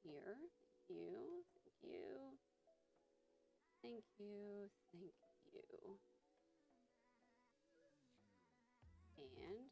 here. Thank you. Thank you. Thank you. And you.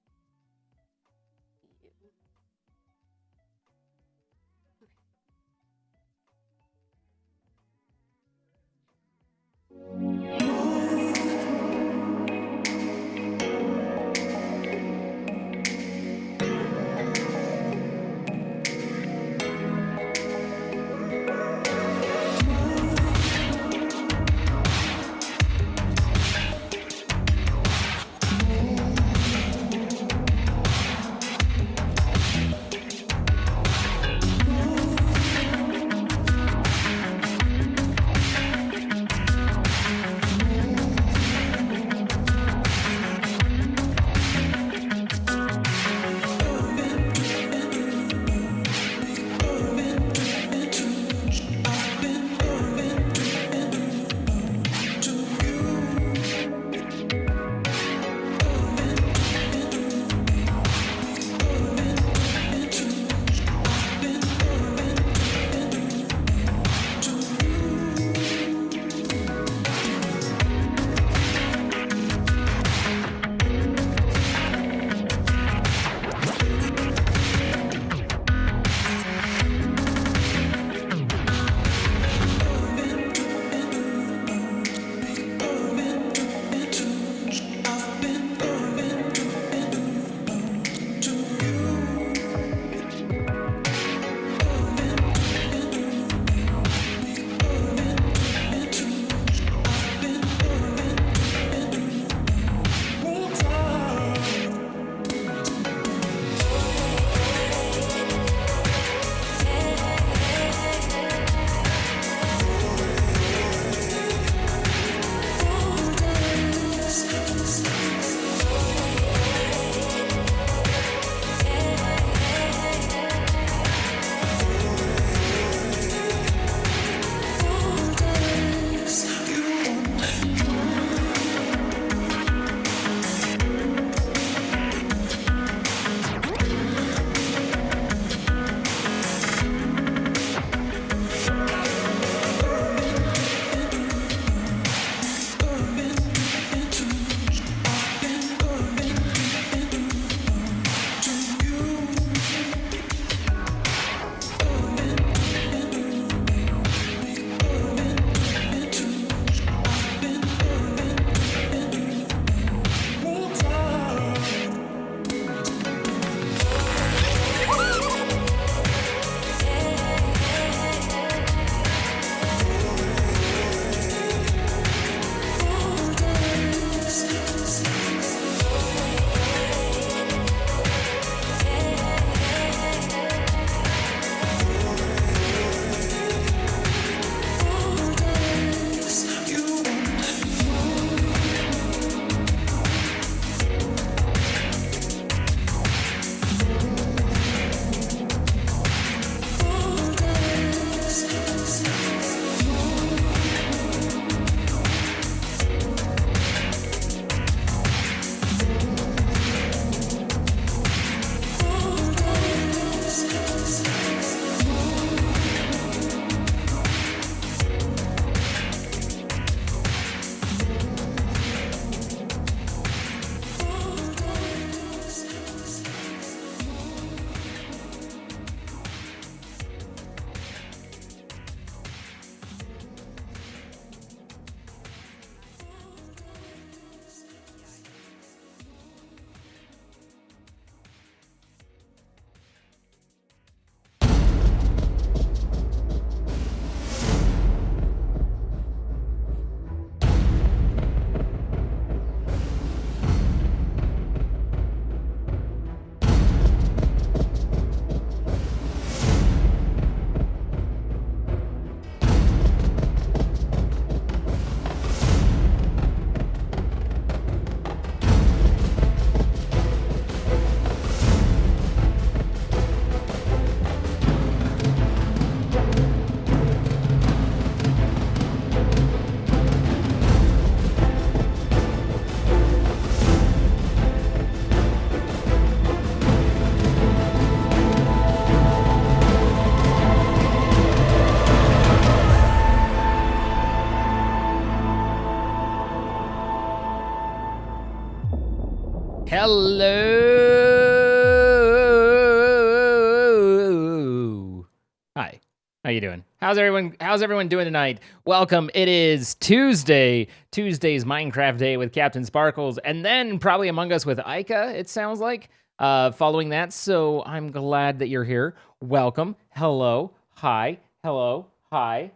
How you doing? How's everyone doing tonight? Welcome. It is Tuesday. Tuesday's Minecraft Day with CaptainSparklez, and then probably Among Us with Ica, it sounds like. Following that, so I'm glad that you're here. Welcome. Hello. Hi. Hello. Hi.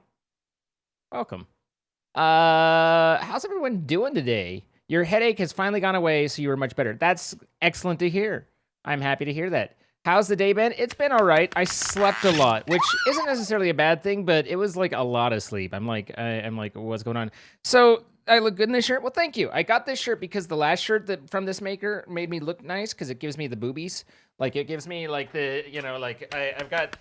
Welcome. How's everyone doing today? Your headache has finally gone away, so you are much better. That's excellent to hear. I'm happy to hear that. How's the day been? It's been all right. I slept a lot, which isn't necessarily a bad thing, but it was like a lot of sleep. I'm like, what's going on? So I look good in this shirt. Well, thank you. I got this shirt because the last shirt that from this maker made me look nice because it gives me the boobies. Like it gives me like the, like I've got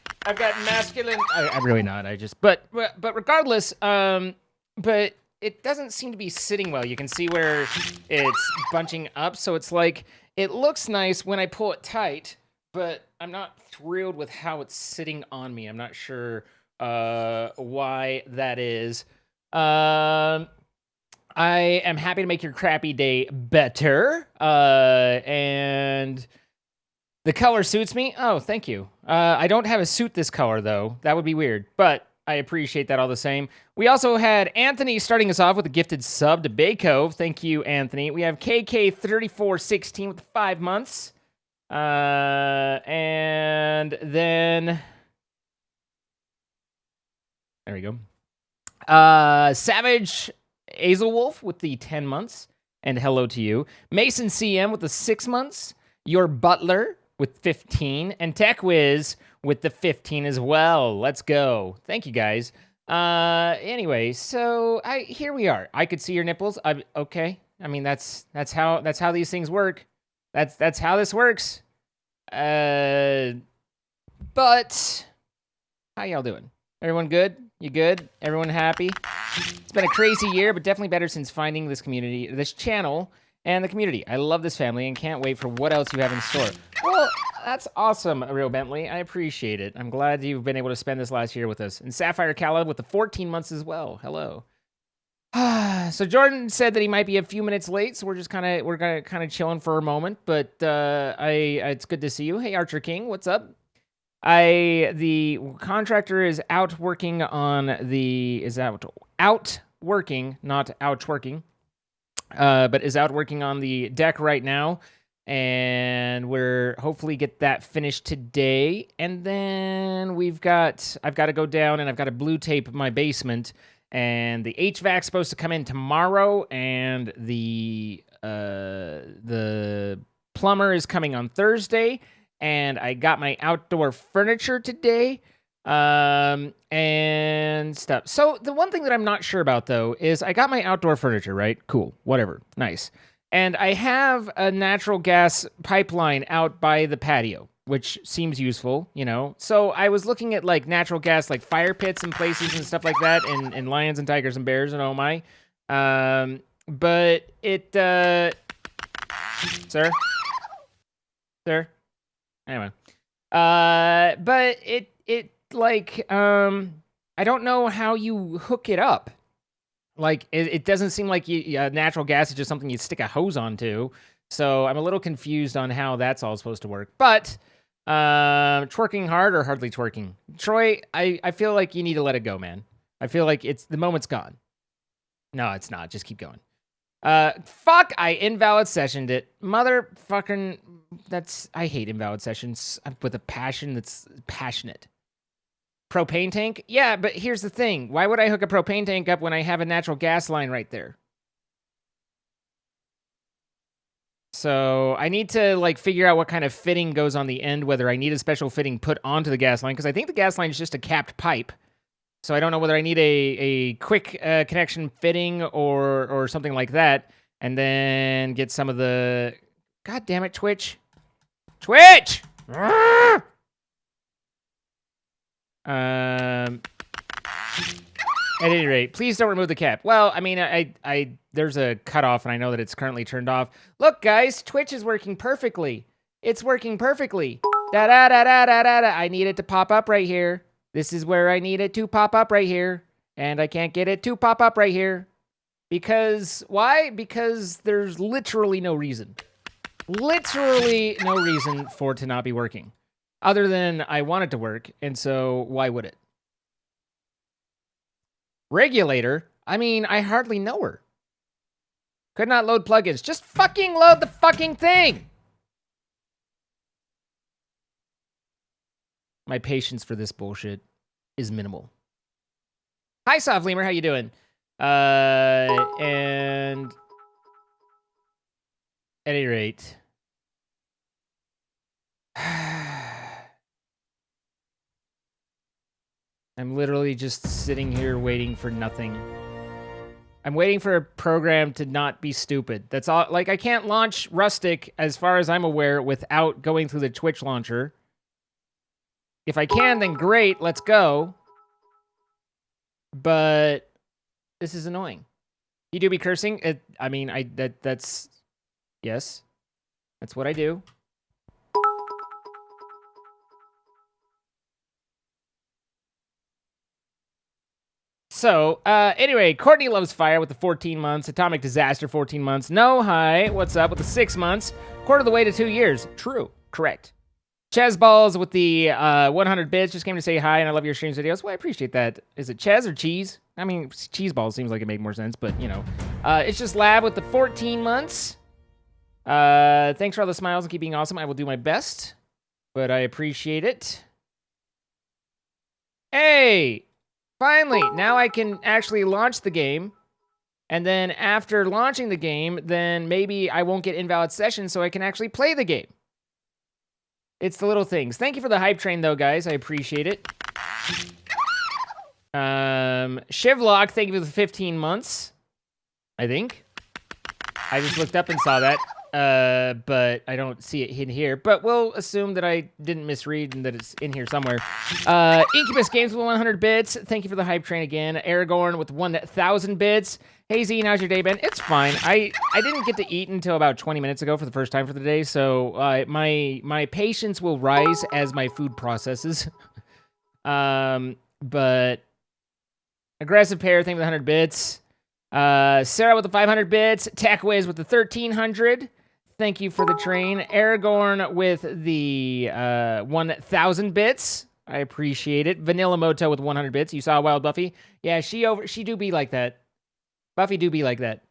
masculine. I'm really not. But regardless, but it doesn't seem to be sitting well. You can see where it's bunching up, so it's like it looks nice when I pull it tight. But I'm not thrilled with how it's sitting on me. I'm not sure why that is. I am happy to make your crappy day better. And the color suits me. Oh, thank you. I don't have a suit this color, though. That would be weird. But I appreciate that all the same. We also had Anthony starting us off with a gifted sub to Baycove. Thank you, Anthony. We have KK3416 with 5 months. And then there we go. Savage Azelwolf with the 10 months, and hello to you. Mason CM with the 6 months. Your Butler with 15, and TechWiz with the 15 as well. Let's go. Thank you guys. Anyway, so here we are. I could see your nipples. Okay. I mean that's how these things work. That's how this works. But how y'all doing? Everyone good? You good? Everyone happy? It's been a crazy year, but definitely better since finding this community, this channel, and the community. I love this family and can't wait for what else you have in store. Well, that's awesome, Real Bentley. I appreciate it. I'm glad you've been able to spend this last year with us. And Sapphire Caleb with the 14 months as well. Hello. So Jordan said that he might be a few minutes late, so we're gonna kind of chilling for a moment. But it's good to see you. Hey, Archer King, what's up? The contractor is out working on not out working on the deck right now, and we're hopefully get that finished today. And then I've got to go down and I've got to blue tape my basement. And the HVAC's supposed to come in tomorrow, and the plumber is coming on Thursday. And I got my outdoor furniture today, and stuff. So the one thing that I'm not sure about, though, is I got my outdoor furniture, right? Cool, whatever, nice. And I have a natural gas pipeline out by the patio, which seems useful, So I was looking at like natural gas, like fire pits and places and stuff like that, and lions and tigers and bears and oh my. But it, sir. Anyway, but it like I don't know how you hook it up. Like it doesn't seem like natural gas is just something you stick a hose onto. So I'm a little confused on how that's all supposed to work. But twerking hard or hardly twerking? Troy, I feel like you need to let it go, man. I feel like the moment's gone. No, it's not. Just keep going. Fuck, I invalid sessioned it. Motherfucking, I hate invalid sessions with a passion that's passionate. Propane tank? Yeah, but here's the thing. Why would I hook a propane tank up when I have a natural gas line right there? So I need to like figure out what kind of fitting goes on the end, whether I need a special fitting put onto the gas line, because I think the gas line is just a capped pipe. So I don't know whether I need a quick connection fitting or something like that, and then get some of the... God damn it, Twitch. Twitch! At any rate, please don't remove the cap. Well, I mean, there's a cutoff, and I know that it's currently turned off. Look, guys, Twitch is working perfectly. It's working perfectly. Da-da-da-da-da-da-da. I need it to pop up right here. This is where I need it to pop up right here. And I can't get it to pop up right here. Because, why? Because there's literally no reason. Literally no reason for it to not be working. Other than I want it to work, and so why would it? Regulator? I mean, I hardly know her. Could not load plugins. Just fucking load the fucking thing! My patience for this bullshit is minimal. Hi, Soft Lemur. How you doing? And at any rate, I'm literally just sitting here waiting for nothing. I'm waiting for a program to not be stupid. That's all. Like, I can't launch Rustic, as far as I'm aware, without going through the Twitch launcher. If I can, then great. Let's go. But this is annoying. You do be cursing? I mean, that's... Yes. That's what I do. So, anyway, Courtney Loves Fire with the 14 months. Atomic Disaster, 14 months. No, hi, what's up with the 6 months? Quarter of the way to 2 years. True. Correct. Ches Balls with the 100 bits. Just came to say hi, and I love your streams videos. Well, I appreciate that. Is it Ches or Cheese? I mean, Cheese Balls seems like it made more sense, but, you know. It's just Lab with the 14 months. Thanks for all the smiles and keep being awesome. I will do my best, but I appreciate it. Hey! Finally, now I can actually launch the game. And then after launching the game, then maybe I won't get invalid sessions so I can actually play the game. It's the little things. Thank you for the hype train, though, guys. I appreciate it. Shivlock, thank you for the 15 months. I think. I just looked up and saw that. But I don't see it in here. But we'll assume that I didn't misread and that it's in here somewhere. Incubus Games with 100 bits. Thank you for the hype train again. Aragorn with 1,000 bits. Hey, Zine, how's your day been? It's fine. I didn't get to eat until about 20 minutes ago for the first time for the day, so my patience will rise as my food processes. But Aggressive Pear, thank you for the 100 bits. Sarah with the 500 bits. TechWiz with the 1,300. Thank you for the train. Aragorn with the 1,000 bits. I appreciate it. Vanilla Moto with 100 bits. You saw Wild Buffy? Yeah, she do be like that. Buffy do be like that.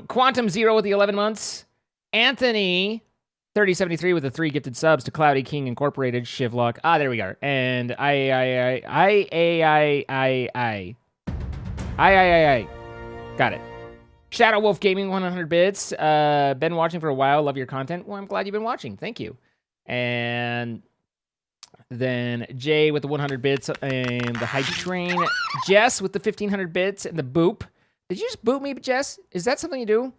Quantum Zero with the 11 months. Anthony 3073 with the 3 gifted subs to Cloudy King Incorporated. Shivlock. Ah, there we are. And I. Got it. Shadow Wolf Gaming, 100 bits. Been watching for a while. Love your content. Well, I'm glad you've been watching. Thank you. And then Jay with the 100 bits and the hype train. Jess with the 1,500 bits and the boop. Did you just boot me, Jess? Is that something you do?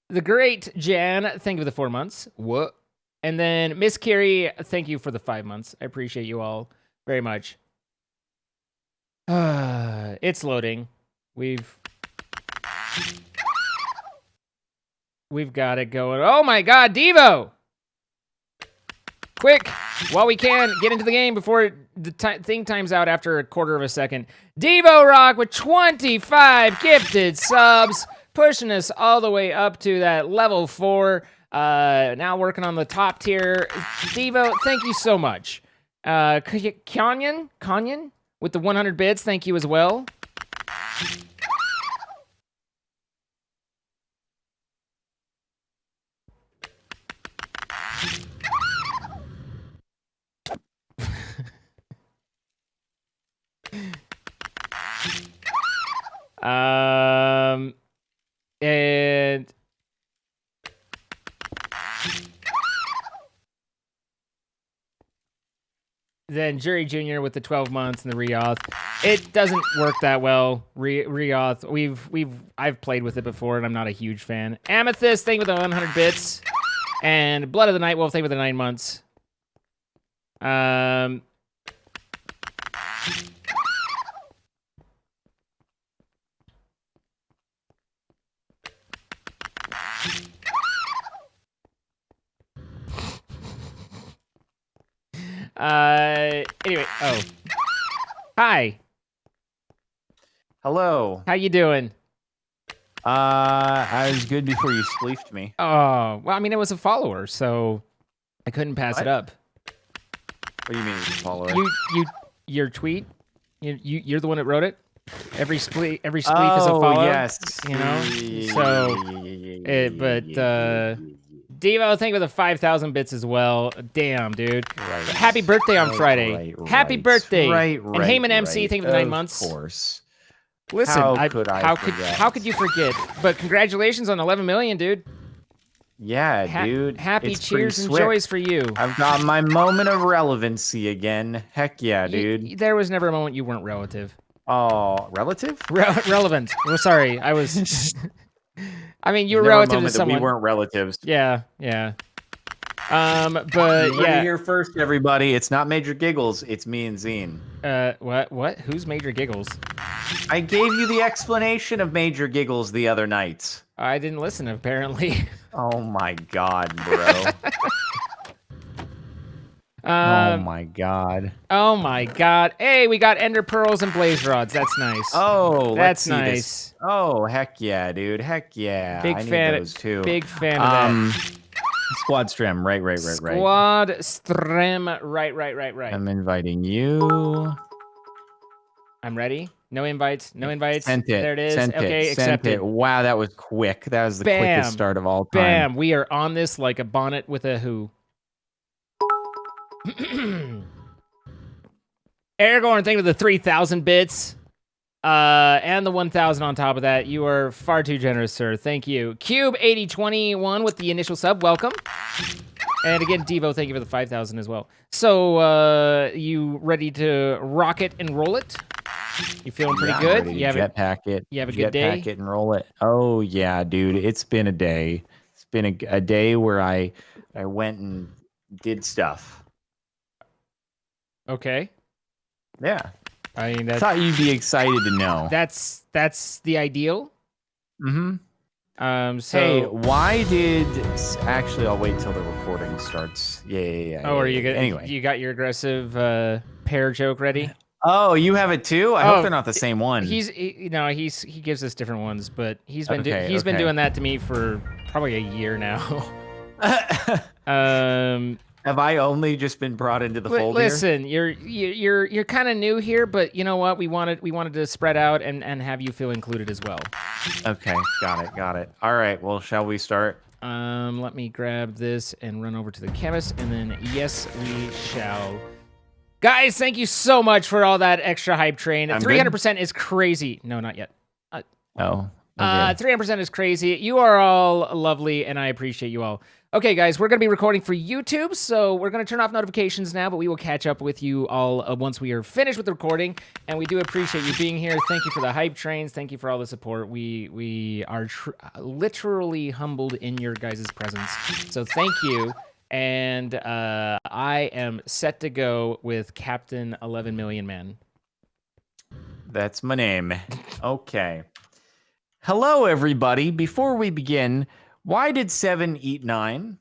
The great Jan, thank you for the 4 months. What? And then Miss Carrie, thank you for the 5 months. I appreciate you all very much. It's loading. We've got it going. Oh my God, Devo! Quick, while we can, get into the game before the thing times out after a quarter of a second. Devo Rock with 25 gifted subs, pushing us all the way up to that level 4. Now working on the top tier. Devo, thank you so much. Kanyan with the 100 bits, thank you as well. And then Jury Jr. with the 12 months and the reauth. It doesn't work that well. Reauth. I've played with it before and I'm not a huge fan. Amethyst, thank you with the 100 bits. And Blood of the Night Wolf, thank you with the 9 months. Anyway, oh. Hi. Hello. How you doing? I was good before you spleefed me. Oh, well, I mean, it was a follower, so I couldn't pass it up. What do you mean, follower? your tweet? You're the one that wrote it. Every spleef is a follow. Yes. You know. So, Devo, thank you for the 5,000 bits as well. Damn, dude. Right. Happy birthday on Friday. Happy birthday. Right. And Heyman MC, thank you for the 9 months. Of course. Listen, how could you forget? But congratulations on 11 million, dude. Yeah, dude. Happy it's cheers and joys for you. I've got my moment of relevancy again. Heck yeah, dude. There was never a moment you weren't relative. Oh, relative? Relevant. Well, sorry, I was. I mean, you were never relative a moment to someone. That we weren't relatives. Yeah. But yeah. Here first, everybody. It's not Major Giggles. It's me and Zine. What? Who's Major Giggles? I gave you the explanation of Major Giggles the other night. I didn't listen, apparently. Oh my god, bro. Oh my god. Oh my god. Hey, we got ender pearls and blaze rods. That's nice. Oh, that's nice. This. Oh, heck yeah, dude. Heck yeah. Big I fan need those too. Big fan of that. Squad Strem, right. Squad Strem, right. I'm inviting you. I'm ready. No invites. Sent it. There it is. Sent okay, it. accepted. Sent it. Wow, that was quick. That was the quickest start of all time. Bam. We are on this like a bonnet with a who. Aragorn, thank you for the 3,000 bits. And the 1,000 on top of that. You are far too generous, sir. Thank you. Cube8021 with the initial sub. Welcome. And again, Devo, thank you for the 5,000 as well. So, you ready to rock it and roll it? You feeling pretty good? You have jetpack it. You have a good day? Jetpack it and roll it. Oh, yeah, dude. It's been a day. It's been a day where I went and did stuff. Okay. Yeah. I mean, I thought you'd be excited to know. That's the ideal. Mm-hmm. So hey, why did actually? I'll wait till the recording starts. Yeah. Oh, are you good? Anyway, you got your aggressive pair joke ready? Oh, you have it too. I hope they're not the same one. He gives us different ones, but he's been doing that to me for probably a year now. Have I only just been brought into the fold Listen, you're kind of new here, but you know what? We wanted to spread out and have you feel included as well. Okay, got it. All right, well, shall we start? Let me grab this and run over to the chemist, and then yes, we shall. Guys, thank you so much for all that extra hype train. 300% is crazy. No, not yet. Oh. Okay. 300% is crazy. You are all lovely, and I appreciate you all. Okay, guys, we're going to be recording for YouTube, so we're going to turn off notifications now, but we will catch up with you all once we are finished with the recording, and we do appreciate you being here. Thank you for the hype trains. Thank you for all the support. We are literally humbled in your guys' presence, so thank you, and I am set to go with Captain 11 Million Man. That's my name. Okay. Hello, everybody. Before we begin, why did 7 eat 9?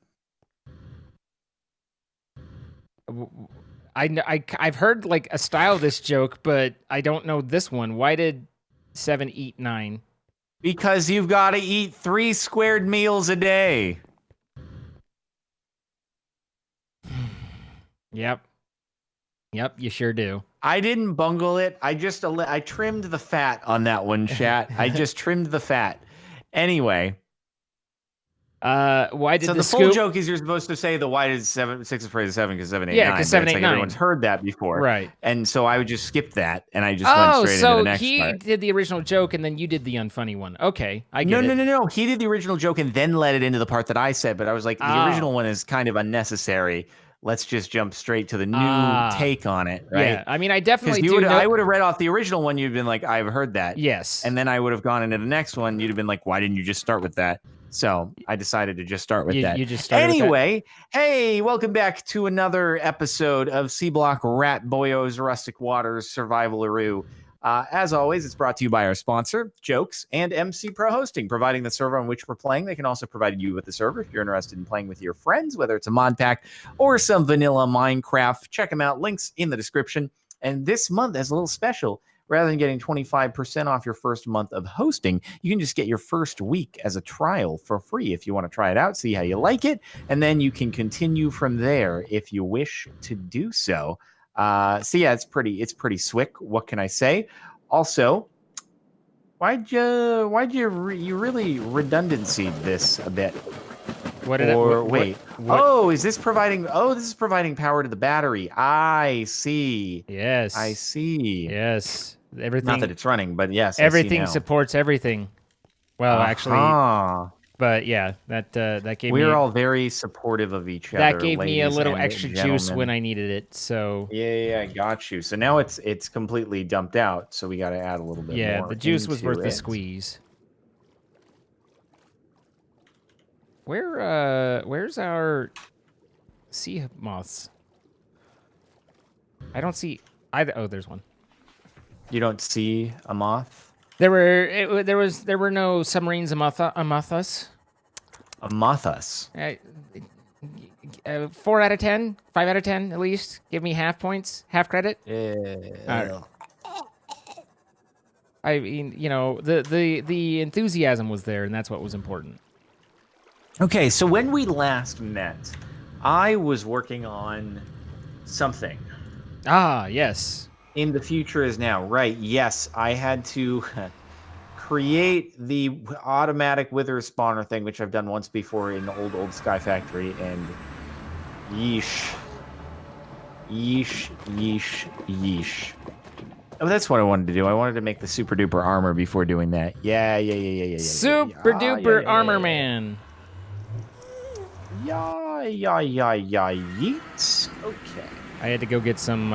I've heard like a style of this joke, but I don't know this one. Why did 7 eat 9? Because you've got to eat 3 squared meals a day. Yep, you sure do. I didn't bungle it. I trimmed the fat on that one, chat. I just trimmed the fat. Anyway. Why did the full joke is you're supposed to say the why did 6 is afraid of 7 because 7 8 9. Because 7 8 9. Everyone's heard that before, right? And so I would just skip that, and I just went straight into the next part. So he did the original joke, and then you did the unfunny one. Okay, I get it. No. He did the original joke and then led it into the part that I said. But I was like, the original one is kind of unnecessary. Let's just jump straight to the new take on it, right? Yeah, I mean, I definitely do. I would have read off the original one. You'd been like, I've heard that. Yes. And then I would have gone into the next one. You'd have been like, why didn't you just start with that? So I decided to just start with that. You just started anyway, hey, welcome back to another episode of C Block Rat Boyos Rustic Waters Survival-aroo. As always, it's brought to you by our sponsor, Jokes and MC Pro Hosting, providing the server on which we're playing. They can also provide you with the server if you're interested in playing with your friends, whether it's a mod pack or some vanilla Minecraft. Check them out. Links in the description. And this month is a little special. Rather than getting 25% off your first month of hosting, you can just get your first week as a trial for free if you want to try it out, see how you like it, and then you can continue from there if you wish to do so. So yeah, it's pretty swick. What can I say? Also, why'd you really redundancy this a bit? What did Or it? wait. What? Oh, is this providing? Oh, this is providing power to the battery. I see. Yes. I see. Yes. Not that Everything. it's running, but yes, I see Everything now. supports everything. Well, actually, but yeah, that gave me. We're all very supportive of each other. That gave me a ladies little and extra juice gentlemen. when I needed it. So Yeah, I got you. So now it's completely dumped out. So we got to add a little bit yeah, more. the juice was worth into the it. squeeze. Where's our sea moths? I don't see either. Oh, there's one. You don't see a moth? There were no submarines among us. A mothus. 4 out of 10, 5 out of 10 at least. Give me half points, half credit. Yeah. I mean, the enthusiasm was there, and that's what was important. Okay, so when we last met, I was working on something. Ah, yes. In the future is now, right? Yes, I had to create the automatic wither spawner thing, which I've done once before in old Sky Factory, and yeesh. Oh, that's what I wanted to do. I wanted to make the super duper armor before doing that. Yeah. Super duper armor man. Yeah, yeets. Okay. I had to go get some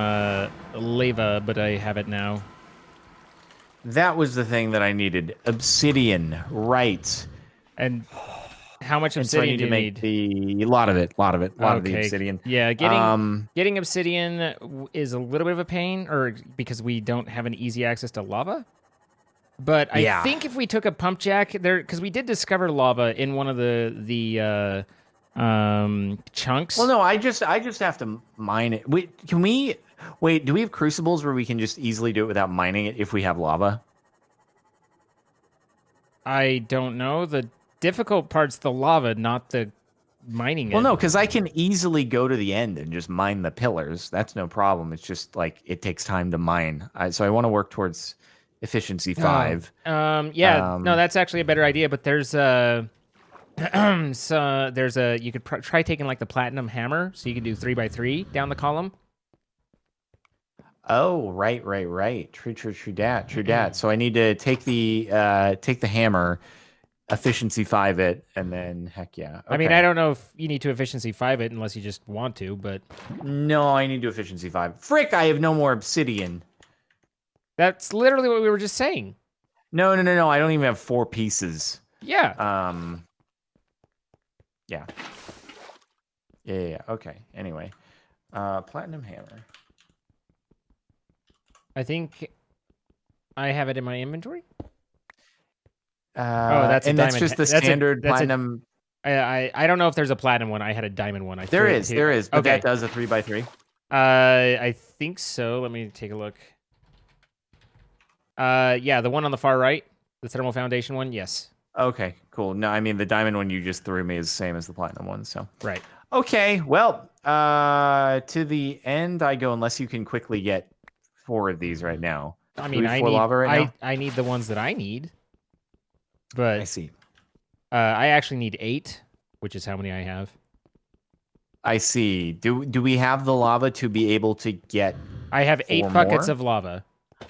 lava, but I have it now. That was the thing that I needed. Obsidian, right. And how much And so I obsidian need do to you make need? a lot of the obsidian. Yeah, getting obsidian is a little bit of a pain, or because we don't have an easy access to lava. But I think if we took a pump jack there, because we did discover lava in one of the chunks. Well, no, I just have to mine it. Wait, do we have crucibles where we can just easily do it without mining it if we have lava? I don't know. The difficult part's the lava, not the mining it. Well, no, because I can easily go to the end and just mine the pillars. That's no problem. It's just like it takes time to mine. So I want to work towards efficiency 5. No, that's actually a better idea. But there's you could try taking like the platinum hammer, so you can do 3x3 down the column. Oh, right. True dat. So I need to take the hammer, efficiency 5 it, and then heck yeah. Okay. I mean, I don't know if you need to efficiency 5 it unless you just want to, but no, I need to efficiency 5. Frick, I have no more obsidian. That's literally what we were just saying. No. I don't even have 4 pieces. Yeah. Yeah. Okay. Anyway, platinum hammer. I think I have it in my inventory. That's just the standard platinum. I don't know if there's a platinum one. I had a diamond one. There is, but okay. that does a 3x3. I think so. Let me take a look. Yeah, the one on the far right, the thermal foundation one. Yes. Okay, cool. No, I mean the diamond one you just threw me is the same as the platinum one. So right. Okay, well, to the end I go unless you can quickly get 4 of these right now. I mean, I need the ones that I need. But I see. I actually need 8, which is how many I have. I see. Do we have the lava to be able to get? I have 8 buckets of lava.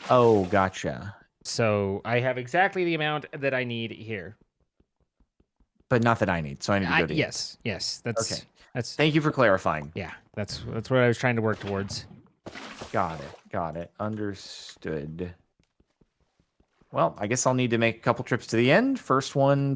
Oh, gotcha. So I have exactly the amount that I need here. But not that I need. So I need to go to yes. That's okay. That's. Thank you for clarifying. Yeah, that's what I was trying to work towards. Got it. Understood. Well, I guess I'll need to make a couple trips to the end. First one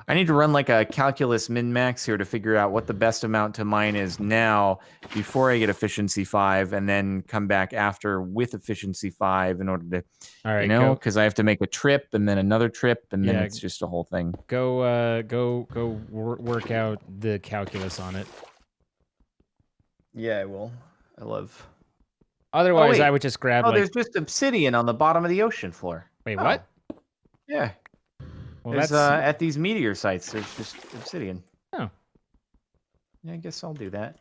I need to run like a calculus min-max here to figure out what the best amount to mine is now before I get efficiency 5, and then come back after with efficiency 5 in order to, all right, because I have to make a trip and then another trip, and then it's just a whole thing. Go work out the calculus on it. Yeah, I will. I love. Otherwise, I would just grab. There's just obsidian on the bottom of the ocean floor. Wait, what? Yeah. Well, there's, at these meteor sites, there's just obsidian. Oh. Yeah, I guess I'll do that.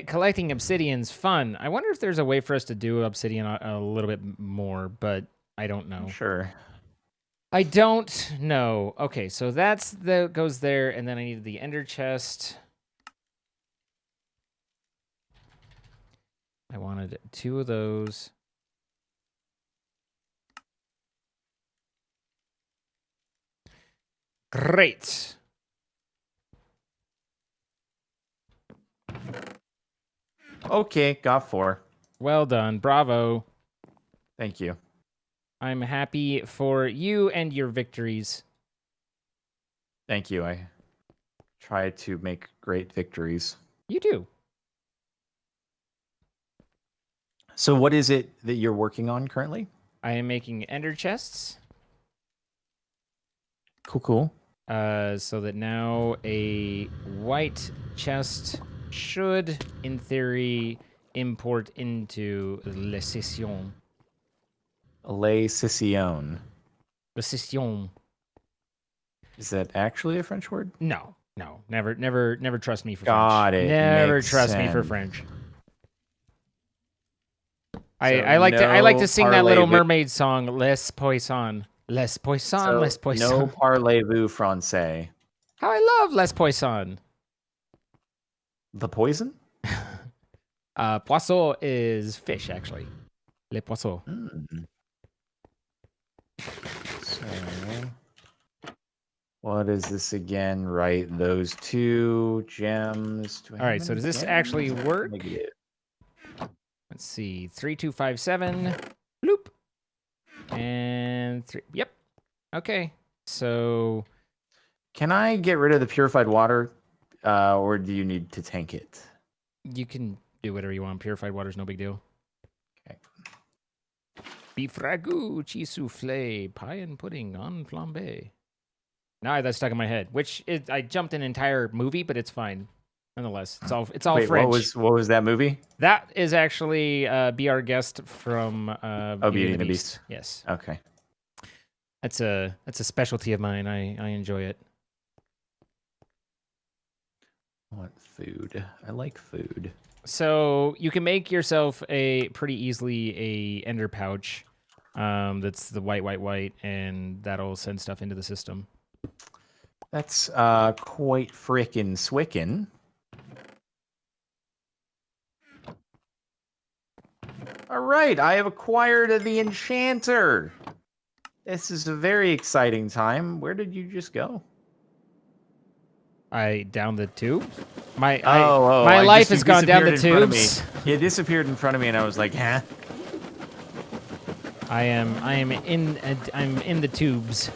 Collecting obsidian's fun. I wonder if there's a way for us to do obsidian a little bit more, but I don't know. Sure. I don't know. Okay, so goes there, and then I need the ender chest. I wanted 2 of those. Great. Okay, got 4. Well done. Bravo. Thank you. I'm happy for you and your victories. Thank you. I try to make great victories. You do. So what is it that you're working on currently? I am making ender chests. Cool. So that now a white chest should, in theory, import into Le Session. Le Session. Le Session. Is that actually a French word? No. Never trust me for Got French. it. Never Makes trust me for sense. French. So I like to sing that Little parlez-vous- Mermaid song, Les Poissons. Les Poissons, So Les Poissons. no parlez-vous français. How I love Les Poissons. The poison? Poisson is fish, actually. Les Poissons. So, what is this again? Right, those 2 gems. All right, so does this actually work? Negative. Let's see. 3, 2, 5, 7. Bloop. And 3. Yep. Okay. So Can I get rid of the purified water, or do you need to tank it? you can do whatever you want. Purified water's no big deal. Okay. Beef ragout, cheese soufflé, pie and pudding en flambé. Now I have that stuck in my head, I jumped an entire movie, but it's fine. Nonetheless, it's all Wait, French. what was that movie? That is actually Be Our Guest from Beauty and the Beast. Yes. Okay. That's a specialty of mine. I enjoy it. What food? I like food. So you can make yourself pretty easily a ender pouch. That's the white, and that'll send stuff into the system. That's quite frickin' swickin'. All right, I have acquired the enchanter. This is a very exciting time. Where did you just go? I down the tube. My I life just- has you gone down the disappeared in front of me. tubes. It disappeared in front of me, and I was like, huh? I'm in the tubes.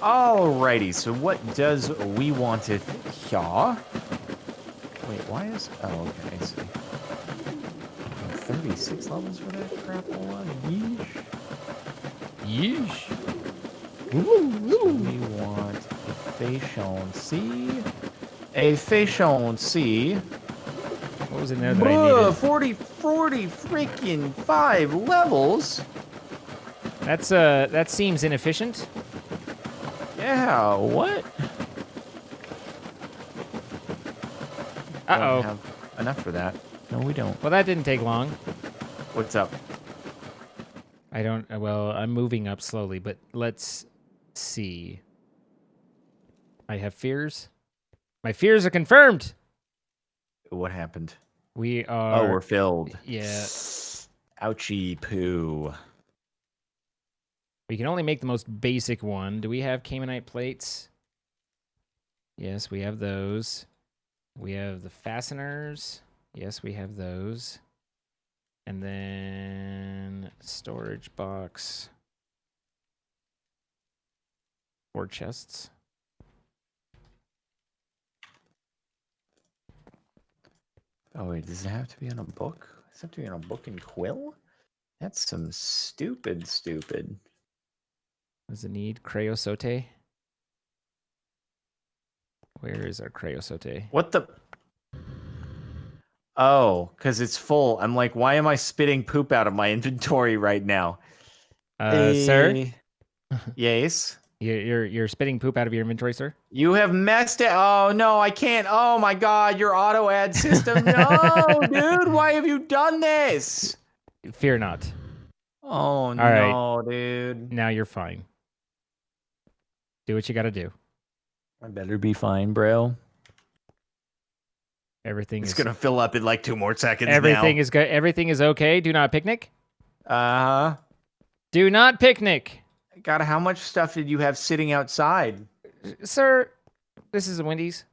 Alrighty, so what does we want it here? Wait, why is... Oh, okay, I see. 36 levels for that crapola? Yeesh. Yeesh. So we want a efficiency. Efficiency. What was in there that I needed? 40 freaking 5 levels? That seems inefficient. Yeah, what? Uh-oh. Don't have enough for that. No, we don't. Well, that didn't take long. What's up? Well, I'm moving up slowly, but let's see. I have fears. My fears are confirmed. What happened? We are... Oh, we're filled. Yeah. Ouchie poo. We can only make the most basic one. Do we have Caymanite plates? Yes, we have those. We have the fasteners. Yes, we have those. And then storage box. 4 chests. Oh, wait, does it have to be on a book? Does it have to be on a book and quill? That's some stupid. Does it need creosote? Where is our creosote? What the? Oh, because it's full. I'm like, why am I spitting poop out of my inventory right now? Sir? Yes. You're spitting poop out of your inventory, sir? You have messed it. Oh no, I can't. Oh my god, your auto ad system. No, dude, why have you done this? Fear not. Oh right. no, dude. Now you're fine. Do what you got to do. I better be fine, bro. Everything It's is gonna fill up in like 2 more seconds everything now. is good. Everything is okay. Do not picnic. Do not picnic. God, how much stuff did you have sitting outside? Sir, this is a Wendy's.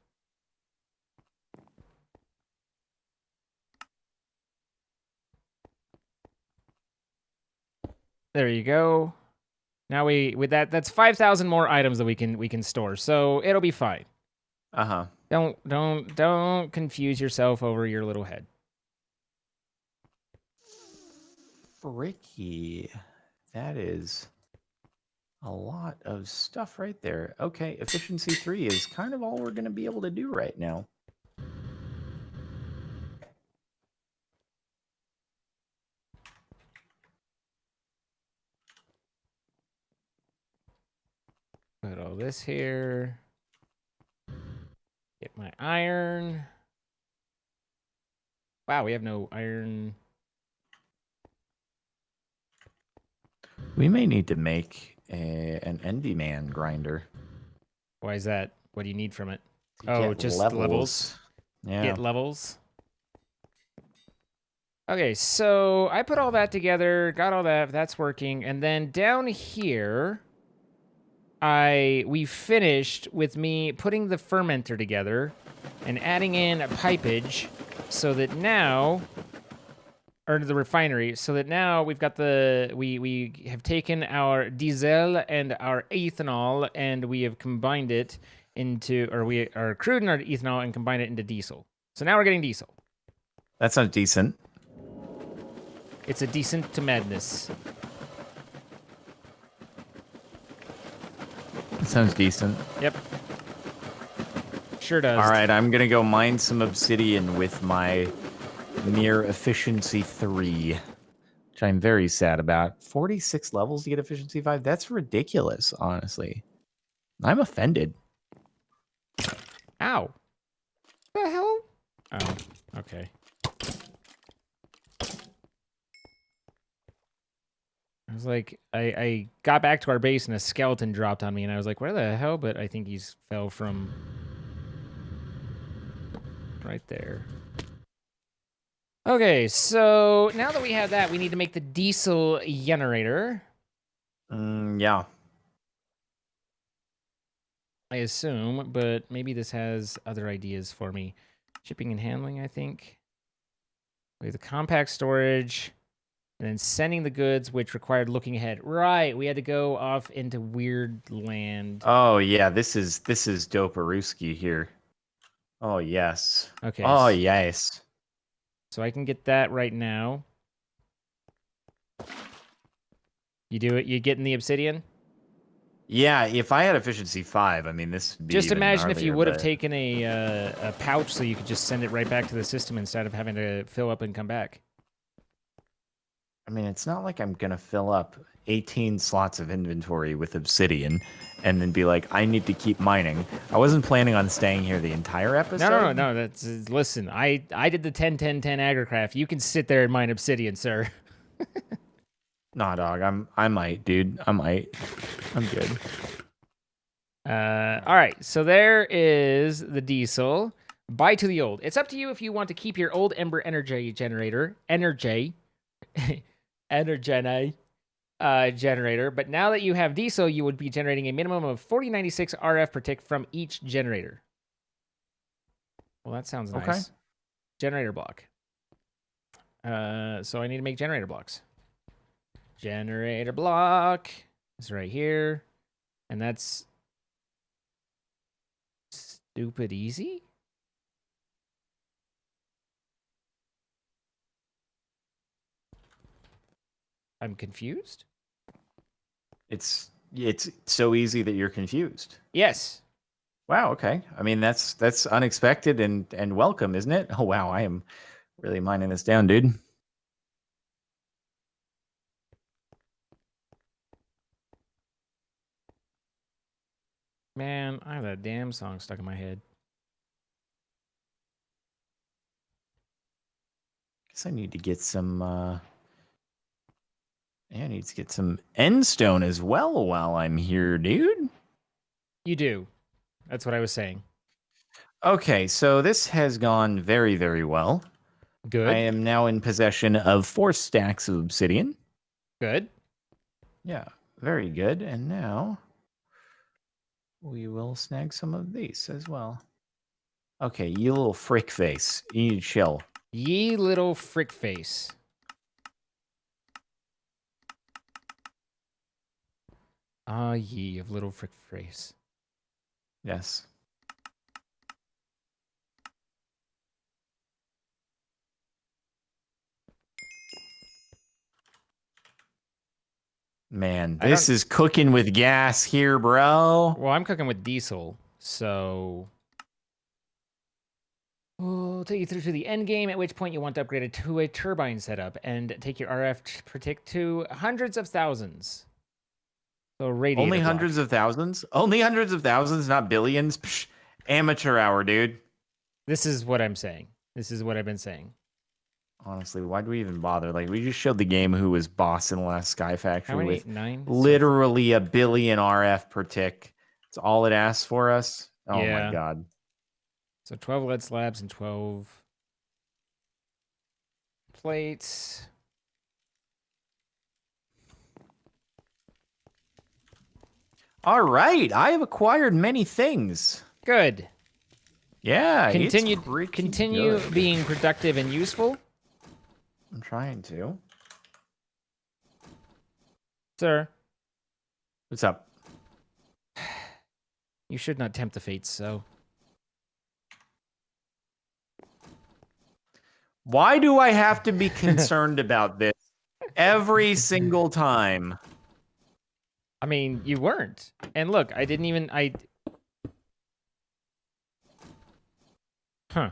There you go. Now with that's 5,000 more items that we can store. So it'll be fine. Uh-huh. Don't confuse yourself over your little head. Fricky. That is a lot of stuff right there. Okay, efficiency 3 is kind of all we're going to be able to do right now. Put all this here. Get my iron. Wow, we have no iron. We may need to make an Envy Man grinder. Why is that? What do you need from it? To Oh, get just levels. Yeah. Get levels. Okay, so I put all that together, got all that, that's working, and then down here, we finished with me putting the fermenter together and adding in a pipage so that now, or the refinery, so that now we've got we have taken our diesel and our ethanol and we have combined it into, or we are crude in our ethanol and combined it into diesel. So now we're getting diesel. That sounds decent. It's a decent to madness. That sounds decent. Yep. Sure does. All right, I'm going to go mine some obsidian with my mere efficiency 3, which I'm very sad about. 46 levels to get efficiency 5? That's ridiculous, honestly. I'm offended. Ow. The hell? Oh, okay. I was like, I got back to our base and a skeleton dropped on me, and I was like, where the hell? But I think he's fell from right there. Okay, so now that we have that, we need to make the diesel generator. Yeah. I assume, but maybe this has other ideas for me. Shipping and handling, I think. We have the compact storage. And then sending the goods, which required looking ahead. Right, we had to go off into weird land. Oh yeah, this is Doparuski here. Oh yes. Okay. Oh yes. So I can get that right now. You do it. You getting the obsidian? Yeah, if I had efficiency 5, I mean this would be Just even imagine if you gnarlier, would have but- taken a pouch, so you could just send it right back to the system instead of having to fill up and come back. I mean, it's not like I'm going to fill up 18 slots of inventory with obsidian and then be like, I need to keep mining. I wasn't planning on staying here the entire episode. No. That's listen. I did the 10-10-10 agricraft. You can sit there and mine obsidian, sir. Nah, dog. I might, dude. I might. I'm good. All right. So there is the diesel. Buy to the old. It's up to you if you want to keep your old Ember energy generator, generator. But now that you have diesel, you would be generating a minimum of 4096 RF per tick from each generator. Well, that sounds nice. Okay. Generator block. So I need to make generator blocks. Generator block is right here. And that's stupid easy. I'm confused. It's so easy that you're confused. Yes. Wow, okay. I mean, that's unexpected and welcome, isn't it? Oh, wow. I am really mining this down, dude. Man, I have that damn song stuck in my head. Guess I need to get some. I need to get some endstone as well while I'm here, dude. You do. That's what I was saying. Okay, so this has gone very, very well. Good. I am now in possession of 4 stacks of obsidian. Good. Yeah, very good. And now we will snag some of these as well. Okay, you little frick face. You need to chill. Ye little frick face. Ah, ye of little frick face. Yes. Man, this is cooking with gas here, bro. Well, I'm cooking with diesel, so we'll take you through to the end game, at which point you want to upgrade it to a turbine setup and take your RF protect to hundreds of thousands. So radiator Only block. hundreds of thousands? Only hundreds of thousands, not billions? Psh, amateur hour, dude. This is what I'm saying. This is what I've been saying. Honestly, why do we even bother? Like, we just showed the game who was boss in the last Sky Factory How many? with 9? literally a billion RF per tick. It's all it asks for us. Oh Yeah. my god. So 12 lead slabs and 12 plates. All right, I have acquired many things. Good. Yeah, Continue it's pretty good. being productive and useful. I'm trying to. Sir, What's up? you should not tempt the fates, so. Why do I have to be concerned about this every single time? I mean, you weren't. And look, I didn't even Huh.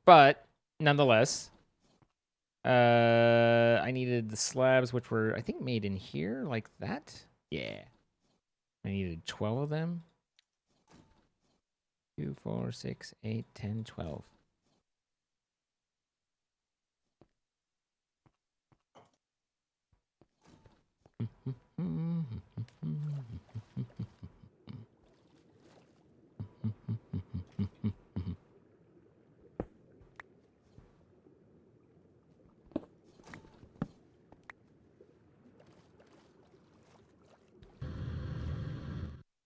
But nonetheless, I needed the slabs, which were, I think, made in here, like that. Yeah. I needed 12 of them. 2, 4, 6, 8, 10, 12.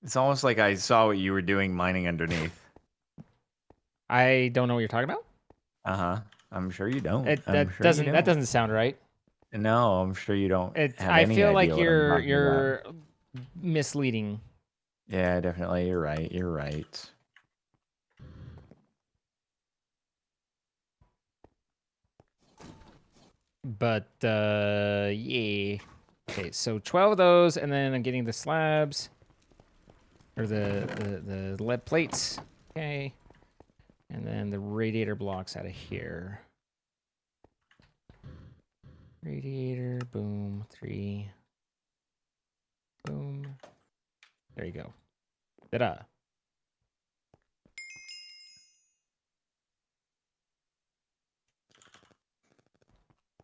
It's almost like I saw what you were doing mining underneath. I don't know what you're talking about. Uh-huh. I'm sure you don't. That doesn't sound right. No, I'm sure you don't. I feel like you're you're misleading. Yeah, definitely. You're right. You're right. But yeah. Okay, so 12 of those, and then I'm getting the slabs or the lead plates. Okay, and then the radiator blocks out of here. Radiator, boom, 3. Boom. There you go. Ta-da.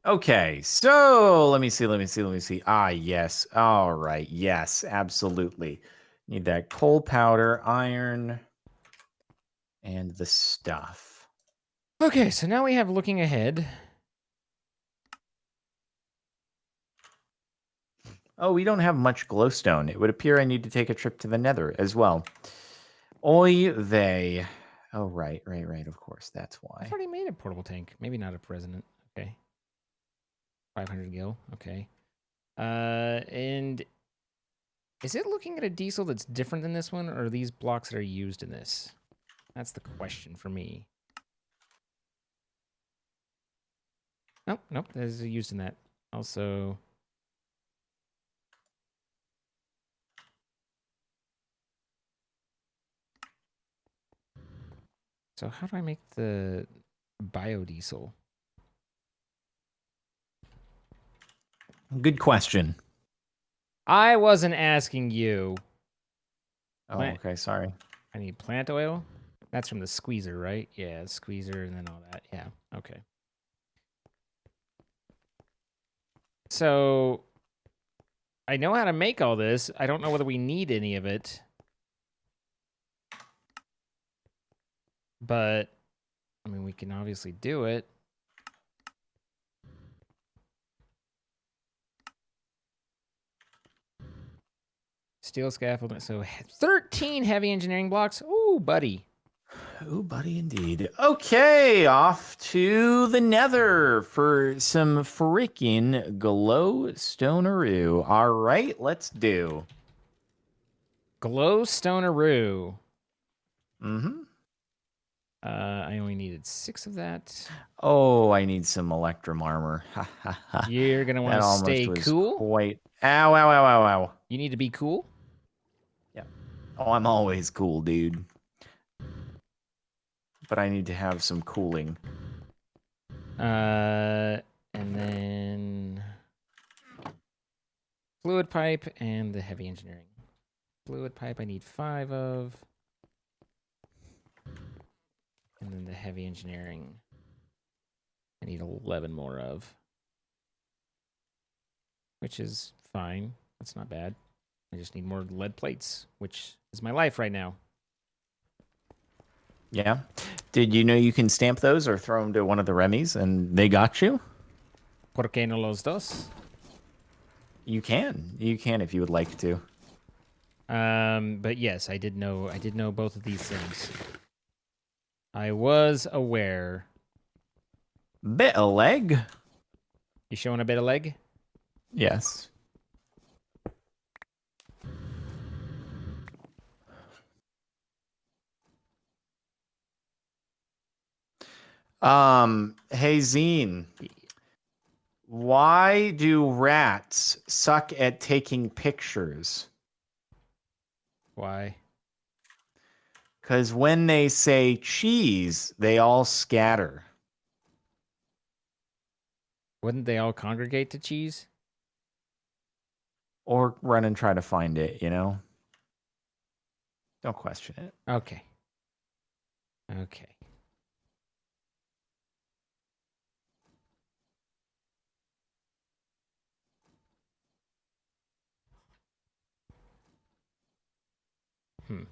Okay, so let me see. Ah, yes. All right. Yes, absolutely. Need that coal powder, iron, and the stuff. Okay, so now we have looking ahead. Oh, we don't have much glowstone. It would appear I need to take a trip to the nether as well. Oy vey. Oh, right. Of course, that's why. I've already made a portable tank. Maybe not a resonant. Okay. 500 gil. Okay. And is it looking at a diesel that's different than this one, or are these blocks that are used in this? That's the question for me. Nope. There's used in that. Also. So how do I make the biodiesel? Good question. I wasn't asking you. Oh, okay. Sorry. I need plant oil. That's from the squeezer, right? Yeah, squeezer and then all that. Yeah, okay. So, I know how to make all this. I don't know whether we need any of it. But, I mean, we can obviously do it. Steel scaffolding. So 13 heavy engineering blocks. Ooh, buddy. Ooh, buddy, indeed. Okay, off to the nether for some freaking glowstoneroo. All right, let's do. Glowstoneroo. Mm-hmm. I only needed 6 of that. Oh, I need some electrum armor. Ha ha ha. You're going to want to stay cool. Quite. Ow, ow, ow, ow, ow. You need to be cool. Yeah. Oh, I'm always cool, dude. But I need to have some cooling. And then fluid pipe and the heavy engineering. Fluid pipe I need 5 of. And then the heavy engineering I need 11 more of. Which is fine. That's not bad. I just need more lead plates, which is my life right now. Yeah. Did you know you can stamp those or throw them to one of the Remys and they got you? ¿Por qué no los dos? You can. You can if you would like to. But yes, I did know both of these things. I was aware. Bit of leg. You showing a bit of leg? Yes. Hey Zine. Why do rats suck at taking pictures? Why? Because when they say cheese, they all scatter. Wouldn't they all congregate to cheese? Or run and try to find it, you know? Don't question it. Okay. Okay. Hmm.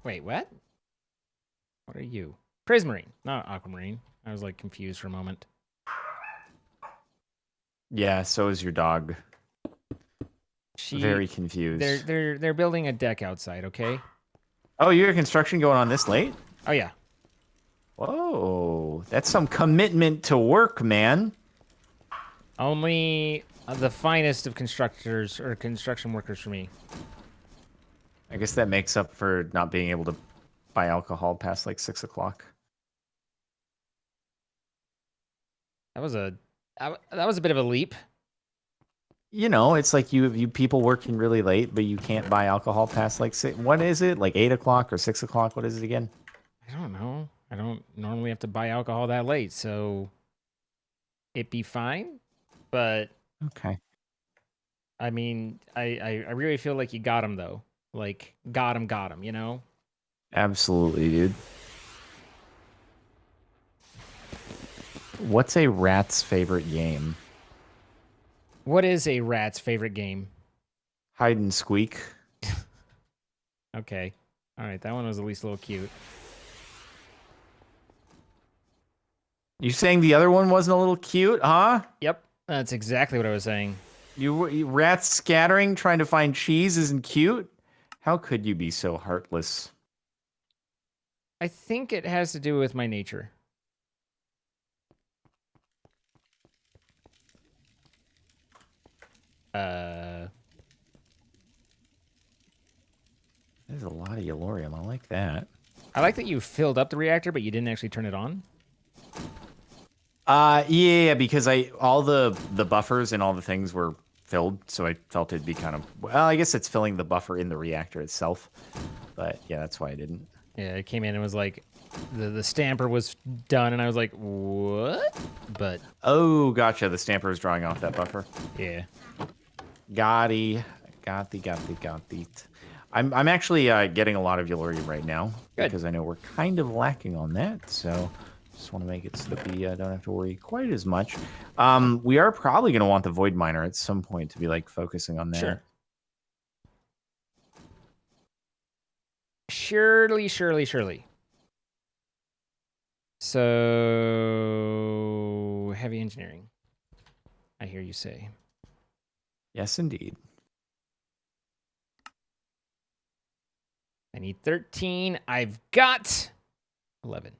Wait, what? What are you? Prismarine, not aquamarine. I was like confused for a moment. Yeah, so is your dog. Very confused. They're building a deck outside, okay? Oh, you have construction going on this late? Oh yeah. Whoa, that's some commitment to work, man. Only the finest of constructors or construction workers for me. I guess that makes up for not being able to buy alcohol past like 6 o'clock. That was a bit of a leap. You know, it's like you people working really late, but you can't buy alcohol past like 6. What is it? Like 8 o'clock or 6 o'clock? What is it again? I don't know. I don't normally have to buy alcohol that late, so it'd be fine. But okay. I mean, I really feel like you got him though. Like got him, you know? Absolutely, dude. What's a rat's favorite game? What is a rat's favorite game? Hide and squeak. Okay. All right, that one was at least a little cute. You saying the other one wasn't a little cute, huh? Yep, that's exactly what I was saying. You rats scattering trying to find cheese isn't cute? How could you be so heartless? I think it has to do with my nature. There's a lot of Yellorium. I like that. I like that you filled up the reactor, but you didn't actually turn it on. Yeah, because all the buffers and all the things were filled, so I felt it'd be kind of, well, I guess it's filling the buffer in the reactor itself. But yeah, that's why I didn't. Yeah, it came in and was like, the stamper was done, and I was like, what? But Oh, gotcha. The stamper is drawing off that buffer. yeah. Got thee. I'm actually getting a lot of Yuluri right now. Good. Because I know we're kind of lacking on that. So just want to make it so that we don't have to worry quite as much. We are probably going to want the Void Miner at some point to be like focusing on that. Sure. Surely. So, heavy engineering, I hear you say. Yes, indeed. I need 13. I've got 11.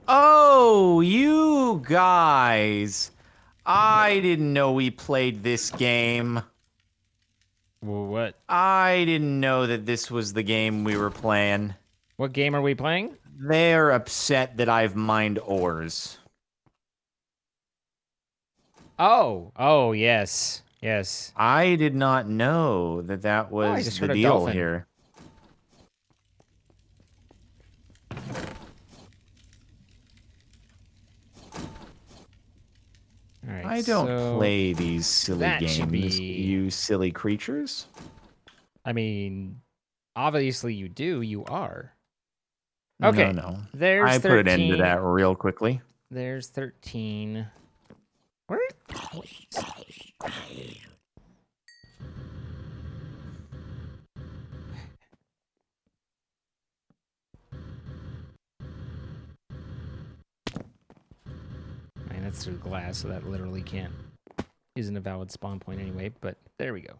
Oh, you guys. I didn't know we played this game. Well, what? I didn't know that this was the game we were playing. What game are we playing? They're upset that I've mined ores. Oh, yes. I did not know that that I was just the heard a deal dolphin. here. All right, I don't so play these silly that should games, be- you silly creatures. I mean, obviously you do. You are. Okay. No. There's I 13. put an end to that real quickly. There's 13. Where? I mean, that's through glass, so that literally can't. Isn't a valid spawn point anyway, but there we go.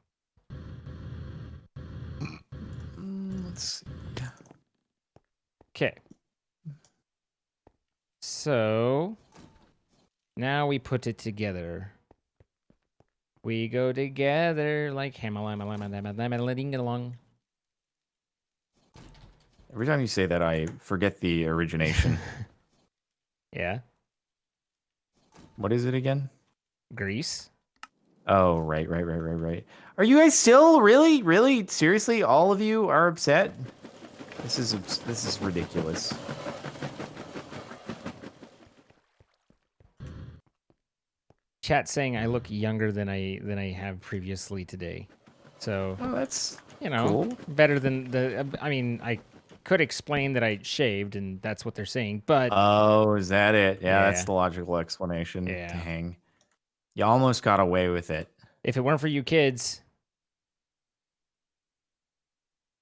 Let's see. Okay. So now we put it together. We go together like hammer-lime, along. Every time you say that, I forget the origination. Yeah. What is it again? Grease. Oh, right. Are you guys still really seriously? All of you are upset? This is ridiculous. Chat saying I look younger than I have previously today. So, Oh, that's cool. Better than the. I mean, I could explain that I shaved, and that's what they're saying. But oh, is that it? Yeah, that's Yeah. the logical explanation. Yeah. Dang, you almost got away with it. if it weren't for you kids,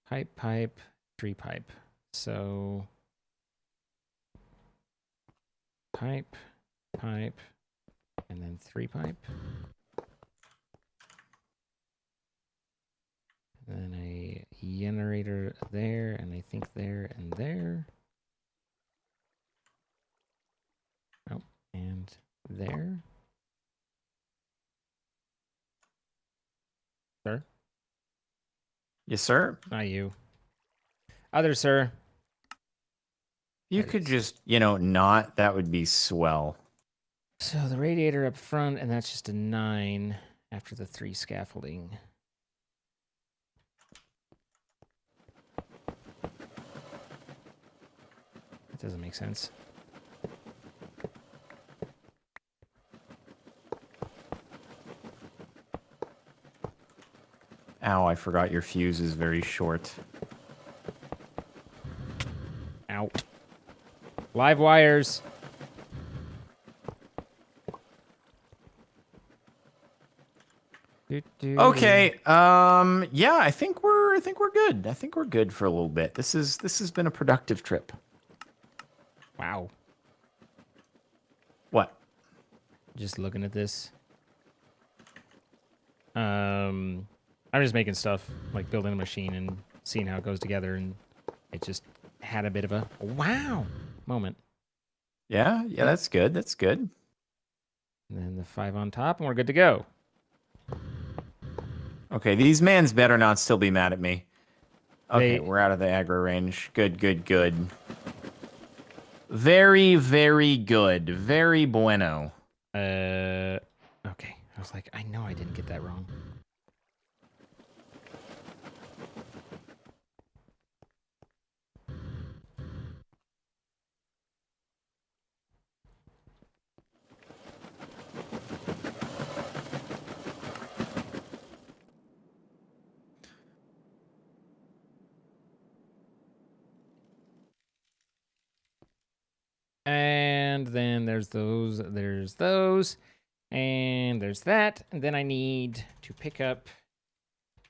pipe, 3 pipe. So pipe, and then 3 pipe. And then a generator there, and I think there and there. Oh, and there. Sir? Yes, sir. Not you. Other sir. You That could is- just, not. That would be swell. So the radiator up front, and that's just a 9 after the 3 scaffolding. That doesn't make sense. Ow, I forgot your fuse is very short. Ow. Live wires. Okay. Yeah, I think we're good. I think we're good for a little bit. This has been a productive trip. Wow. What? Just looking at this. I'm just making stuff, like building a machine and seeing how it goes together, and it just had a bit of a wow moment. Yeah, that's good. That's good. And then the 5 on top, and we're good to go. Okay, these mans better not still be mad at me. Okay, They- we're out of the aggro range. Good. Very, very good. Very bueno. Okay. I was like, I know I didn't get that wrong. then there's those, and there's that. And then I need to pick up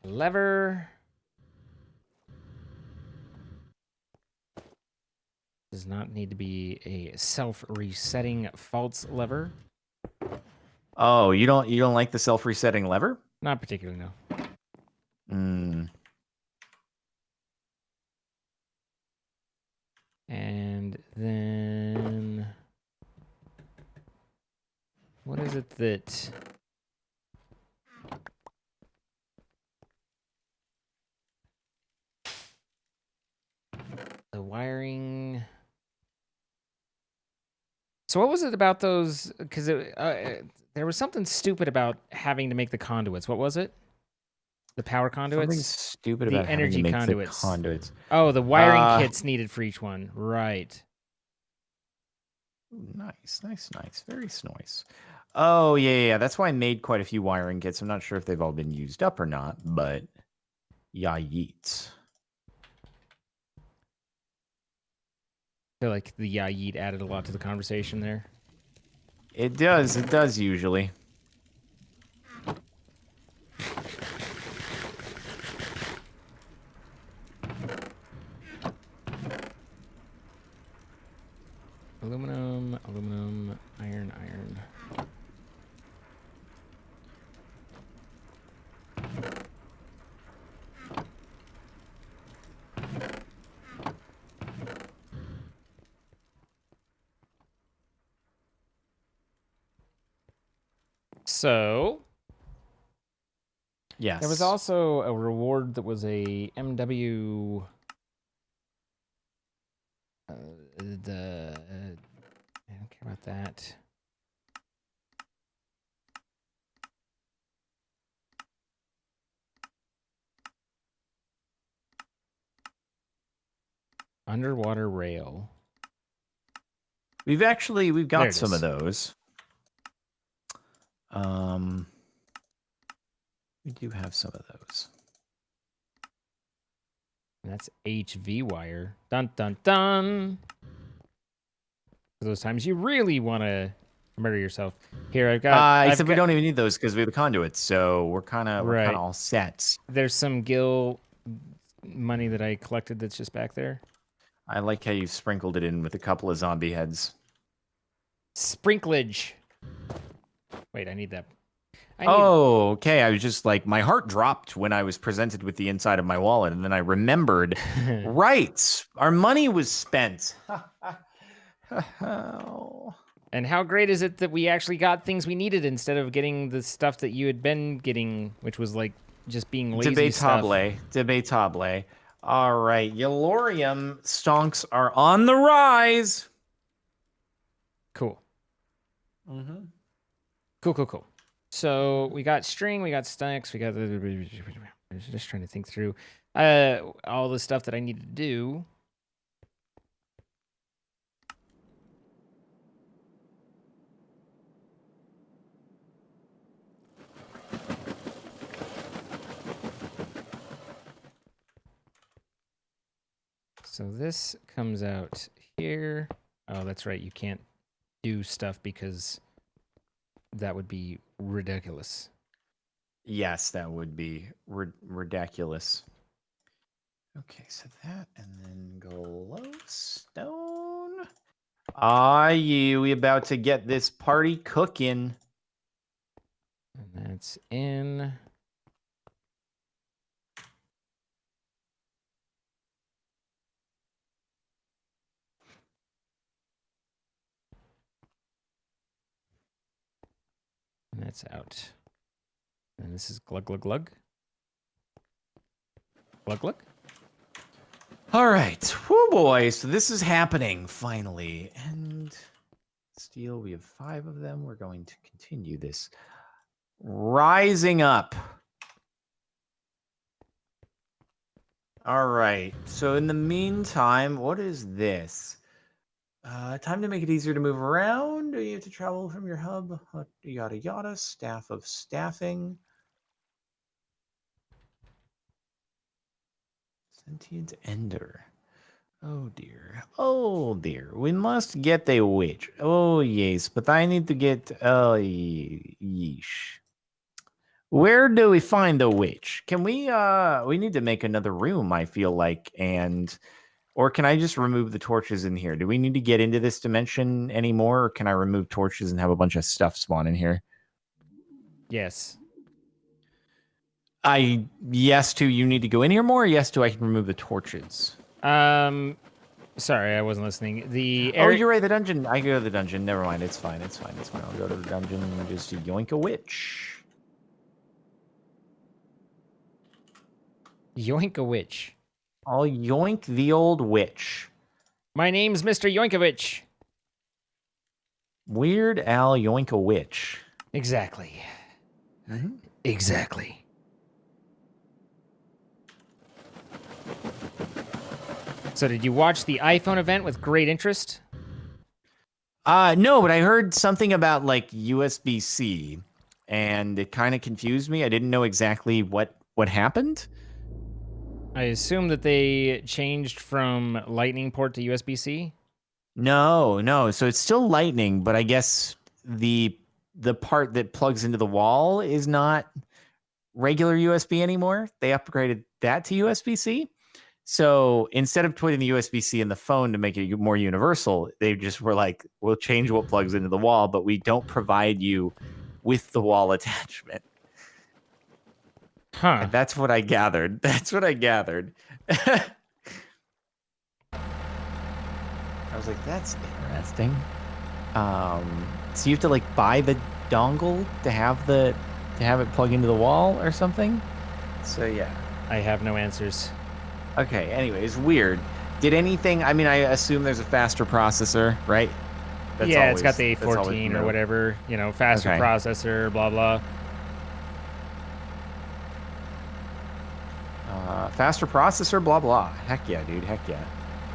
a lever. Does not need to be a self-resetting false lever. Oh, you don't like the self-resetting lever? Not particularly, no. And then what is it that the wiring? So what was it about those? Because there was something stupid about having to make the conduits. What was it? The power conduits? Something stupid The about having to energy make conduits. the conduits. Oh, the wiring kits needed for each one. Right. Nice. Very nice. Oh, yeah. That's why I made quite a few wiring kits. I'm not sure if they've all been used up or not, but yeah, yeets. I feel like the yeet added a lot to the conversation there. It does usually. Aluminum, iron. So, yes, there was also a reward that was a MW. I don't care about that. Underwater rail. We've got some of those. We do have some of those. And that's HV wire. Dun dun dun. For those times you really want to murder yourself. Here, I've got. Except we don't even need those because we have the conduits, so we're kind of all set. There's some gill money that I collected that's just back there. I like how you sprinkled it in with a couple of zombie heads. Sprinklage. Wait, I need that. Okay. I was just like, my heart dropped when I was presented with the inside of my wallet, and then I remembered, right, our money was spent. And how great is it that we actually got things we needed instead of getting the stuff that you had been getting, which was like just being lazy stuff. Debatable. All right, Yellorium stonks are on the rise. Cool. Mm-hmm. Cool. So we got string, we got stacks, we got just trying to think through all the stuff that I need to do. So this comes out here. Oh, that's right. You can't do stuff because that would be ridiculous. Yes, that would be ridiculous. Okay, so that and then glowstone. Are you about to get this party cooking? And that's in. And that's out. And this is glug. Glug. All right. Whoo boy. So this is happening finally. And steel, we have 5 of them. We're going to continue this. Rising up. All right. So in the meantime, what is this? Time to make it easier to move around. Do you have to travel from your hub? Yada yada. Staff of staffing. Sentient Ender. Oh dear. Oh dear. We must get a witch. Oh yes, but I need to get yeesh. Where do we find the witch? Can we need to make another room, I feel like, and or can I just remove the torches in here? Do we need to get into this dimension anymore, or can I remove torches and have a bunch of stuff spawn in here? Yes. Yes to you need to go in here more, or yes to I can remove the torches. Sorry, I wasn't listening. The Oh, you're right, the dungeon. I go to the dungeon. Never mind, it's fine, it's fine, it's fine. I'll go to the dungeon and just yoink a witch. Yoink a witch. I'll yoink the old witch. My name's Mr. Yoinkovich. Weird Al yoink a witch. Exactly. Mm-hmm. Exactly. So did you watch the iPhone event with great interest? No, but I heard something about like USB-C, and it kind of confused me. I didn't know exactly what happened. I assume that they changed from Lightning port to USB-C. No. So it's still Lightning, but I guess the part that plugs into the wall is not regular USB anymore. They upgraded that to USB-C. So instead of putting the USB-C in the phone to make it more universal, they just were like, we'll change what plugs into the wall, but we don't provide you with the wall attachment. Huh. And that's what I gathered. That's what I gathered. I was like, that's interesting. So you have to like buy the dongle to have it plug into the wall or something. So yeah. I have no answers. Okay, anyways, weird. Did anything, I mean, I assume there's a faster processor, right? Yeah, it's got the A14 or whatever, faster Okay. processor, blah, blah. Faster processor, blah, blah. Heck yeah, dude, heck yeah.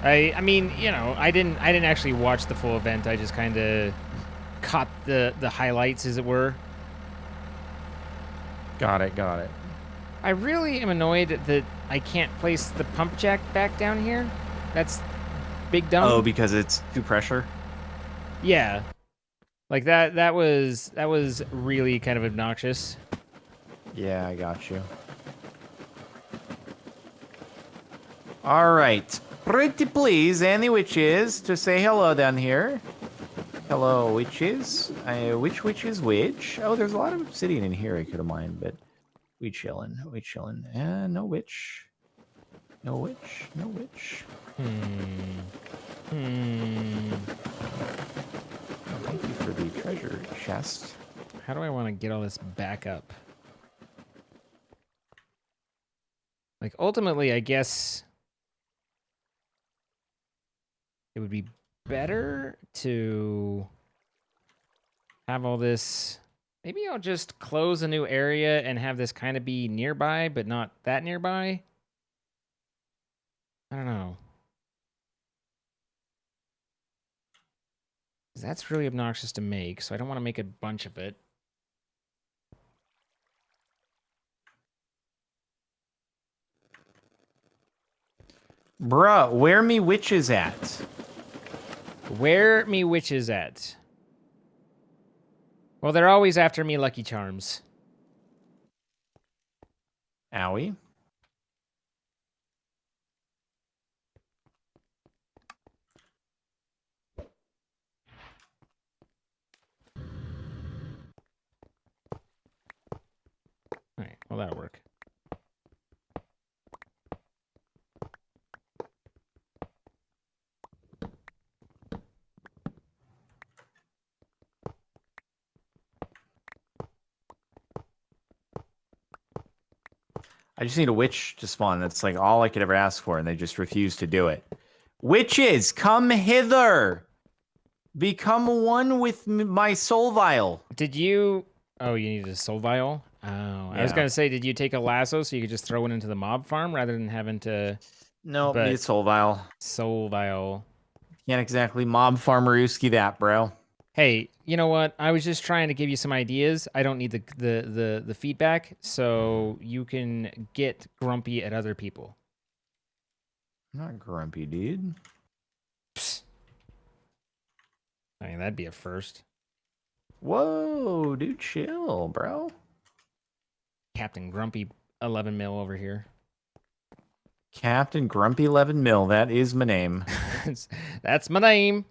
I mean, I didn't actually watch the full event. I just kind of caught the highlights, as it were. Got it. I really am annoyed that I can't place the pump jack back down here. That's big dumb. Oh, because it's too pressure? Yeah. Like that was really kind of obnoxious. Yeah, I got you. All right. Pretty please, any witches, to say hello down here. Hello, witches. Which witch is which? Oh, there's a lot of obsidian in here I could have mined, but we chillin'. No witch. No witch. Thank you for the treasure chest. How do I want to get all this back up? Like, ultimately, I guess it would be better to have all this. Maybe I'll just close a new area and have this kind of be nearby, but not that nearby. I don't know. That's really obnoxious to make, so I don't want to make a bunch of it. Bruh, where me witches at? Where me witches at? Well, they're always after me Lucky Charms. Owie. All right, well, that'll work. I just need a witch to spawn. That's like all I could ever ask for, and they just refuse to do it. Witches, come hither! Become one with my soul vial. Did you... Oh, you needed a soul vial? Oh, I was going to say, did you take a lasso so you could just throw it into the mob farm rather than having to... No, need a soul vial. Soul vial. Can't exactly mob farmerooski that, bro. Hey, you know what? I was just trying to give you some ideas. I don't need the feedback, so you can get grumpy at other people. I'm not grumpy, dude. Psst. I mean, that'd be a first. Whoa, dude, chill, bro. Captain Grumpy 11 mil over here. Captain Grumpy 11 Mil. That is my name. That's my name.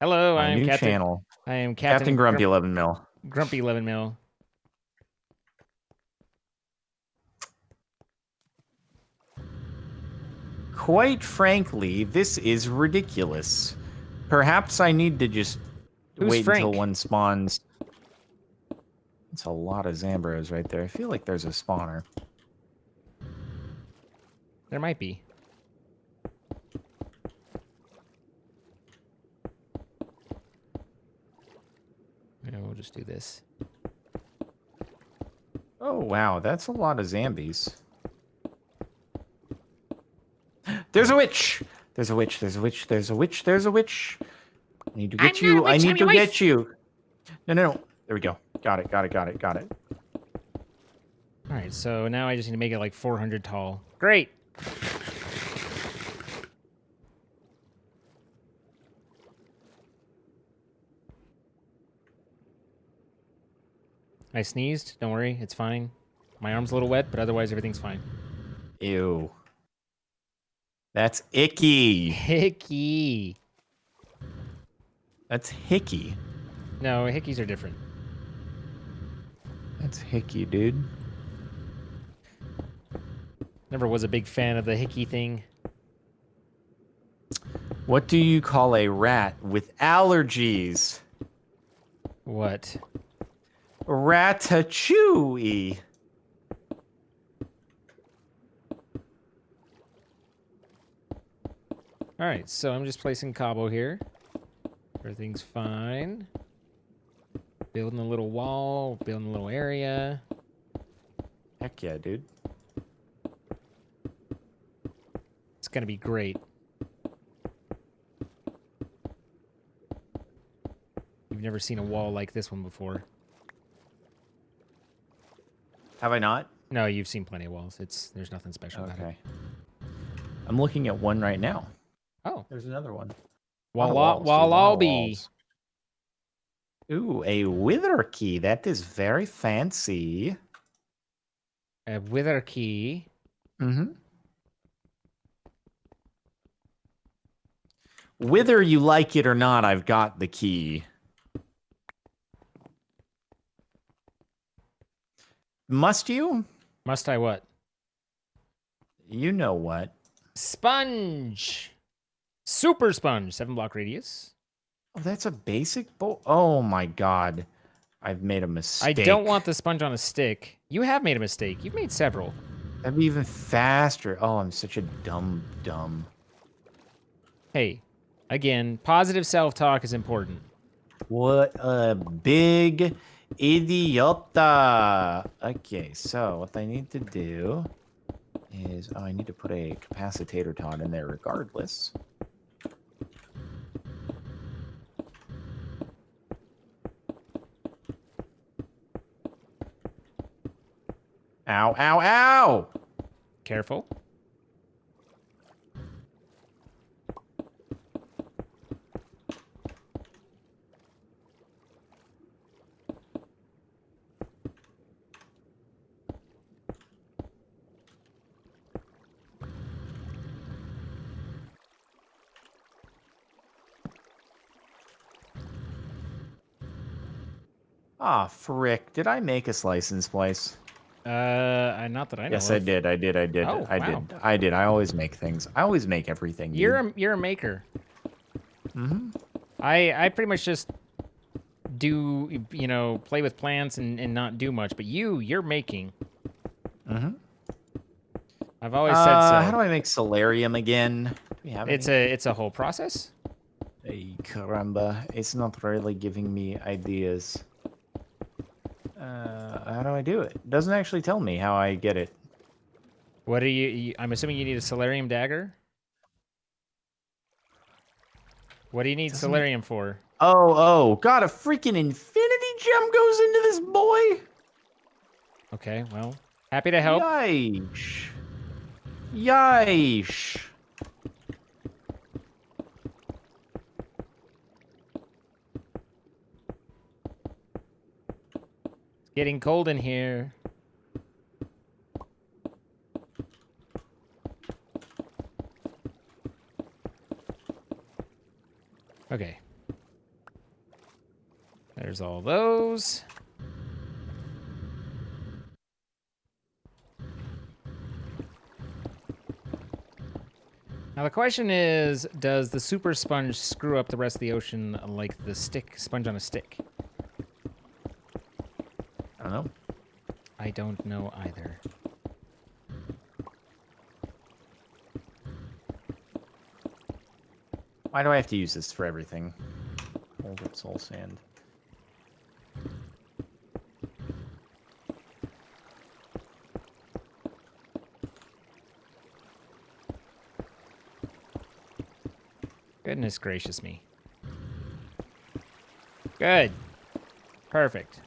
Hello, My I am new Captain. channel. I am Captain Grumpy 11 Mil. Grumpy 11 mil. Quite frankly, this is ridiculous. Perhaps I need to just Who's wait Frank? until one spawns. It's a lot of Zambros right there. I feel like there's a spawner. There might be. Yeah, we'll just do this. Oh, wow. That's a lot of zombies. There's a witch! There's a witch. There's a witch. There's a witch. There's a witch. I need to get you. I need to get you. No, no, no. There we go. Got it. Got it. Got it. Got it. All right, so now I just need to make it like 400 tall. Great. I sneezed. Don't worry, it's fine. My arm's a little wet, but otherwise everything's fine. Ew. That's icky. Hickey. That's hickey. No, hickeys are different. That's hickey, dude. Never was a big fan of the hickey thing. What do you call a rat with allergies? What? Ratatouille. All right, so I'm just placing Cabo here. Everything's fine. Building a little wall, building a little area. Heck yeah, dude. It's gonna be great. You've never seen a wall like this one before. Have I not? No, you've seen plenty of walls. There's nothing special about it. Okay. I'm looking at one right now. Oh, There's another one. Wallaby. Ooh, a wither key. That is very fancy. A wither key. Mm-hmm. Whether you like it or not, I've got the key. Must you? Must I what? You know what. Sponge. Super sponge. 7-block radius. Oh, that's a basic bowl. Oh my god. I've made a mistake. I don't want the sponge on a stick. You have made a mistake. You've made several. That'd be even faster. Oh, I'm such a dumb. Hey, again, positive self-talk is important. What a big idiota. Okay, so what I need to do is... Oh, I need to put a capacitator taunt in there regardless. Ow, ow, ow! Careful. Ah, frick. Did I make a license place? Not that I know Yes, of. I did. Oh, wow. I did. I always make things. I always make everything. Dude. You're a maker. Mm-hmm. I pretty much just do, play with plants and not do much, but you're making. Mm-hmm. I've always said so. How do I make solarium again? Do we have It's a whole process. Ay, caramba. It's not really giving me ideas. How do I do it? It doesn't actually tell me how I get it. What are I'm assuming you need a solarium dagger? What do you need solarium for? Oh, God, a freaking infinity gem goes into this boy? Okay, well, happy to help. Yikes. Yikes. Getting cold in here. Okay. There's all those. Now the question is, does the super sponge screw up the rest of the ocean like the sponge on a stick? I don't know. I don't know either. Why do I have to use this for everything? Hold up soul sand. Goodness gracious me. Good. Perfect.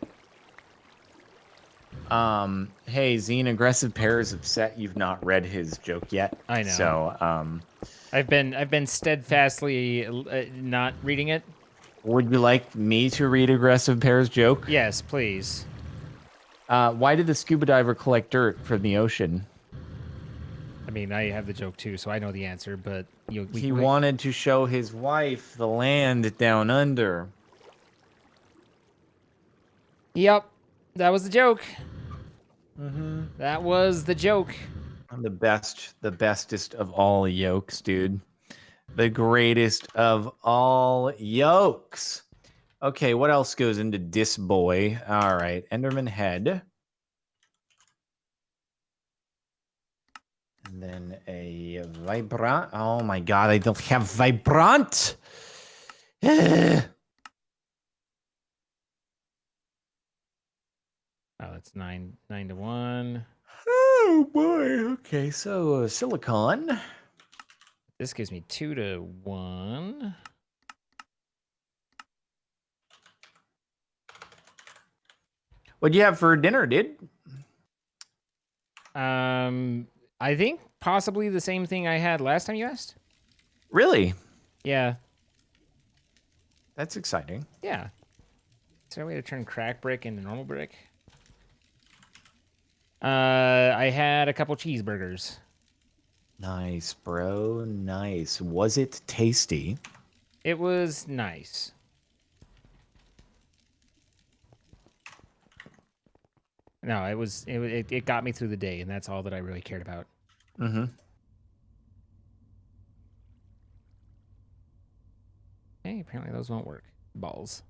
Hey, Zine, Aggressive Pear is upset you've not read his joke yet. I know. So, I've been steadfastly not reading it. would you like me to read Aggressive Pear's joke? Yes, please. Why did the scuba diver collect dirt from the ocean? I mean, I have the joke too, so I know the answer, but He wanted to show his wife the land down under. Yep, that was the joke. Mm-hmm. That was the joke. I'm the bestest of all yokes, dude. The greatest of all yokes. Okay, what else goes into Dis Boy? All right, Enderman Head. And then a Vibrant. Oh my god, I don't have Vibrant! Oh, that's 9 to 1. Oh boy. Okay, so Silicon. This gives me 2 to 1. What'd you have for dinner, dude? I think possibly the same thing I had last time you asked. Really? Yeah. That's exciting. Yeah. Is there a way to turn crack brick into normal brick? I had a couple cheeseburgers. Nice, bro. Nice. Was it tasty? It was nice. No, it got me through the day, and that's all that I really cared about. Mm-hmm. Hey, apparently those won't work. Balls.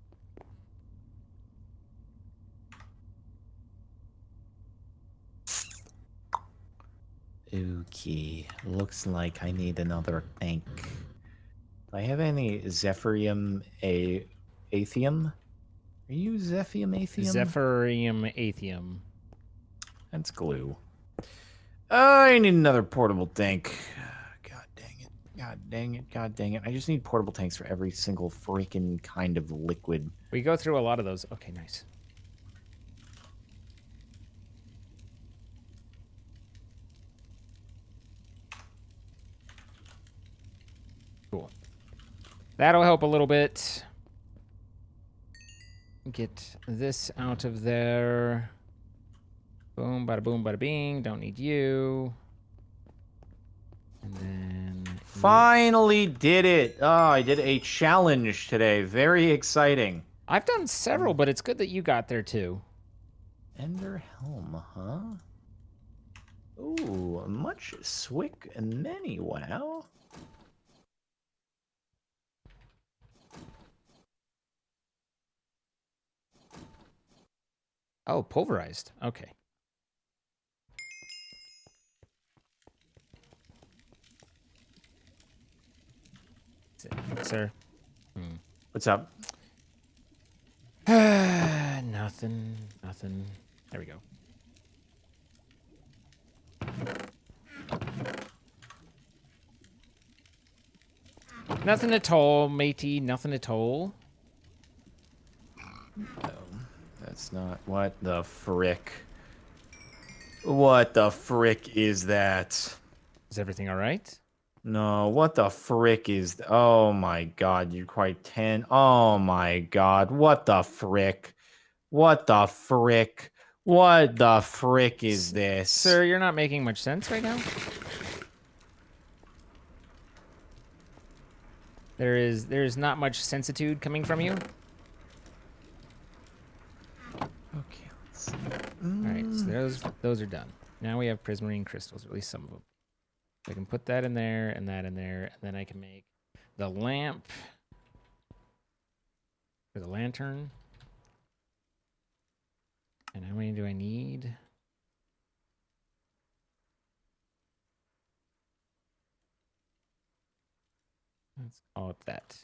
Okay. Looks like I need another tank. Do I have any Zephyrium Atheum? Are you Zephyrium Atheum? Zephyrium Atheum. That's glue. I need another portable tank. God dang it. God dang it. God dang it. I just need portable tanks for every single freaking kind of liquid. We go through a lot of those. Okay, nice. Cool. That'll help a little bit. Get this out of there. Boom, bada boom, bada bing. Don't need you. And then... Finally did it. Oh, I did a challenge today. Very exciting. I've done several, but it's good that you got there too. Ender Helm, huh? Ooh, much swick and many. Wow. Oh, pulverized. Okay. Sir. What's up? Nothing. Nothing. There we go. Nothing at all, matey. Nothing at all. No, that's not. What the frick? What the frick is that? Is everything all right? No, what the frick is... Oh my god, you're quite 10. Oh my god, what the frick? What the frick? What the frick is this? Sir, you're not making much sense right now. There's not much sensitude coming from you. Okay, let's see. All right, so those are done. Now we have prismarine crystals, or at least some of them. I can put that in there and that in there, and then I can make the lamp for the lantern. And how many do I need? Let's call it that.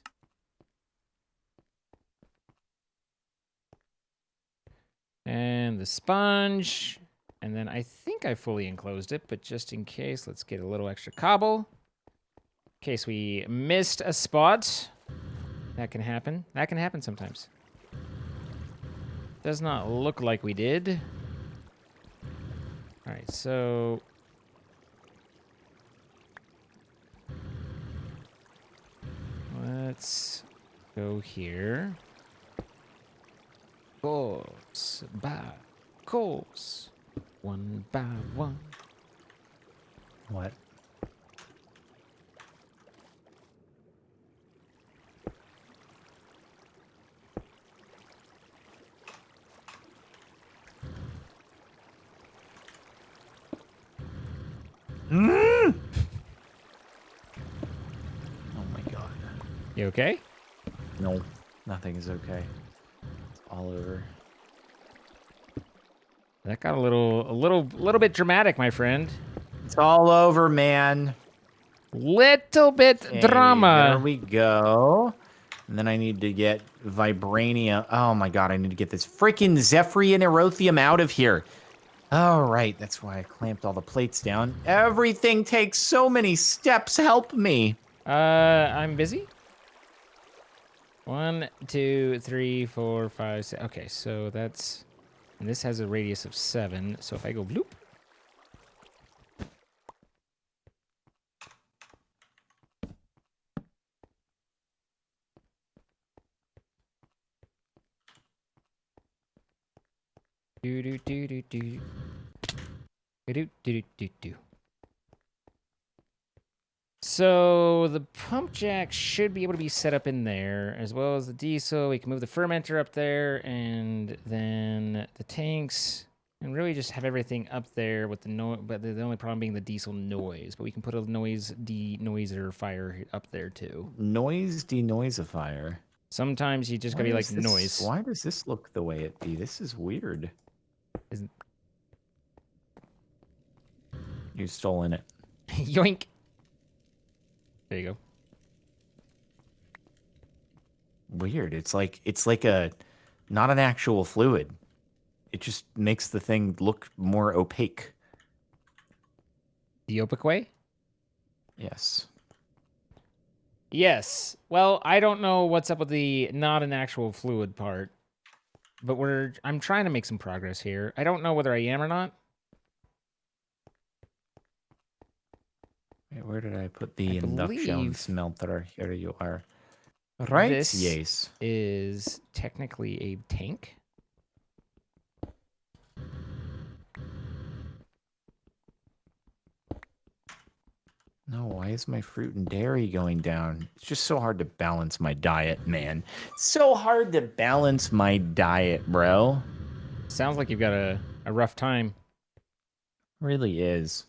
And the sponge. And then I think I fully enclosed it, but just in case, let's get a little extra cobble. In case we missed a spot. That can happen. That can happen sometimes. Does not look like we did. All right, so... let's go here. Course by course. One by one. What? Oh my god. You okay? No, nothing is okay. It's all over. That got a little bit dramatic, my friend. It's all over, man. Little bit Okay, drama. There we go. And then I need to get vibranium. Oh my god, I need to get this freaking Zephyrian Erothium out of here. All right, that's why I clamped all the plates down. Everything takes so many steps. Help me. I'm busy. 1, 2, 3, 4, 5, 6. Okay, so that's... and this has a radius of 7. So if I go bloop... do do do do do do do do do. So the pump jack should be able to be set up in there, as well as the diesel. We can move the fermenter up there, and then the tanks, and really just have everything up there with the noise. But the only problem being the diesel noise. But we can put a noise denoiser fire up there too. Noise denoisifier. Sometimes you just gotta be like noise. Why does this look the way it be? This is weird. Isn't... You've stolen it. Yoink. There you go. Weird. It's like a not an actual fluid. It just makes the thing look more opaque. The opaque way? Yes. Yes. Well, I don't know what's up with the not an actual fluid part, but I'm trying to make some progress here. I don't know whether I am or not. Wait, where did I put the I induction believe smelter? Here you are. Right? This yes. is technically a tank. No, why is my fruit and dairy going down? It's just so hard to balance my diet, man. So hard to balance my diet, bro. Sounds like you've got a rough time. Really is.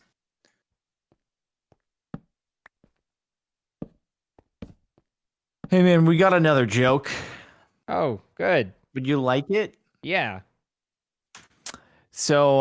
Hey, man, we got another joke. Oh, good. Would you like it? Yeah. So,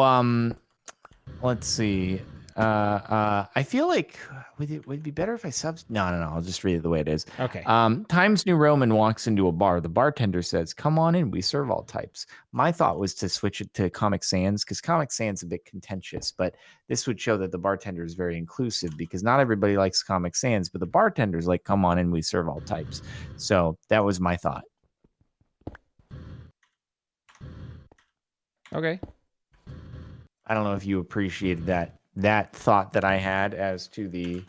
let's see. I feel like would it be better if I No. I'll just read it the way it is. Okay. Times New Roman walks into a bar. The bartender says, "Come on in. We serve all types." My thought was to switch it to Comic Sans because Comic Sans is a bit contentious, but this would show that the bartender is very inclusive because not everybody likes Comic Sans, but the bartender's like, "Come on in. We serve all types." So that was my thought. Okay. I don't know if you appreciated that thought that I had as to the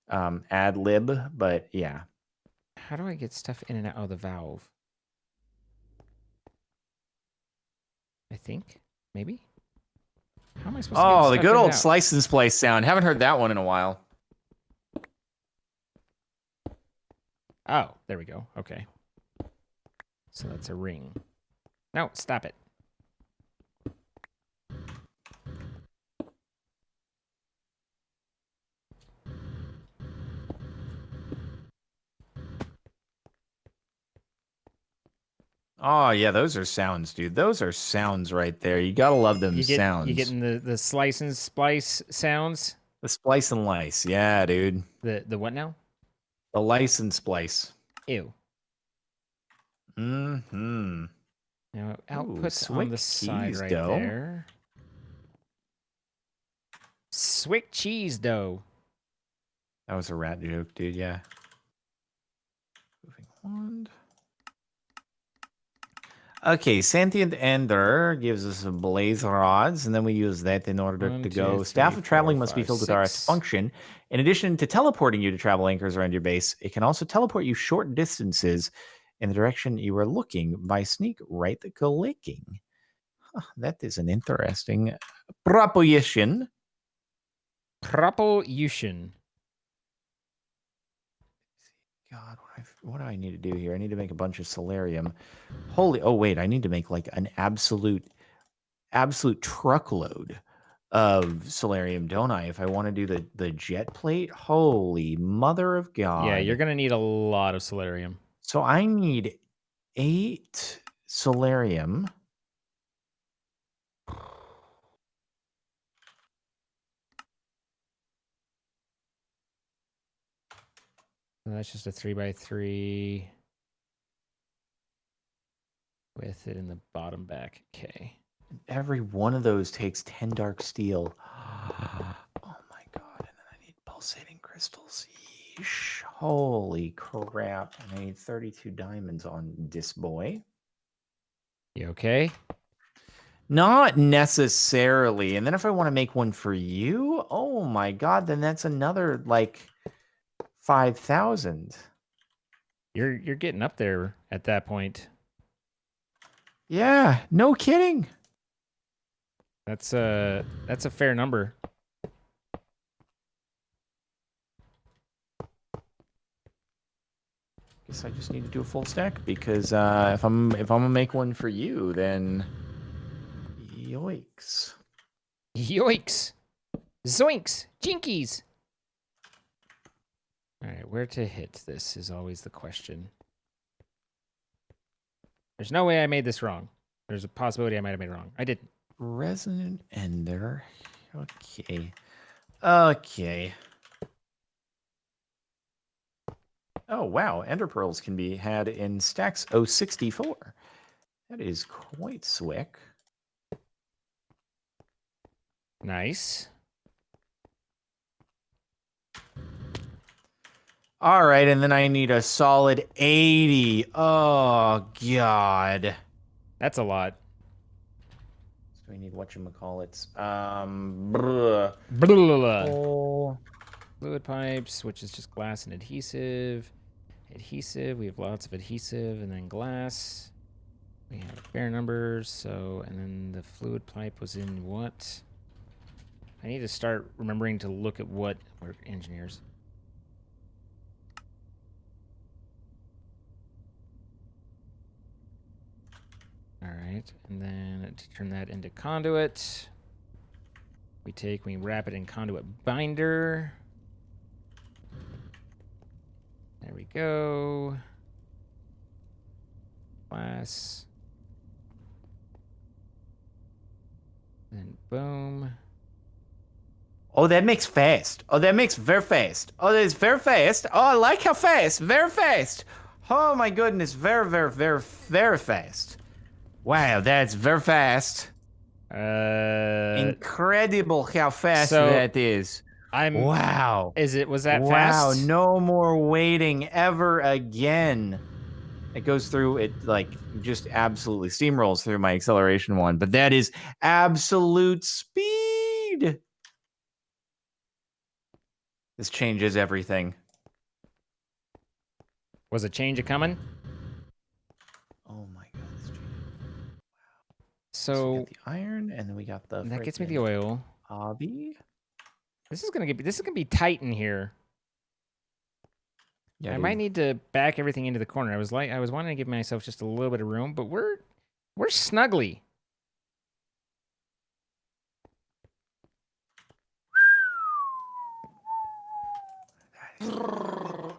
ad lib, but yeah. How do I get stuff in and out of the valve? I think. Maybe? How am I supposed to get Oh, the stuff good in and old out? slice and splice sound. Haven't heard that one in a while. Oh, there we go. Okay. So that's a ring. No, stop it. Oh, yeah, those are sounds, dude. Those are sounds right there. You gotta love them sounds. You getting the slice and splice sounds? The splice and lice. Yeah, dude. The what now? The lice and splice. Ew. Mm-hmm. Now output on Swick the side cheese right dough. there. Swick cheese dough. That was a rat joke, dude. Yeah. Moving on. Okay, Sentient Ender gives us a blaze rods, and then we use that in order One, to two, go. three, Staff of Traveling four, must be five, filled with RS 6. function. In addition to teleporting you to travel anchors around your base, it can also teleport you short distances in the direction you are looking by sneak right clicking. Huh, that is an interesting proposition. Proposition. God, what do I need to do here? I need to make a bunch of solarium. Holy, oh wait, I need to make like an absolute truckload of solarium, don't I? If I want to do the jet plate, holy mother of God! Yeah, you're gonna need a lot of solarium. So I need 8 solarium. So that's just a 3x3 with it in the bottom back. Okay. Every one of those takes 10 dark steel. Oh my God! And then I need pulsating crystals. Yeesh. Holy crap! And I need 32 diamonds on this boy. You okay? Not necessarily. And then if I want to make one for you, oh my God, then that's another like 5,000. You're getting up there at that point. Yeah, no kidding. That's a fair number. Guess I just need to do a full stack because if I'm gonna make one for you, then yoinks. Yoinks! Zoinks! Jinkies! Alright, where to hit this is always the question. There's no way I made this wrong. There's a possibility I might have made it wrong. I didn't. Resonant Ender. Okay. Okay. Oh, wow. Ender Pearls can be had in stacks 064. That is quite swick. Nice. All right, and then I need a solid 80. Oh, God. That's a lot. So we need whatchamacallits. Oh. Fluid pipes, which is just glass and adhesive. Adhesive, we have lots of adhesive, and then glass. We have fair numbers, so, and then the fluid pipe was in what? I need to start remembering to look at what, we're engineers. All right, and then to turn that into conduit, we wrap it in conduit binder. There we go. Glass. Then boom. Oh, that makes fast. Oh, that makes very fast. Oh, that is very fast. Oh, I like how fast. Very fast. Oh, my goodness. Very, very, very, very fast. Wow, that's very fast. Incredible how fast that is. Wow. Was that wow, fast? no more waiting ever again. It goes through it like just absolutely steamrolls through my acceleration one, but that is absolute speed. This changes everything. Was a change a coming? Oh my God, this changes. So we So got the iron, and then we got the. that gets me the frickin' oil. hobby. This is gonna be tight in here. Yeah, I dude. might need to back everything into the corner. I was wanting to give myself just a little bit of room, but we're snugly.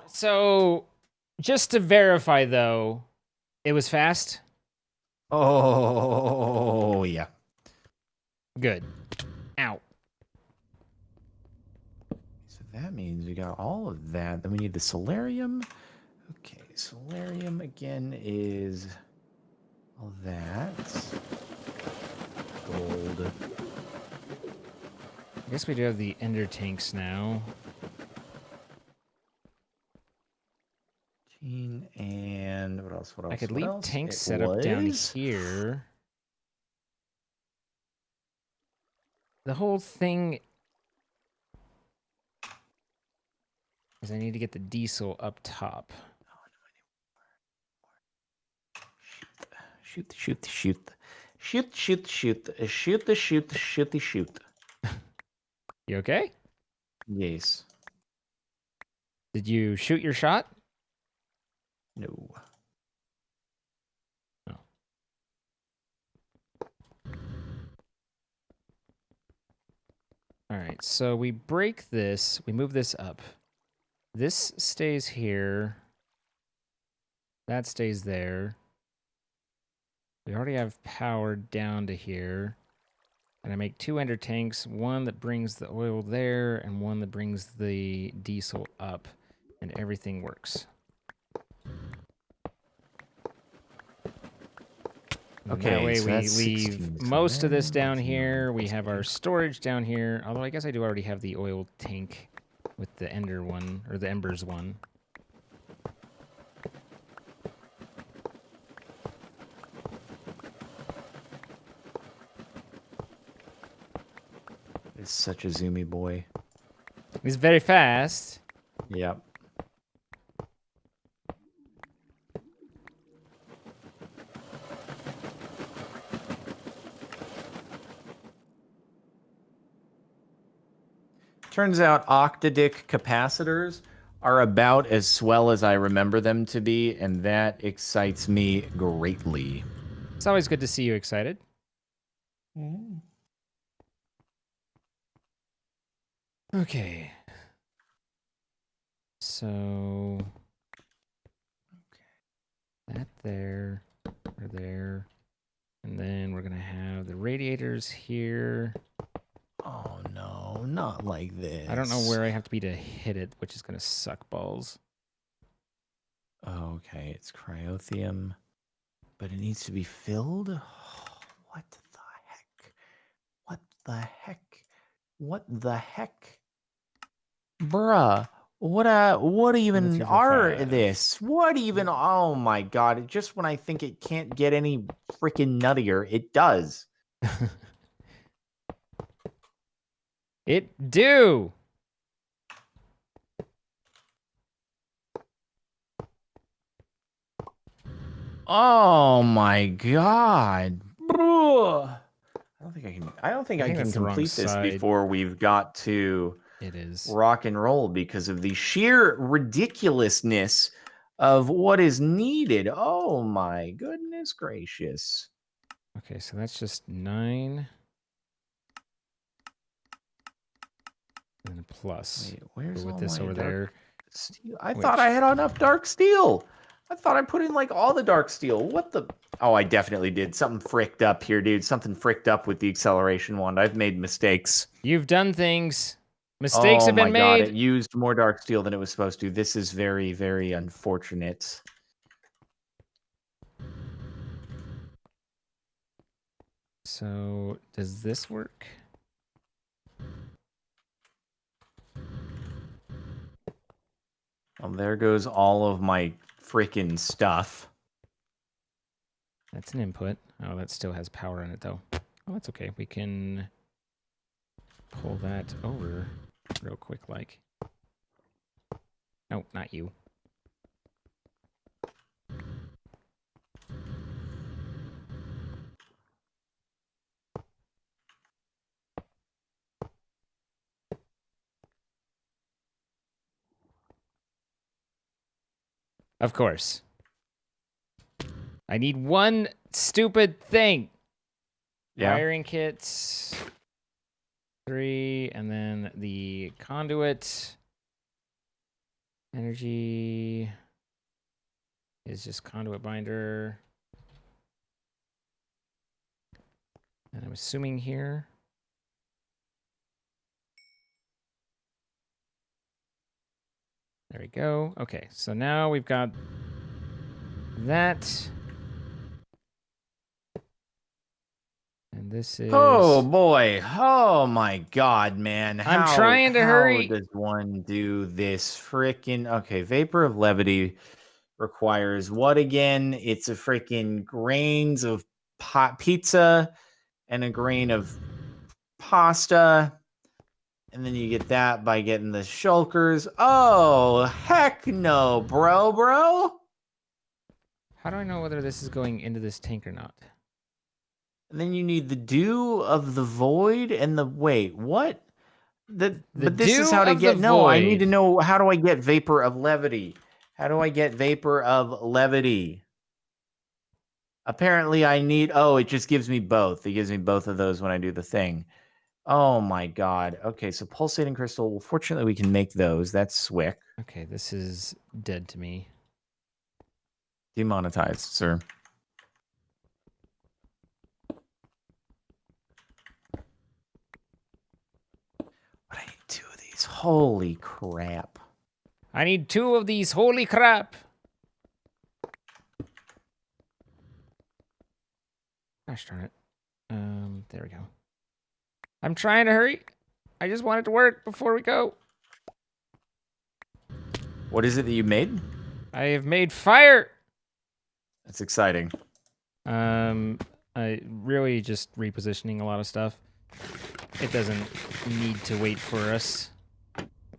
So, just to verify though, it was fast. Oh yeah. Good. Ow. So that means we got all of that. Then we need the solarium. Okay, solarium again is all that. Gold. I guess we do have the ender tanks now. And what else? What else? I could what leave else? tanks It set up down was- here. The whole thing is I need to get the diesel up top. Shoot, shoot, shoot. Shoot, shoot, shoot. Shoot the shoot, shoot the shoot. You okay? Yes. Did you shoot your shot? No. Oh. All right, so we break this. We move this up. This stays here. That stays there. We already have power down to here. And I make 2 ender tanks, one that brings the oil there and one that brings the diesel up, and everything works. And Okay, that way so we that's leave 16, so most of this then down that's here. We 9, have our storage down here. Although I guess I do already have the oil tank with the ender one, or the embers one. It's such a zoomy boy. He's very fast. Yep. Turns out octadic capacitors are about as swell as I remember them to be, and that excites me greatly. It's always good to see you excited. Okay. So that there, or there, and then we're gonna have the radiators here. Oh no, not like this. I don't know where I have to be to hit it, which is gonna suck balls. Okay, it's cryothium, but it needs to be filled. What the heck? What the heck? What the heck? Bruh, what even 2 for are 5. this? What even? Oh my god! Just when I think it can't get any freaking nuttier, it does. It do. Oh my god, bruh. I don't think I can that's the wrong complete this side. before we've got to It is. rock and roll because of the sheer ridiculousness of what is needed. Oh my goodness gracious. Okay, so that's just 9. And a plus. Wait, where's With all this my over dark there. steel? I thought I Which- had enough dark steel. I thought I put in like all the dark steel. What the? Oh, I definitely did. Something fricked up here, dude. Something fricked up with the acceleration wand. I've made mistakes. You've done things. Mistakes have been Oh my god, made. it used more dark steel than it was supposed to. This is very, very unfortunate. So, does this work? Well, there goes all of my freaking stuff. That's an input. Oh, that still has power in it, though. Oh, that's okay. We can pull that over real quick, like. No, not you. Of course. I need one stupid thing. Yeah. Wiring kits. 3, and then the conduit. Energy is just conduit binder. And I'm assuming here. There we go. Okay, so now we've got that. And this is... Oh boy. Oh my god, man. I'm trying to hurry. How does one do this freaking... Okay, vapor of levity requires what again? It's a freaking grains of pizza and a grain of pasta. And then you get that by getting the shulkers. Oh, heck no, bro. How do I know whether this is going into this tank or not? And then you need the dew of the void and the... Wait, what? But this is dew how to of get... the No, I need void. to know, how do I get vapor of levity? How do I get vapor of levity? Apparently I need... Oh, it just gives me both. It gives me both of those when I do the thing. Oh my god. Okay, so pulsating crystal. Well, fortunately, we can make those. That's Swick. Okay, this is dead to me. Demonetized, sir. But I need 2 of these. Holy crap. I need 2 of these. Holy crap. Gosh darn it. There we go. I'm trying to hurry. I just want it to work before we go. What is it that you made? I have made fire. That's exciting. I really just repositioning a lot of stuff. It doesn't need to wait for us.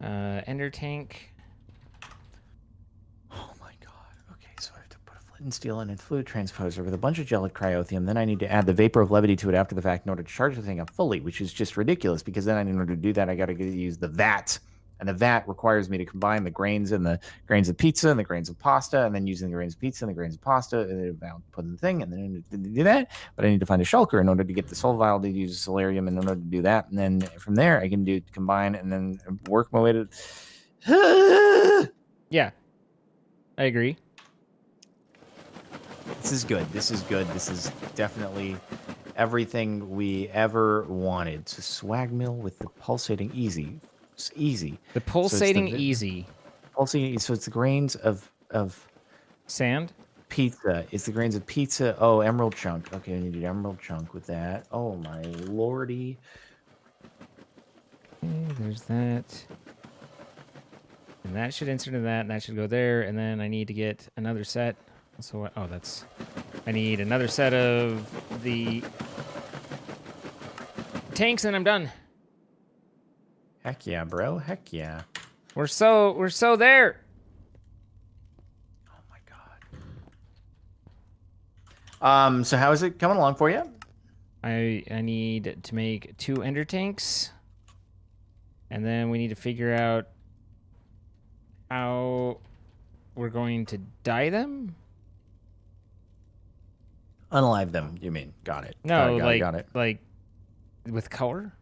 Ender tank. Oh my god. Okay, so I have to put a flint and steel in a fluid transposer with a bunch of gelic cryothium. Then I need to add the vapor of levity to it after the fact in order to charge the thing up fully, which is just ridiculous because then in order to do that, I got to use the vat. And the vat requires me to combine the grains and the grains of pizza and the grains of pasta, and then using the grains of pizza and the grains of pasta, and then put in the thing, and then do that. But I need to find a shulker in order to get the soul vial to use solarium in order to do that. And then from there, I can do combine and then work my way to... Yeah, I agree. This is good. This is good. This is definitely everything we ever wanted. So swag mill with the pulsating easy. It's easy. The pulsating so easy. Pulsating. So it's the grains of Sand? pizza. It's the grains of pizza. Oh, emerald chunk. Okay, I need an emerald chunk with that. Oh my lordy. Okay, there's that. And that should insert into that, and that should go there. And then I need to get another set. So what? Oh, that's... I need another set of the tanks, and I'm done. Heck yeah, bro. Heck yeah. We're so there. Oh my god. So how is it coming along for you? I need to make 2 ender tanks. And then we need to figure out how we're going to dye them. Unalive them, you mean? Got it. No, got it. like with color.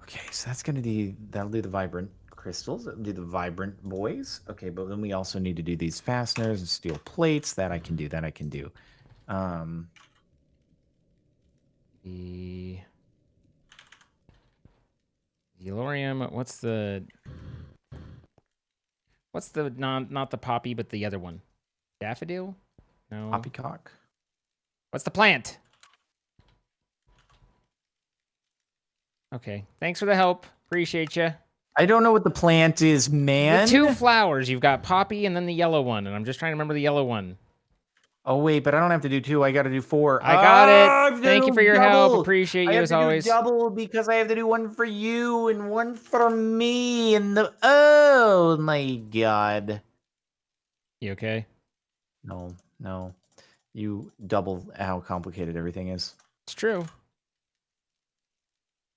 Okay, so that'll do the vibrant crystals. That'll do the vibrant boys. Okay, but then we also need to do these fasteners and steel plates. That I can do. The Elorium. What's the not the poppy, but the other one? Daffodil? No. Poppycock. What's the plant? Okay. Thanks for the help. Appreciate you. I don't know what the plant is, man. The 2 flowers. You've got poppy and then the yellow one, and I'm just trying to remember the yellow one. Oh wait, but I don't have to do 2. I got to do 4. I got it. Thank you for your help. Appreciate you as always. I have to do double because I have to do 1 for you and 1 for me. And oh my god. You okay? No. You double how complicated everything is. It's true.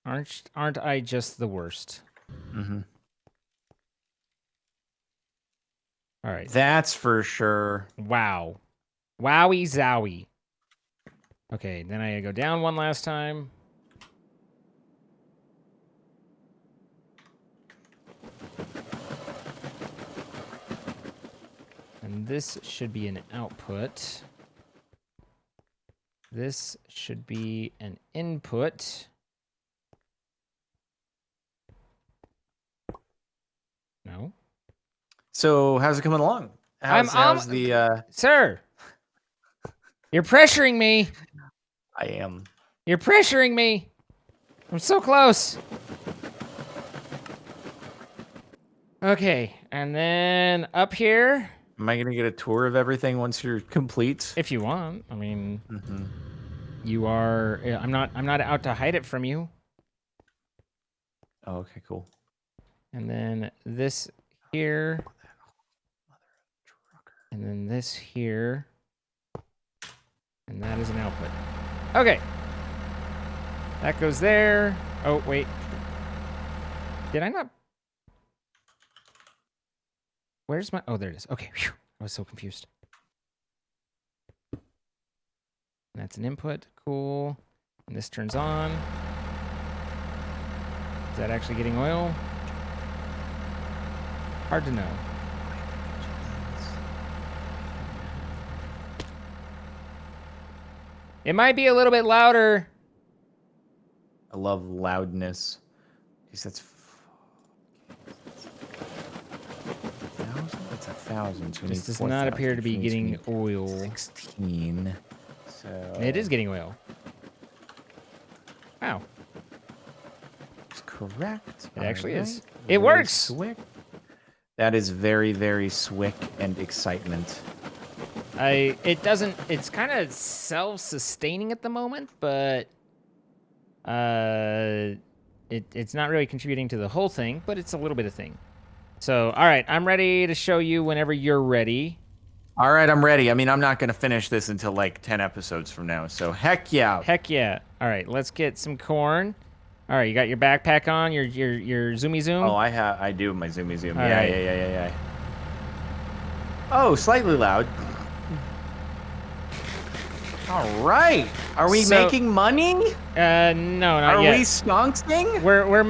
Aren't I just the worst? Mm-hmm. All right. That's for sure. Wow. Wowie zowie. Okay, then I go down one last time. And this should be an output. This should be an input. No. So how's it coming along? How's the Sir, you're pressuring me. I am. You're pressuring me. I'm so close. Okay, and then up here. Am I gonna get a tour of everything once you're complete? If you want. I mean, Mm-hmm. you are. I'm not out to hide it from you. Oh, okay, cool. And then this here. And then this here. And that is an output. Okay. That goes there. Oh, wait. Did I not? Where's my... Oh, there it is. Okay. Whew. I was so confused. That's an input. Cool. And this turns on. Is that actually getting oil? Hard to know. It might be a little bit louder. I love loudness. Because that's 1,000. It's 1,000. So we This need does 4,000, not appear to be which means we getting need oil. 16. So It is getting oil. Wow. It's correct. It actually is. Alright. It Very works. Swick. That is very, very swick and excitement. It's kind of self-sustaining at the moment, but it's not really contributing to the whole thing, but it's a little bit of thing. So, all right, I'm ready to show you whenever you're ready. All right, I'm ready. I mean, I'm not going to finish this until like 10 episodes from now. So, heck yeah. Heck yeah. All right, let's get some corn. All right, you got your backpack on, your zoomy zoom? Oh, I do my zoomy zoom. All Yeah, right. yeah. Oh, slightly loud. All right. Are we making money? No, not Are yet. we skunksing? We're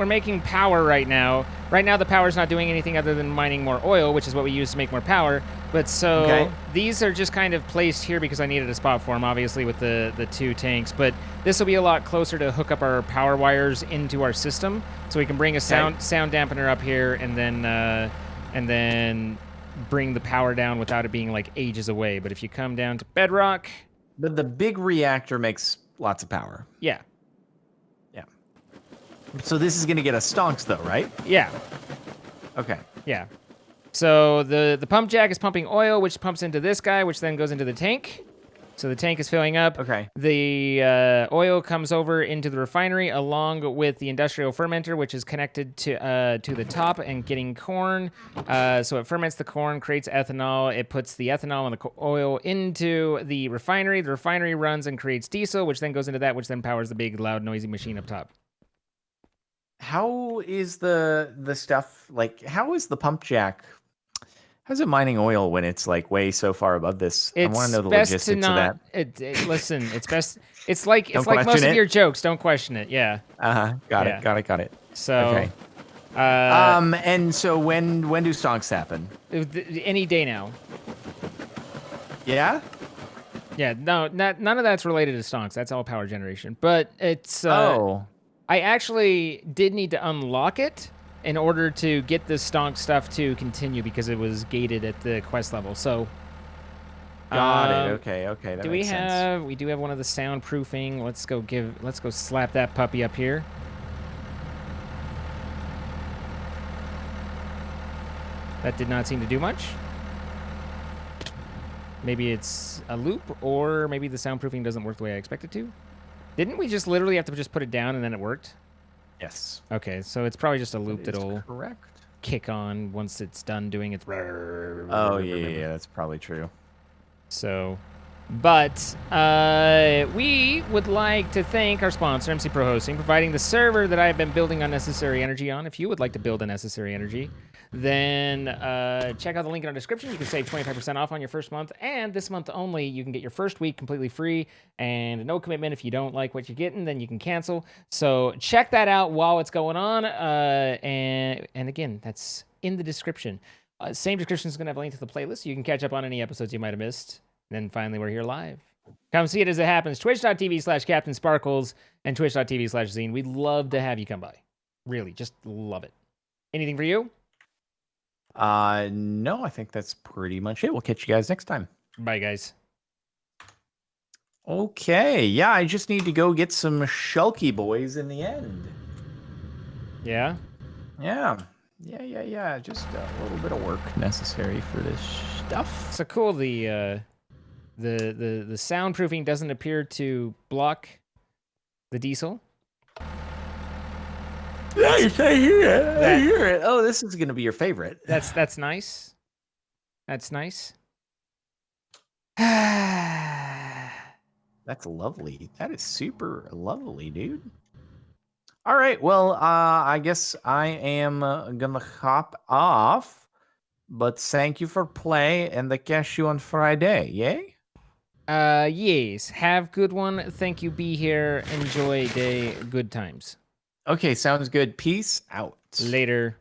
making power right now. Right now, the power's not doing anything other than mining more oil, which is what we use to make more power. But so Okay. these are just kind of placed here because I needed a spot for them, obviously, with the two tanks. But this will be a lot closer to hook up our power wires into our system, so we can bring a sound dampener up here and then bring the power down without it being like ages away. But if you come down to bedrock, The big reactor makes lots of power. yeah, So this is going to get us stonks, though, right? yeah. Okay. Yeah. So the pump jack is pumping oil, which pumps into this guy, which then goes into the tank. So the tank is filling up. Okay. The oil comes over into the refinery along with the industrial fermenter, which is connected to the top and getting corn. So it ferments the corn, creates ethanol. It puts the ethanol and the oil into the refinery. The refinery runs and creates diesel, which then goes into that, which then powers the big, loud, noisy machine up top. How is the stuff, like, how is the pump jack? How's it mining oil when it's like way so far above this? I want to know the logistics of that. Listen, it's best. It's like most question of it. your jokes. Don't question it. Yeah. Got Yeah. it. Got it. So. Okay. And so when do stonks happen? Any day now. Yeah. Yeah. No. None of that's related to stonks. That's all power generation. But it's. I actually did need to unlock it in order to get the stonk stuff to continue because it was gated at the quest level. So. Got it. Okay. That Do makes sense. we do have one of the soundproofing. Let's go slap that puppy up here. That did not seem to do much. Maybe it's a loop, or maybe the soundproofing doesn't work the way I expect it to. Didn't we just literally have to just put it down and then it worked? Yes. Okay, so it's probably just a loop that'll correct. kick on once it's done doing its. Oh yeah, that's probably true. So, But we would like to thank our sponsor, MC Pro Hosting, providing the server that I've been building Unnecessary Energy on. If you would like to build Unnecessary Energy, then check out the link in our description. You can save 25% off on your first month. And this month only, you can get your first week completely free and no commitment. If you don't like what you're getting, then you can cancel. So check that out while it's going on. And again, that's in the description. Same description is going to have a link to the playlist. So you can catch up on any episodes you might have missed. Then finally, we're here live. Come see it as it happens. Twitch.tv/CaptainSparklez and Twitch.tv/Zine. We'd love to have you come by. Really, just love it. Anything for you? No, I think that's pretty much it. We'll catch you guys next time. Bye, guys. Okay, yeah, I just need to go get some Shulky boys in the end. Yeah? Yeah. Just a little bit of work necessary for this stuff. So cool. The soundproofing doesn't appear to block the diesel. Nice, I hear it. I hear it. Oh, this is gonna be your favorite. That's nice. That's nice. That's lovely. That is super lovely, dude. All right. Well, I guess I am gonna hop off. But thank you for play and the catch you on Friday. Yay? Yes. Have good one. Thank you. Be here. Enjoy day. Good times. Okay, sounds good. Peace out. Later.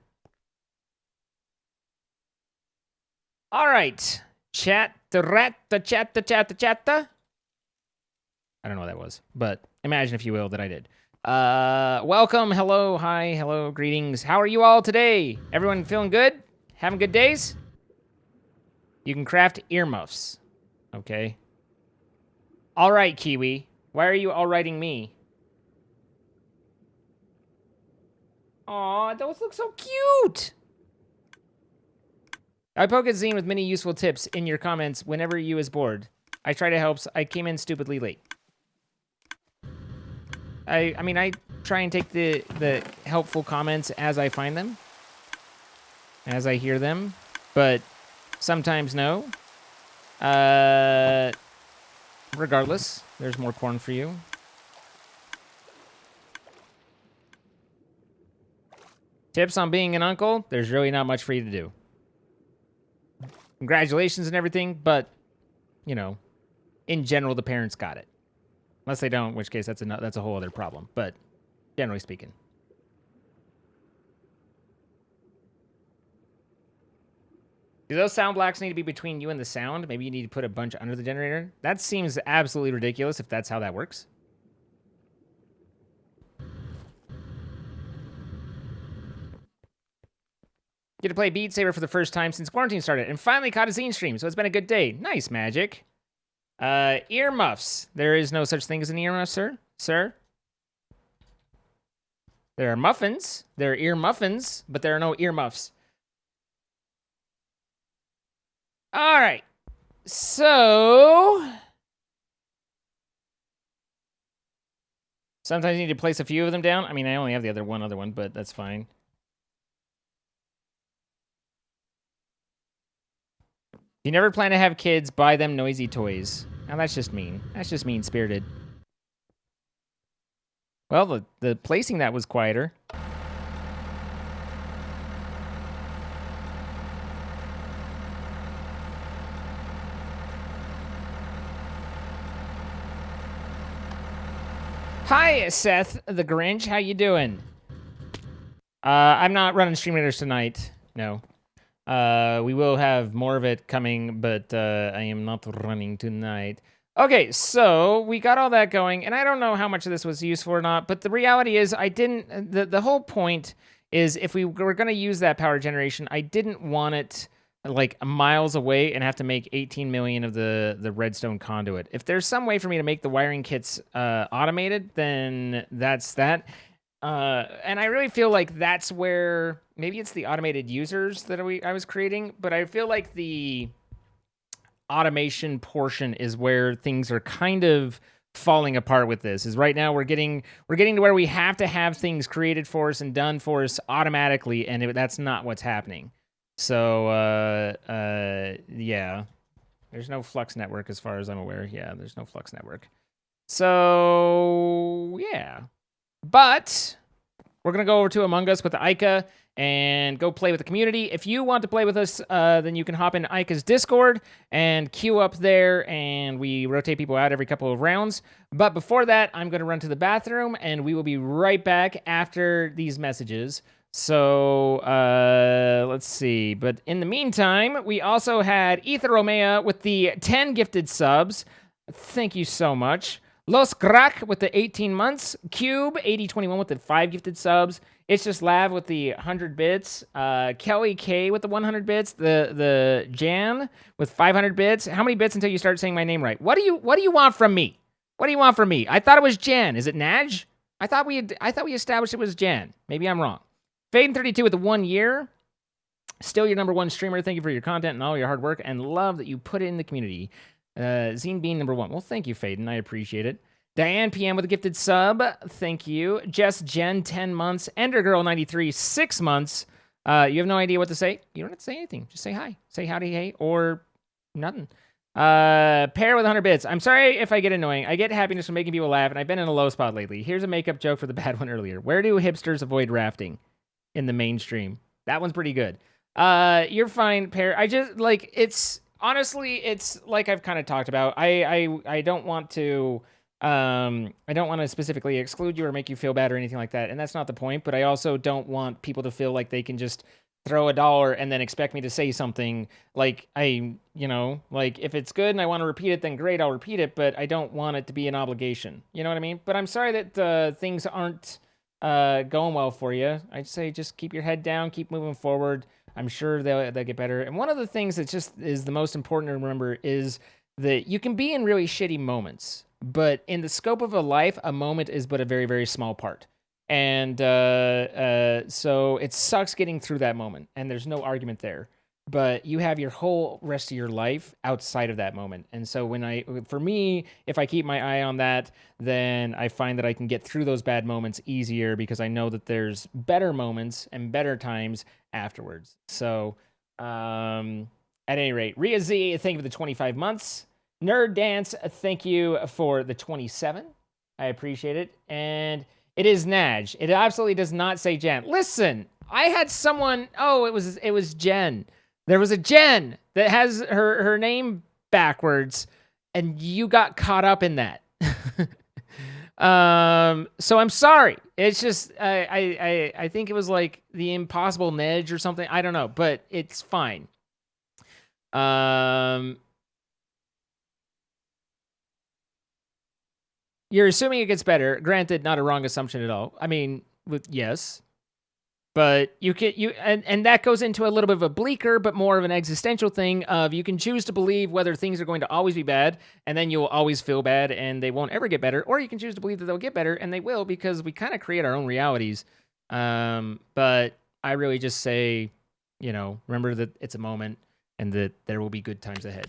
All right. Chatta. I don't know what that was, but imagine, if you will, that I did. Welcome. Hello. Hi. Hello. Greetings. How are you all today? Everyone feeling good? Having good days? You can craft earmuffs. Okay. All right, Kiwi. Why are you all writing me? Aw, those look so cute! I poke at Zine with many useful tips in your comments whenever you is bored. I try to help. I came in stupidly late. I mean, I try and take the helpful comments as I find them. As I hear them. But sometimes no. Regardless, there's more corn for you. Tips on being an uncle, there's really not much for you to do. Congratulations and everything, but, you know, in general, the parents got it. Unless they don't, in which case that's a whole other problem, but generally speaking. Do those sound blocks need to be between you and the sound? Maybe you need to put a bunch under the generator? That seems absolutely ridiculous if that's how that works. Get to play Beat Saber for the first time since quarantine started and finally caught a Zine stream, so it's been a good day. Nice, Magic. Earmuffs. There is no such thing as an earmuff, sir. Sir? There are muffins. There are ear muffins, but there are no earmuffs. All right. So... sometimes you need to place a few of them down. I mean, I only have the other one, but that's fine. You never plan to have kids, buy them noisy toys. Now that's just mean. That's just mean-spirited. Well, the placing that was quieter. Hi, Seth the Grinch. How you doing? I'm not running Stream Raiders tonight. No. We will have more of it coming, but I am not running tonight. Okay, so we got all that going, and I don't know how much of this was useful or not, but the reality is I didn't... The whole point is if we were going to use that power generation, I didn't want it like miles away and have to make 18 million of the redstone conduit. If there's some way for me to make the wiring kits automated, then that's that. And I really feel like that's where maybe it's the automated users that I was creating, but I feel like the automation portion is where things are kind of falling apart with this. Is right now we're getting to where we have to have things created for us and done for us automatically, and that's not what's happening. So yeah, There's no Flux network as far as I'm aware. Yeah, there's no Flux network. So, yeah. But we're going to go over to Among Us with Ica and go play with the community. If you want to play with us, then you can hop into Ica's Discord and queue up there, and we rotate people out every couple of rounds. But before that, I'm going to run to the bathroom, and we will be right back after these messages. So, let's see. But in the meantime, we also had Ether Romea with the 10 gifted subs. Thank you so much. Los Crack with the 18 months. Cube, 8021 with the 5 gifted subs. It's Just Lav with the 100 bits. Kelly K with the 100 bits. The Jan with 500 bits. How many bits until you start saying my name right? What do you want from me? What do you want from me? I thought it was Jan. Is it Naj? I thought we established it was Jan. Maybe I'm wrong. Faden32 with the 1 year. Still your #1 streamer. Thank you for your content and all your hard work and love that you put in the community. Zine Bean #1. Well, thank you, Faden. I appreciate it. Diane PM with a gifted sub. Thank you. Jess Jen, 10 months. Endergirl93, 6 months. You have no idea what to say? You don't have to say anything. Just say hi. Say howdy, hey, or nothing. Pear with 100 bits. I'm sorry if I get annoying. I get happiness from making people laugh, and I've been in a low spot lately. Here's a makeup joke for the bad one earlier. Where do hipsters avoid rafting? In the mainstream. That one's pretty good. You're fine, Pear. I just, like, it's... Honestly, it's like I've kind of talked about. I don't want to specifically exclude you or make you feel bad or anything like that, and that's not the point. But I also don't want people to feel like they can just throw $1 and then expect me to say something like like if it's good and I want to repeat it, then great, I'll repeat it. But I don't want it to be an obligation. You know what I mean? But I'm sorry that things aren't going well for you. I'd say just keep your head down, keep moving forward. I'm sure they'll get better. And one of the things that just is the most important to remember is that you can be in really shitty moments, but in the scope of a life, a moment is but a very, very small part. And so it sucks getting through that moment, and there's no argument there. But you have your whole rest of your life outside of that moment. And so for me, if I keep my eye on that, then I find that I can get through those bad moments easier because I know that there's better moments and better times afterwards. So at any rate, Ria Z, thank you for the 25 months. Nerd Dance, thank you for the 27. I appreciate it. And it is Naj. It absolutely does not say Jen. Listen, I had someone, it was Jen. There was a Jen that has her name backwards, and you got caught up in that. So I'm sorry. It's just I think it was like the Impossible Nedge or something. I don't know, but it's fine. You're assuming it gets better. Granted, not a wrong assumption at all. I mean, yes. But and that goes into a little bit of a bleaker, but more of an existential thing of you can choose to believe whether things are going to always be bad, and then you'll always feel bad, and they won't ever get better, or you can choose to believe that they'll get better, and they will, because we kind of create our own realities. But I really just say, remember that it's a moment, and that there will be good times ahead.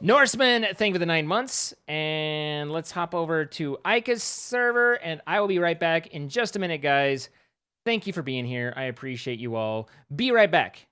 Norseman, thank you for the 9 months. And let's hop over to Ica's server, and I will be right back in just a minute, guys. Thank you for being here. I appreciate you all. Be right back.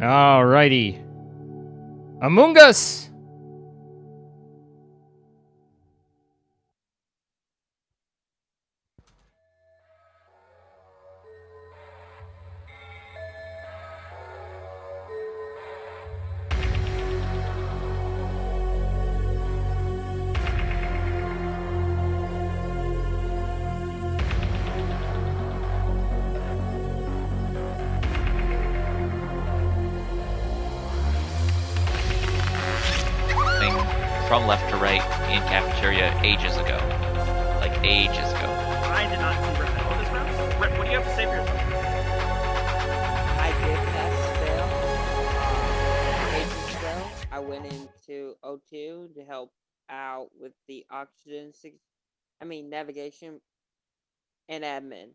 Alrighty. Among Us. From left to right in cafeteria ages ago. Like ages ago. I did not see Rip at this round. Rip, what do you have to say for yourself? I did pass fail. Ages ago, I went into O2 to help out with the navigation and admin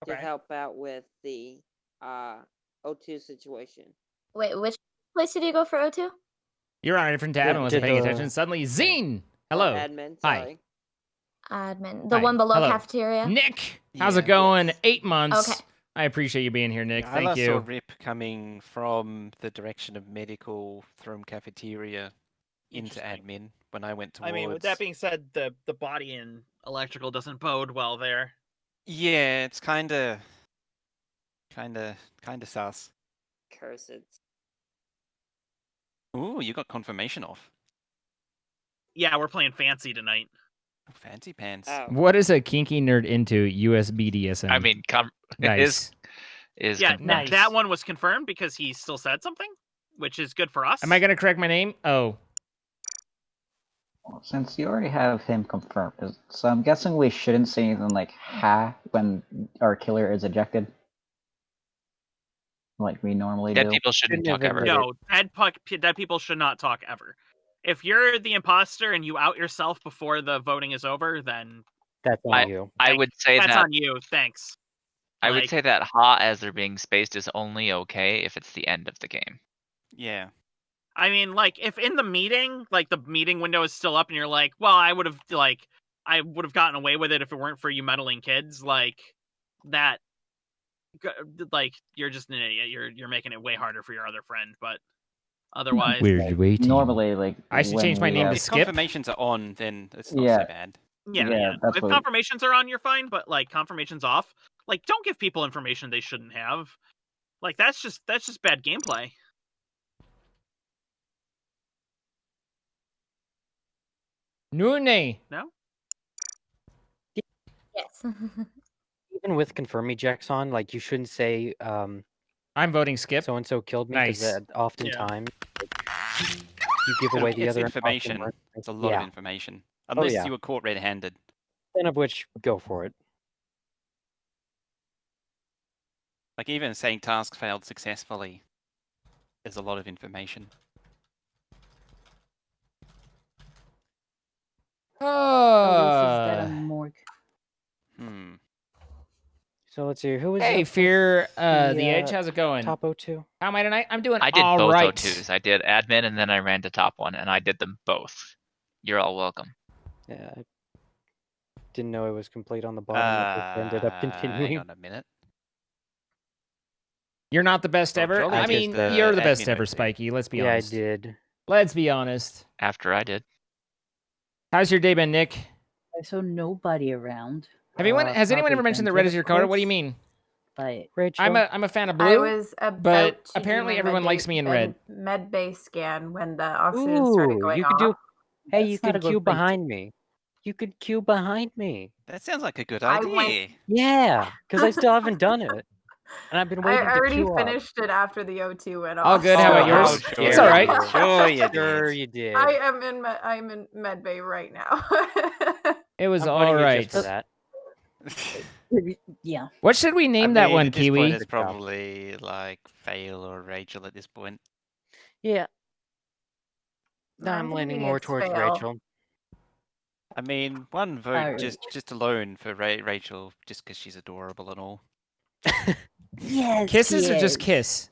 to help out with the O2 situation. Wait, which place did you go for O2? You're on a different tab and wasn't paying attention. Suddenly, Zine. Hello. Admin, Hi. sorry. Admin. The Hi. one below Hello. cafeteria? Nick, how's Yeah. it going? Yes. 8 months. Okay. I appreciate you being here, Nick. I Thank last you. saw Rip coming from the direction of medical from cafeteria into Interesting. admin when I went towards. I mean, with that being said, the body in electrical doesn't bode well there. Yeah, it's kind of sus. Cursed. Ooh, you got confirmation off. Yeah, we're playing fancy tonight. Oh, fancy pants. Oh. What is a kinky nerd into USB DSM? I mean, nice. is Yeah, confirmed. Nice. that one was confirmed because he still said something, which is good for us. Am I going to correct my name? Oh. Well, since you already have him confirmed, so I'm guessing we shouldn't say anything like "ha" when our killer is ejected, like we normally Dead do. people shouldn't talk ever. No, dead people should not talk ever. If you're the imposter and you out yourself before the voting is over, then That's on you. I would say that's that on you. Thanks. I would Like- say that ha as they're being spaced is only okay if it's the end of the game. Yeah. I mean, like, if in the meeting, like, the meeting window is still up and you're like, well, I would have gotten away with it if it weren't for you meddling kids, like, that, like, you're just an idiot. You're making it way harder for your other friend, but otherwise... We're waiting. Normally, like I should when change my we name to have- If Skip. confirmations are on, then it's not Yeah. so bad. Yeah. that's If what- confirmations are on, you're fine, but, like, confirmations off, like, don't give people information they shouldn't have. Like, that's just bad gameplay. Nune. No? Yes. Even with confirm ejects on, like you shouldn't say I'm voting Skip. so and so killed me Nice. because oftentimes you give away the It's other information. It's a lot yeah. of information. Unless yeah. you were caught red-handed. None of which go for it. Like even saying task failed successfully is a lot of information. Oh. Hmm. So let's see who is. Hey, up Fear, with the Edge, how's it going? Top 02. How am I tonight? I'm doing I did all both right. O2s. I did admin and then I ran to top one and I did them both. You're all welcome. Yeah, I didn't know it was complete on the bottom. I ended up Hang continuing. on a minute. You're not the best Well, ever. Jolly I did mean, the you're the best admin ever, O2. Spiky. Let's be Yeah, I honest. did. Let's be honest. After I did. How's your day been, Nick? I saw nobody around. Has anyone ever mentioned that red is your color? What do you mean? But Rachel, I'm a fan of I blue. was about but to apparently do my everyone med likes me in red. med bay scan when the oxygen started ooh, going you could off. do. Hey, That's you not a could good queue place to- behind me. You could queue behind me. That sounds like a good I idea. went- Yeah, because I still haven't done it, and I've been I waiting to already queue up. finished it after the O2 went off. All good. How about so- yours? sure It's you all right. did. Sure you Sure did. you did. I'm in med bay right now. It was I'm all voting you right. just for that. Yeah. What should we name that one, At this Kiwi? point, it's probably like Fail or Rachel at this point. Yeah. No, I'm I'm leaning thinking more it's towards fail. Rachel. I mean, one vote Alright. just alone for Rachel, just because she's adorable and all. Yes. Kisses or just yes. kiss?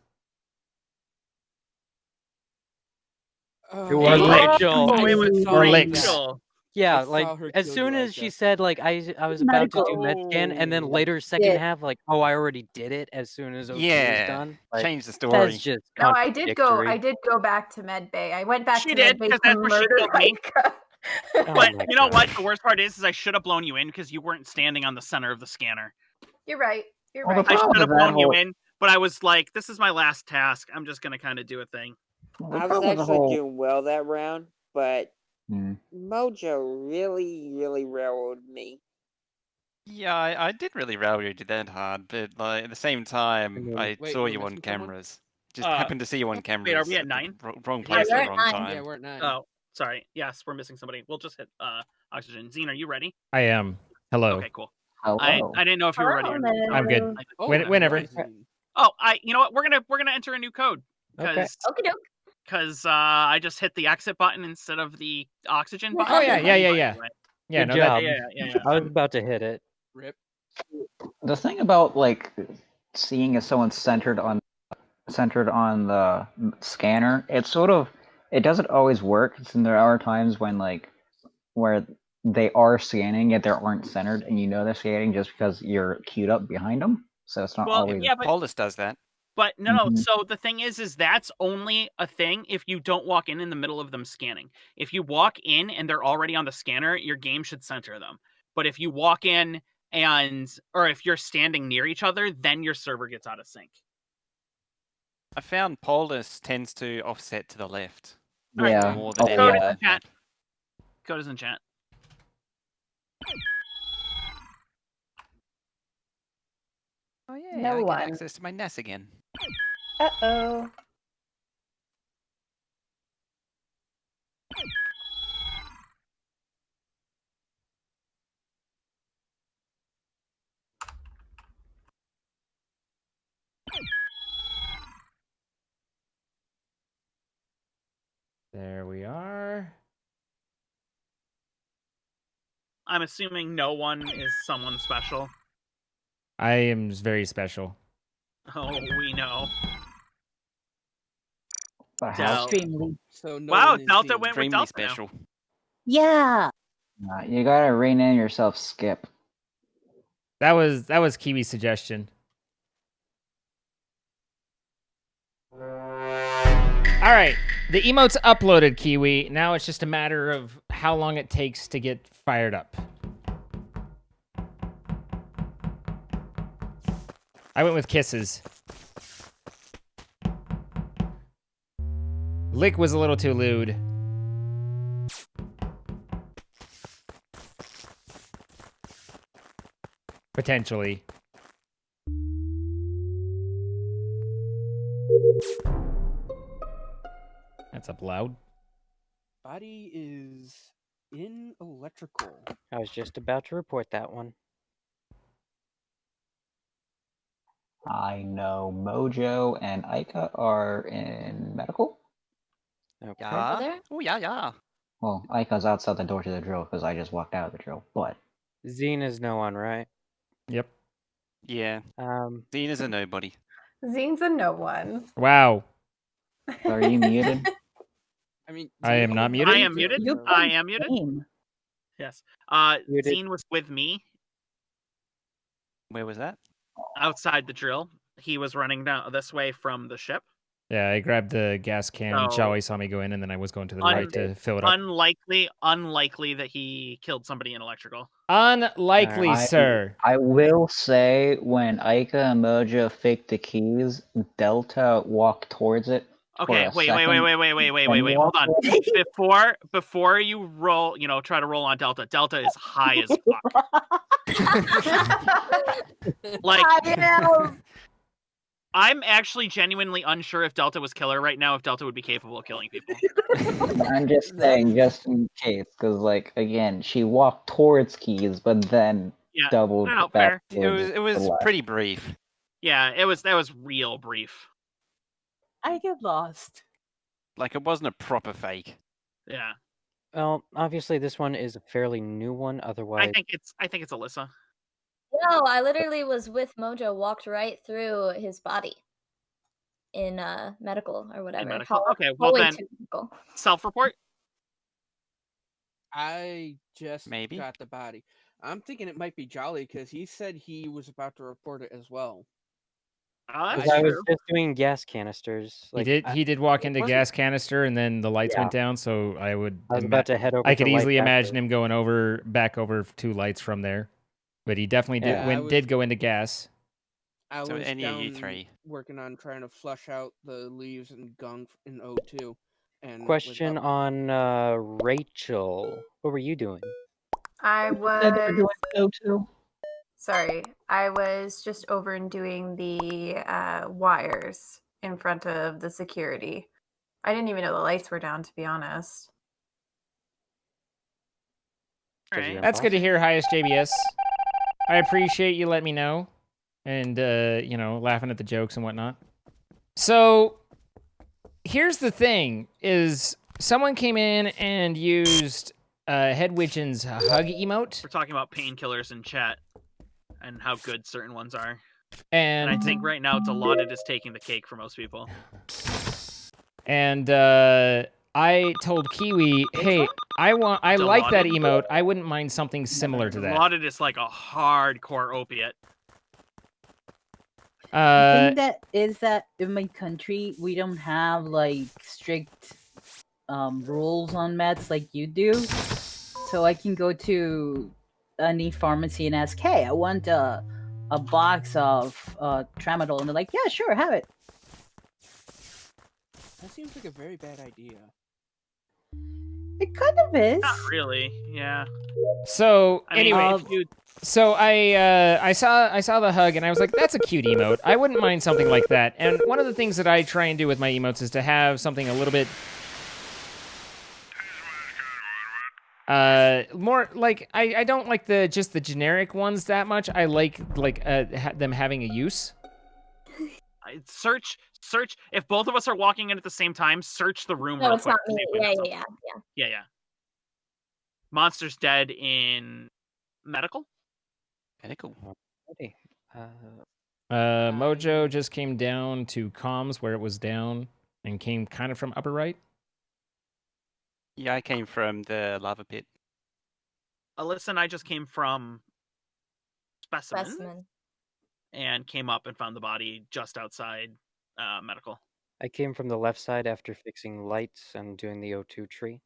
You are Rachel. Oh, wait, Or licks. Rachel. Yeah, I like saw her as kill soon you, as she Ika. said like I was about to do med scan, and then Oh. later second Yeah. half like, oh, I already did it as soon as O2 was Yeah, done. Like, change the that's story. just No, I did go. contradictory. I did go back to med bay. I went back She to did, med bay 'cause to that's where she murder killed me. Ika. Oh But my you know what? gosh. The worst part is I should have blown you in because you weren't standing on the center of the scanner. You're right. You're Well, the right. I problem should have with that blown you whole in, but I was like, this is my last task. I'm just gonna kind of do a thing. the I was problem with the actually whole doing well that round, but Hmm. Mojo really railroaded me. Yeah, I did really railroad you that hard, but like at the same time, mean- I Wait, saw we're you on missing someone? cameras. Just happened to see you on Wait, cameras. are we at the 9? wrong Yeah, place we're at at the wrong 9. time. Yeah, we're at 9. Oh, sorry. Yes, we're missing somebody. We'll just hit oxygen. Zine, are you ready? I am. Hello. Okay, cool. Hello. I didn't know if you were ready or not. I'm good. Oh, Whenever. nice. Oh, you know what? We're gonna enter a new code Okay. Okie doke. because I just hit the exit button instead of the oxygen button. Oh yeah. Anyway. Yeah, Good no, job. Yeah. I was about to hit it. Rip. The thing about like seeing as someone centered on the scanner, it doesn't always work. And there are times when where they are scanning yet they aren't centered, and you know they're scanning just because you're queued up behind them. So it's not Well, always. yeah, but Polis does that. But no. Mhm. So the thing is that's only a thing if you don't walk in the middle of them scanning. If you walk in and they're already on the scanner, your game should center them. But if you walk in or if you're standing near each other, then your server gets out of sync. I found Polis tends to offset to the left. Alright, Yeah. More than Oh, any Code is yeah. in chat. Code is in chat. Oh yeah, No I one. get access to my NAS again. Uh-oh. There we are. I'm assuming no one is someone special. I am very special. Oh, we know. The hell? Extremely. So no Wow, one is Delta seen. went with Extremely Delta special. Yeah. You gotta rein in yourself, Skip. That was Kiwi's suggestion. All right, the emote's uploaded, Kiwi. Now it's just a matter of how long it takes to get fired up. I went with kisses. Lick was a little too lewd. Potentially. That's up loud. Body is in electrical. I was just about to report that one. I know Mojo and Ika are in medical. Okay. Yeah. there? Oh yeah. Well, Ika's outside the door to the drill because I just walked out of the drill. But Zine is no one, right? Yep. Yeah. Zena's a nobody. Zine's a no one. Wow. are you muted? I mean, I am not muted? I am muted. You're I am muted. Same. Yes. Muted. Zine was with me Where was that? outside the drill. He was running down this way from the ship. Yeah, I grabbed the gas can. So- Chawi saw me go in, and then I was going to the right to fill it up. Unlikely that he killed somebody in electrical. Unlikely, I- sir. I will say when Ika and Mojo faked the keys, Delta walked towards it. Okay, for a wait. second, Hold on. walked Before you roll, try to roll on Delta. Delta is high as fuck. Like, I know. I'm actually genuinely unsure if Delta was killer right now, if Delta would be capable of killing people. I'm just saying, just in case, because again, she walked towards keys, but then Yeah, doubled no, back. fair. towards It was the left. pretty brief. Yeah, that was real brief. I get lost. Like it wasn't a proper fake. Yeah. Well, obviously this one is a fairly new one. Otherwise, I think it's Alyssa. No, I literally was with Mojo, walked right through his body in medical or whatever. medical? Okay, well hallway then- to medical. Self-report? I just Maybe. got the body. I'm thinking it might be Jolly because he said he was about to report it as well. That's Because I was true. just doing gas canisters. Like, He did walk it into wasn't- gas canister, and then the lights Yeah. went down. So I would. I was about to head over I to could light easily that imagine room. him going back over 2 lights from there. But he definitely Yeah. did go into gas. I So was any of you down three. working on trying to flush out the leaves and gunk in O2. And Question with on Rachel. What were you doing? I Said they were was doing so too. sorry. I was just over and doing the wires in front of the security. I didn't even know the lights were down, to be honest. Alright. That's good to hear, highest JBS. I appreciate you letting me know, and laughing at the jokes and whatnot. So here's the thing: is someone came in and used Hedwidgeon's hug emote. We're talking about painkillers in chat and how good certain ones are. And I think right now Dilaudid is taking the cake for most people. And I told Kiwi, hey, I like that Dilaudid? emote. I wouldn't mind something similar to that. Dilaudid is like a hardcore opiate. The thing that is that in my country we don't have like strict rules on meds like you do. So I can go to any pharmacy and ask, hey, I want a box of tramadol, and they're like, yeah, sure, have it. that seems like a very bad idea. It kind of is. Not really, yeah. So I mean, anyway, if you- so I saw the hug and I was like, that's a cute emote. I wouldn't mind something like that. And one of the things that I try and do with my emotes is to have something a little bit more like I don't like just the generic ones that much. I like them having a use. search. If both of us are walking in at the same time, search the room No, real it's quick. not to see me. if we have something. Yeah. Yeah. Monster's dead in medical. Medical. Okay. Mojo just came down to comms where it was down and came kind of from upper right. Yeah, I came from the lava pit. Alyssa and I just came from specimen and came up and found the body just outside medical. I came from the left side after fixing lights and doing the O2 tree.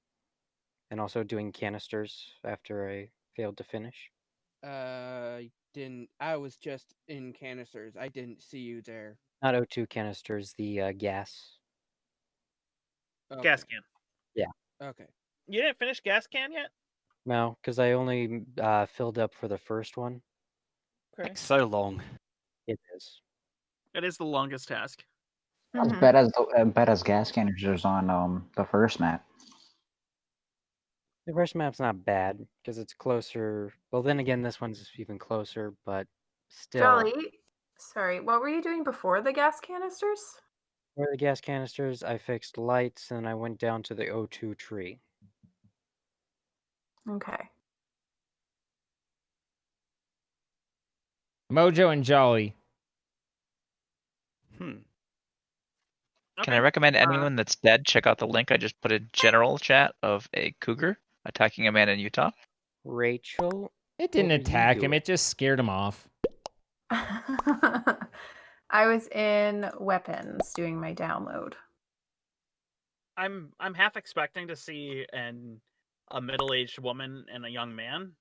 And also doing canisters after I failed to finish. I was just in canisters. I didn't see you there. Not O2 canisters, the gas. Gas can. Yeah. Okay. You didn't finish gas can yet? No, because I only filled up for the first one. Okay. Like so long. It is. It is the longest task. As bad as gas canisters on the first map. The first map's not bad because it's closer. Well, then again, this one's even closer, but still. Jolly, sorry, what were you doing before the gas canisters? For the gas canisters, I fixed lights and I went down to the O2 tree. Okay. Mojo and Jolly. Can I recommend anyone that's dead check out the link I just put in general chat of a cougar attacking a man in Utah? Rachel? It didn't attack him. It just scared him off. I was in weapons doing my download. I'm half expecting to see a middle-aged woman and a young man.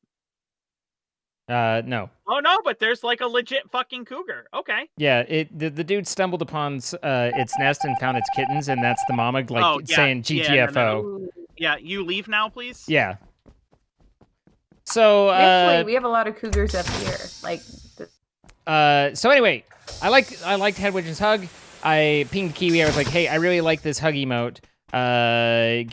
No. Oh no, but there's like a legit fucking cougar. Okay. Yeah, the dude stumbled upon its nest and found its kittens, and that's the mama saying GTFO. No. Yeah, you leave now, please. Yeah. So Actually, we have a lot of cougars up here. Like. So anyway, I liked Hedwidge's hug. I pinged Kiwi. I was like, hey, I really like this hug emote.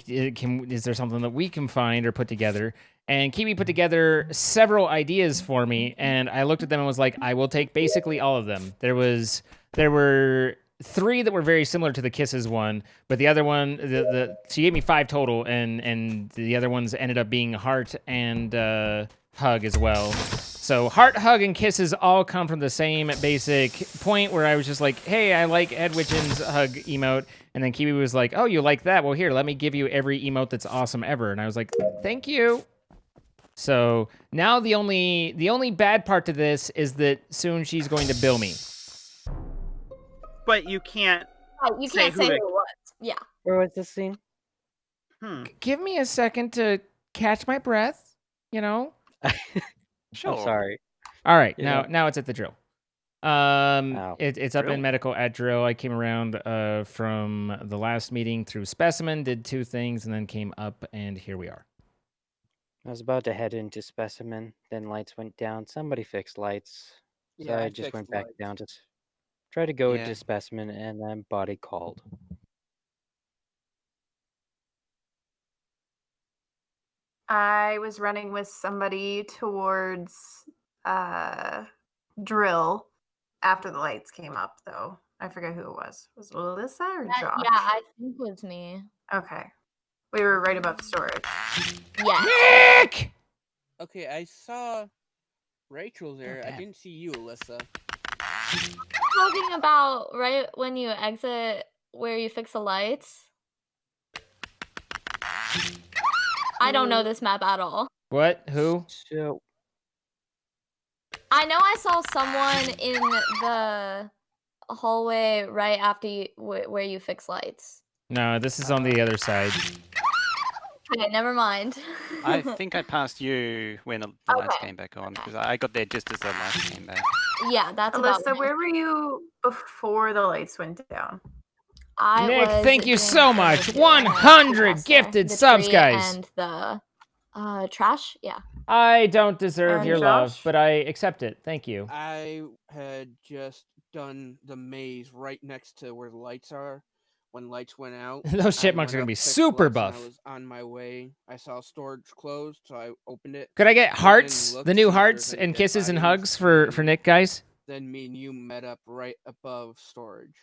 Is there something that we can find or put together? And Kiwi put together several ideas for me, and I looked at them and was like, I will take basically all of them. There were 3 that were very similar to the kisses one, but the other one, she gave me 5 total, and the other ones ended up being heart and hug as well. So heart, hug, and kisses all come from the same basic point where I was just like, hey, I like Edwichin's hug emote. And then Kiwi was like, oh, you like that? Well, here, let me give you every emote that's awesome ever. And I was like, thank you. So now the only bad part to this is that soon she's going to bill me. But you can't. You can't say who it was. Yeah. Where was this scene? Give me a second to catch my breath. You know. Sure. I'm sorry. All right, You now know. it's at the drill. It's up Drill? in medical at drill. I came around from the last meeting through specimen, did 2 things, and then came up, and here we are. I was about to head into specimen, then lights went down. Somebody fixed lights, so Yeah, I I just fixed went back lights. down to try to go Yeah. into specimen, and then body called. I was running with somebody towards drill after the lights came up, though. I forget who it was. Was it Alyssa or Josh? Yeah, I think it was me. Okay. We were right above storage. Yeah. Nick! Okay, I saw Rachel there. I didn't see you, Alyssa. Talking about right when you exit where you fix the lights. I don't know this map at all. What? Who? So I know I saw someone in the hallway right after you, where you fix lights. No, this is on the other side. Okay, never mind. I think I passed you when the lights came back on, because I got there just as the lights came back. Yeah, that's about Alyssa, where were you before the lights went down? I Nick, was thank you doing so the much. tree 100 and gifted the subs, tree guys. And the trash, yeah. I don't deserve And your love, Josh? but I accept it. Thank you. I had just done the maze right next to where the lights are. When lights went out, Those chipmunks I are went gonna be up, fixed super lights, and buff. I was on my way. I saw storage closed, so I opened it. Could I get went in, hearts, looked, the see new if hearts there's any and dead kisses and bodies, hugs for and Nick, guys? Then me and you met up right above storage.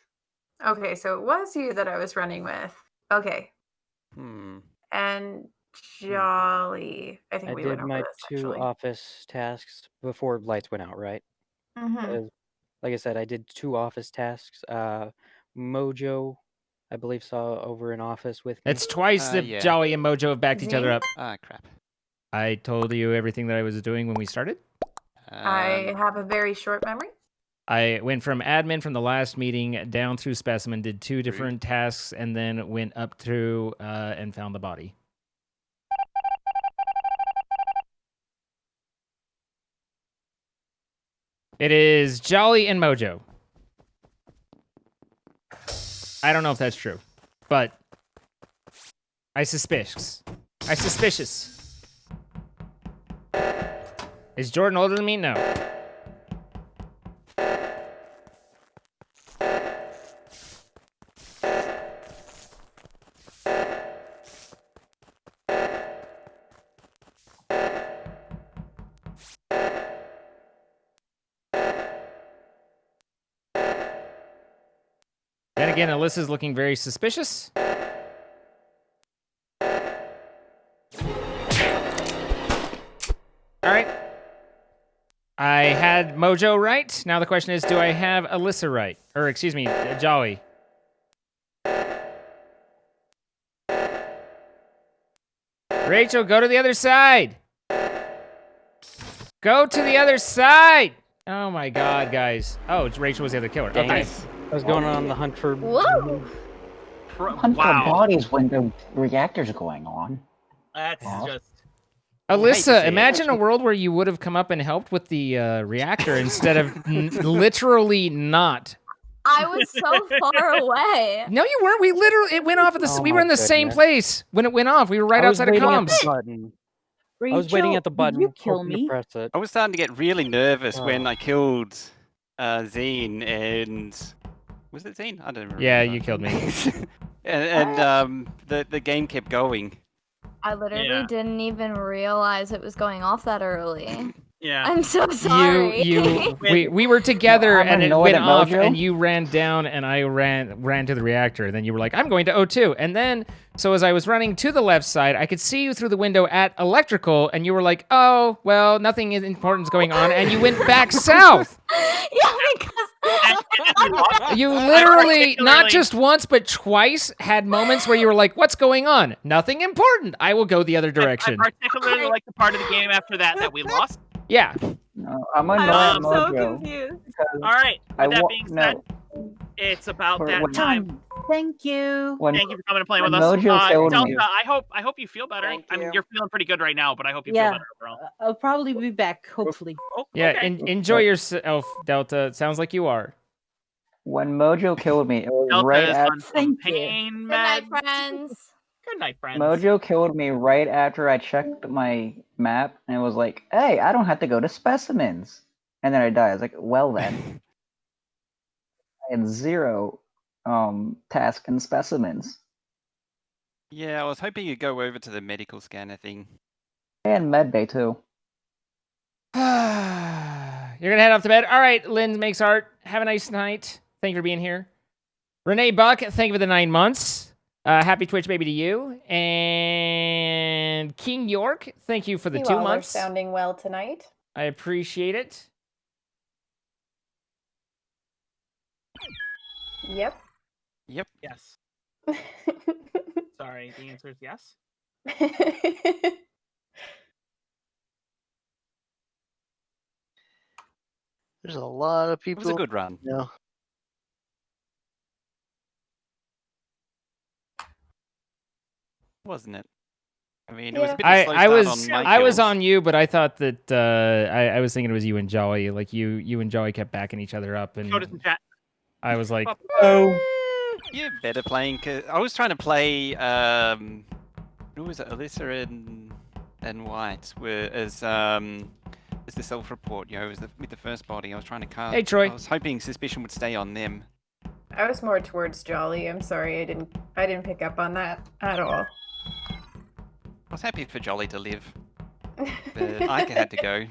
Okay, so it was you that I was running with. Okay. And Jolly. I think I we went did over my this 2 actually. office tasks before lights went out, right? Mhm. Like I said, I did 2 office tasks. Mojo, I believe, saw over an office with me. It's twice that Yeah. Jolly and Mojo have backed each other Zine? up. Ah, crap. I told you everything that I was doing when we started. I have a very short memory. I went from admin from the last meeting down through specimen, did 2 different tasks, and then went up through and found the body. It is Jolly and Mojo. I don't know if that's true, but I suspicious. Is Jordan older than me? No. Then again, Alyssa's looking very suspicious. All right. I had Mojo right. Now the question is, do I have Alyssa right? Or excuse me, Jolly. Rachel, go to the other side. Go to the other side. Oh my God, guys. Oh, Rachel was the other killer. Dang Okay. it. I was going on the hunt for. Whoa! Hunt for bodies when the reactor's going on. That's Huh? just. Alyssa, imagine a world where you would have come up and helped with the reactor instead of literally not. I was so far away. No, you weren't. We literally, it went off at the, Oh we were my in the same goodness. place when it went off. We were right I was outside of waiting at comms. the button. I was waiting at the button, Did you kill hoping to me? press it. I was starting to get really nervous when Oh. I killed Zine and... Was it Zine? I don't remember. Yeah, you killed me. and the game kept going. I literally Yeah. didn't even realize it was going off that early. Yeah. I'm so sorry. We were together I'm and it annoyed went at off Mojo. and you ran down and I ran to the reactor and then you were like, I'm going to O2. And then, so as I was running to the left side, I could see you through the window at electrical and you were like, oh, well, nothing important is going on. And you went back south. Yeah, because You literally, not just once, but twice had moments where you were like, what's going on? Nothing important. I will go the other direction. I particularly like the part of the game after that we lost. Yeah. No, I'm annoyed at I'm so Mojo. confused. All right. With that being said, No. it's about For that when- time. Thank you. When- Thank you for coming and playing when with us. Mojo killed Delta, me. I hope you feel better. Thank I mean, you. you're feeling pretty good right now, but I hope you feel Yeah, better overall. I'll probably be back. Hopefully. Yeah, Okay. enjoy yourself, Delta. It sounds like you are. When Mojo killed me, it was Delta right is after on some pain Good night, meds. friends. Good night, friends. Mojo killed me right after I checked my map and it was like, hey, I don't have to go to specimens. And then I died. I was like, well then. I had 0 task in specimens. Yeah, I was hoping you'd go over to the medical scanner thing. And med bay too. You're gonna head off to bed. All right, Lynn makes art. Have a nice night. Thank you for being here. Renee Buck, thank you for the 9 months. Happy Twitch baby to you. And King York, thank you for the You 2 all months. are sounding well tonight. I appreciate it. Yep. Yep. Yes. Sorry, the answer is yes. There's a lot of It people. was a good run. No. Wasn't it? I mean, it was a bit of a slow I start was on my I was kills. on you, but I thought that I was thinking it was you and Jolly. Like you and Jolly kept backing each other up, and Go to some chat. I was like, You're better playing. I was trying to play. Who was it? Alyssa and White were as the self-report. You know, with the first body. I was trying to cast. Hey, Troy. I was hoping suspicion would stay on them. I was more towards Jolly. I'm sorry, I didn't pick up on that at all. I was happy for Jolly to live, but Ika had to go.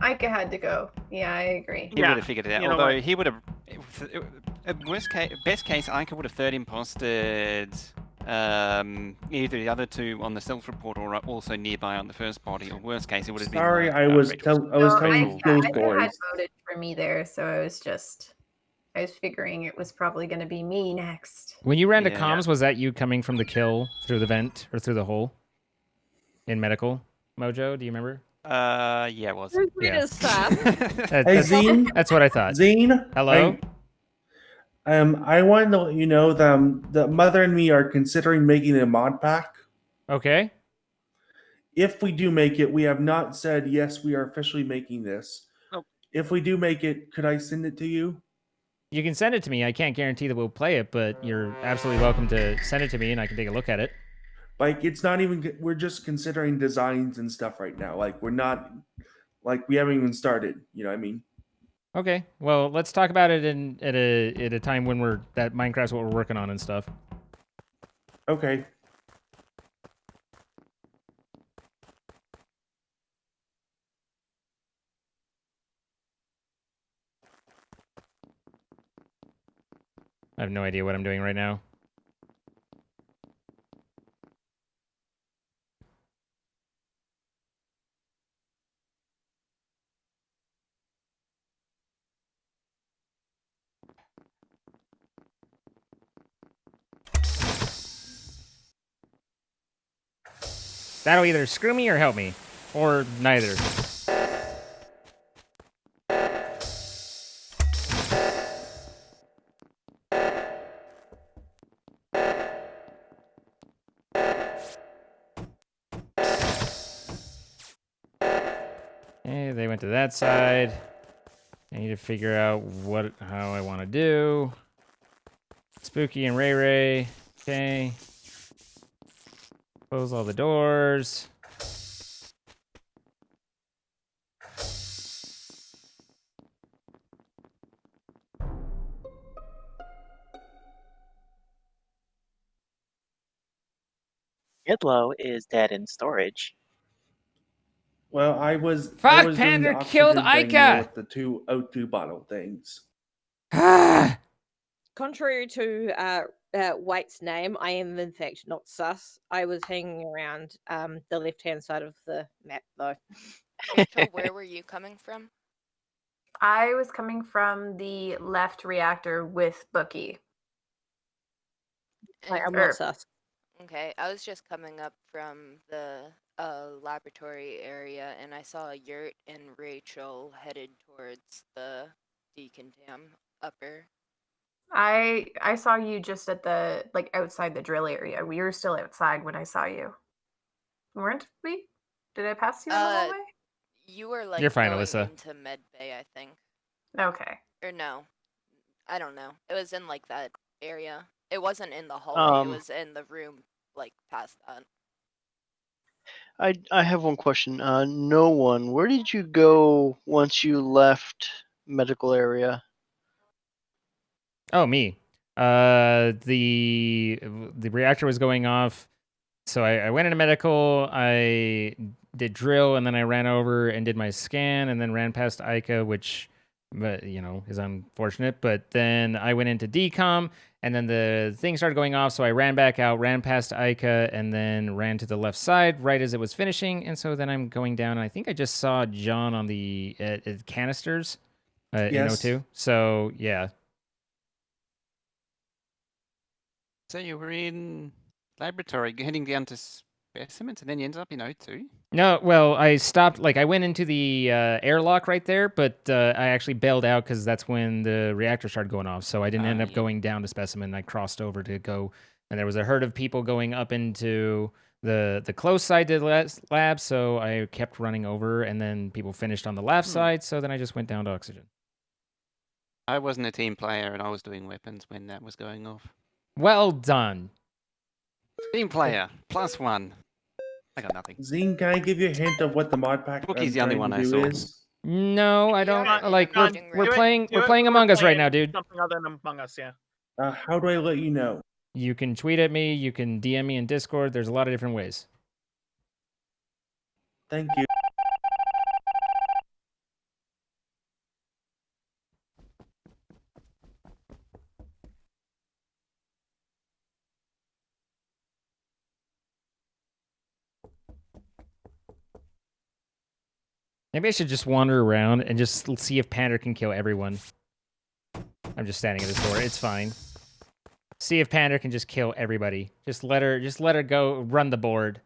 Ika had to go. Yeah, I agree. He would have figured it out. You know Although what? he would have, at best case, Ika would have third imposted either the other two on the self-report or also nearby on the first body. Or worst case, it would have been. Sorry, like, I was Rachel's. telling Ika those had boys. voted for me there, so I was figuring it was probably going to be me next. when you ran to Yeah. comms, was that you coming from the kill through the vent or through the hole in medical? Mojo, do you remember? Yeah, it was. Yeah. Hey, That's, Zine. that's what I thought. Zine. Hello? I wanted to let you know that the mother and me are considering making a mod pack. Okay. If we do make it, we have not said yes, we are officially making this. Oh. If we do make it, could I send it to you? You can send it to me. I can't guarantee that we'll play it, but you're absolutely welcome to send it to me and I can take a look at it. Like, it's not even, we're just considering designs and stuff right now. Like, we're not, like, we haven't even started. You know what I mean? Okay. Well, let's talk about it at a time when that Minecraft's what we're working on and stuff. Okay. I have no idea what I'm doing right now. That'll either screw me or help me. Or neither. Okay, they went to that side. I need to figure out how I want to do. Spooky and Ray Ray. Okay. Close all the doors. Yellow is dead in storage. Well, I was Fuck, doing Panda the killed oxygen thing, Ica! with the 2 O2 bottle things. Contrary to White's name, I am in fact not sus. I was hanging around the left-hand side of the map, though. Rachel, where were you coming from? I was coming from the left reactor with Bookie. I'm Or- not sus. Okay, I was just coming up from the laboratory area, and I saw Yurt and Rachel headed towards the decontam upper. I saw you just at the outside the drill area. We were still outside when I saw you. Weren't we? Did I pass you in the hallway? You were like You're fine, going Alyssa. into med bay, I think. Okay. Or no, I don't know. It was in like that area. It wasn't in the hallway. It was in the room like past that. I have one question. No one. Where did you go once you left medical area? Oh, me. The reactor was going off, so I went into medical. I did drill, and then I ran over and did my scan, and then ran past Ica, which, is unfortunate. But then I went into decom, and then the thing started going off, so I ran back out, ran past Ica, and then ran to the left side right as it was finishing. And so then I'm going down, and I think I just saw John on the canisters in Yes. O2. So yeah. So you were in laboratory, heading down to specimens, and then you ended up in O2? No, well, I stopped, I went into the airlock right there, but I actually bailed out because that's when the reactor started going off, so I didn't end up going down to specimen. I crossed over to go, and there was a herd of people going up into the close side to the lab, so I kept running over, and then people finished on the left side, so then I just went down to oxygen. I wasn't a team player, and I was doing weapons when that was going off. Well done. Team player, +1. I got nothing. Zine, can I give you a hint of what the mod pack Bookie's the only one I do saw. is? No, I don't. We're Do it- playing do it Among when we're Us right playing now, dude. Something other than Among Us, yeah. How do I let you know? You can tweet at me. You can DM me in Discord. There's a lot of different ways. Thank you. Maybe I should just wander around and just see if Panda can kill everyone. I'm just standing at this door. It's fine. See if Panda can just kill everybody. Just let her go run the board.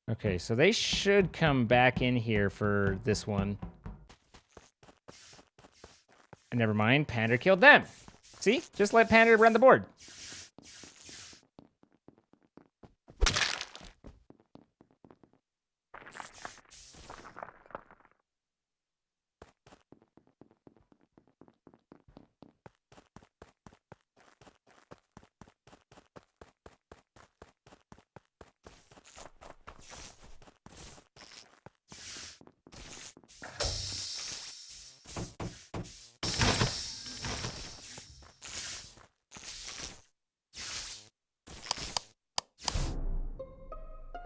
Okay, so they should come back in here for this one. Never mind, Panda killed them. See? Just let Panda run the board.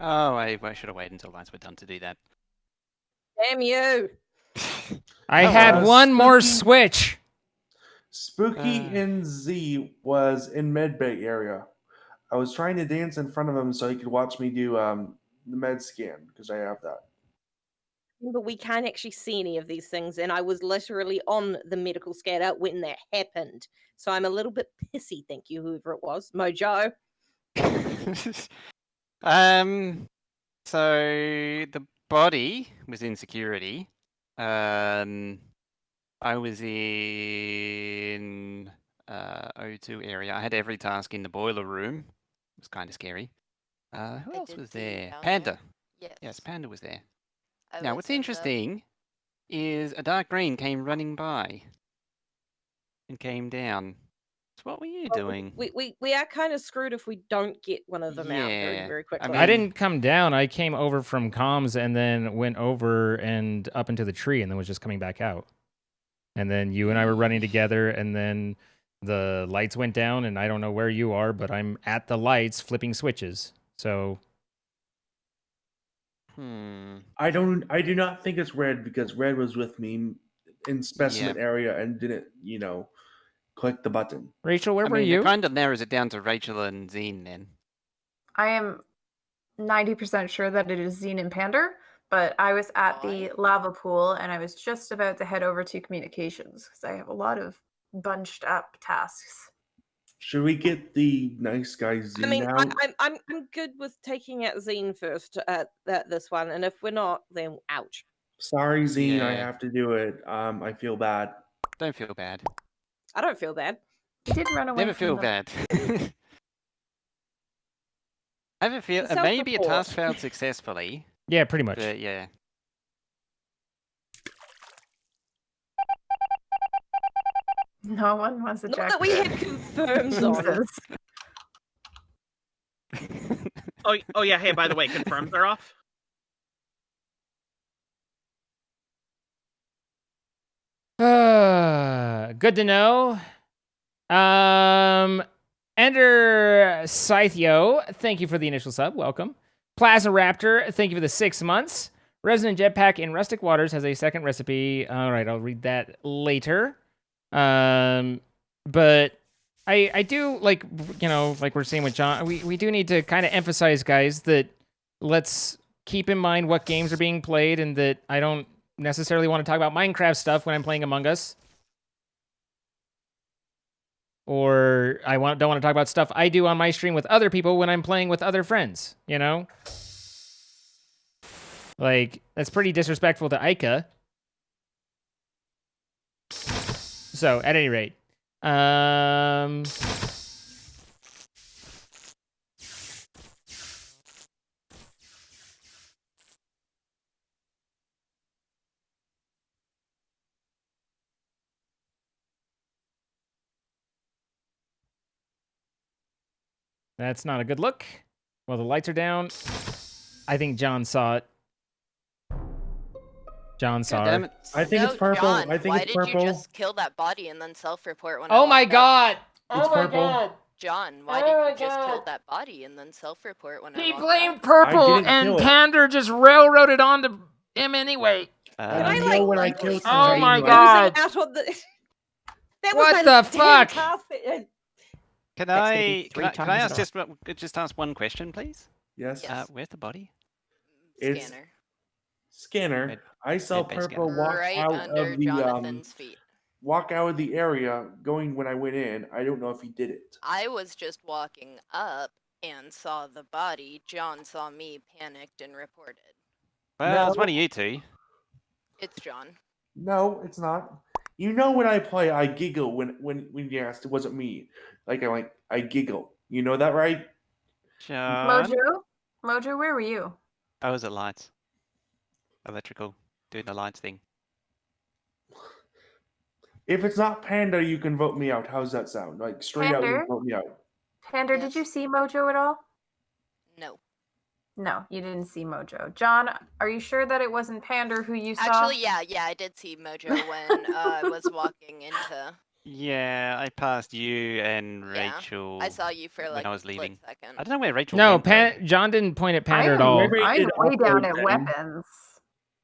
Oh, I should have waited until lights were done to do that. Damn you! I had one more switch. Spooky and Z was in medbay area. I was trying to dance in front of him so he could watch me do the med scan because I have that. But we can't actually see any of these things, and I was literally on the medical scanner when that happened. So I'm a little bit pissy, thank you, whoever it was. Mojo. So the body was in security. I was in O2 area. I had every task in the boiler room. It was kind of scary. Who else was there? Panda. Yes, Panda was there. Now, what's interesting is a dark green came running by and came down. what were you doing? We are kind of screwed if we don't get one of them out very, Yeah, very I quickly. I didn't come down. I came over from comms and then went over and up into the tree and then was just coming back out. And then you and I were running together and then the lights went down and I don't know where you are, but I'm at the lights flipping switches. So I do not think it's Red because Red was with me in specimen area and didn't, click the button. Rachel, where I were mean, you? It kind of narrows it down to Rachel and Zine then. I am 90% sure that it is Zine and Pander, but I was at the lava pool and I was just about to head over to communications because I have a lot of bunched up tasks. Should we get the nice guy Zine I mean, out? I'm good with taking out Zine first at this one, and if we're not, then ouch. Sorry, Zine, I Yeah. have to do it. I feel bad. Don't feel bad. I don't feel bad. He did run away. Never feel bad. I have a feel maybe a Self-report. task failed successfully. Yeah, pretty much. But yeah. No one was Not ejected. that we have confirms on. Jesus. Oh yeah. Hey, by the way, confirms are off. Good to know. Ender Scytheo, thank you for the initial sub. Welcome. Plaza Raptor, thank you for the 6 months. Resident Jetpack in Rustic Waters has a second recipe. All right, I'll read that later. But I do like we're seeing with John. We do need to kind of emphasize, guys, that let's keep in mind what games are being played, and that I don't necessarily want to talk about Minecraft stuff when I'm playing Among Us. Or don't want to talk about stuff I do on my stream with other people when I'm playing with other friends, Like, that's pretty disrespectful to Ica. So, at any rate. That's not a good look. Well, the lights are down. I think John saw it. John saw damn her. it. I think it's purple. John, I think why it's did purple. you just kill that body and then self-report when? Oh my god! It's purple. John, why did you just kill that body and then self-report when He I blamed walked purple, didn't and kill it. Pander just railroaded onto him anyway. I, you know when I killed Oh somebody, my like- god! Out on the... That What was the fuck? fantastic. Can That's gonna I be three can I times ask as just ask one question, please? Yes. Where's the body? It's Scanner. Scanner. I saw Med bay purple scanner. walk Right out under of the Jonathan's feet. walk out of the area going when I went in. I don't know if he did it. I was just walking up and saw the body. John saw me, panicked, and reported. Well, it's one of you two. It's John. No, it's not. You know when I play, I giggle when you asked it wasn't me. I giggle. You know that, right? John. Mojo, where were you? I was at lights. Electrical. Doing the lights thing. If it's not Panda, you can vote me out. How's that sound? Like straight out, you Pander? can vote me out. Pander, did you see Mojo at all? No. No, you didn't see Mojo. John, are you sure that it wasn't Pander who you saw? Actually, yeah, I did see Mojo when I was walking into. Yeah, I passed you and Yeah, Rachel. I saw you for when like I a was split leaving. second. I don't know where Rachel No, went. John didn't point at Pander at all. I'm way down at weapons.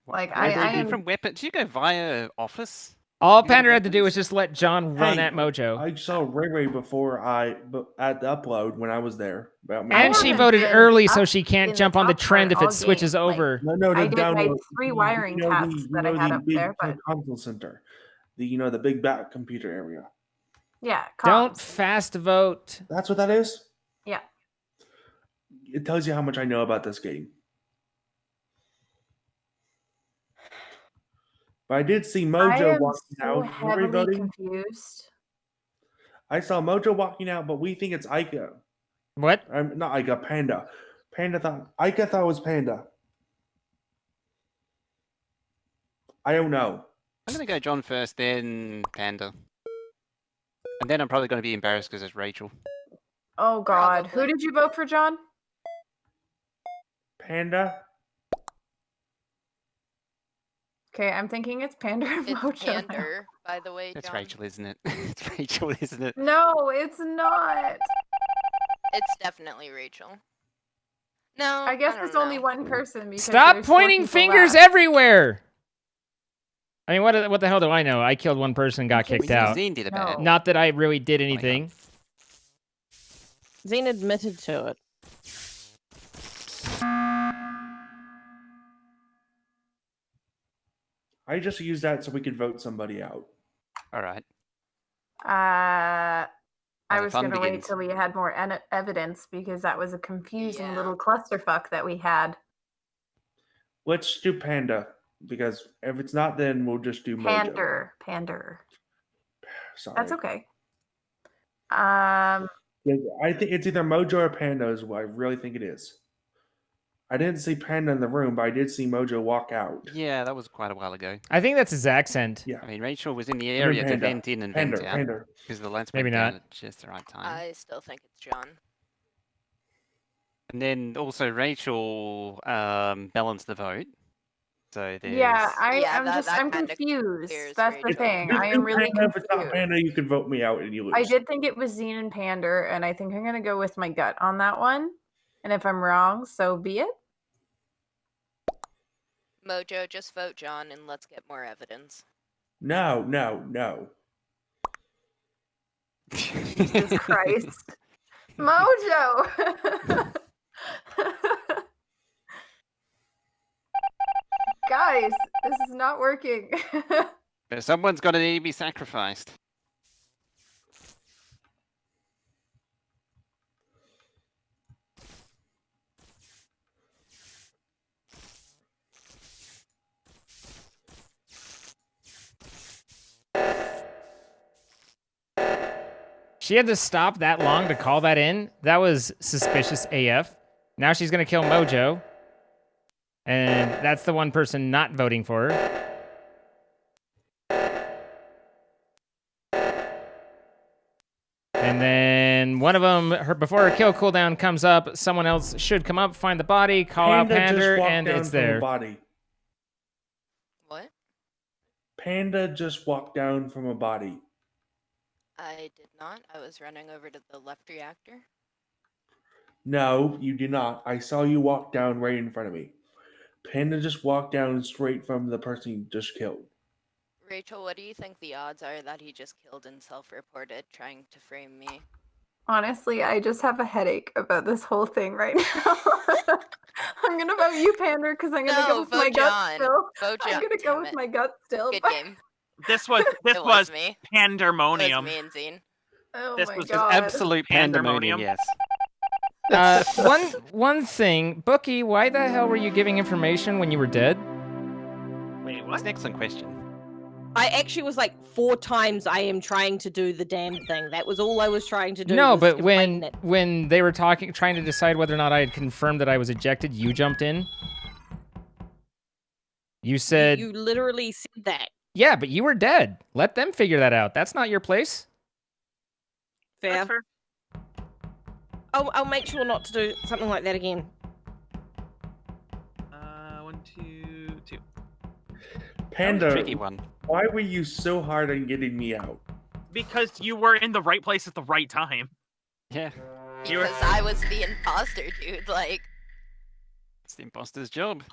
Like Where did I you am. from weapon? Did you go via office? All Pander had to do was just let John run Hey, at Mojo. I saw Ray Ray before at the upload when I was there. And she voted early, so she can't jump on the trend if it switches over. No, I the did my download. 3 wiring tasks that I had up big there, but console center, the big back computer area. yeah, Don't comms. fast vote. That's what that is. Yeah. It tells you how much I know about this game. But I did see I Mojo am walking so out. heavily Everybody, confused. I saw Mojo walking out, but we think it's Ica. What? I'm not Ica. Panda. Ica thought it was Panda. I don't know. I'm gonna go John first, then Panda. And then I'm probably going to be embarrassed because it's Rachel. Oh God, who did you vote for, John? Panda. Okay, I'm thinking it's Panda or It's Mojo. now. Pander, by the way, It's John. Rachel, isn't it? It's Rachel, isn't it? No, it's not. It's definitely Rachel. No, I guess don't it's only know. one person because Stop there's 4 pointing people fingers left. everywhere. I mean, what the hell do I know? I killed one person and got kicked out. Zine did about it. Not that I really did anything. Zine admitted to it. I just used that so we could vote somebody out. All right. I the was fun going to wait begins. till we had more evidence because that was a confusing Yeah. little clusterfuck that we had. Let's do Panda, because if it's not, then we'll just do Mojo. Pander. Sorry. That's okay. Yeah, I think it's either Mojo or Panda is what I really think it is. I didn't see Panda in the room, but I did see Mojo walk out. Yeah, that was quite a while ago. I think that's his accent. Yeah. I mean, Rachel was in the And then area to Panda. vent in and vent Panda, out Panda. because the lights Maybe went down not. at just the right time. I still think it's John. And then also Rachel balanced the vote. So there's... Yeah, Yeah, I'm that kinda confused. clears That's the Rachel. thing. Just I do am really Panda. If it's not confused. Panda, you can vote me out and you lose. I did think it was Zine and Pander, and I think I'm gonna go with my gut on that one. And if I'm wrong, so be it. Mojo, just vote John and let's get more evidence. No. Jesus Christ. Mojo! Guys, this is not working. But someone's going to need to be sacrificed. She had to stop that long to call that in. That was suspicious AF. Now she's going to kill Mojo. And that's the one person not voting for her. And then one of them, before her kill cooldown comes up, someone else should come up, find the body, call out Panda just Pander, walked and down it's from a there. body. What? Panda just walked down from a body. I did not. I was running over to the left reactor. No, you did not. I saw you walk down right in front of me. Panda just walked down straight from the person you just killed. Rachel, what do you think the odds are that he just killed and self-reported trying to frame me? Honestly, I just have a headache about this whole thing right now. I'm gonna vote you, Pander, because I'm gonna go with my gut John. still. Vote I'm John, gonna go damn with it. my gut still. Good game. This was It was me. It was pandemonium. me and Zine. Oh This my was god. Absolute pandemonium, yes. One thing, Bookie, why the hell were you giving information when you were dead? Wait, That's an excellent question. I actually was like 4 times I am trying to do the damn thing. That was all I was trying to do. No, was but explain it. when they were trying to decide whether or not I had confirmed that I was ejected, you jumped in. You said You literally said that. yeah, but you were dead. Let them figure that out. That's not your place. Fair. I'll make sure not to do something like that again. 1, 2, 2. Panda, Tricky one. why were you so hard on getting me out? Because you were in the right place at the right time. Yeah. You were- Because I was the imposter, dude. Like, It's the imposter's job.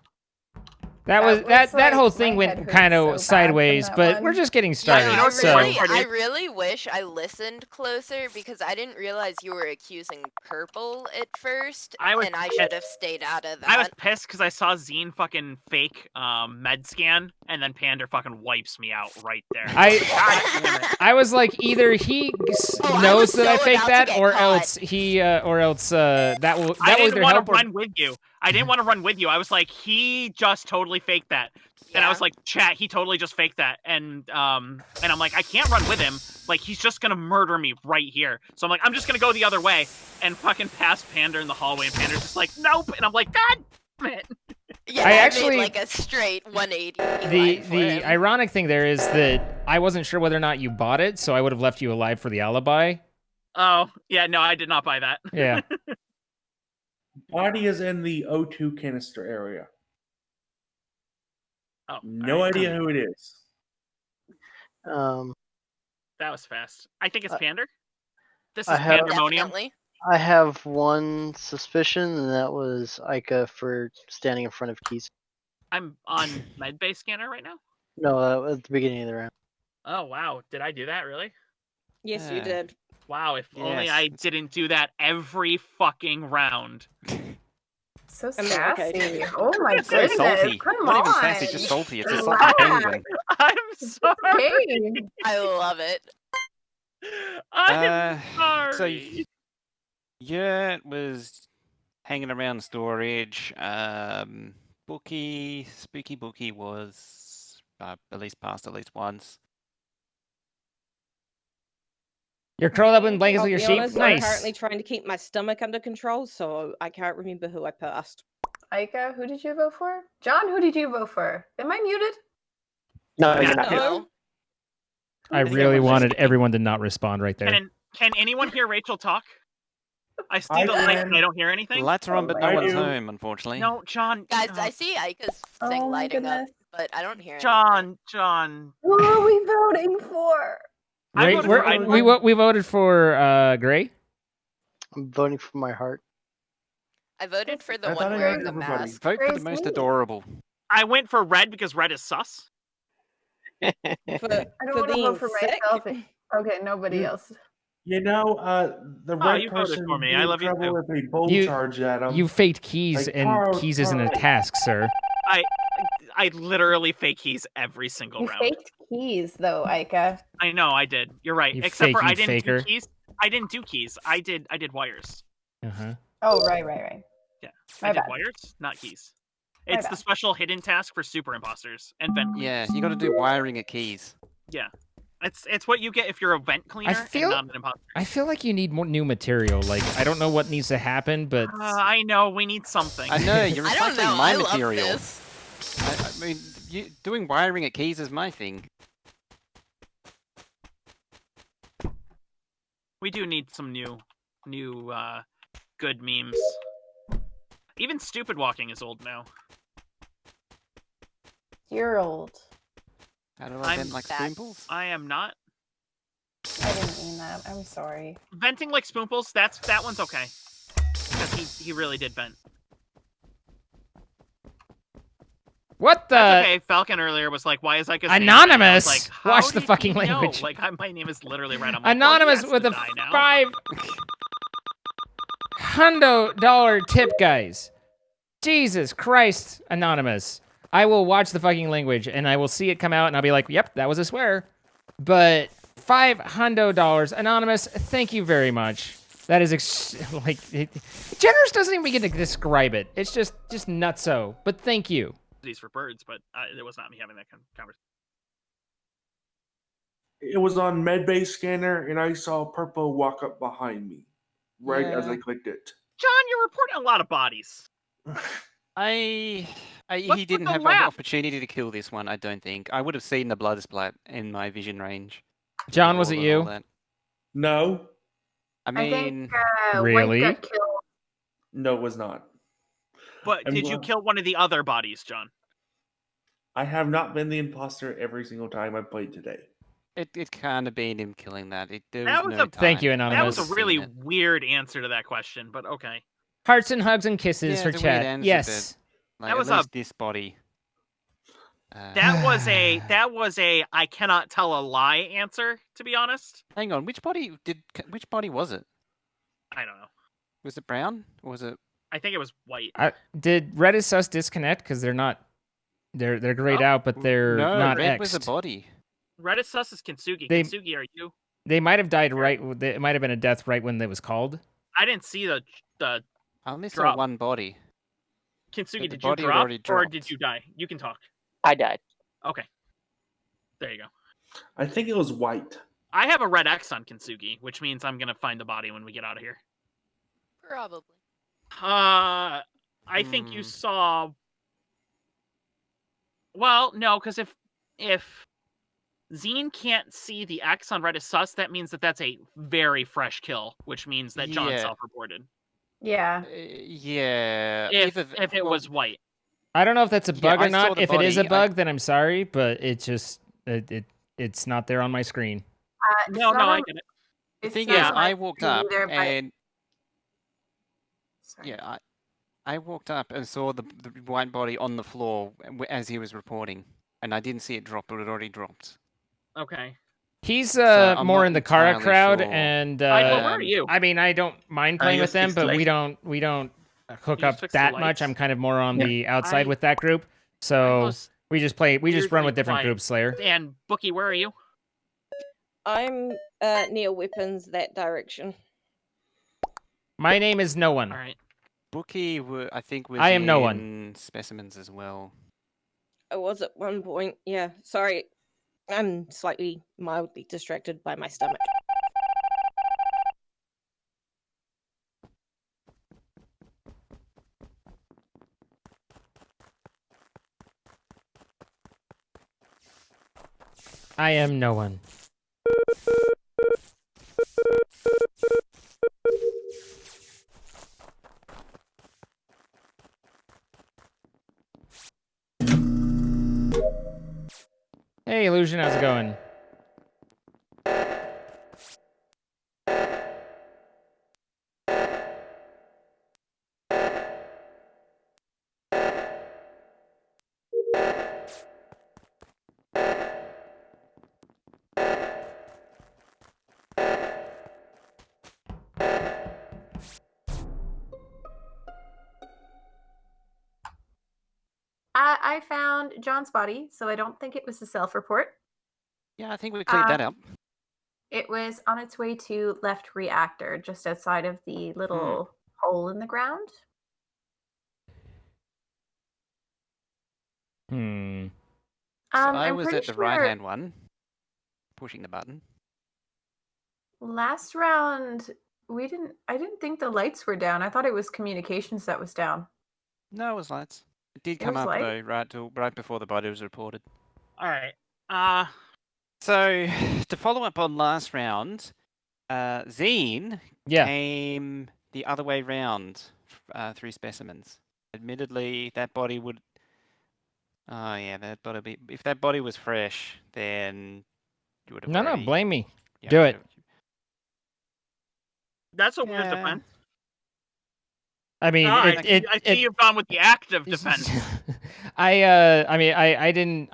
That was was that whole like- thing my head went hurts kind so of bad sideways, from that but one. we're just getting yeah, started. you know what's so funny? I really wish I listened closer because I didn't realize you were accusing Purple at first, and I should have stayed out of that. I was pissed because I saw Zine fucking fake med scan, and then Pander fucking wipes me out right there. God damn it. I was like, either he I knows was that I so faked about to that, get or caught. else that will I either didn't want help to or run with you. I didn't want to run with you. I was like, he just totally faked that. And I was like, chat, he totally just faked that. And I'm like, I can't run with him. Like, he's just gonna murder me right here. So I'm like, I'm just gonna go the other way and fucking pass Pander in the hallway. And Pander's just like, nope. And I'm like, God damn it. Yeah, I I actually- made like a straight 180 The line for him. ironic thing there is that I wasn't sure whether or not you bought it, so I would have left you alive for the alibi. Oh, yeah, no, I did not buy that. Yeah. Body is in the O2 canister area. Oh, No idea who it is. That was fast. I think it's Pander. This I is have- Pandemonium. I have one suspicion, and that was Ica for standing in front of keys. I'm on medbay scanner right now. No, at the beginning of the round. Oh wow, did I do that really? Yes, you did. Wow, if only Yes. I didn't do that every fucking round. So I mean, sassy. okay. Oh my It's so goodness. salty. Come Not on. even sassy, just salty. It's a salty Relax. penguin. I'm sorry. Okay. I love it. I'm So sorry. Yurt was hanging around storage. Spooky Bookie was at least passed at least once. You're curled up in blankets I'll with your be sheep. honest, I'm Nice. currently trying to keep my stomach under control, so I can't remember who I passed. Aika, who did you vote for? John, who did you vote for? Am I muted? No, you're not No. I really wanted everyone to not respond right there. Can anyone hear Rachel talk? I see I the light can. and I don't hear anything. Lights are on, but no I one's do. home, unfortunately. No, John. Guys, I see Ica's thing Oh my lighting up, goodness. but I don't hear anything. John. Who are we voting for? I Ray- voted we're- for Ica. we voted for Gray. I'm voting for my heart. I voted for the I thought one I wearing heard the everybody. mask. Vote for the Praise most me. adorable. I went for red because red is sus. For, I don't for want to being vote for sick? myself. Okay, nobody else. You know, the Oh, red you voted person for me. be I in love you trouble too. if a bull You- charge at him. You faked keys, Like, and Carl- keys isn't a Carl. task, sir. I literally fake keys every single You round. faked keys, though, Aika. I know I did. You're right. You Except for fake, I you didn't faker. do keys. I didn't do keys. I did wires. Uh-huh. Oh, right. Yeah. My I did bad. wires, not keys. My It's the bad. special hidden task for super imposters and vent cleaners. Yeah, you got to do wiring at keys. Yeah. It's what you get if you're a vent cleaner feel- and not an imposter. I feel like you need more new material. Like, I don't know what needs to happen, but I know we need something. I know, you're I don't recycling know. my I love material. this. I mean, doing wiring at keys is my thing. We do need some new good memes. Even stupid walking is old now. You're old. How do I I'm vent like back. spoonfuls? I am not. I didn't mean that. I'm sorry. Venting like spoonfuls, that one's okay. Because he really did vent. what the? That's okay. Falcon earlier was like, why is Ica's name Anonymous! red? I was like, how Watch the did fucking he know? language. Like, my name is literally red. I'm like, Anonymous well, with a die now. $500 tip, guys. Jesus Christ, Anonymous. I will watch the fucking language and I will see it come out and I'll be like, yep, that was a swear. But $500, Anonymous, thank you very much. That is generous doesn't even begin to describe it. It's just nutso. But thank you. These for birds, but it was not me having that conversation. It was on medbay scanner, and I saw purple walk up behind me right as I Yeah. clicked it. John, you're reporting a lot of bodies. He with didn't the have an laugh? opportunity to kill this one, I don't think. I would have seen the blood splat in my vision range. John, was All it the- all you? that. No, I I mean, think Really? White got killed. no, it was not. But I'm did you glad- kill one of the other bodies, John? I have not been the imposter every single time I played today. it can't have been him killing that. There That was was no a- Thank you, time. I That was Anonymous. a would've really seen it. weird answer to that question, but okay. Hearts and hugs and kisses Yeah, for it's a weird chat. answer, Yes. Like, That was at a- least this body. That was a I cannot tell a lie answer, to be honest. Hang on, which body was it? I don't know. Was it brown? Or was it? I think it was white. Did Red is sus disconnect? Because they're not. They're grayed Oh. out, but they're No, not red was a X'd. body. Red is sus is Kintsugi. They- Kintsugi, are you? They might have died right. It might have been a death right when it was called. I didn't see the I only saw drop. one body. Kintsugi, But the did you body had drop already or dropped. did you die? You can talk. I died. Okay. There you go. I think it was white. I have a red X on Kintsugi, which means I'm gonna find the body when we get out of here. Probably. I think you saw Well, no, because if Zine can't see the X on red as sus, that means that that's a very fresh kill, which means that John Yeah. self-reported. Yeah. Yeah. If it was white. I don't know if that's a bug or I saw not. the If it is a body, bug, then I'm sorry, but it just it's not there on my screen. No, I get it. The thing not is, on my I walked screen up either, but- and Sorry. yeah, I walked up and saw the white body on the floor as he was reporting, and I didn't see it drop, but it already dropped. Okay. He's I'm more not in the Kara entirely crowd, sure. and where are you? I mean, I don't mind playing with them, fixed but light? we don't hook You up fixed the that much. lights? I'm kind of more on Yeah. the outside I- with that group, so was we just run with weirdly different quiet. groups. Slayer. And Bookie, where are you? I'm near weapons that direction. My name is No One. All right. Bookie, I think, was I am in No One. specimens as well. I was at one point. Yeah, sorry. I'm slightly mildly distracted by my stomach. I am No One. Hey, Illusion, how's it going? I found John's body, so I don't think it was a self-report. Yeah, I think we cleared that up. It was on its way to left reactor, just outside of the little hole in the ground. Hmm. So I I'm was pretty at the sure right-hand one, pushing the button. last round I didn't think the lights were down. I thought it was communications that was down. No, it was lights. It did It come was up light? though, right before the body was reported. All right. So to follow up on last round, Zine came the other way round through specimens. Admittedly, that body would. Oh yeah, that body. If that body was fresh, then you would have. No, already, blame me. yeah, Do it. That's a weird defense. I mean, I see you've gone with the active defense. I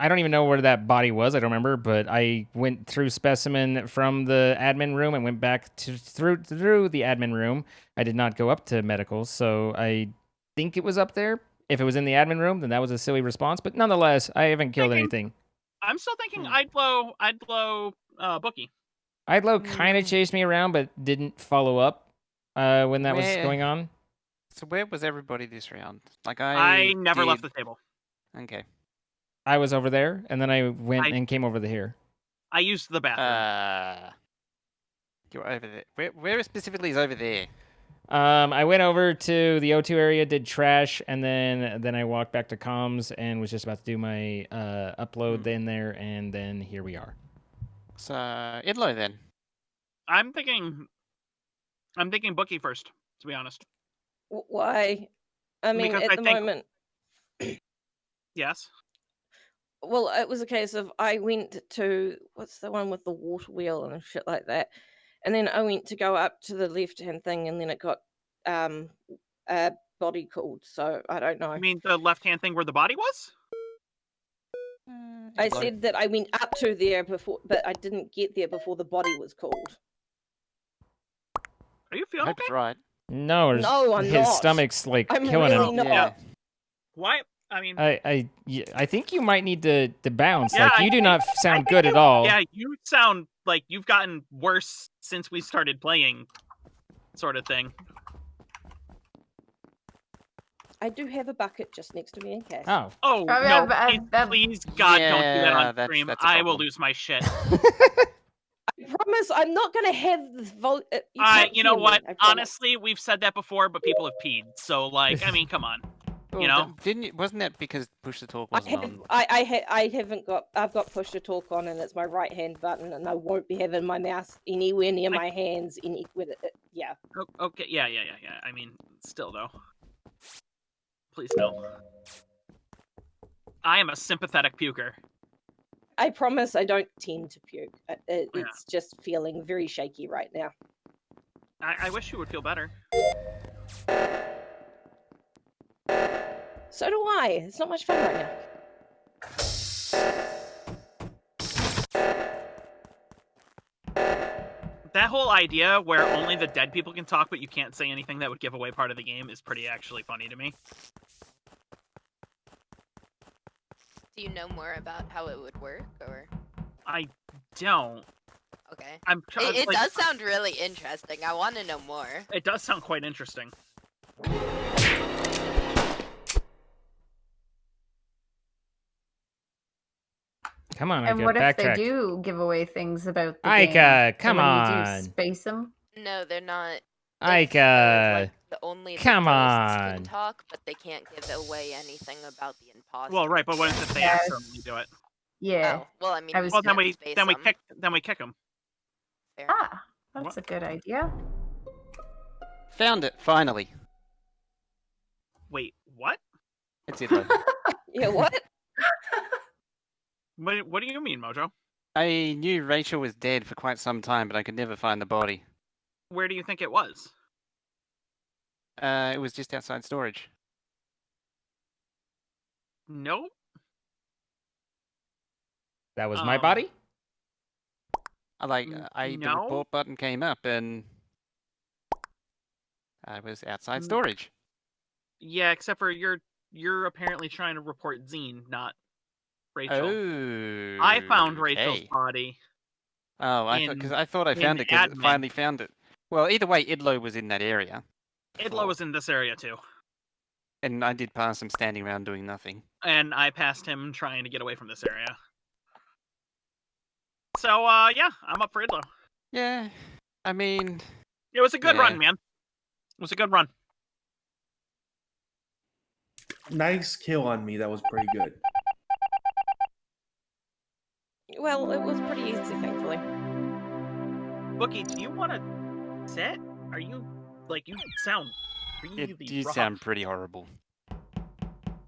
don't even know where that body was. I don't remember, but I went through specimen from the admin room and went back through the admin room. I did not go up to medical, so I think it was up there. If it was in the admin room, then that was a silly response. But nonetheless, I haven't killed anything. I'm still thinking I'd blow Bookie. Idlo kind of chased me around, but didn't follow up when that was Where- going on. So where was everybody this round? Like I never left the table. Okay. I was over there, and then I went and came over to here. I used the bathroom. You're over there. Where specifically is over there? I went over to the O2 area, did trash, and then I walked back to comms and was just about to do my upload in there, and then here we are. So Idlo then. I'm thinking Bookie first, to be honest. Why? I mean, Because at I the think- moment, Yes. well, it was a case of I went to what's the one with the water wheel and shit like that, and then I went to go up to the left-hand thing, and then it got body cooled. So I don't know. You mean the left-hand thing where the body was? I said that I went up to there before, but I didn't get there before the body was cooled. Are you feeling okay? Right. No, No, I'm his not. stomach's like I'm killing really him. not. Yeah. Why? I mean, I think you might need to bounce. Yeah, like you do not I sound think good at all. Yeah, you sound like you've gotten worse since we started playing, sort of thing. I do have a bucket just next to me in case. Oh. Oh Oh, no! yeah, please, God, don't do that Yeah, on that's stream. a I will problem. lose my shit. I promise I'm not going to have this vote. You know what? Honestly, we've said that before, but people have peed. So, like, I mean, come on. You know? Didn't you? Wasn't that because push to talk wasn't on? I haven't got. I've got push to talk on, and it's my right hand button, and I won't be having my mouse anywhere near my hands. Yeah. Okay. Yeah. I mean, still though. Please no. I am a sympathetic puker. I promise I don't tend to puke. It's just feeling very shaky right now. I wish you would feel better. So do I. It's not much fun right now. That whole idea where only the dead people can talk, but you can't say anything that would give away part of the game is pretty actually funny to me. Do you know more about how it would work, or? I don't. Okay. It does sound really interesting. I want to know more. It does sound quite interesting. Come on, And Ika, what if they backtrack. do give away things about the Ika, game? come when on. You do space them? No, they're not. Ika, Only the come ghosts can on. talk, but they can't give away anything about the imposter. Well, right, but what if they accidentally do it? Yeah. Oh, well, I mean, well, then we kick them. Ah, that's a good idea. Found it finally. Wait, what? It's Idlo. Yeah, what? What do you mean, Mojo? I knew Rachel was dead for quite some time, but I could never find the body. Where do you think it was? It was just outside storage. Nope. That was my body? The no. report button came up and I was outside storage. Yeah, except for you're apparently trying to report Zine, not Rachel. Oh. I found Rachel's okay. body. Oh, I thought I found it because I finally found it. Well, either way, Idlo was in that area. Idlo was in this area too. And I did pass him standing around doing nothing. And I passed him trying to get away from this area. So, yeah, I'm up for Idlo. Yeah, I mean... It was a good run, man. It was a good run. Nice kill on me. That was pretty good. Well, it was pretty easy, thankfully. Bookie, do you want to sit? Are you, you sound really You rough. sound pretty horrible.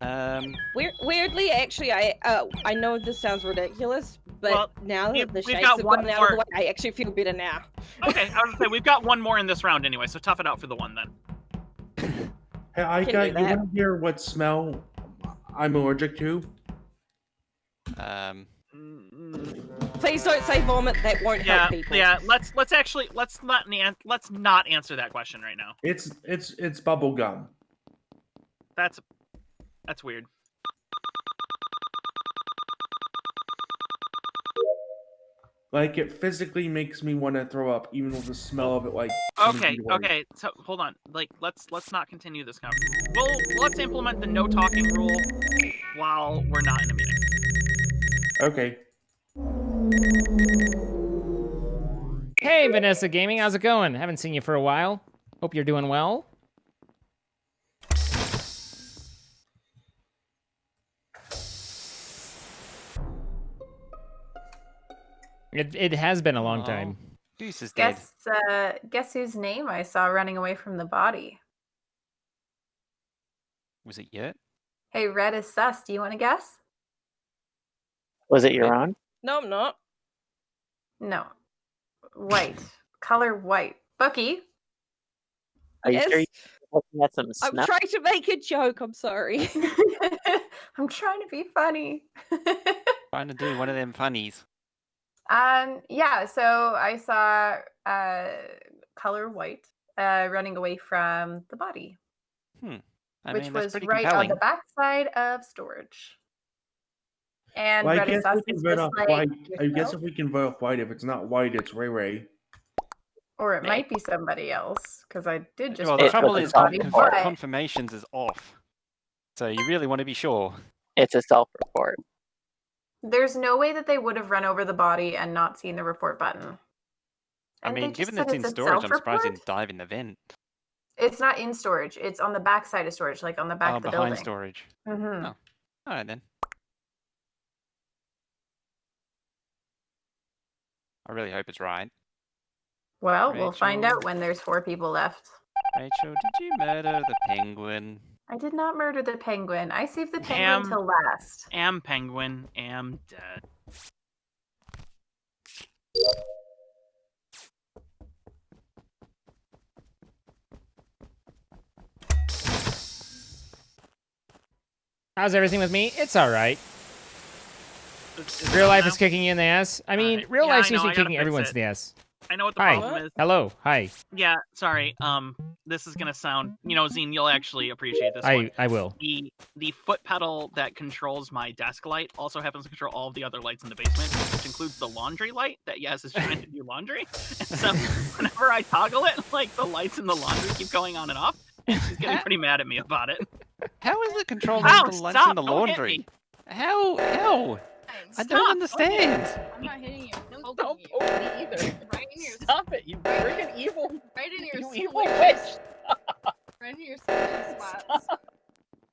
Weirdly, actually, I know this sounds ridiculous, but now that the shakes got have one gone out of the more- way, I actually feel better now. Okay, I was gonna say, we've got one more in this round anyway, so tough it out for the one then. Hey, Ika, do you that. want to hear what smell I'm allergic to? Please don't say vomit. That won't help people. Yeah. Let's not answer that question right now. It's bubble gum. That's weird. Like, it physically makes me want to throw up, even with the smell of it. Like, 20 Okay, feet away. okay. So hold on. Let's not continue this conversation. Let's implement the no talking rule while we're not in a meeting. Okay. Hey, Vanessa Gaming, how's it going? Haven't seen you for a while. Hope you're doing well. It has been a long time. Goose is dead. Guess whose name I saw running away from the body? Was it Yurt? Hey, red is sus. Do you want to guess? Was it Euron? No, I'm not. No. White. Color white. Bookie. Are you Yes. sure you're looking at some I'm snuff? trying to make a joke. I'm sorry. I'm trying to be funny. Trying to do one of them funnies. Yeah, so I saw color white running away from the body, I which mean, that's was pretty right compelling. on the backside of storage. And Well, I red guess is sus we is can vote just off like white. I guess yourself, if we can vote off white, if it's not white, it's Ray Ray. or it might be somebody else because I did just. Well, the vote trouble for is body, but confirmations is off. So you really want to be sure. It's a self-report. there's no way that they would have run over the body and not seen the report button. I And they mean, just given said it's in a storage, I'm surprised it self-report? didn't dive in the vent. It's not in storage. It's on the back side of storage, like on the back Oh, of the behind building. storage. Mm-hmm. Oh, all right then. I really hope it's right. Well, we'll find Rachel. out when there's 4 people left. Rachel, did you murder the penguin? I did not murder the penguin. I saved the penguin Am- till last. Am penguin. Am dead. How's everything with me? It's all right. Real life is kicking you in the ass. I mean, real Yeah, life I seems know, to I be gotta kicking fix everyone's it. in the ass. I know what the Hi. problem is. Hello. Hi. Yeah, sorry. This is gonna sound, Zine, you'll actually appreciate this one. I will. The foot pedal that controls my desk light also happens to control all of the other lights in the basement, which includes the laundry light that Yas is trying to do laundry. And so whenever I toggle it, like the lights in the laundry keep going on and off, and she's getting pretty mad at me about it. How is it controlling Ow, the lights stop, in the don't hit laundry? me. How? I Stop, don't understand. I'm not hitting you. I'm Don't poking you. poke me either. Right in your Stop it, you freaking evil. right in your You evil switch. witch. Right in your switch spots.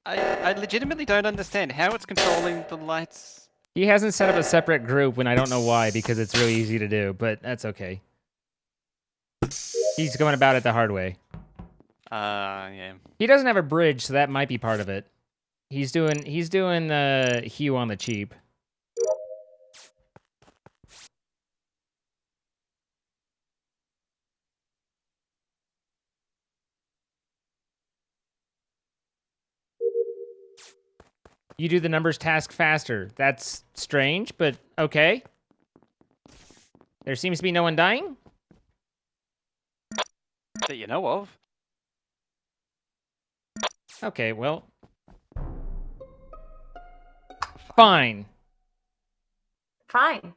I legitimately don't understand how it's controlling the lights. He hasn't set up a separate group, and I don't know why, because it's really easy to do, but that's okay. He's going about it the hard way. Yeah. He doesn't have a bridge, so that might be part of it. He's doing Hue on the cheap. You do the numbers task faster. That's strange, but okay. There seems to be no one dying. That you know of. Okay, well. Fine. Fine.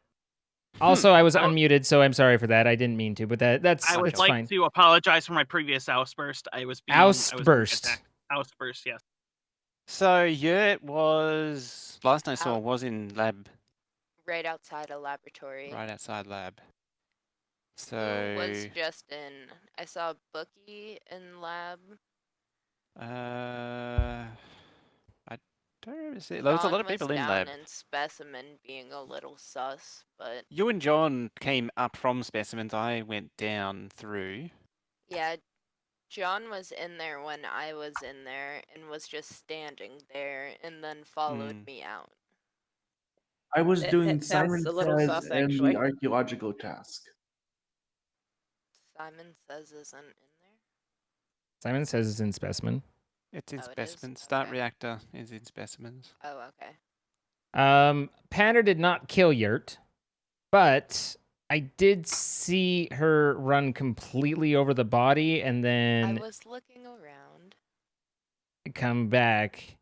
Also, I was unmuted, so I'm sorry for that. I didn't mean to, but that's I would it's like fine. to apologize for my previous outburst. I was being Outburst. Outburst, yes. So yeah, it was last I saw was in lab, Right outside a laboratory. right outside lab. Who So was just in? I saw Bookie in lab. I don't remember seeing. There was a lot of John people was in down lab. in specimen being a little sus, but You and John came up from specimens. I went down through. yeah, John was in there when I was in there and was just standing there and then followed me out. I was doing That's Simon a little Says sus, and actually. the archaeological task. Simon Says isn't in there. Simon Says it's in specimen. It's in Oh, it is? specimens. Start reactor is in specimens. Oh, okay. Panda did not kill Yurt, but I did see her run completely over the body and then I was looking around. come back.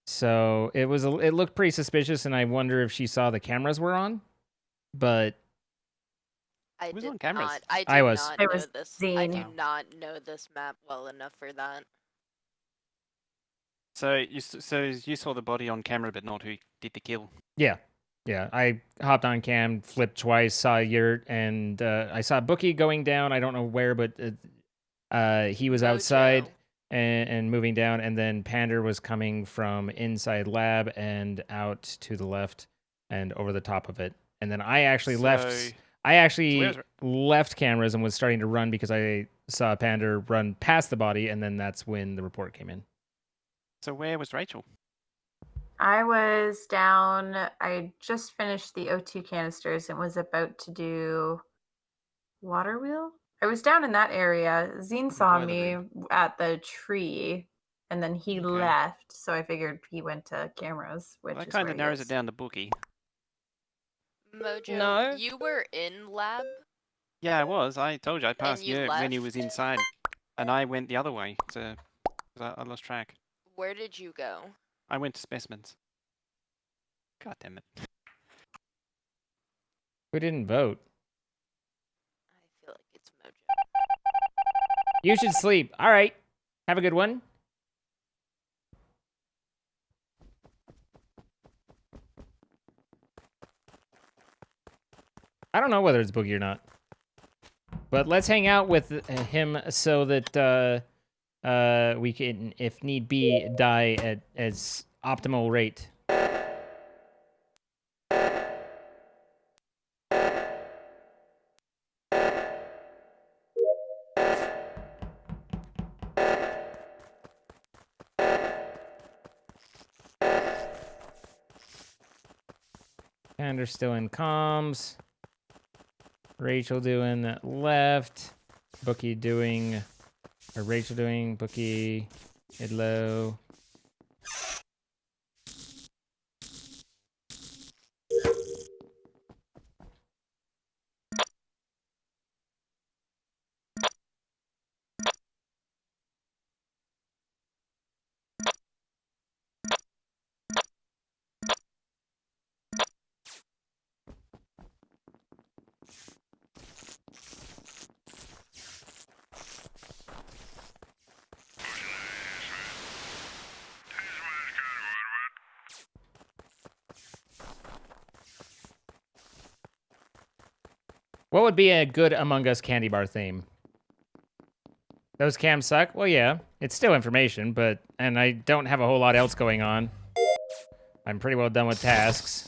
So it looked pretty suspicious, and I wonder if she saw the cameras were on. But I was did on cameras? not. I I do was. not It know was this. I do Zine. not know this map well enough for that. So you saw the body on camera, but not who did the kill. yeah. I hopped on cam, flipped twice, saw Yurt, and I saw Bookie going down. I don't know where, but he was outside and moving down, and then Pander was coming from inside lab and out to the left and over the top of it. And then I actually left. I actually left cameras and was starting to run because I saw Pander run past the body, and then that's when the report came in. So where was Rachel? I was down. I just finished the O2 canisters and was about to do water wheel. I was down in that area. Zine saw Boiler me at the tree, and then he left. So I figured he went to cameras, which Well, that is kind where of he narrows is. it down to Bookie. Mojo, No. you were in lab? Yeah, I was. I told you I passed you Yurt when he left? was inside, and I went the other way. So I lost track. Where did you go? I went to specimens. God damn it. Who didn't vote? I feel like it's Mojo. You should sleep. All right. Have a good one. I don't know whether it's Boogie or not. But let's hang out with him so that we can, if need be, die at as optimal rate. Pander's still in comms. Rachel doing left. Bookie doing, or Rachel doing, Bookie, mid low. What would be a good Among Us candy bar theme? Those cams suck? Well, yeah. It's still information, and I don't have a whole lot else going on. I'm pretty well done with tasks.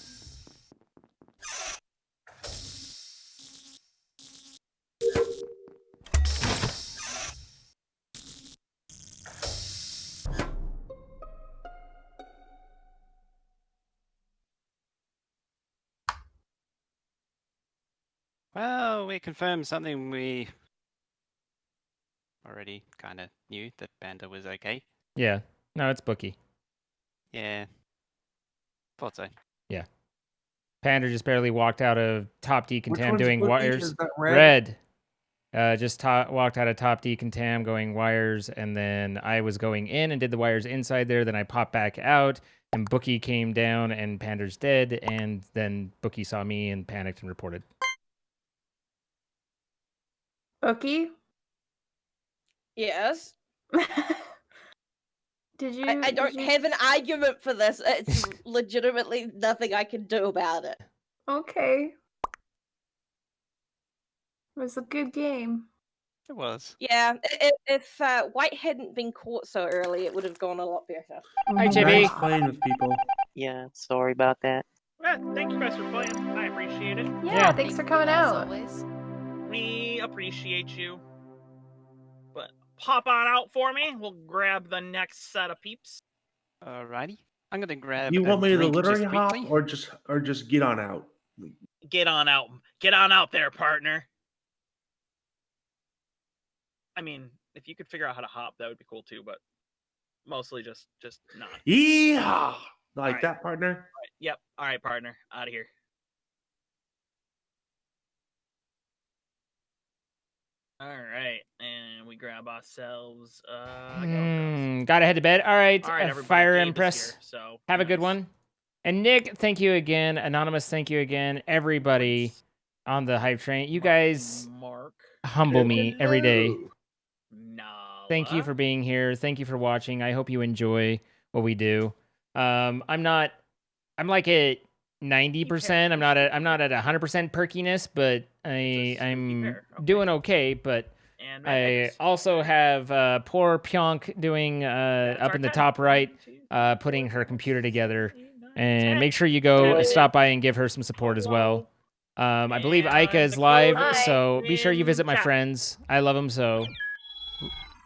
Well, we confirmed something we already kind of knew, that Panda was okay. Yeah. No, it's Bookie. Yeah. Thought so. Yeah. Panda just barely walked out of top decontam one's doing Bookie? wires. Is that Red? Just walked out of top decontam going wires, and then I was going in and did the wires inside there. Then I popped back out, and Bookie came down, and Pander's dead. And then Bookie saw me and panicked and reported. Bookie? Yes. Did you? I don't did you... have an argument for this. It's legitimately nothing I can do about it. Okay. It was a good game. It was. Yeah, if White hadn't been caught so early, it would have gone a lot better. Hi, Jimmy. Nice playing with people. Yeah, sorry about that. Thank you guys for playing. I appreciate it. Yeah, thanks for coming out. We appreciate you. But pop on out for me. We'll grab the next set of peeps. Alrighty. I'm gonna grab. You want me to drink literally just hop quickly. or just get on out? Get on out. Get on out there, partner. I mean, if you could figure out how to hop, that would be cool too, but mostly just not. Yeehaw! Like right. that, partner? Right. Yep. All right, partner. Out of here. All right, and we grab ourselves. Gotta head to bed. All right, everybody, Fire Gabe is Empress. here, so Have a good one. And Nick, thank you again. Anonymous, thank you again. Everybody on the hype train. You guys humble me every day. Thank you for being here. Thank you for watching. I hope you enjoy what we do. I'm like at 90%. I'm not at 100% perkiness, but I'm doing okay. But I also have poor Pionk doing up in the top right, putting her computer together. And make sure you go stop by and give her some support as well. I believe Ika is live, so be sure you visit my friends. I love them so.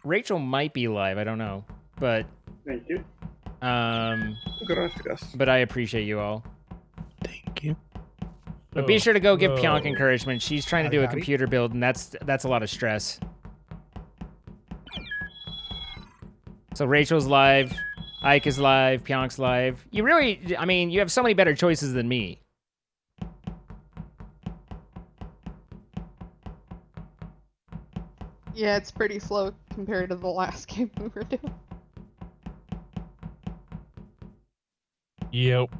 Rachel might be live. I don't know, but thank you. But I appreciate you all. Thank you. But be sure to go give Pionk encouragement. She's trying to do a computer build, and that's a lot of stress. So Rachel's live, Ike is live, Pionk's live. You really, I mean, you have so many better choices than me. Yeah, it's pretty slow compared to the last game we were doing. Yep.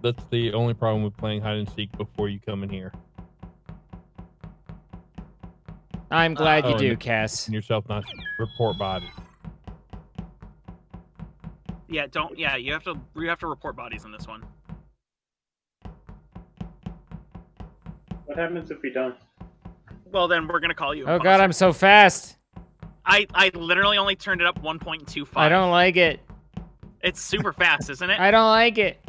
That's the only problem with playing hide and seek before you come in here. I'm glad you do, Cass. And yourself not report bodies. Yeah, don't. Yeah, you have to report bodies in this one. What happens if we don't? Well, then we're gonna call you. Oh God, I'm so fast. I literally only turned it up 1.25. I don't like it. It's super fast, isn't it? I don't like it.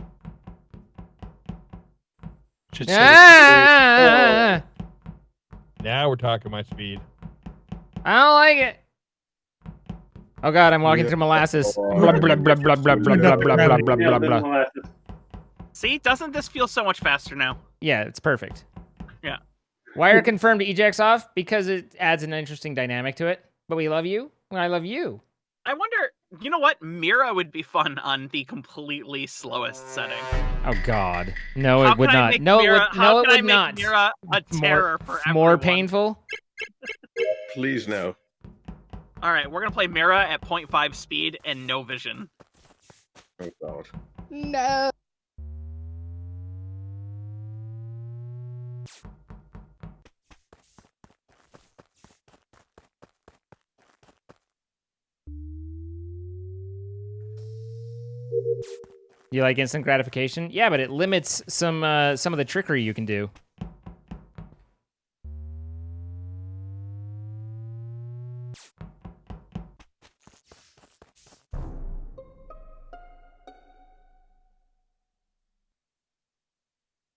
Should Ah! Now we're talking my speed. I don't like it. Oh god, I'm walking through molasses. Blah blah blah blah blah blah blah blah blah blah blah blah. See, doesn't this feel so much faster now? Yeah, it's perfect. Yeah. Wire confirmed ejects off because it adds an interesting dynamic to it. But we love you. I love you. I wonder, you know what? Mira would be fun on the completely slowest setting. Oh god. No, How it would can I not. make No, Mira, it would, how no, it can I would make not. Mira a terror for More everyone? painful. Please no. All right, we're gonna play Mira at 0.5 speed and no vision. Oh god. No. You like instant gratification? Yeah, but it limits some of the trickery you can do.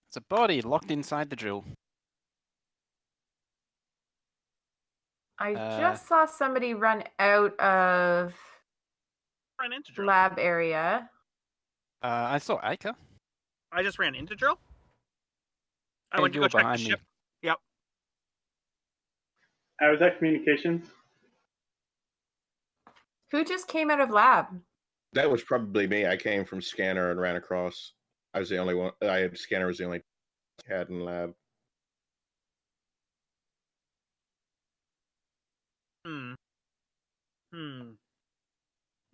It's a body locked inside the drill. I just saw somebody run out of Run into drill. lab area. I saw Aika. I just ran into drill. I Hey, went to go you're check the behind me. ship. Yep. I was at communications. Who just came out of lab? That was probably me. I came from scanner and ran across. I was the only one. Scanner was the only cat in lab.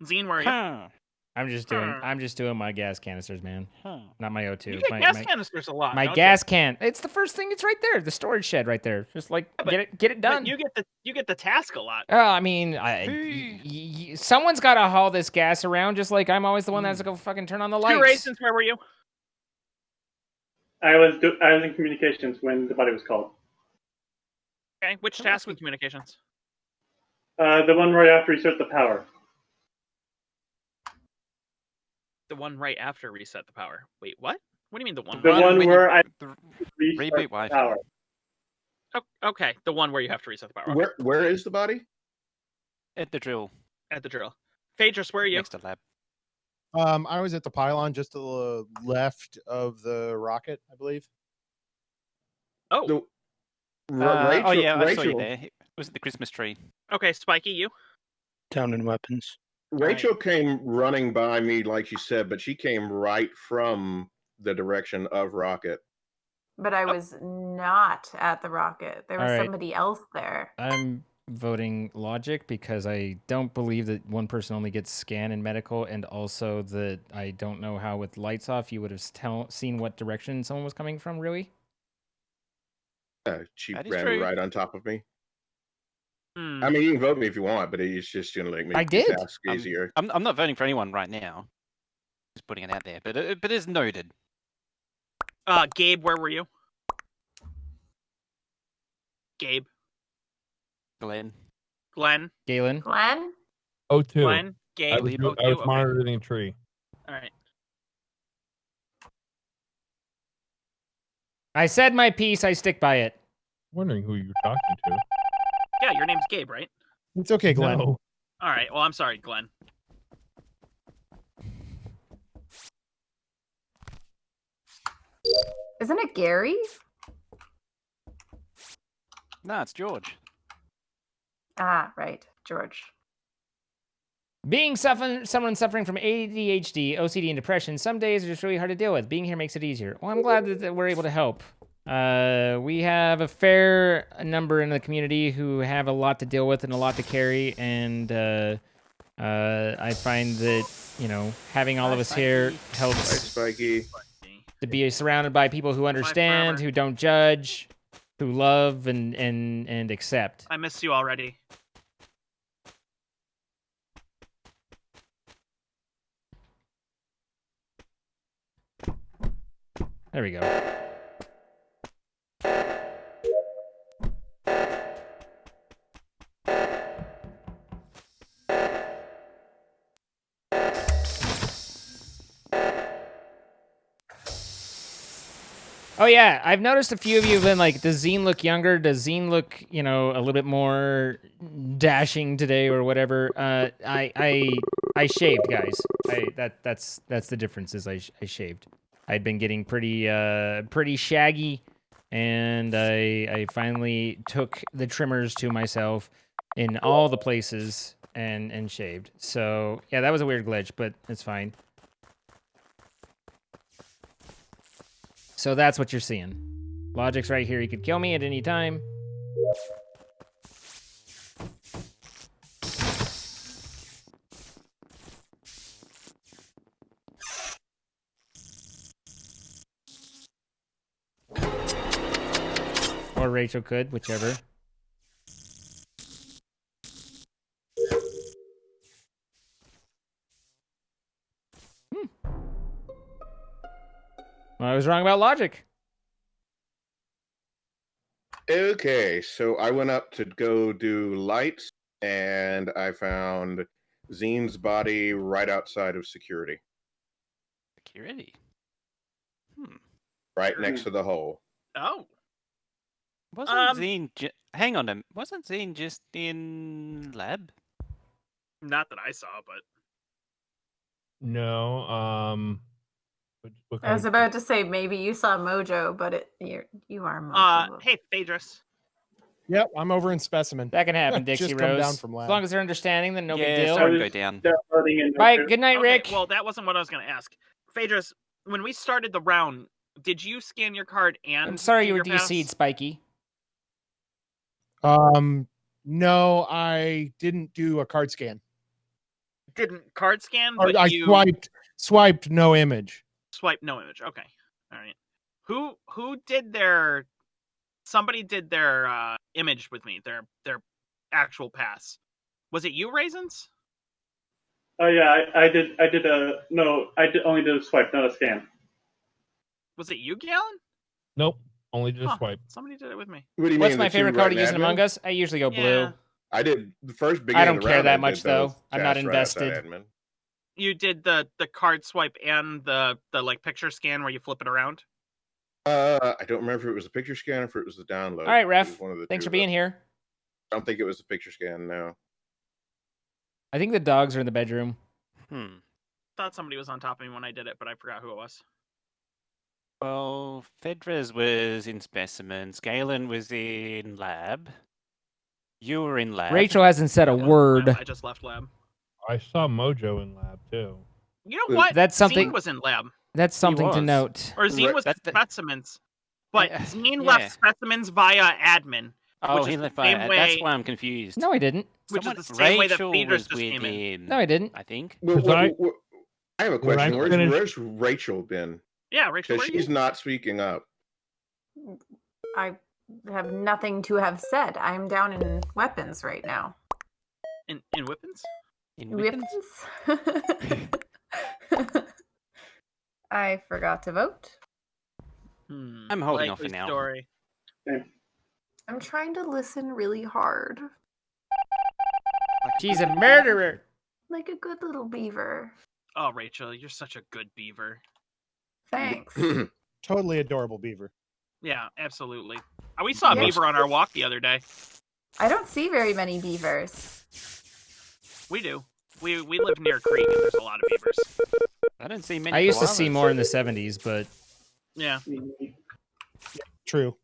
Zine, where are you? I'm just doing my gas canisters, man. Not my O2. You get gas canisters a lot. My don't gas can. It's the first thing. It's right there. The storage shed right there. Just like get it you? done. But you get the task a lot. Oh, I mean, someone's got to haul this gas around. Just like I'm always the one that has to go fucking turn on the lights. Two raisins, where were you? I was in communications when the body was called. Okay, which task with communications? The one right after he set the power. The one right after reset the power. Wait, what? What do you mean the one? The one where I reboot the Wi-Fi. power. Oh, okay, the one where you have to reset the power. Where is the body? At the drill. At the drill. Phaedrus, where are you? Next to lab. I was at the pylon just to the left of the rocket, I believe. Oh. Oh yeah, I saw you Rachel. there. It was at the Christmas tree. Okay, Spiky, you? Down in weapons. Rachel came running by me, like you said, but she came right from the direction of Rocket. But I was not at the rocket. There was All right. somebody else there. I'm voting logic because I don't believe that one person only gets scan and medical, and also that I don't know how with lights off you would have seen what direction someone was coming from, Rui. She That is ran true. right on top of me. I mean, you can vote me if you want, but it's just going to make me I did. task easier. I'm not voting for anyone right now. Just putting it out there, but it's noted. Gabe, where were you? Gabe. Glenn. Glenn. Galen. Glenn? O2. Glenn. Gabe. I was O2, okay. monitoring a tree. All right. I said my piece. I stick by it. Wondering who you're talking to. Yeah, your name's Gabe, right? It's okay, Glenn. No. All right. Well, I'm sorry, Glenn. Isn't it Gary? No, it's George. Ah, right. George. Being someone suffering from ADHD, OCD, and depression, some days are just really hard to deal with. Being here makes it easier. Well, I'm glad that we're able to help. We have a fair number in the community who have a lot to deal with and a lot to carry, and I find that, you know, having all of us here helps Spiky. to be surrounded by people who understand, who don't judge, who love and accept. I miss you already. There we go. Oh yeah, I've noticed a few of you have been like, does Zine look younger? Does Zine look, you know, a little bit more dashing today or whatever? I shaved, guys. That's the difference. Is I shaved. I'd been getting pretty shaggy, and I finally took the trimmers to myself in all the places and shaved. So yeah, that was a weird glitch, but it's fine. So that's what you're seeing. Logic's right here. He could kill me at any time. Or Rachel could, whichever. Well, I was wrong about Logic. Okay, so I went up to go do lights, and I found Zine's body right outside of security. Security? Right next to the hole. Oh. Wasn't Zine... Hang on a minute. Wasn't Zine just in lab? Not that I saw, but... No, I was about to say maybe you saw Mojo, but you are Mojo. Hey, Phaedrus. Yep, I'm over in Specimen. That can happen, Dixie Just Rose. come down from lab. As long as they're understanding, then no big Yeah, deal. sorry to go down. Bye. Good night, Okay, Rick. well, that wasn't what I was going to ask. Phaedrus, when we started the round, did you scan your card and... I'm sorry do you were your pass? DC'd, Spiky. No, I didn't do a card scan. Didn't card scan, Or but I you... swiped no image. Swipe no image. Okay. All right. Who did their... Somebody did their image with me, their actual pass. Was it you, Raisins? Oh yeah, I did only did a swipe, not a scan. Was it you, Galen? Nope. Only just Huh, swipe. Somebody did it with me. What do you What's mean, my the two favorite card to right use in admin? Among Us? I usually go blue. Yeah. I did the first I beginning don't of the care round, that I much, did though. those I'm not tasks right outside invested. admin. You did the card swipe and the like picture scan where you flip it around? I don't remember if it was the picture scan or if it was the download. All right, It Ref. was one of the Thanks two for being of them. here. I don't think it was the picture scan, no. I think the dogs are in the bedroom. Thought somebody was on top of me when I did it, but I forgot who it was. Well, Fedrez was in specimens. Galen was in lab. You were in lab. Rachel hasn't said a word. I just left lab. I saw Mojo in lab too. You know what? That's something- Zine was in lab. That's something to was. note. Or Zine was specimens. But Zine left specimens via admin. Oh, which he is left the by. same way, That's why I'm confused. No, I didn't. Which is the same way that Rachel Phaedrus was just came in. within. No, I didn't. I think. I have a when I question. finished- Where's Rachel been? Yeah, Rachel. Because where are she's you? not speaking up. I have nothing to have said. I'm down in weapons right now. In weapons? In Weapons? I forgot to vote. I'm holding off for Likely now. Story. I'm trying to listen really hard. She's a murderer. Like a good little beaver. Oh, Rachel, you're such a good beaver. Thanks. Totally adorable beaver. Yeah, absolutely. We saw a Yeah. beaver on our walk the other day. I don't see very many beavers. We do. We live near a creek and there's a lot of beavers. I don't see many. I used to see koalas. more in the 70s, but Yeah. True.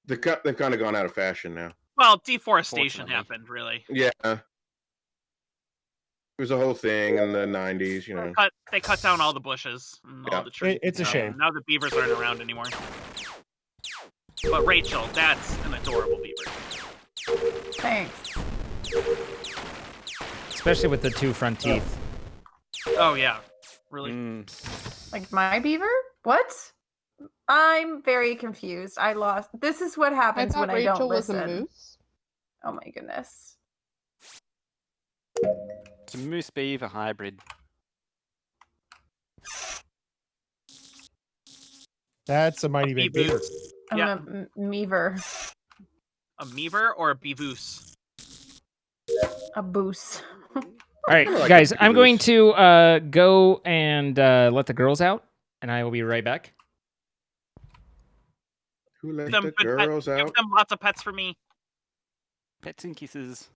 They've kind of gone out of fashion now. Well, deforestation Fortunately. happened, really. Yeah. It was a whole thing in the 90s, you know. They cut down all the bushes and all the trees. It's a and shame. Now the beavers aren't around anymore. But Rachel, that's an adorable beaver. Thanks. especially with the two front teeth. Oh yeah, really. Like my beaver? What? I'm very confused. I lost. This is what happens thought when I Rachel don't was a listen. moose. Oh my goodness. It's a moose beaver hybrid. That's a mighty big beaver. I'm Yeah. a meaver. A meaver or a beavoose? A boos. All right, like guys, a I'm going to go and let the girls out, and I will be right back. Who let Them the good pet- girls Give out? them lots of pets for me. Pets and kisses.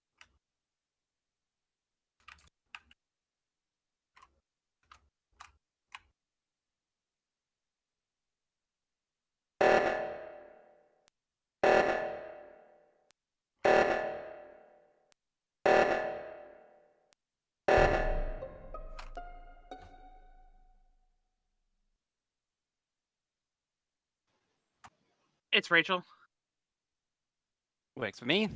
It's Rachel. Works for me.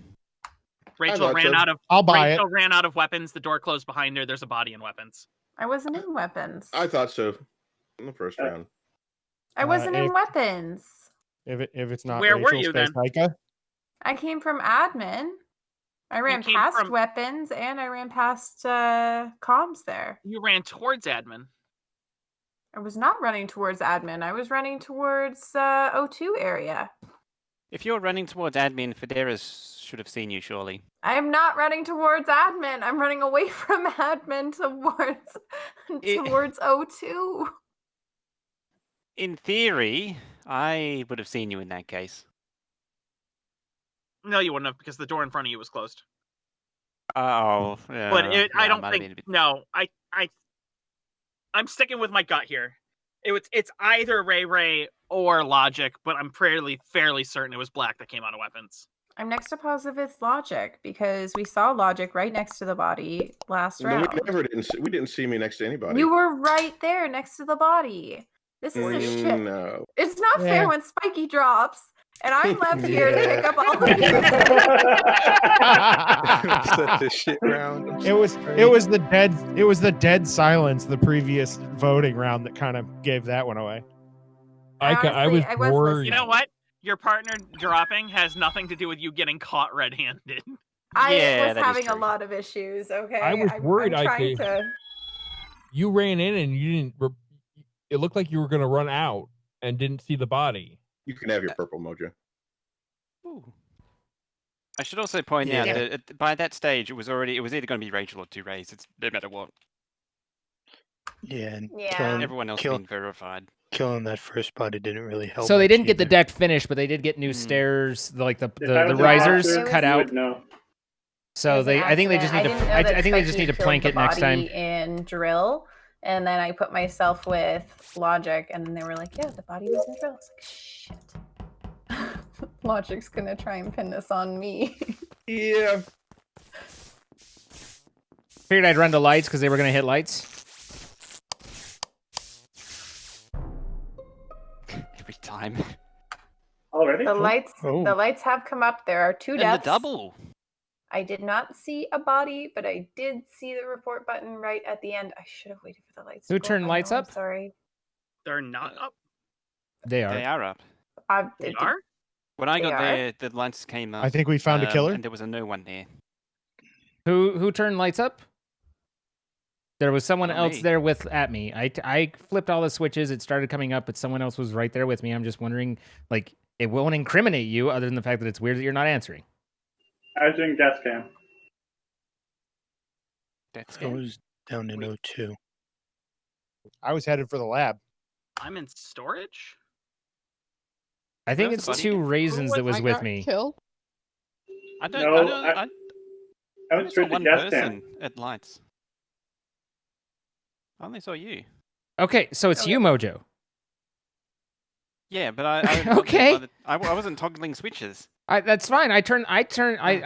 Rachel thought ran so. out of. I'll buy Rachel ran out of weapons. The door closed behind her. There's a body and weapons. I wasn't in weapons. I thought so in the first round. I wasn't in if- weapons. If it's not Where were Rachel you Space then? Micah, I came from admin. I ran came past from- weapons and I ran past comms there. You ran towards admin. I was not running towards admin. I was running towards O2 area. If you're running towards admin, Federa should have seen you, surely. I am not running towards admin. I'm running away from admin towards O2. In theory, I would have seen you in that case. No, you wouldn't have because the door in front of you was closed. Oh, But I don't might have been think. a bit- No, I'm sticking with my gut here. It's either Ray or Logic, but I'm fairly certain it was Black that came out of weapons. I'm next to positive it's Logic because we saw Logic right next to the body last No, round. we didn't see me next to anybody. You were right there next to the body. This is a shit. No. It's not fair Yeah. when Spiky drops and I'm left here to pick up all of you. Such a shit round. it was the dead silence the previous voting round that kind of gave that one away. I was worried. You know what? Your partner dropping has nothing to do with you getting caught red-handed. I Yeah, was that is having a true. lot of issues. Okay, I was worried, I'm trying Ike. to. You ran in and you didn't. It looked like you were going to run out and didn't see the body. You can have your purple mojo. Ooh. I should also point out Yeah. that by that stage, it was either going to be Rachel or 2 Rays. It's no matter what. Yeah, and Yeah. Everyone else kill- being verified. killing that first body didn't really help. So they much didn't get the either. deck finished, but they did get new stairs, like If I the was an risers actor, cut you out. would know. So It was an I think they just need accident. to. I didn't know that I think they just Spiky need to killed plank the it next time. body in drill, and then I put myself with Logic, and then they were like, "Yeah, the body was in drill." I was like, "Shit." Logic's gonna try and pin this on me. Yeah. Figured I'd run to lights because they were gonna hit lights. Every time. Already? The lights, Oh. the lights have come up. There are 2 And the deaths. double. I did not see a body, but I did see the report button right at the end. I should have waited for the lights. Who to go turned up. I lights know, I'm up? sorry. They're not up. They are. They are up. They It- are. When I They got are? there, the lights came up. I think we found a killer. And there was a no one there. Who turned lights up? There was someone Not else me. there at me. I flipped all the switches. It started coming up, but someone else was right there with me. I'm just wondering, like, it won't incriminate you other than the fact that it's weird that you're not answering. I was doing gas cam. That's I was down in O2. I was headed for the lab. I'm in storage. I think was it's the buddy. 2 raisins that was I with got me. Killed. I don't. No, I don't. I I went only saw straight to one gas person cam. at lights. I only saw you. Okay, so it's you, Mojo. Yeah, but I Okay. I wasn't toggling switches. That's fine. I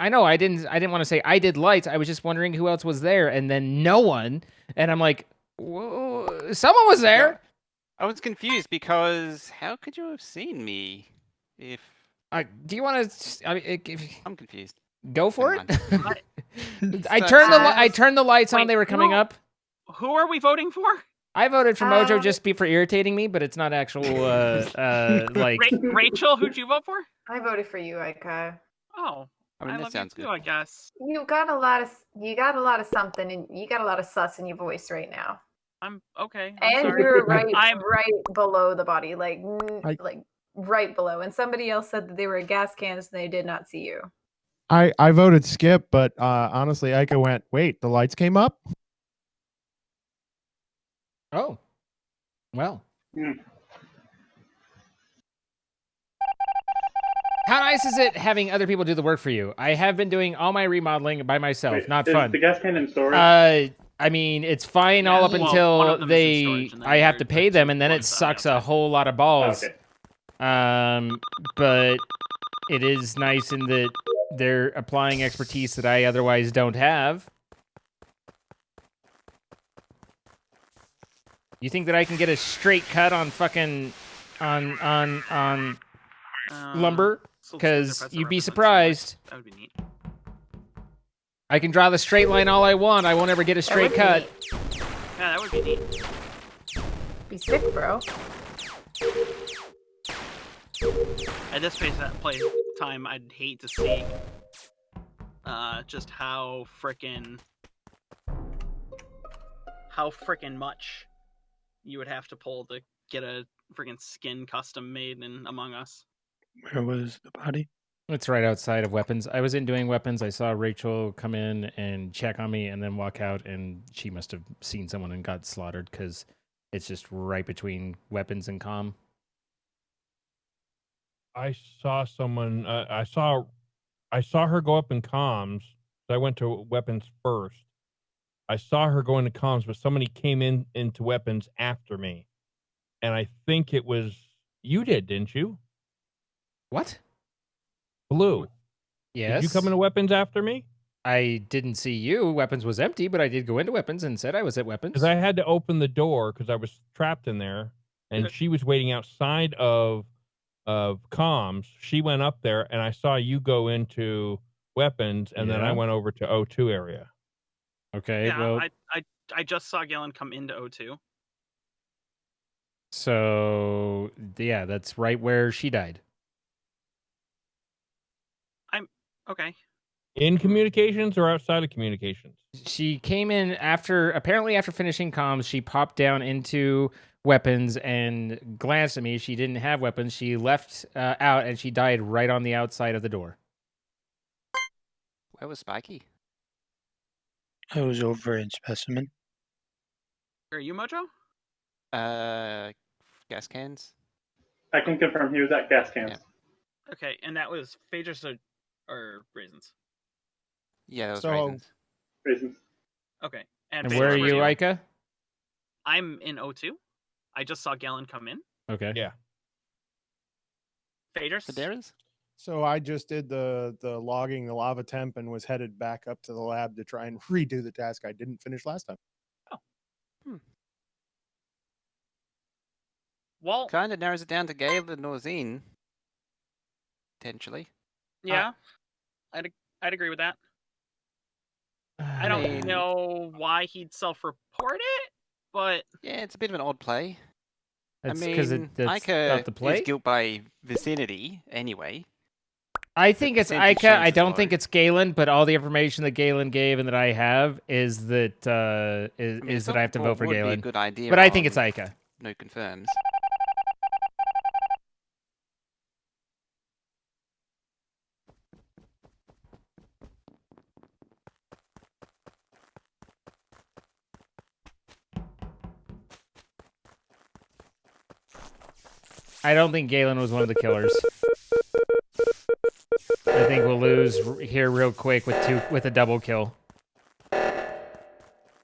know I didn't want to say I did lights. I was just wondering who else was there, and then no one. And I'm like, whoa, someone was there. I was confused because how could you have seen me if Do you want to? I'm confused? Go for it. I So- turned the lights on. Wait, They were coming up. Who are we voting for? I voted for Mojo just for irritating me, but it's not actual like. Rachel, who'd you vote for? I voted for you, Ika. Oh, I mean, that love sounds you good. too, I guess. You got a lot of something, and you got a lot of sus in your voice right now. I'm okay. I'm And sorry. you're right I'm below the body, like I- like right below. And somebody else said that they were gas cans and they did not see you. I voted Skip, but honestly, Ika went, wait, the lights came up? Oh, well. How nice is it having other people do the work for you? I have been doing all my remodeling by myself. Wait, Not is fun. the gas can in storage? I mean, it's fine all up Well, one until of them is in storage, and then I have the to pay them, and then it ones on the sucks a whole lot of balls. Okay. But it is nice in that they're applying expertise that I otherwise don't have. You think that I can get a straight cut on fucking on lumber? Because you'd be surprised. That would be neat. I can draw the straight line all I want. I won't ever get a straight cut. Yeah, that would be neat. Be sick, bro. At this play time, I'd hate to see just how frickin' much you would have to pull to get a frickin' skin custom made in Among Us. Where was the body? It's right outside of weapons. I was in doing weapons. I saw Rachel come in and check on me and then walk out, and she must have seen someone and got slaughtered because it's just right between weapons and comm. I saw someone. I saw her go up in comms. So I went to weapons first. I saw her go into comms, but somebody came into weapons after me, and I think it was you didn't you? What? Blue. Yes. Did you come into weapons after me? I didn't see you. Weapons was empty, but I did go into weapons and said I was at weapons. Because I had to open the door because I was trapped in there, and she was waiting outside of comms. She went up there, and I saw you go into weapons, and then I went over to O2 area. Okay, Yeah, well, I just saw Galen come into O2. so yeah, that's right where she died. Okay. In communications or outside of communications? She came in apparently after finishing comms, she popped down into weapons and glanced at me. She didn't have weapons. She left out, and she died right on the outside of the door. Where was Spiky? I was over in Specimen. Are you Mojo? Gas cans. I can confirm he was at gas cans. Okay, and that was Phaedrus or Raisins? Yeah, that was So- Raisins. Raisins. Okay. And where are you, Ica? I'm in O2. I just saw Galen come in. Okay. Yeah. Phaedrus? So I just did the logging, the lava temp, and was headed back up to the lab to try and redo the task I didn't finish last time. Well, kind of narrows it down to Galen or Zine. Potentially. Yeah, I'd agree with that. I don't mean- know why he'd self-report it, but Yeah, it's a bit of an odd play. That's I 'cause mean, that's Ica not the play? is guilt by vicinity anyway. I think it's percentage Ica. chance I is don't low. think it's Galen, but all the information that Galen gave and that I have is that is that I have to vote for Would be a Galen. good idea, But I think it's on Ica. No confirms. I don't think Galen was one of the killers. I think we'll lose here real quick with a double kill,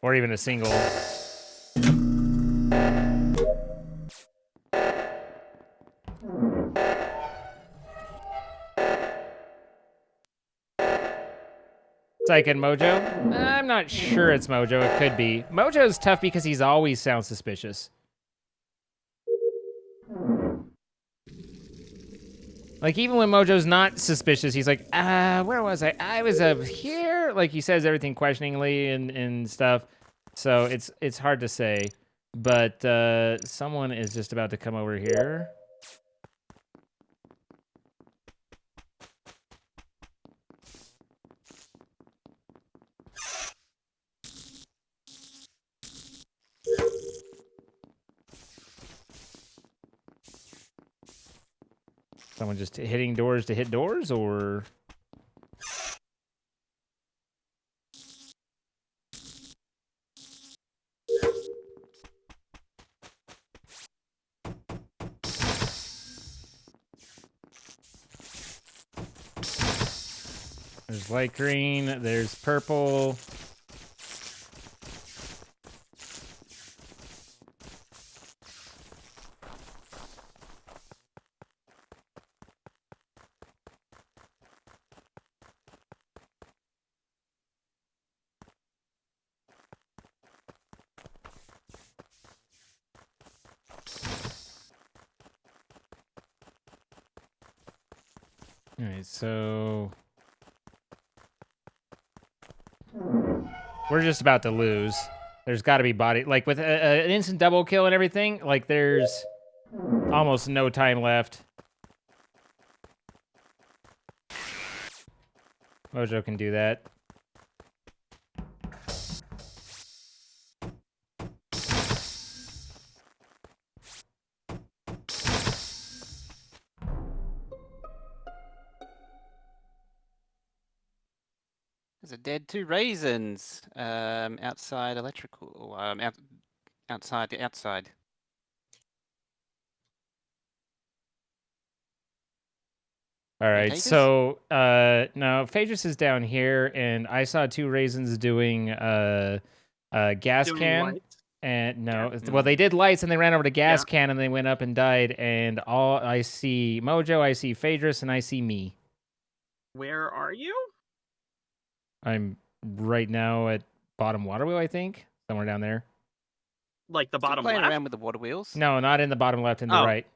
or even a single. Psych and Mojo? I'm not sure it's Mojo. It could be. Mojo's tough because he's always sounds suspicious. Like, even when Mojo's not suspicious, he's like, where was I? I was up here. Like, he says everything questioningly and stuff. So it's hard to say. But someone is just about to come over here. Someone just hitting doors to hit doors, or... There's light green. There's purple. All right, so we're just about to lose. There's got to be body, like with an instant double kill and everything. Like there's almost no time left. Mojo can do that. There's a dead 2 raisins outside electrical, outside the outside. All right, Phaedrus? so no, Phaedrus is down here, and I saw 2 raisins doing gas Doing can. lights? And no, well, they did lights, and they ran over to gas can, and they went up and died. And all I see Mojo, I see Phaedrus, and I see me. Where are you? I'm right now at bottom water wheel, I think, somewhere down there. Like the Still bottom playing left? around with the water wheels. No, not in the bottom left, in the Oh. right.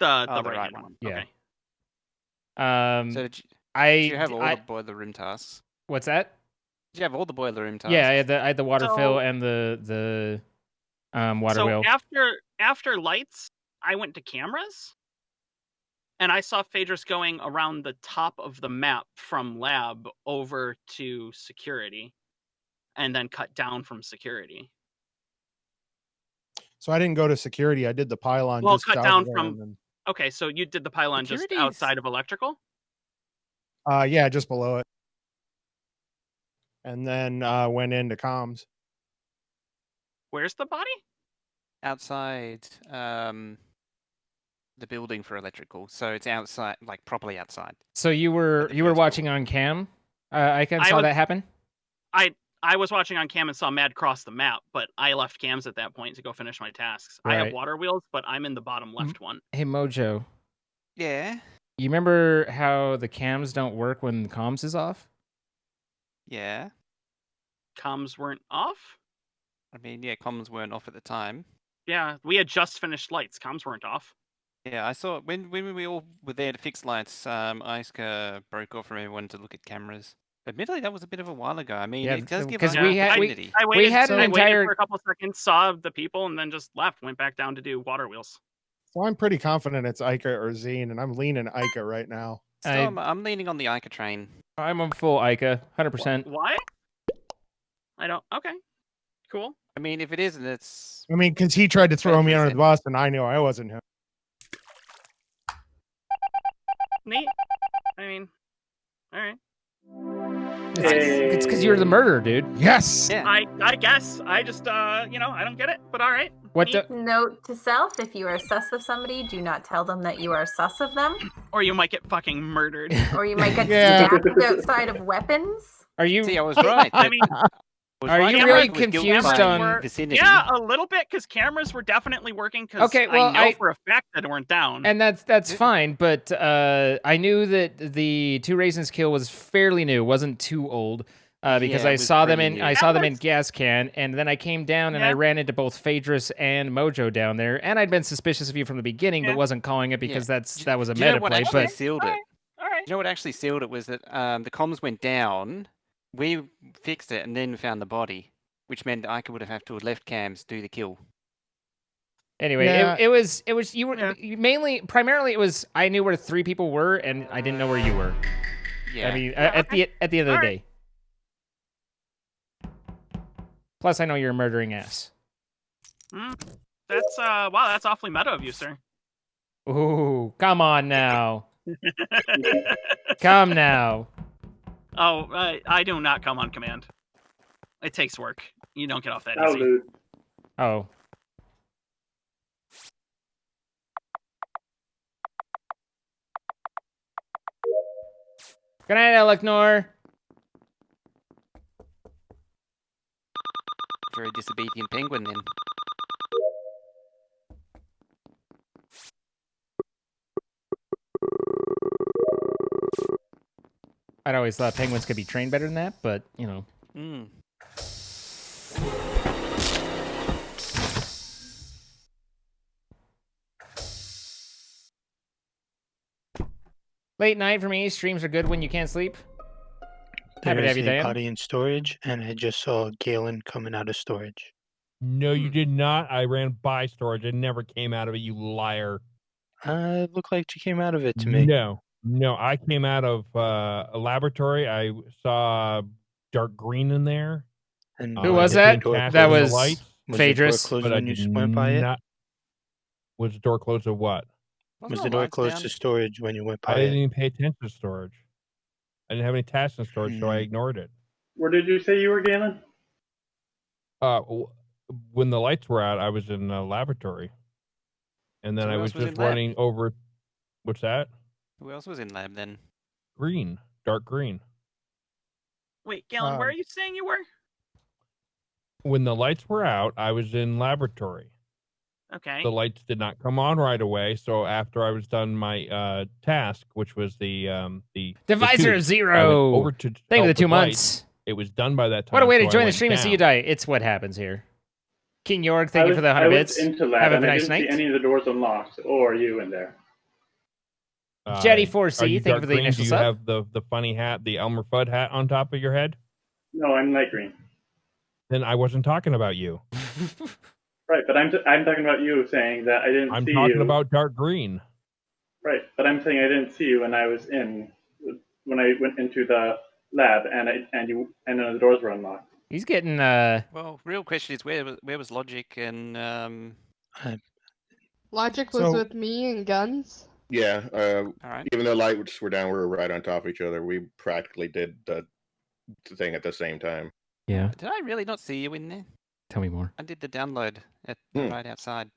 The Oh, right, right one. one. Yeah. Okay. So did you have all the boiler room tasks? What's that? Did you have all the boiler room tasks? Yeah, I had the water fill So- and the water so wheel. after lights, I went to cameras, and I saw Phaedrus going around the top of the map from lab over to security, and then cut down from security. So I didn't go to security. I did the pylon. Well, just cut south down of there, from. and then- Okay, so you did the pylon just Security's- outside of electrical. Yeah, just below it. And then went into comms. Where's the body? Outside the building for electrical. So it's outside, like properly outside. So you were watching on cam? I saw that happen. I was watching on cam and saw Mad cross the map, but I left cams at that point to go finish my tasks. I have Right. water wheels, but I'm in the bottom left one. Hey Mojo, Yeah. you remember how the cams don't work when the comms is off? Yeah. Comms weren't off? I mean, yeah, comms weren't off at the time. Yeah, we had just finished lights. Comms weren't off. Yeah, I saw when we all were there to fix lights. Iska broke off from everyone to look at cameras. Admittedly, that was a bit of a while ago. I mean, Yeah, it does give 'cause us we had- opportunity. I waited, had an I waited entire- for a couple seconds, saw the people, and then just left. Went back down to do water wheels. So I'm pretty confident it's Ica or Zine, and I'm leaning Ica right now. Still, I'm leaning on the Ica train. I'm on full Ica, 100%. Why? I don't. Okay, cool. I mean, if it isn't, it's I mean, because he tried to throw me under the bus, and I knew I wasn't him. Neat. I mean, all right. It's because you're the murderer, dude. Yes. I guess. I just I don't get it, but all right. What Neat. the? Note to self: if you are sus of somebody, do not tell them that you are sus of them, Or you might get fucking murdered. or you might get Yeah. stabbed outside of weapons. Are you? See, I was right. I mean, Are you really confused on? vicinity? yeah, a little bit, because cameras were definitely working. Because Okay, well, I know I- for a fact that it weren't down. And that's fine, but I knew that the 2 raisins kill was fairly new, wasn't too old, because Yeah, I it was saw them pretty in new. I saw them in gas can, and then I came down and I Yeah. ran into both Phaedrus and Mojo down there, and I'd been suspicious of you from the beginning, Yeah. but wasn't calling it because that was a Do you know meta what play. actually But sealed it? all right. You know what actually sealed it was that the comms went down. We fixed it and then found the body, which meant Ica would have to have left cams to do the kill. anyway, Yeah. it was you were primarily it was I knew where 3 people were, and I didn't know where you were. Yeah. I mean, at the end of the All day. Plus, I know you're a murdering ass. That's wow, that's awfully meta of you, sir. Ooh, come on now. Come now. Oh, I do not come on command. It takes work. You don't get off that Oh, easy. dude. Oh. Good night, Elecnor. Very disobedient penguin then. I'd always thought penguins could be trained better than that, but, you know. Mm. Late night for me. Streams are good when you can't sleep. Happy to There have is you, a Dan. body in storage, and I just saw Galen coming out of storage. No, you did not. I ran by storage. I never came out of it, you liar. It looked like you came out of it to me. No, I came out of a laboratory. I saw dark green in there. And Who was did the that? door Cast That in the was lights, Was the door Phaedrus. closed but I when you did went by it? not. Was the door closed or what? Was the door closed to storage when you went I by didn't it? even pay attention to storage. I didn't have any tasks in storage, so I ignored it. Where did you say you were, Galen? When the lights were out, I was in a laboratory, and then So I who was else was just in lab? running over. What's that? Who else was in lab then? Green, dark green. Wait, Galen, where are you saying you were? When the lights were out, I was in laboratory. Okay. The lights did not come on right away, so after I was done my task, which was the Divisor of tubes, Zero. I went over to Thank you for help the 2 with lights. months. It was done by that time. What a way to so I join the went stream and see you down. die. It's what happens here. King York, thank you for the I 100 was bits. into lab Have a and I nice didn't night. see any of the doors unlocked or you in there. Jetty Are 4C, you thank you dark for the green? initial Do you sub. have the funny hat, the Elmer Fudd hat on top of your head? No, I'm light green. Then I wasn't talking about you. Right, but I'm talking about you saying that I didn't I'm see talking you. about dark green. Right, but I'm saying I didn't see you when I went into the lab and the doors were unlocked. He's getting Well, real question is where was Logic and Logic was So- with me and Guns. Yeah. Alright. Even though lights were down, we were right on top of each other. We practically did the thing at the same time. Yeah. Did I really not see you in there? Tell me more. I did the download at right outside.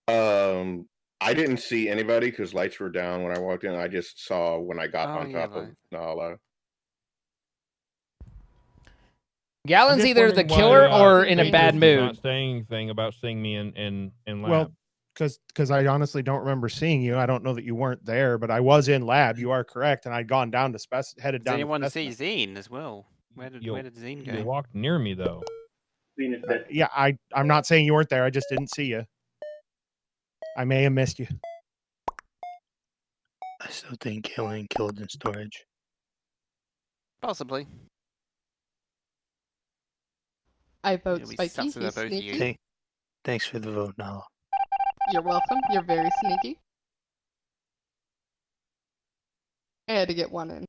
I didn't see anybody because lights were down when I walked in. I just saw when I got on top of Nala. Galen's I'm just either the wondering why, killer or in a Phaedrus bad is mood. Not saying anything about seeing me in lab. Well, because I honestly don't remember seeing you. I don't know that you weren't there, but I was in lab. You are correct, and I'd gone down to headed Does down. anyone to see Zine as well? Where did Zine go? You walked near me though. Yeah, I'm not saying you weren't there. I just didn't see you. I may have missed you. I still think Galen killed in storage. Possibly. I vote We Spiky. sus it He's both of you. sneaky. Thanks for the vote, Nala. You're welcome. You're very sneaky. I had to get one in.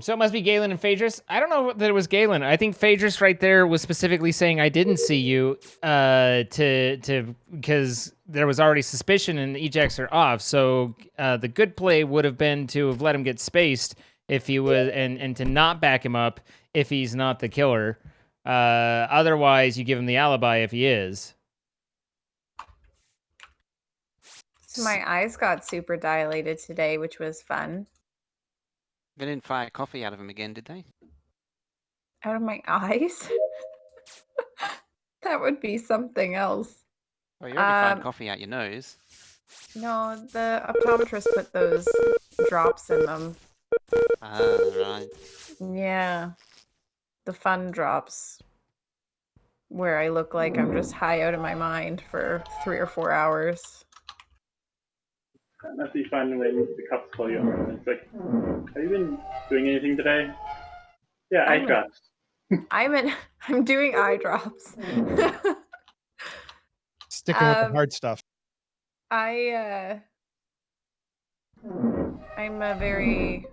So it must be Galen and Phaedrus. I don't know that it was Galen. I think Phaedrus right there was specifically saying I didn't see you because there was already suspicion and the ejects are off. So the good play would have been to have let him get spaced if he was and to not back him up if he's not the killer. Otherwise, you give him the alibi if he is. So my eyes got super dilated today, which was fun. They didn't fire coffee out of him again, did they? Out of my eyes? That would be something else. Well, you already fired coffee out your nose. No, the optometrist put those drops in them. Ah, right. Yeah. The fun drops. Where I look like I'm just high out of my mind for 3 or 4 hours. That must be fun when the cops call you over and it's like, have you been doing anything today? Yeah, eye drops. I'm doing eye drops. Sticking with the hard stuff. I'm a very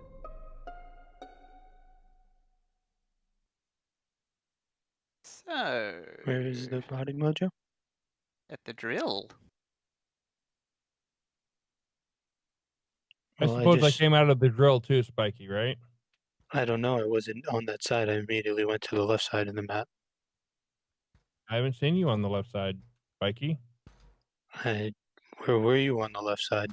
So. Where is the body mojo? At the drill. I Well, I suppose I just- came out of the drill too, Spiky, right? I don't know. I wasn't on that side. I immediately went to the left side of the map. I haven't seen you on the left side, Spiky. I Where were you on the left side?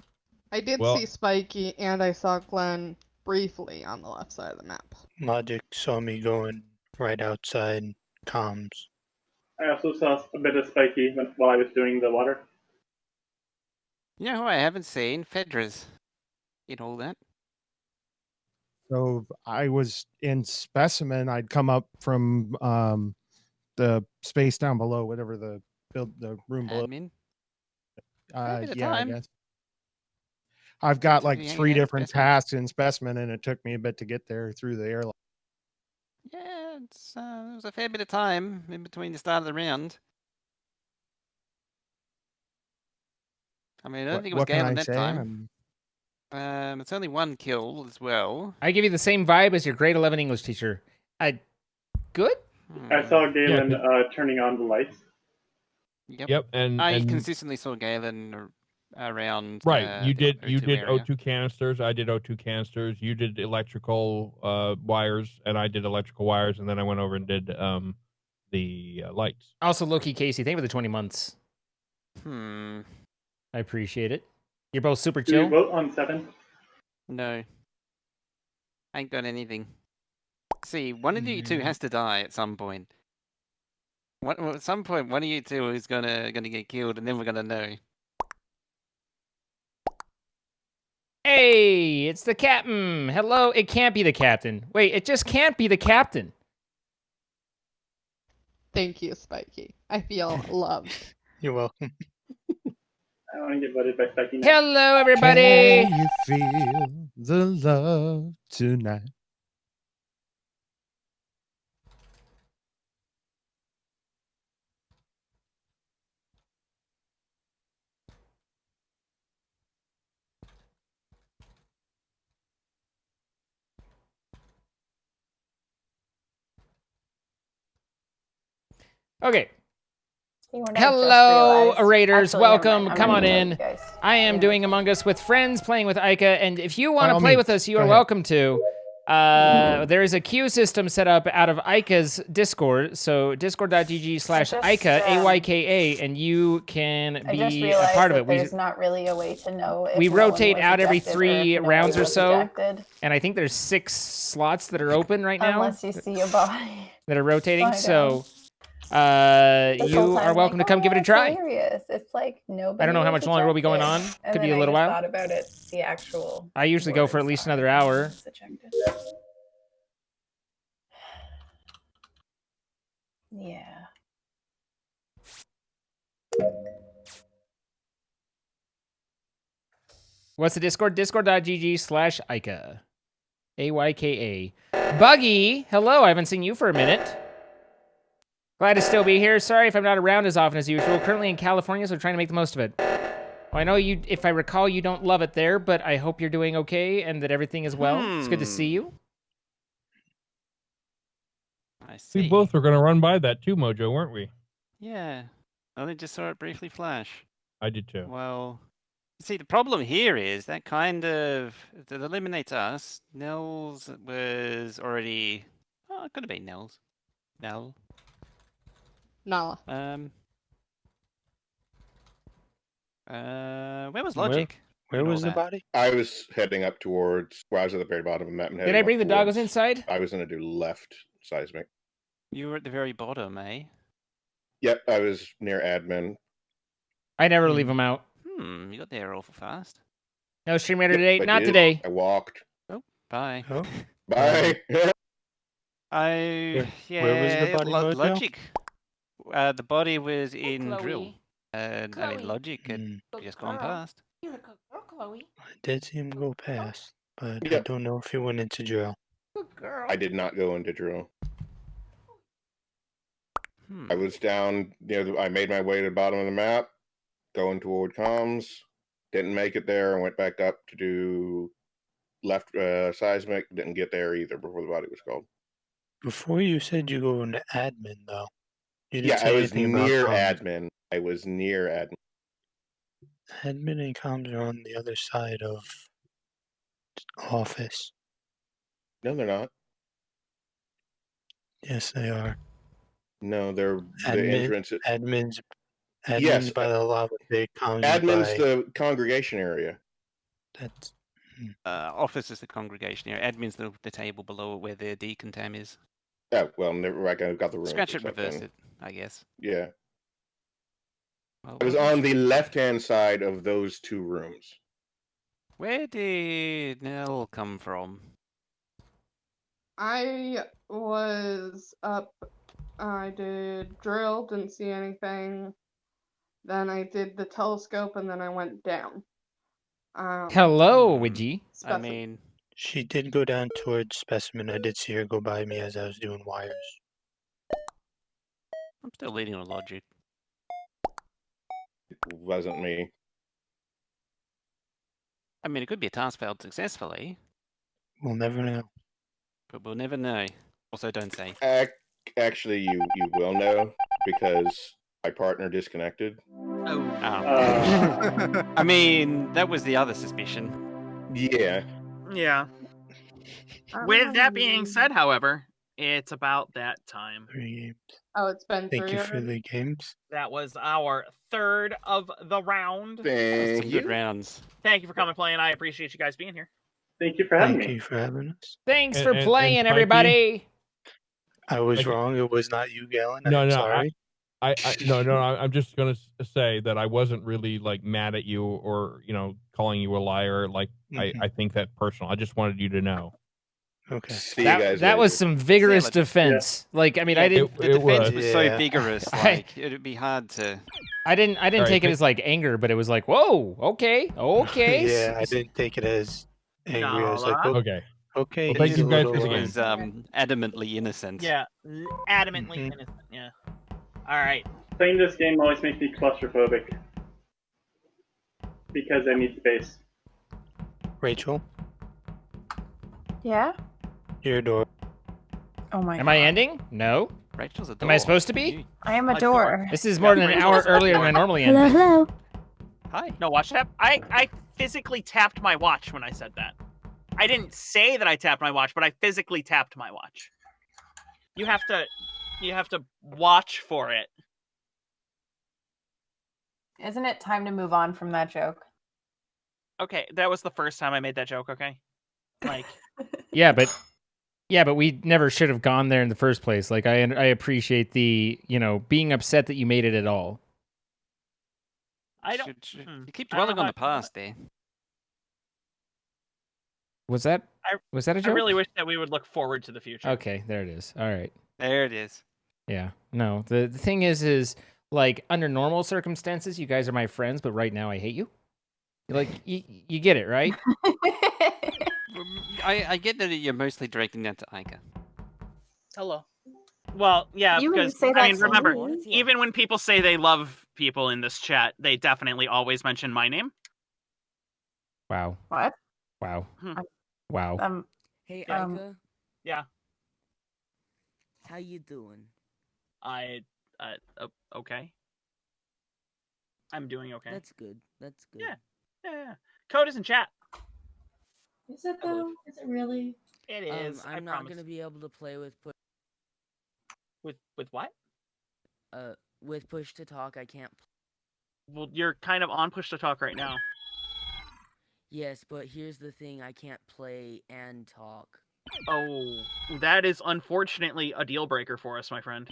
I did Well- see Spiky, and I saw Glenn briefly on the left side of the map. Logic saw me going right outside comms. I also saw a bit of Spiky while I was doing the water. You know who I haven't seen? Fedra's. In all that. So I was in specimen. I'd come up from the space down below, whatever the room below. Admin. Fair bit of Yeah, I time. guess. I've got Seems like to be hanging 3 out in different specimen. tasks in specimen, and it took me a bit to get there through the airlock. Yeah, it was a fair bit of time in between the start of the round. I mean, I don't think it was What can Galen I that say? time. It's only 1 kill as well. I give you the same vibe as your grade 11 English teacher. Good? I saw Galen Yeah, turning on the lights. Yep. and I and consistently saw Galen around. right, you the did area. O2 canisters. I did O2 canisters. You did electrical wires, and I did electrical wires, and then I went over and did the lights. Also, Loki Casey, thank you for the 20 months. I appreciate it. You're both super Do chill. we vote on 7? No. I ain't got anything. See, one of you two has to die at some point. At some point, one of you two is gonna get killed, and then we're gonna know. Hey, it's the captain. Hello, it can't be the captain. Wait, it just can't be the captain. Thank you, Spiky. I feel loved. You're welcome. I want to get voted by Spiky now. Hello, everybody. Can you feel the love tonight? Okay. You were not just Hello, realized. Raiders. Actually, never Welcome. mind. I'm Come not on gonna tell in. you guys. I am Yeah. doing Among Us with friends, playing with Ica, and if you want By to all play with means, us, you go are ahead. welcome to. There is a queue system set up out of Ica's Discord, so discord.gg/Ica, AYKA, and you can I just be a realized part of that it. there's not really a way to know if We no one rotate was out every ejected or 3 if nobody rounds or was so, ejected, and I think there's 6 slots that are open right now unless you see a body. that are rotating, I so This whole you time are I'm welcome like, to come "Oh, give it a that's try. hilarious. It's like nobody. I don't know how was much longer we'll be going on. ejected. Could And be then a little I just while. thought about it. The actual. I usually go for at least another hour. was ejected. Yeah. What's the Discord? Discord.gg/Ica. AYKA. Buggy, hello. I haven't seen you for a minute. Glad to still be here. Sorry if I'm not around as often as usual. Currently in California, so trying to make the most of it. Well, I know you, if I recall, you don't love it there, but I hope you're doing okay and that everything is well. It's good to see you. I see. We both were going to run by that too, Mojo, weren't we? Yeah. I only just saw it briefly flash. I did too. Well, see, the problem here is that that eliminates us. Nels was already. Oh, it could have been Nels. Nell. Nala. Where was Logic? Where was the body? I was heading up towards. Well, I was at the very bottom of the map. And Did heading I bring up the doggos towards- inside? I was going to do left seismic. You were at the very bottom, eh? Yep, I was near admin. I never leave them out. You got there awful fast. No stream raider Yep, today? I Not did. today. I walked. Oh, bye. Oh. Bye. Where was the body, Mojo? Logic. The body was in Chloe. drill. And I mean, Chloe. Logic had just gone girl. past. You're a good girl, Chloe. I did see him go past, but I Yep. don't know if he went into drill. Good girl. I did not go into drill. I was down near I made my way to the bottom of the map, going toward comms. Didn't make it there and went back up to do left seismic. Didn't get there either before the body was called. Before you said you go into admin, though. You didn't Yeah, say I was anything about near comms. admin. I was near admin. Admin and comms are on the other side of office. No, they're not. Yes, they are. No, they're the entrance. Admin's Admin's Yes, by the lava pit. Comms admin's by the congregation area. that's Office is the congregation area. Admin's the table below where the deacon tam is. Oh, well, never. I got the room. Scratch it, reverse it, I guess. Yeah. Well, It was on the left-hand side of those two rooms. Where did Nell come from? I was up. I did drill, didn't see anything. Then I did the telescope, and then I went down. Hello, Widgie. I mean, she did go down towards specimen. I did see her go by me as I was doing wires. I'm still leading on logic. It wasn't me. I mean, it could be a task failed successfully, We'll never know. but we'll never know. Also, don't say. Actually, you will know because my partner disconnected. Oh. I mean, that was the other suspicion. Yeah. Yeah. With that being said, however, it's about that time. 3 games. Oh, it's been Thank 3 you for already? the games. That was our third of the round. Thank Good rounds. Thank you for coming playing. I appreciate you guys being here. Thank you for having Thank me. you for having us. Thanks And- for and playing, Mikey? everybody. I was Mikey? wrong. It was not you, Galen. No, I'm no, sorry. I'm just gonna say that I wasn't really like mad at you or calling you a liar. Like I think that personal. I just wanted you to know. Okay. See you guys That was some vigorous defense. Like I mean, I didn't. The defense was so Yeah. vigorous, like it'd be hard to. I didn't Alright, take it as like anger, but it was like, whoa, okay. Yeah, I didn't take it as angry. I was like, oh, Okay. okay. Well, thank he's you a guys little, for the was adamantly innocent. Yeah, adamantly innocent. Yeah. All right. Playing this game always makes me claustrophobic because I need space. Rachel, Yeah? your door. Oh my Am I ending? No. Rachel's a Am I supposed to be? I am a door. This is more than an hour earlier than I normally end. Hello. Hi. No, watch that. I physically tapped my watch when I said that. I didn't say that I tapped my watch, but I physically tapped my watch. You have to watch for it. Isn't it time to move on from that joke? Okay, that was the first time I made that joke, okay? Like Yeah, but we never should have gone there in the first place. Like I appreciate the being upset that you made it at all. I don't You keep dwelling on the past, there. Was that a joke? I really wish that we would look forward to the future. Okay, there it is. All right. There it is. Yeah. No, the thing is like under normal circumstances, you guys are my friends, but right now I hate you. Like you get it, right? I get that you're mostly directing that to Ica. Hello. Well, yeah, You because say that so remember, rude. even when people say they love people in this chat, they definitely always mention my name. Wow. What? Wow. Wow. Hey, Um, Ica, Yeah. how you doing? Okay. I'm doing okay. That's good. That's good. Yeah. Code is in chat. Is it though? Is it really? It is. I I'm not promise. gonna be able to play with With what? with push to talk. I can't. Well, you're kind of on push to talk right now. Yes, but here's the thing: I can't play and talk. Oh, that is unfortunately a deal breaker for us, my friend.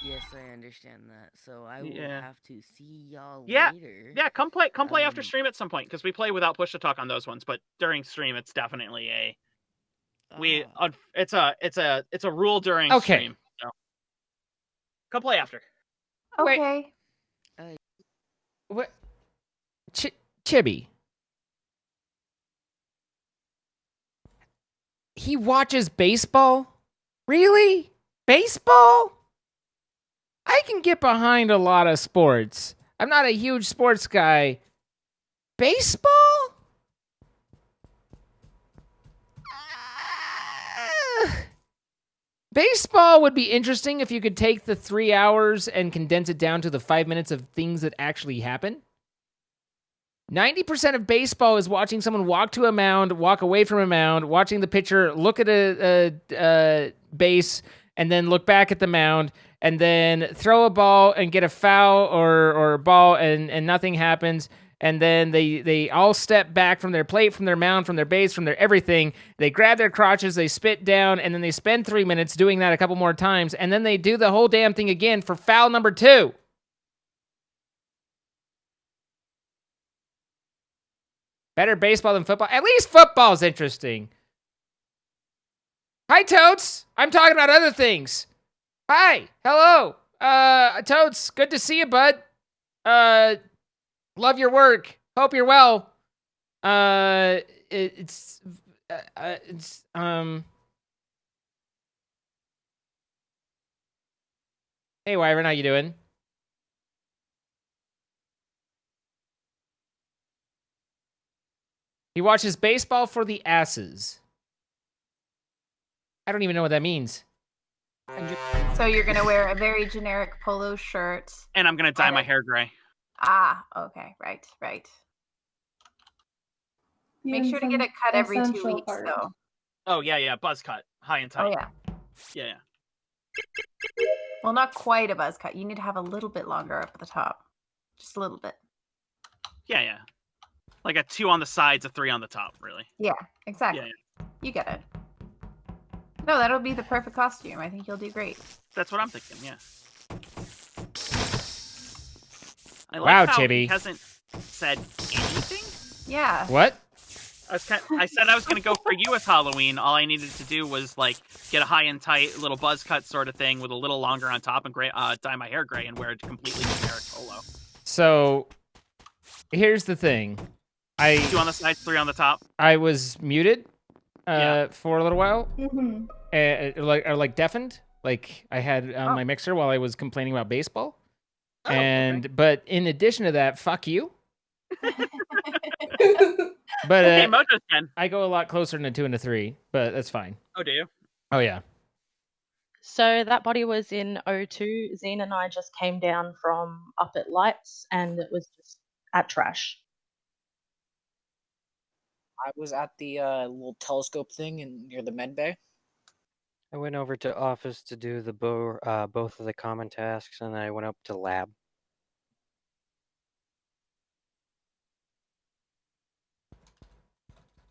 Yes, I understand that. So I will Yeah. have to see y'all Yeah, later. yeah. Come play after Um, stream at some point because we play without push to talk on those ones. But during stream, it's definitely a it's a rule during Okay. stream. So. Come play after. Okay. What? Chibi. He watches baseball? Really? Baseball? I can get behind a lot of sports. I'm not a huge sports guy. Baseball? Baseball would be interesting if you could take the 3 hours and condense it down to the 5 minutes of things that actually happen. 90% of baseball is watching someone walk to a mound, walk away from a mound, watching the pitcher look at a base, and then look back at the mound, and then throw a ball and get a foul or a ball and nothing happens. And then they all step back from their plate, from their mound, from their base, from their everything. They grab their crotches, they spit down, and then they spend 3 minutes doing that a couple more times. And then they do the whole damn thing again for foul number 2. Better baseball than football. At least football's interesting. Hi, Totes. I'm talking about other things. Hi. Hello. Totes, good to see you, bud. Love your work. Hope you're well. Hey, Wyvern, how you doing? He watches baseball for the asses. I don't even know what that means. So you're gonna wear a very generic polo shirt. And I'm gonna dye my hair gray. Ah, okay, right. Make sure to get it cut every 2 weeks, though. Oh yeah, buzz cut, high and tight. Oh yeah. Yeah. Well, not quite a buzz cut. You need to have a little bit longer up at the top, just a little bit. Yeah. Like a 2 on the sides, a 3 on the top, really. Yeah, exactly. Yeah. You get it. No, that'll be the perfect costume. I think you'll do great. That's what I'm thinking. Yeah. I like Wow, how Chibi. he hasn't said anything. Yeah. What? I said I was gonna go for you with Halloween. All I needed to do was like get a high and tight little buzz cut sort of thing with a little longer on top and dye my hair gray and wear a completely generic polo. So, here's the thing. 2 on the sides, 3 on the top. I was muted for a little while, Mm-hmm. like deafened. Like I had my mixer while I was complaining about baseball. But in addition to that, fuck you. But Hey, Mojo's can. I go a lot closer than a 2 and a 3, but that's fine. Oh, do you? Oh yeah. So that body was in O2. Zine and I just came down from up at Lights, and it was just at Trash. I was at the little telescope thing near the med bay. I went over to office to do the both of the common tasks, and then I went up to lab.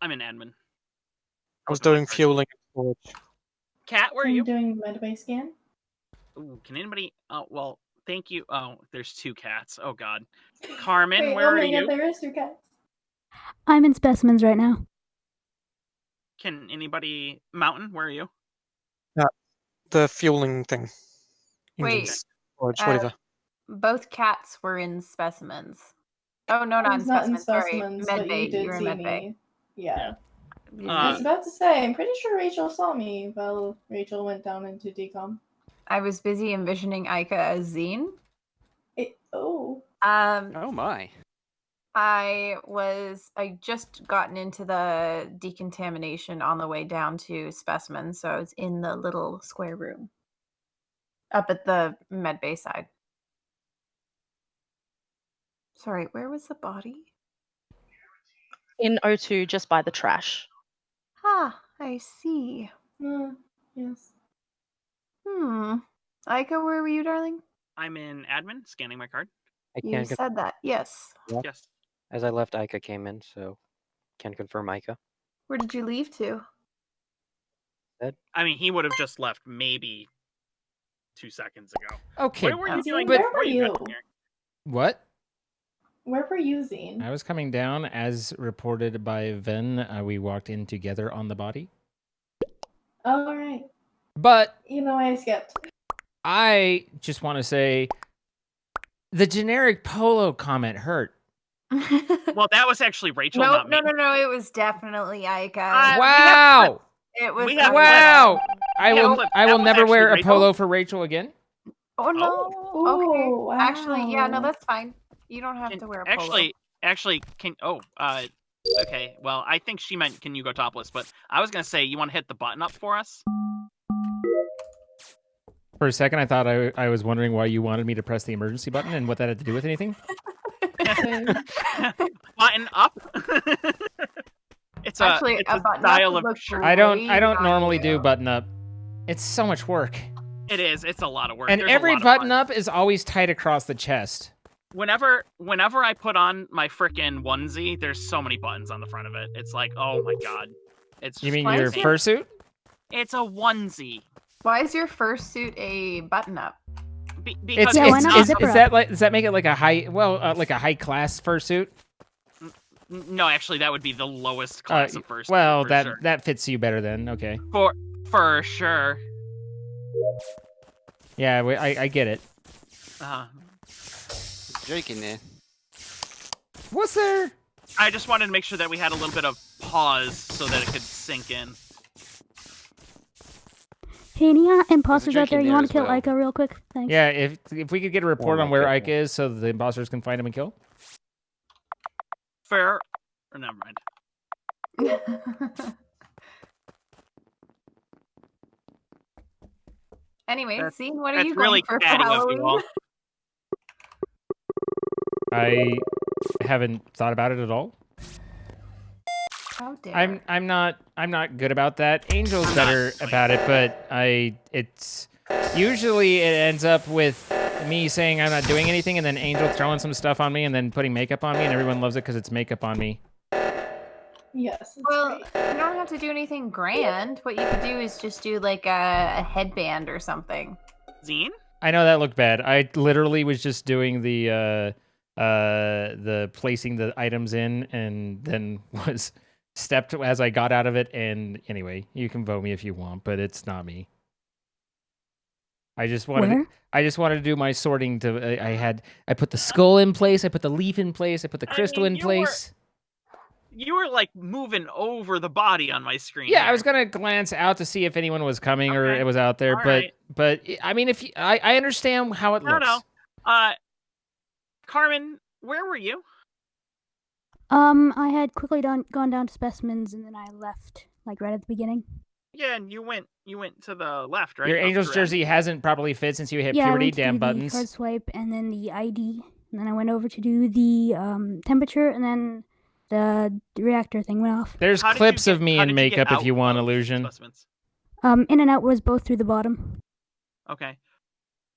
I'm in admin. I was doing fueling and storage. Kat, where are I'm you? doing medbay scan. Ooh, can anybody? Oh, well, thank you. Oh, there's 2 cats. Oh God, Carmen, Wait, where oh are my you? God, there is 2 cats. I'm in specimens right now. Can anybody? Mountain, where are you? The fueling thing. Wait, Engines, storage, whatever. both cats were in specimens. Oh no, I not in was not in specimens. Sorry, specimens, but medbay. you did were in see medbay. me. Yeah. Yeah. I was about to say, I'm pretty sure Rachel saw me while Rachel went down into decom. I was busy envisioning Ica as Zine. Oh my. I just gotten into the decontamination on the way down to specimens, so I was in the little square room up at the med bay side. Sorry, where was the body? In O2, just by the trash. Ah, I see. Yes. Ica, where were you, darling? I'm in admin, scanning my card. I You can said that, yes. Yeah. Yes. As I left, Ica came in, so can confirm Ica. Where did you leave to? I mean, he would have just left maybe 2 seconds ago. Okay, What were you doing? Where before were got you? here? What? Where were you, Zine? I was coming down as reported by Ven. We walked in together on the body. Oh, all right. But You know, I skipped. I just want to say the generic polo comment hurt. Well, that was actually Rachel, Nope, not me. no. It was definitely Ica. Wow! It was. Wow! I will That was never wear a actually polo for Rachel again. Oh no. Oh, okay. Actually, yeah, no, wow. that's fine. You don't have to wear a polo. Actually, can okay. Well, I think she meant can you go topless, but I was gonna say you want to hit the button up for us. For a second, I thought I was wondering why you wanted me to press the emergency button and what that had to do with anything. Button up. It's Actually, it's a a button style up of looks shirt. I don't normally do button up. It's so much work. It is. It's a lot of work. And There's a every lot of button buttons. up is always tight across the chest. Whenever I put on my frickin' onesie, there's so many buttons on the front of it. It's like, oh my god. It's You just mean your insane. fursuit? It's a onesie. Why is your fursuit a button up? Because Yeah, why not a Is zipper that up? like, does that make it like a high, like a high class fursuit? No, actually, that would be the lowest class of fursuit. Well, for that sure. that fits you better then. Okay. For sure. Yeah, I get it. Joke in there. What's there? I just wanted to make sure that we had a little bit of pause so that it could sink in. Hey, any imposters out joke in there? You there want as to kill well. Ika real quick? Thanks. Yeah, if we could get a report Oh on my where God. Ike is, so the imposters can find him and kill. Fair. Or never mind. Anyway, Zine, what are That's you really going for catty of you Halloween? all. I haven't thought about it at all. How dare. I'm not good about that. Angel's better about it, but it's usually it ends up with me saying I'm not doing anything, and then Angel throwing some stuff on me, and then putting makeup on me, and everyone loves it because it's makeup on me. Yes. Well, you don't have to do anything grand. What you could do is just do like a headband or something. Zine? I know that looked bad. I literally was just doing the placing the items in, and then was stepped as I got out of it. And anyway, you can vote me if you want, but it's not me. I just wanted to do my sorting. I put the skull in place. I put the leaf in place. I put the crystal in place. You were like moving over the body on my screen. Yeah, I here. was gonna glance out to see if anyone was coming or Okay. it was out there, All but right. I mean, if I understand how it looks. No. Carmen, where were you? I had quickly gone down to specimens and then I left, like right at the beginning. Yeah, and you went to the left, right? Your Up Angels through jersey hasn't properly fit since you hit Yeah, I puberty. went to Damn do the buttons. card swipe and then the ID, and then I went over to do the temperature, and then the reactor thing went off. There's How did clips you of me how in did you get makeup if out you want of illusion. specimens? In and out was both through the bottom. Okay.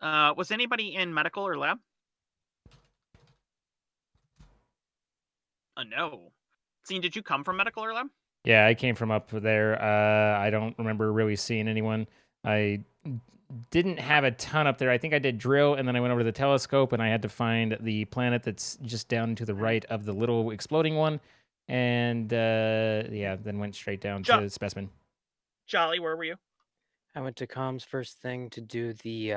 Was anybody in medical or lab? No. Zine, did you come from medical or lab? Yeah, I came from up there. I don't remember really seeing anyone. I didn't have a ton up there. I think I did drill, and then I went over to the telescope, and I had to find the planet that's just down to the right of the little exploding one. And yeah, then went straight down to specimen. Jolly, where were you? I went to comms first thing to do the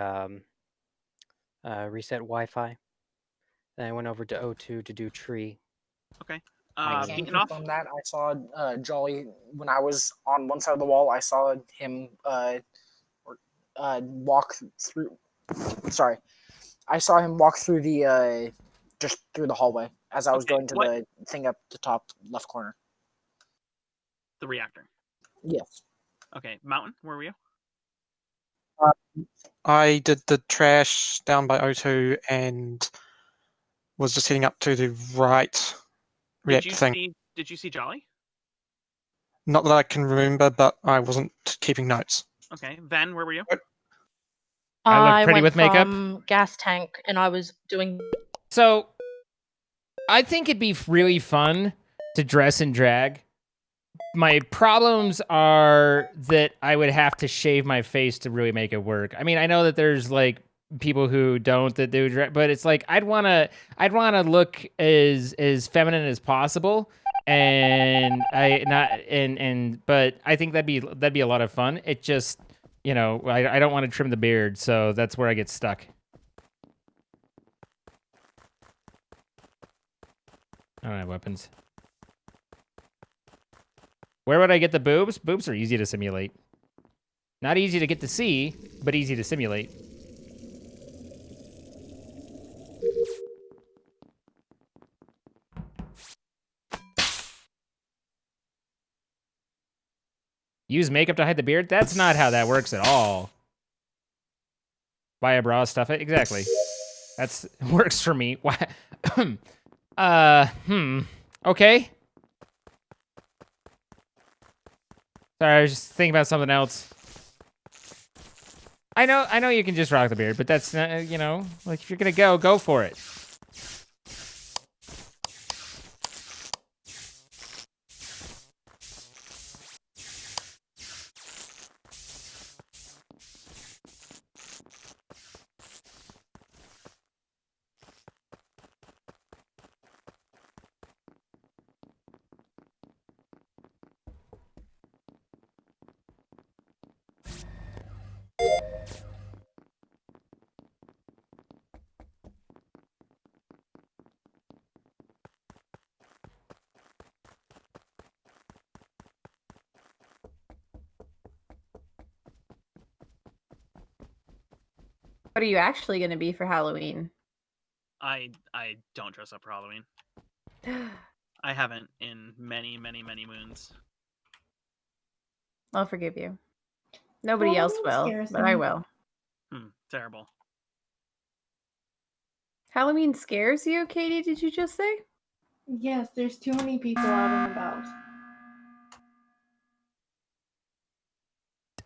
reset Wi-Fi. Then I went over to O2 to do tree. Okay. I can beaten off? confirm that. I saw Jolly when I was on one side of the wall. I saw him walk through. Sorry, I saw him walk through the just through the hallway as I was going to the thing up the top left corner. The reactor. Yes. Okay. Mountain, where were you? I did the trash down by O2 and was just heading up to the right reactor thing. Did you see Jolly? Not that I can remember, but I wasn't keeping notes. Okay. Ven, where were you? I look pretty went with makeup? from gas tank and I was doing. So, I think it'd be really fun to dress and drag. My problems are that I would have to shave my face to really make it work. I mean, I know that there's like people who don't that do drag, but it's like I'd wanna look as feminine as possible, and but I think that'd be a lot of fun. It just, you know, I don't want to trim the beard, so that's where I get stuck. I don't have weapons. Where would I get the boobs? Boobs are easy to simulate. Not easy to get to see, but easy to simulate. Use makeup to hide the beard? That's not how that works at all. Buy a bra, stuff it? Exactly. That's works for me. Why? Okay. Sorry, I was just thinking about something else. I know you can just rock the beard, but that's not, you know, like if you're gonna go for it. What are you actually going to be for Halloween? I don't dress up for Halloween. I haven't in many moons. I'll forgive you. Nobody else will, but I will. Terrible. Halloween scares you, Katie, did you just say? Yes, there's too many people out and about.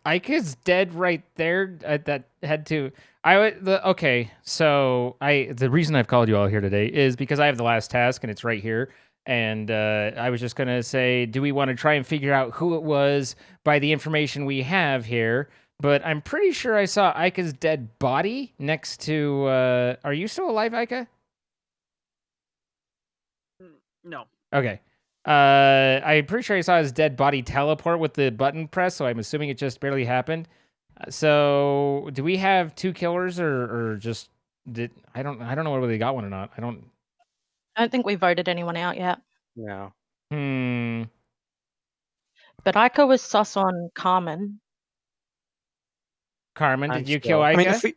Ika's dead right there. That had to. Okay. So the reason I've called you all here today is because I have the last task and it's right here. And I was just gonna say, do we want to try and figure out who it was by the information we have here? But I'm pretty sure I saw Ika's dead body next to. Are you still alive, Ika? No. Okay. I'm pretty sure I saw his dead body teleport with the button press, so I'm assuming it just barely happened. So, do we have 2 killers, or just did I don't know whether they got one or not. I don't think we voted anyone out yet. No. But Ica was sus on Carmen. Carmen, did you kill I Ika? mean, if we,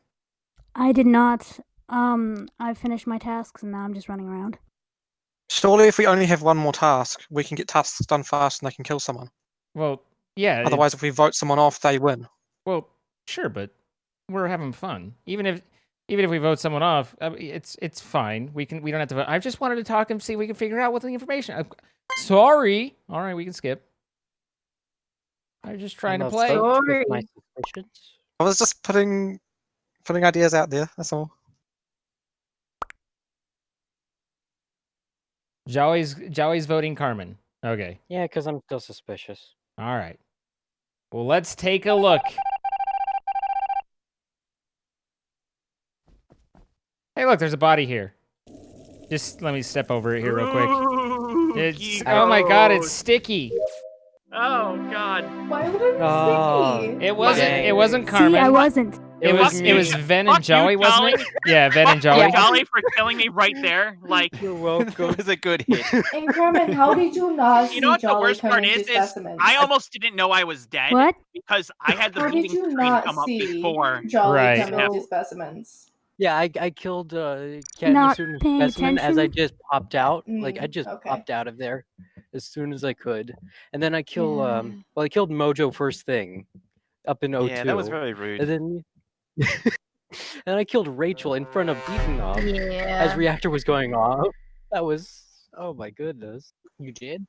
I did not. I finished my tasks and now I'm just running around. surely if we only have one more task, we can get tasks done fast and they can kill someone. Well, yeah. Otherwise, if we vote someone off, they win. Well, sure, but we're having fun. Even if we vote someone off, it's fine. We don't have to vote. I just wanted to talk and see if we can figure out what the information. Sorry. All right, we can skip. I'm just trying to play. I was just putting ideas out there. That's all. Joey's voting Carmen. Okay. Yeah, because I'm still suspicious. All right. Well, let's take a look. Hey, look, there's a body here. Just let me step over it here real quick. Oh my god, it's sticky. Oh god. Why would it be sticky? It wasn't Carmen. See, I wasn't. It was Ven and Joey, wasn't it? Yeah, Ven and Joey. Jolly for killing me right there. Like, you're welcome. It was a good hit. And Carmen, how did you not see You know what the Jolly worst come part into is specimens? I almost didn't know I was dead. What? Because I had the How did meeting you screen not come up see before. Jolly come into specimens? Yeah, I killed Cat Not in the paying specimen as I attention? just popped out. Like I just okay. popped out of there as soon as I could, and then I kill I killed Mojo first thing up in O2. Yeah, that was very rude. And then and I killed Rachel in front of Beaten-Off as reactor was going off. That was, oh my goodness. You did?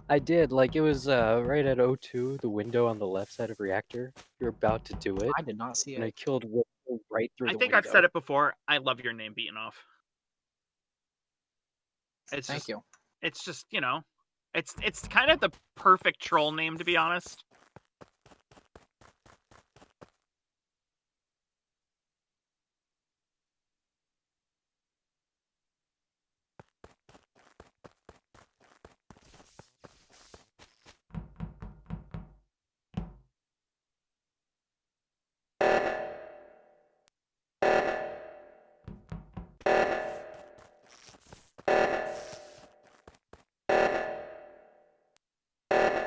I did. Like it was right at O2, the window on the left side of reactor. You're about to do it. I did not see it. And I killed Rachel right through the I think window. I've said it before. I love your name beaten off. Thank you. It's just, you know, it's kind of the perfect troll name, to be honest.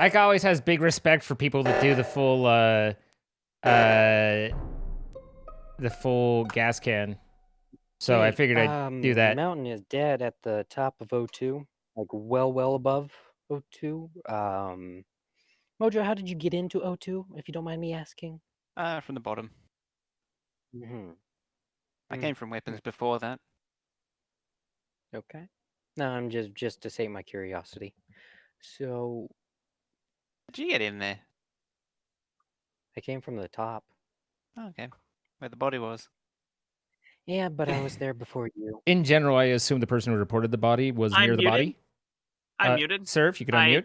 Ike always has big respect for people that do the full gas can. So I figured I'd do that. Mountain is dead at the top of O2, like well above O2. Mojo, how did you get into O2, if you don't mind me asking? From the bottom. I came from weapons before that. Okay. No, I'm just to save my curiosity. So, did you get in there? I came from the top. Okay. Where the body was. Yeah, but I was there before you. In general, I assume the person who reported the body was I'm near the muted. body. I'm muted. Sir, if you could unmute.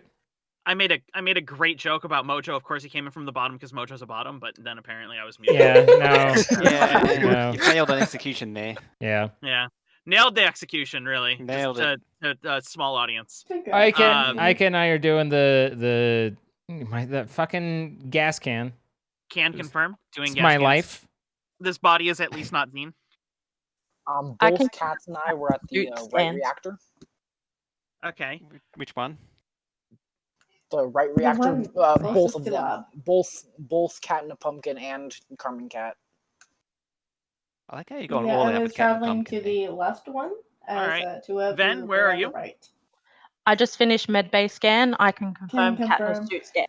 I made a great joke about Mojo. Of course, he came in from the bottom because Mojo's a bottom, but then apparently I was muted. Yeah, no. Yeah, No. you failed on execution there. Yeah. Yeah, nailed the execution. Really, Nailed just to a small audience. Ike and I are doing that fucking gas can. Can confirm doing It's gas my cans. life. This body is at least not Zine. Both Cats and I were at the right reactor. Okay. Which one? The right The reactor. one Both closest of to them. lab. Both Cat and a Pumpkin and Carmen Cat. I like how you got Yeah, all I out was with Cat and traveling Pumpkin. to the left one. As Alright. two of Ven, you where were are on the you? right. I just finished medbay scan. I can confirm cat has confirm. suit scan.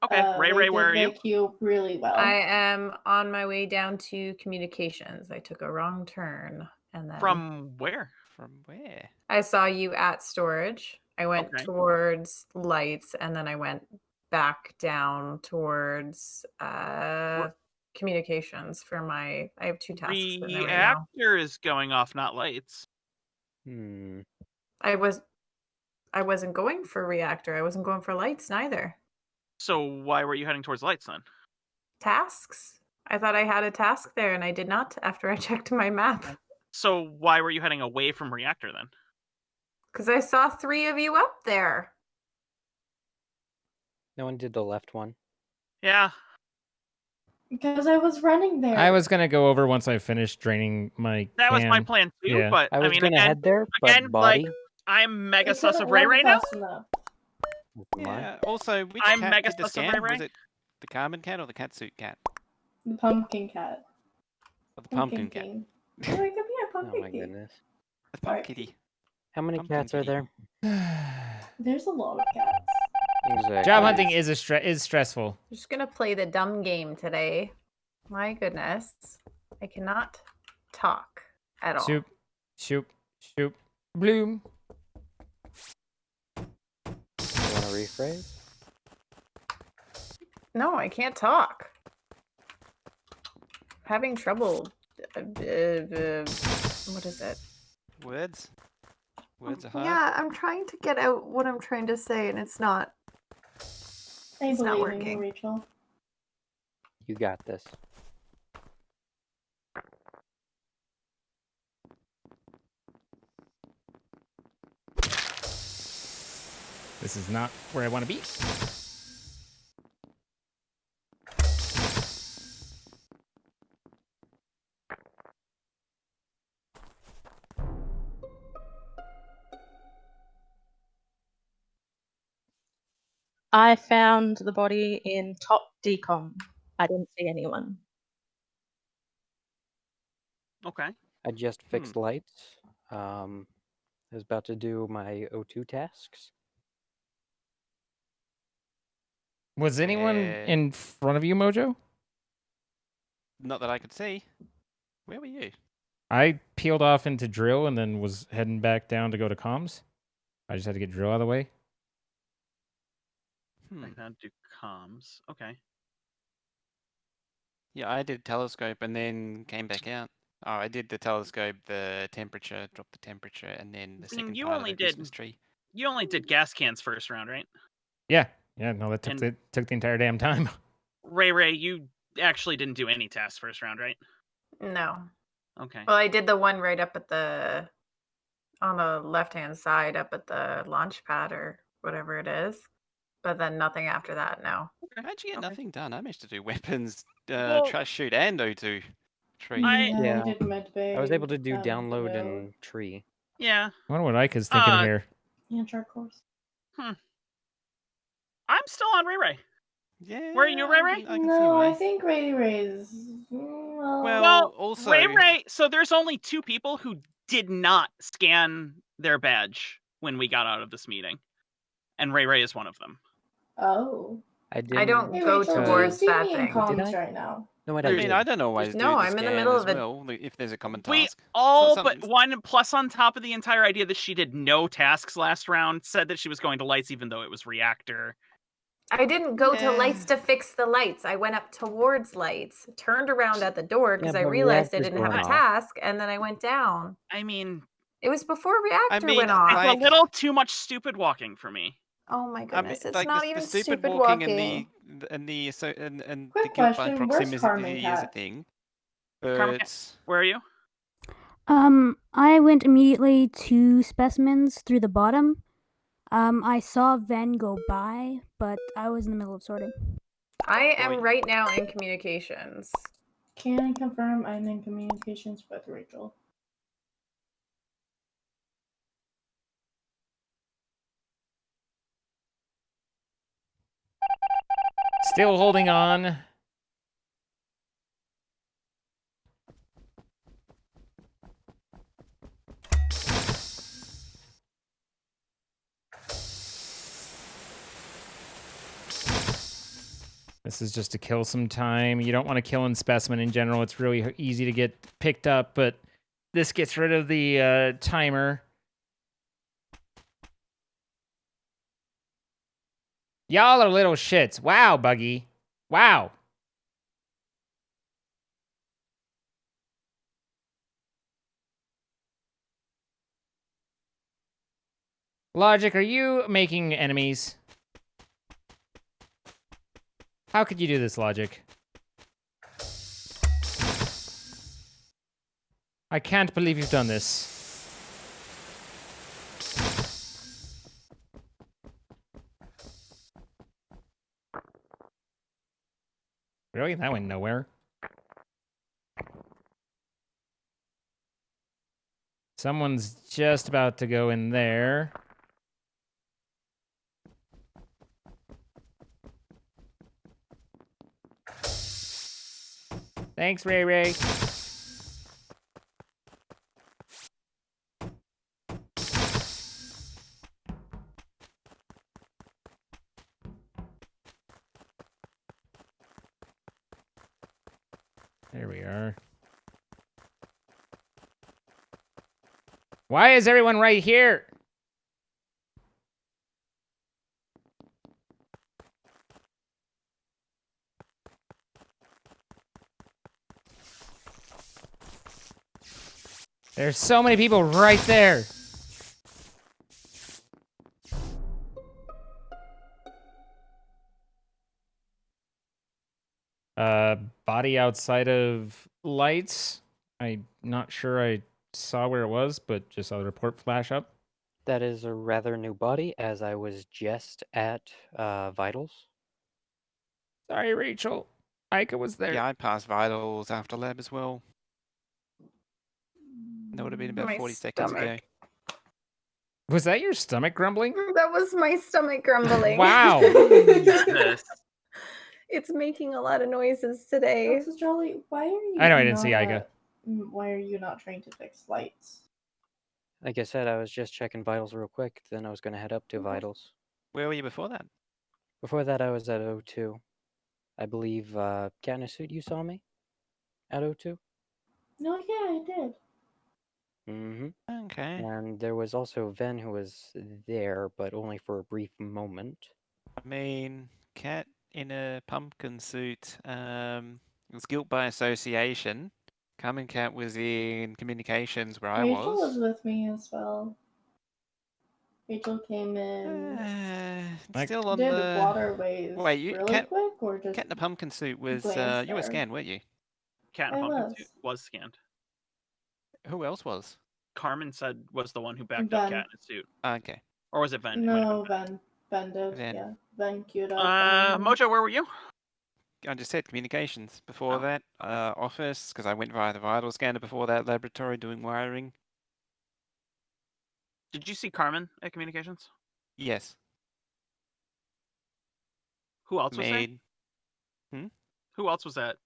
Okay, Ray, They where are did you? make you really well. I am on my way down to communications. I took a wrong turn and then From where? From where? I saw you at storage. I went Okay. towards lights and then I went back down towards communications for my I have 2 tasks in there right now. Reactor is going off, not lights. I wasn't going for reactor. I wasn't going for lights neither. So why were you heading towards lights then? Tasks. I thought I had a task there and I did not after I checked my map. So why were you heading away from reactor then? Because I saw 3 of you up there. No one did the left one. Yeah. Because I was running there. I was gonna go over once I finished draining my That was my can. plan too, Yeah. but I was mean, gonna again, head there, but again, body. like I'm mega I sus couldn't of Ray run right now. fast enough. Yeah. Also, which I'm cat mega did the sus of scan? Ray Ray. Was it the Carmen cat or the catsuit cat? The pumpkin cat. Or the pumpkin cat? king. Oh, it could be a Oh pumpkin my king. goodness. The pumpkitty. How many Pumpkin cats are kitty. there? There's a lot of cats. Exactly. Job hunting is stressful. I'm just gonna play the dumb game today. My goodness. I cannot talk at all. Shoop, shoop, shoop, bloom. You want to rephrase? No, I can't talk. Having trouble. What is it? Words? Words are hard. Yeah, I'm trying to get out what I'm trying to say, and it's not. I It's not believe in you, working. Rachel. You got this. This is not where I want to be. I found the body in top decom. I didn't see anyone. Okay. I just fixed lights. I was about to do my O2 tasks. Was anyone in front of you, Mojo? Not that I could see. Where were you? I peeled off into drill and then was heading back down to go to comms. I just had to get drill out of the way. I had to do comms. Okay. Yeah, I did telescope and then came back out. Oh, I did the telescope, the temperature, dropped the temperature, and then the second You part only of the did Christmas tree. You only did gas cans first round, right? Yeah. Yeah, no, that took And- took the entire damn time. Ray, you actually didn't do any tasks first round, right? No. Okay. Well, I did the one right up at on the left-hand side, up at the launch pad or whatever it is. But then nothing after that, no. How'd you get nothing done? I managed to do weapons, Well- trash shoot, and O2 tree. I did medbay. I was able to do the download note. and tree. Yeah. I wonder what Ike is thinking here. And chart course. I'm still on Ray. Yeah. Where are you, Ray? I can see No, why. I think Ray's. Well, also- Ray. So there's only 2 people who did not scan their badge when we got out of this meeting, and Ray is one of them. Oh. I didn't. I don't Hey, go Rachel, do you towards see that me in thing. comms right now? No, I mean, I don't always No, do the I'm in the scan middle as of it. well, if there's a common We task. all So but something's- one, plus on top of the entire idea that she did no tasks last round, said that she was going to lights even though it was reactor. I didn't go to lights to fix the lights. I went up towards lights, turned around at the door because I but realized I reactor's didn't have going a off. task, and then I went down. I mean, it was before reactor mean, went off. It's a little too much stupid walking for me. Oh my I mean, goodness, it's like not the even stupid stupid walking walking. and the Quick guilt by question, where's Carmen proximity is a Cat? thing. Carmen, But where are you? I went immediately to specimens through the bottom. I saw Ven go by, but I was in the middle of sorting. I am right now in communications. Can I confirm I'm in communications with Rachel? Still holding on. This is just to kill some time. You don't want to kill in specimen in general. It's really easy to get picked up, but this gets rid of the timer. Y'all are little shits. Wow, Buggy. Wow. Logic, are you making enemies? How could you do this, Logic? I can't believe you've done this. Really? That went nowhere. Someone's just about to go in there. Thanks, Ray Ray. There we are. Why is everyone right here? There's so many people right there. Body outside of lights. I'm not sure I saw where it was, but just saw the report flash up. That is a rather new body, as I was just at Vitals. Sorry, Rachel. Ika was there. Yeah, I passed vitals after lab as well. That would have been about My 40 seconds ago. stomach. Was that your stomach grumbling? That was my stomach grumbling. Wow. It's making a lot of noises today. So Jolly, why are you? I know I didn't see Ika. Why are you not trying to fix lights? Like I said, I was just checking Vitals real quick, then I was going to head up to Vitals. Where were you before that? Before that, I was at O2. I believe, Cat in a Suit, you saw me at O2? No, yeah, I did. Mm-hmm. Okay. And there was also Ven who was there, but only for a brief moment. I mean, Cat in a pumpkin suit. It was guilt by association. Carmen Cat was in communications where I Rachel was was. with me as well. Rachel came in. Still on did the waterways Wait, you really Cat, quick, or just Cat in a pumpkin suit was glance you were there? scanned, weren't you? Cat in I a pumpkin was. suit was scanned. Who else was? Carmen said was the one who backed Ven. up Cat in a suit. Okay. Or was it Ven? It might have No, been Ven did. Ven. Yeah, Ven queued up. Mojo, where were you? I just said communications. Before that, office, because I went via the vital scanner. Before that, laboratory doing wiring. Did you see Carmen at communications? Yes. Who else was there? Hmm? Who else was at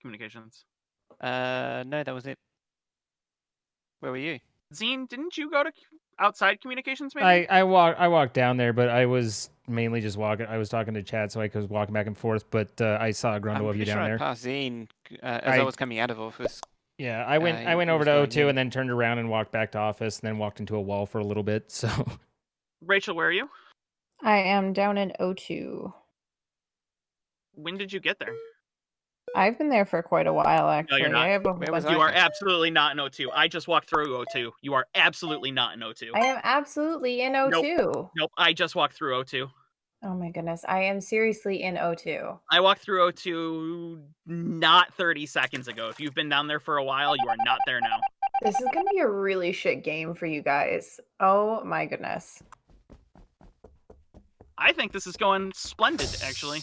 communications? No, that was it. Where were you? Zine, didn't you go to outside communications maybe? I walked down there, but I was mainly just walking. I was talking to Chad, so I was walking back and forth. But I saw a grundle of you pretty down sure there. I passed Zine as I was coming out of office. Yeah, I went he over was to going O2 in. and then turned around and walked back to office, and then walked into a wall for a little bit. So Rachel, where are you? I am down in O2. When did you get there? I've been there for quite a while, No, actually. you're not. I have a whole bunch You of- are absolutely not in O2. I just walked through O2. You are absolutely not in O2. I am absolutely in O2. Nope, I just walked through O2. Oh my goodness. I am seriously in O2. I walked through O2 not 30 seconds ago. If you've been down there for a while, you are not there now. This is going to be a really shit game for you guys. Oh my goodness. I think this is going splendid, actually.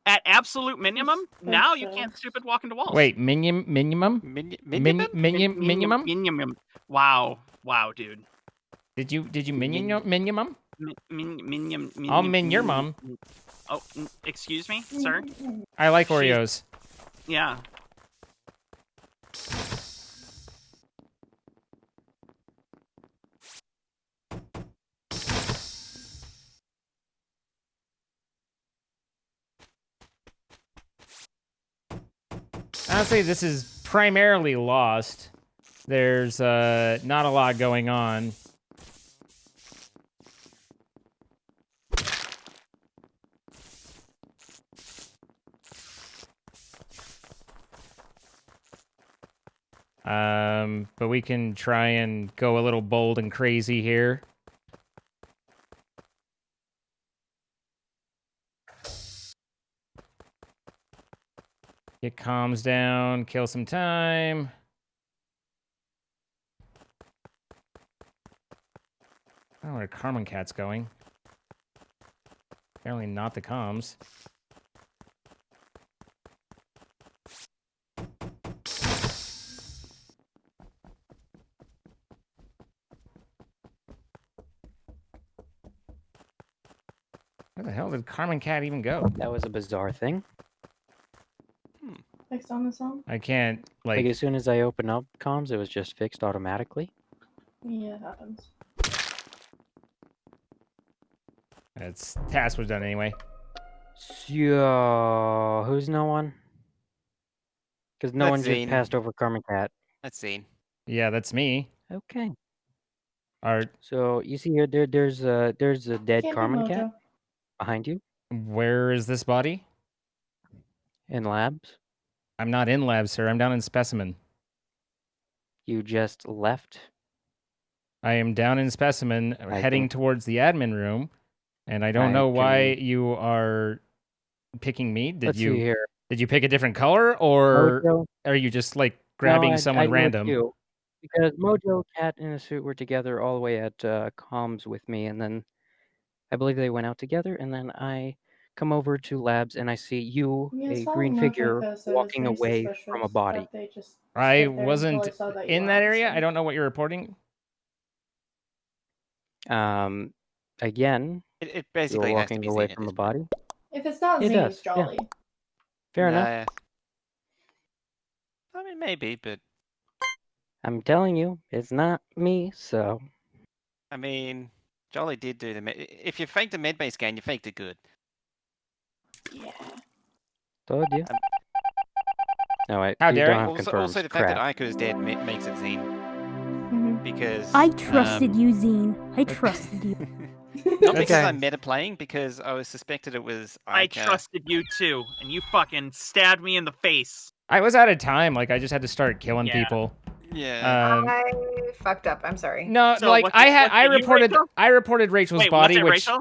At absolute minimum, now you can't stupid walk into walls. Wait, minimum? Minimum. Wow, dude. Did you minimum? Minium. I'll min your mom. Oh, excuse me, sir. I like Oreos. Yeah. Honestly, this is primarily Lost. There's not a lot going on. But we can try and go a little bold and crazy here. Get comms down, kill some time. I don't know where Carmen Cat's going. Apparently not the comms. Where the hell did Carmen Cat even go? That was a bizarre thing. Fixed on its own? I can't, Like as soon as I open up comms, it was just fixed automatically. Yeah, it happens. Its task was done anyway. So, who's no one? Because no That's one just Zane. passed over Carmen Cat. Let's see. Yeah, that's me. Okay. Art. So you see here, there's a dead Can't be Carmen Cat Mojo. behind you Where is this body? in labs. I'm not in lab, sir. I'm down in specimen. You just left. I am down in specimen, heading towards the admin room, and I don't I know why can- you are picking me. Let's see here. Did you pick a different color, or Mojo. are you just like grabbing No, someone I know it's random? you. Because Mojo, Cat, and a suit were together all the way at comms with me, and then I believe they went out together, and then I come over to labs and I see you, Yeah, it's a following green Mojo figure, 'cause it was walking very away from a suspicious body. that they just I stood there until wasn't I saw that you in were that on area. screen. I don't know what you're reporting. Again, It you were basically has to walking be away Zane at from a this point. body. If it's not It Zane, does, it's yeah. Jolly. Fair enough. Nah, I mean, maybe, but I'm telling you, it's not me, so I mean, Jolly did do the. If you faked a med-based scan, you faked it good. Yeah. told you. No, wait, How you dare don't I? have Also, confirmed. the fact that Crap. Aiko is dead makes it Zane. Because I trusted you, Zine. I trusted you. Not because Okay. I'm meta playing, because I was suspected it was I Aika. trusted you too, and you fucking stabbed me in the face. I was out of time. Like I just had to start killing Yeah. people. Yeah. I fucked up. I'm sorry. No, So like was I it- had, was I it you, reported, Rachel? I reported Rachel's Wait, body, was it which. Rachel?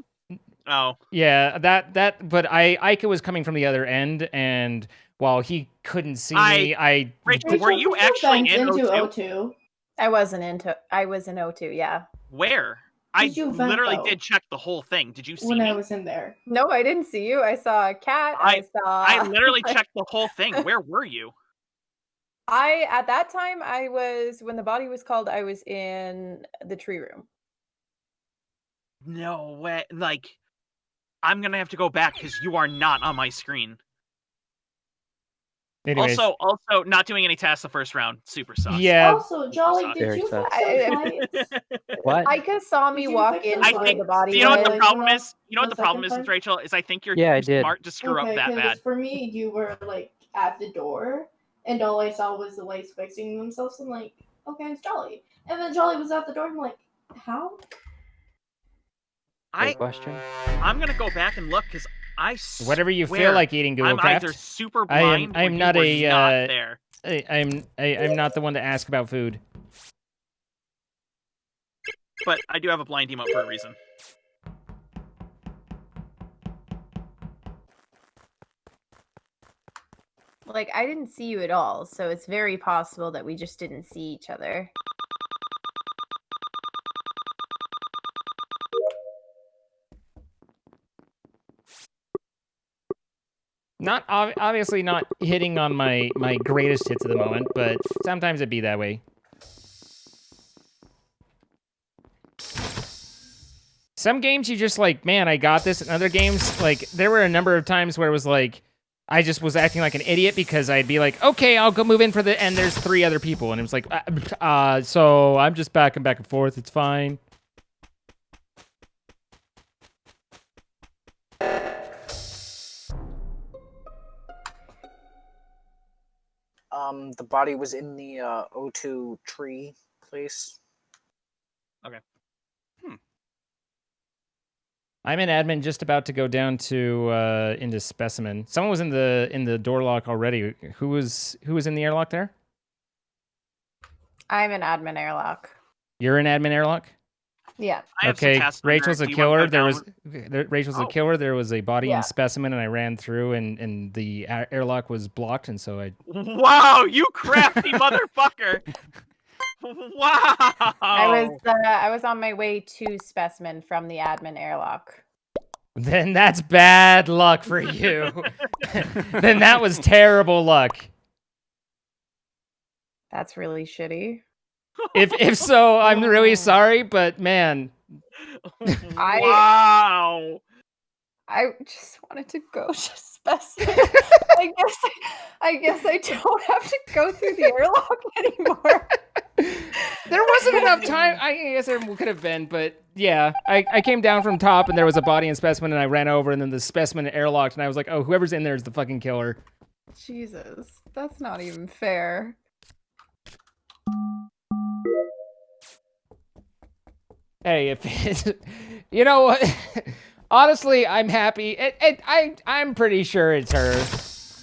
Oh. Yeah, but Ika was coming from the other end, and while he couldn't see me, I Rachel, were you Did actually vent in into O2? O2? I was in O2, yeah. Where? I Did you vent, literally though? did check the whole thing. Did you see When me? I was in there. No, I didn't see you. I saw a cat. I saw I literally checked the whole thing. Where were you? at that time when the body was called, I was in the tree room. No way. Like, I'm gonna have to go back because you are not on my screen. Anyways. Also, not doing any tasks the first round. Super sus. Yeah. Also, Jolly, did Very you sus. fix those lights? What? Ika saw me Did you walk fix into those where lights? the body You know what the was. problem is? You know what The the problem second is, time? Rachel? Is I think you're Yeah, I too did. smart to screw up that 'cause bad. for me, you were like at the door, and all I saw was the lights fixing themselves. I'm like, okay, it's Jolly. And then Jolly was at the door. I'm like, how? Great question. I'm gonna go back and look because I Whatever you feel swear like eating, Google I'm either Craft. super I blind am or not you a were not there. I'm not the one to ask about food. But I do have a blind emote for a reason. Like, I didn't see you at all, so it's very possible that we just didn't see each other. Not obviously not hitting on my greatest hits at the moment, but sometimes it'd be that way. Some games you just like, man, I got this. And other games, like, there were a number of times where it was like, I just was acting like an idiot because I'd be like, okay, I'll go move in for the, and there's 3 other people. And it was like, so I'm just back and forth. It's fine. The body was in the O2 tree place. Okay. I'm an admin just about to go down to into specimen. Someone was in the door lock already. Who was in the airlock there? I'm an admin airlock. You're an admin airlock? Yeah. Okay, Rachel's a killer. Rachel's Oh. a killer. There was a body Yeah. in specimen, and I ran through, and the airlock was blocked, and so I. Wow, you crafty motherfucker! Wow. I was on my way to specimen from the admin airlock. Then that's bad luck for you. Then that was terrible luck. That's really shitty. If so, I'm really sorry, but man. Wow. I just wanted to go to specimen. I guess I don't have to go through the airlock anymore. There wasn't enough time. I guess there could have been, but yeah. I came down from top and there was a body and specimen and I ran over and then the specimen airlocked and I was like, oh, whoever's in there is the fucking killer. Jesus, that's not even fair. Hey, if it's, you know what? Honestly, I'm happy. I'm pretty sure it's her.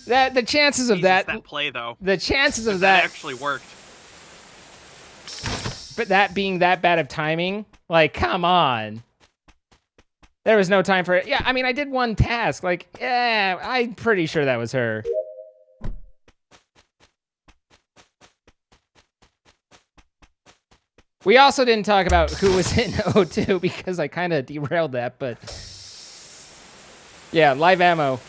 That the chances of that play though. The chances of that that actually worked. But that being that bad of timing, like, come on. There was no time for it. Yeah, I mean, I did one task. Like, yeah, I'm pretty sure that was her. We also didn't talk about who was in O2 because I kind of derailed that, but yeah, live ammo.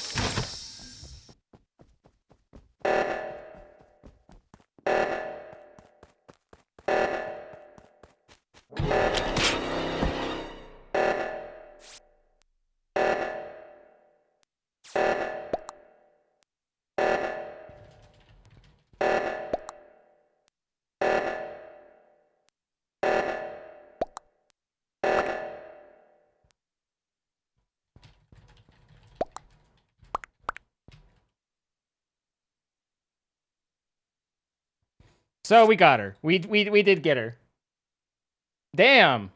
So we got her. We did get her. Damn.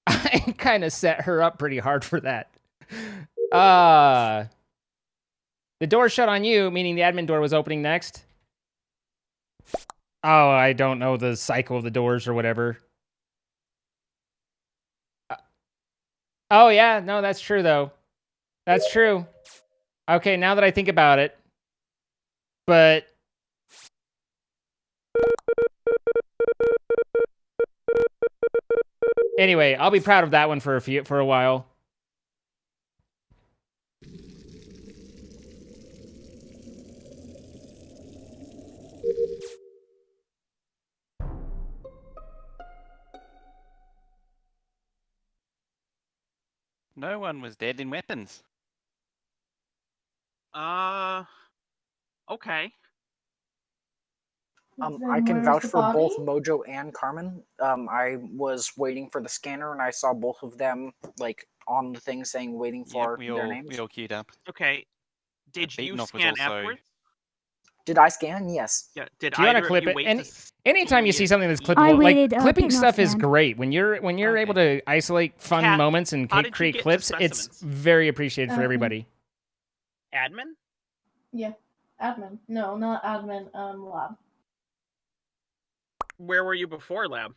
I kind of set her up pretty hard for that. The door shut on you, meaning the admin door was opening next. Oh, I don't know the cycle of the doors or whatever. Oh yeah, no, that's true though. That's true. Okay, now that I think about it. But anyway, I'll be proud of that one for a while. No one was dead in weapons. Okay. I can vouch for both Mojo and Carmen. I was waiting for the scanner and I saw both of them like on the thing saying waiting for their names. We all queued up. Okay. Did you Beatenoff was scan also- afterwards? Did I scan? Yes. Yeah. Did Do you want to either of clip you it? wait And to anytime you see something that's I clippable, like waited, clipping Pit not stuff is scanned. great. When you're able to isolate fun Kat, moments and how did you create get to clips, it's specimens? very appreciated for everybody. Admin? Yeah. Admin. No, not admin. Lab. Where were you before lab?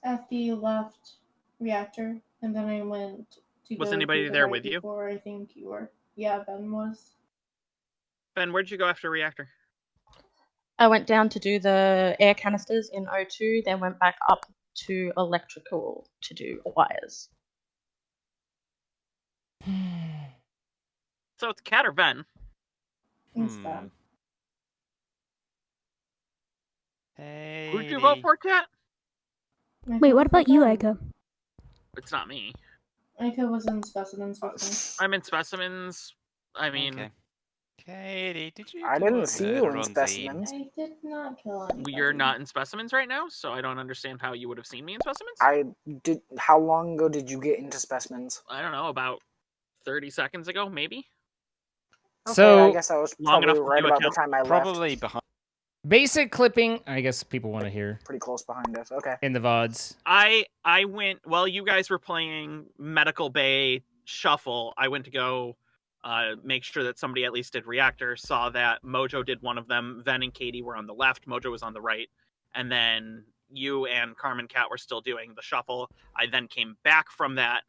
At the left reactor, and then I went to Was go anybody to the there right with you? before I think you were. Yeah, Ben was. Ben, where'd you go after reactor? I went down to do the air canisters in O2, then went back up to electrical to do wires. So it's Kat or Ben? It's Ben. Who'd you vote for, Kat? Wait, what about you, Aika? It's not me. Aika was in specimens with me. I'm in specimens. I mean, Katie, did you? I do didn't a see you murder in on Zane? specimens. I did not kill anybody. you're not in specimens right now, so I don't understand how you would have seen me in specimens. I did. How long ago did you get into specimens? I don't know, about 30 seconds ago, maybe. Okay, So I guess I was Long probably enough for right you about the account. time I Probably left. behind. Basic clipping, I guess people want to hear Pretty close behind us. Okay. in the VODs. I went while you guys were playing Medical Bay Shuffle. I went to go make sure that somebody at least did reactor. Saw that Mojo did one of them. Ven and Katie were on the left. Mojo was on the right, and then you and Carmen Cat were still doing the shuffle. I then came back from that,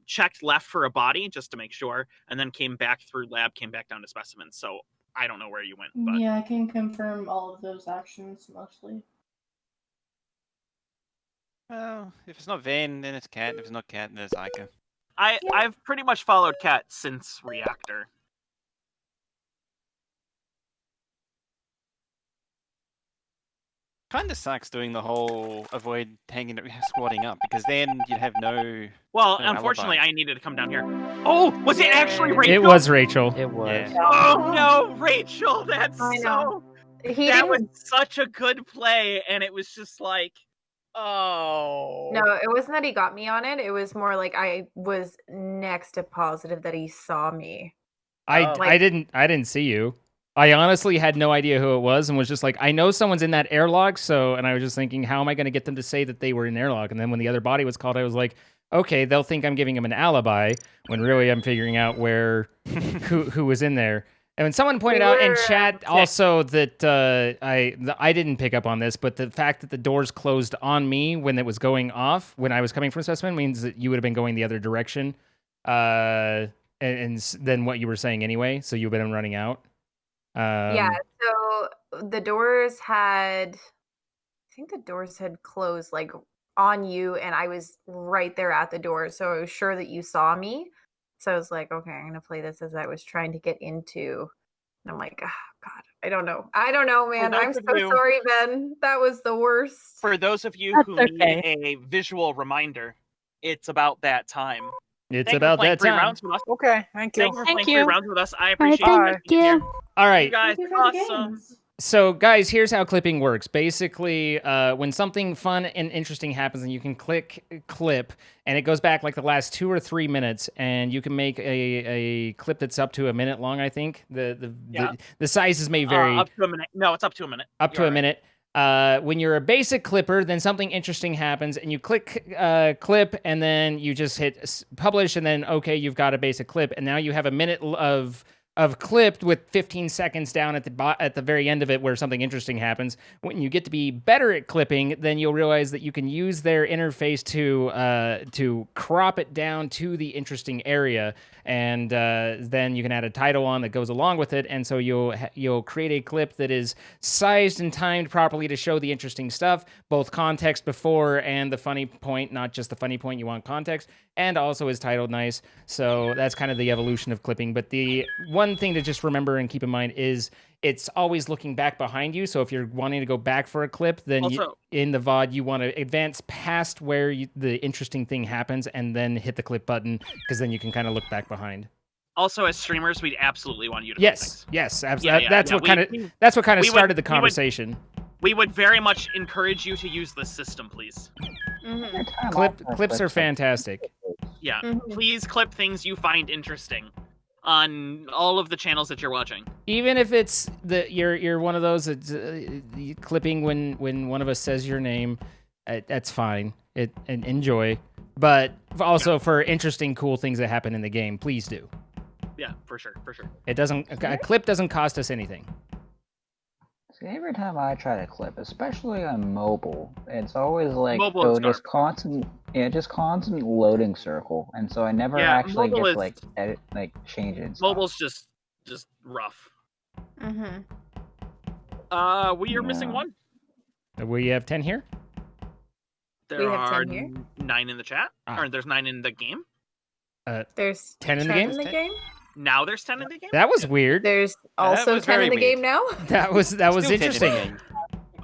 checked left for a body just to make sure, and then came back through lab, came back down to specimens. So I don't know where you went, but Yeah, I can confirm all of those actions mostly. Well, if it's not Vane, then it's Cat. If it's not Cat, then it's Ica. I've pretty much followed Cat since reactor. Kind of sucks doing the whole avoid squatting up because then you'd have no. Well, no unfortunately, alibi. I needed to come down here. Oh, was it actually Rachel? It was Rachel. It was. Yeah. Oh no, Rachel! That's I so. know. He That didn't. was such a good play, and it was just like, oh. No, it wasn't that he got me on it. It was more like I was next to positive that he saw me. I didn't see you. I honestly had no idea who it was and was just like, I know someone's in that airlock, so, and I was just thinking, how am I going to get them to say that they were in airlock? And then when the other body was called, I was like, okay, they'll think I'm giving them an alibi, when really I'm figuring out where, who was in there. And when someone pointed out in chat also that I didn't pick up on this, but the fact that the doors closed on me when it was going off, when I was coming from specimen, means that you would have been going the other direction, and then what you were saying anyway, so you've been running out. Yeah, so the doors had, I think the doors had closed like on you, and I was right there at the door, so I was sure that you saw me. So I was like, okay, I'm gonna play this as I was trying to get into, and I'm like, oh, God, I don't know, man. those I'm of so you- sorry, Ben. That was the worst. For those of you That's who okay. need a visual reminder, it's about that time. It's Thank you for about playing that 3 time. rounds with us. Okay, thank you. Thank you for Thank playing you. 3 rounds with us. I All right, appreciate thank you you. All right. You guys Thank you are for the awesome. games. So, guys, here's how clipping works. Basically, when something fun and interesting happens, and you can click clip, and it goes back like the last 2 or 3 minutes, and you can make a clip that's up to a minute long. I think the sizes may vary. Up to a minute. No, it's up to a minute. Up to a minute. When you're a basic clipper, then something interesting happens, and you click clip, and then you just hit publish, and then okay, you've got a basic clip, and now you have a minute of clipped with 15 seconds down at the very end of it where something interesting happens. When you get to be better at clipping, then you'll realize that you can use their interface to crop it down to the interesting area, and then you can add a title on that goes along with it, and so you'll create a clip that is sized and timed properly to show the interesting stuff, both context before and the funny point, not just the funny point, you want context, and also is titled nice. So that's kind of the evolution of clipping. But the one thing to just remember and keep in mind is it's always looking back behind you. So if you're wanting to go back for a clip, then in the VOD, you want to advance past where the interesting thing happens and then hit the clip button, because then you can kind of look back behind. Also, as streamers, we'd absolutely want you to. Yes, absolutely. That's what kind of started the conversation. We would very much encourage you to use this system, please. Clips are fantastic. Yeah, please clip things you find interesting. on all of the channels that you're watching. Even if it's you're one of those that's clipping when one of us says your name, that's fine. And enjoy. But also for interesting, cool things that happen in the game, please do. Yeah, for sure. It doesn't. A clip doesn't cost us anything. See, every time I try to clip, especially on mobile, it's always like just constant loading circle, and so I never actually get to like edit, like change it. Mobile's just rough. Mm-hmm. We are missing one. We have 10 here. There have are 10 here? 9 in the chat, or there's 9 in the game. There's 10 in the 10 game. in the game. Now there's 10 in the game. That was weird. There's also 10 in the game now. That was interesting.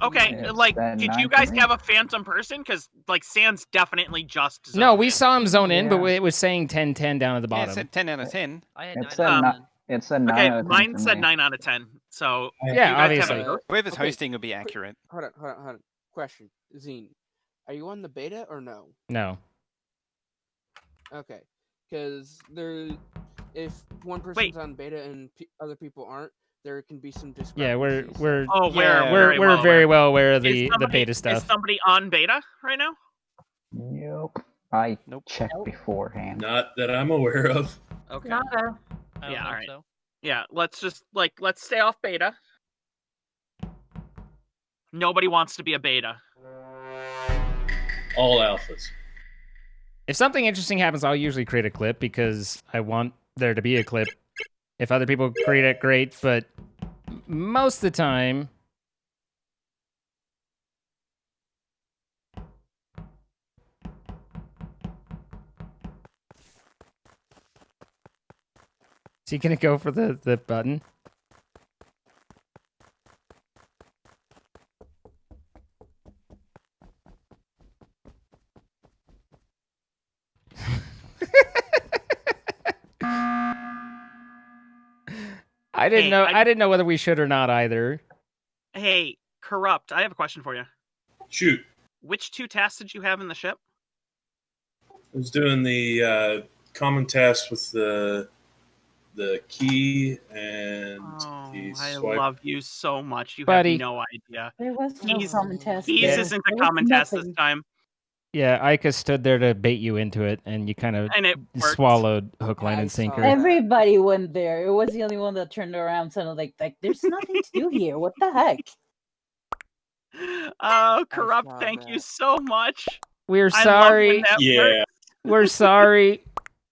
Okay, like, did you guys have a phantom person? Because like Sans definitely just. No, we saw him zone in, but it was saying 10-10 down at the bottom. Yeah, it said 10 out of 10. I had it said 9 Okay, out of 10 mine for said me. 9 out of 10. So Yeah, you guys have obviously. a vote? Whoever's Okay. hosting will be accurate. Hold on. Question, Zine, are you on the beta or no? No. Okay, because if one person's on beta and other people aren't, there can be some discrepancies. Yeah, we're very well aware of Is the somebody- beta Is stuff. somebody on beta right now? Nope. I checked beforehand. Not that I'm aware of. Okay. Nada. Yeah, all right. Yeah, let's just let's stay off beta. Nobody wants to be a beta. All alphas. If something interesting happens, I'll usually create a clip because I want there to be a clip. If other people create it, great, but most of the time... Is he gonna go for the button? I didn't know whether we should or not either. Hey, Corrupt, I have a question for you. Shoot. Which 2 tasks did you have in the ship? I was doing the common task with the key and the I swipe. love you so much. You Buddy. have no idea. There was no common test. Keys there. isn't There a was common test this nothing. time. Yeah, Ika stood there to bait you into it, and you kind of And it worked. swallowed hook, line, and sinker. Everybody went there. It was the only one that turned around and like there's nothing to do here. What the heck? Oh, Corrupt, thank you so much. We're I love sorry. when that Yeah. works. We're sorry.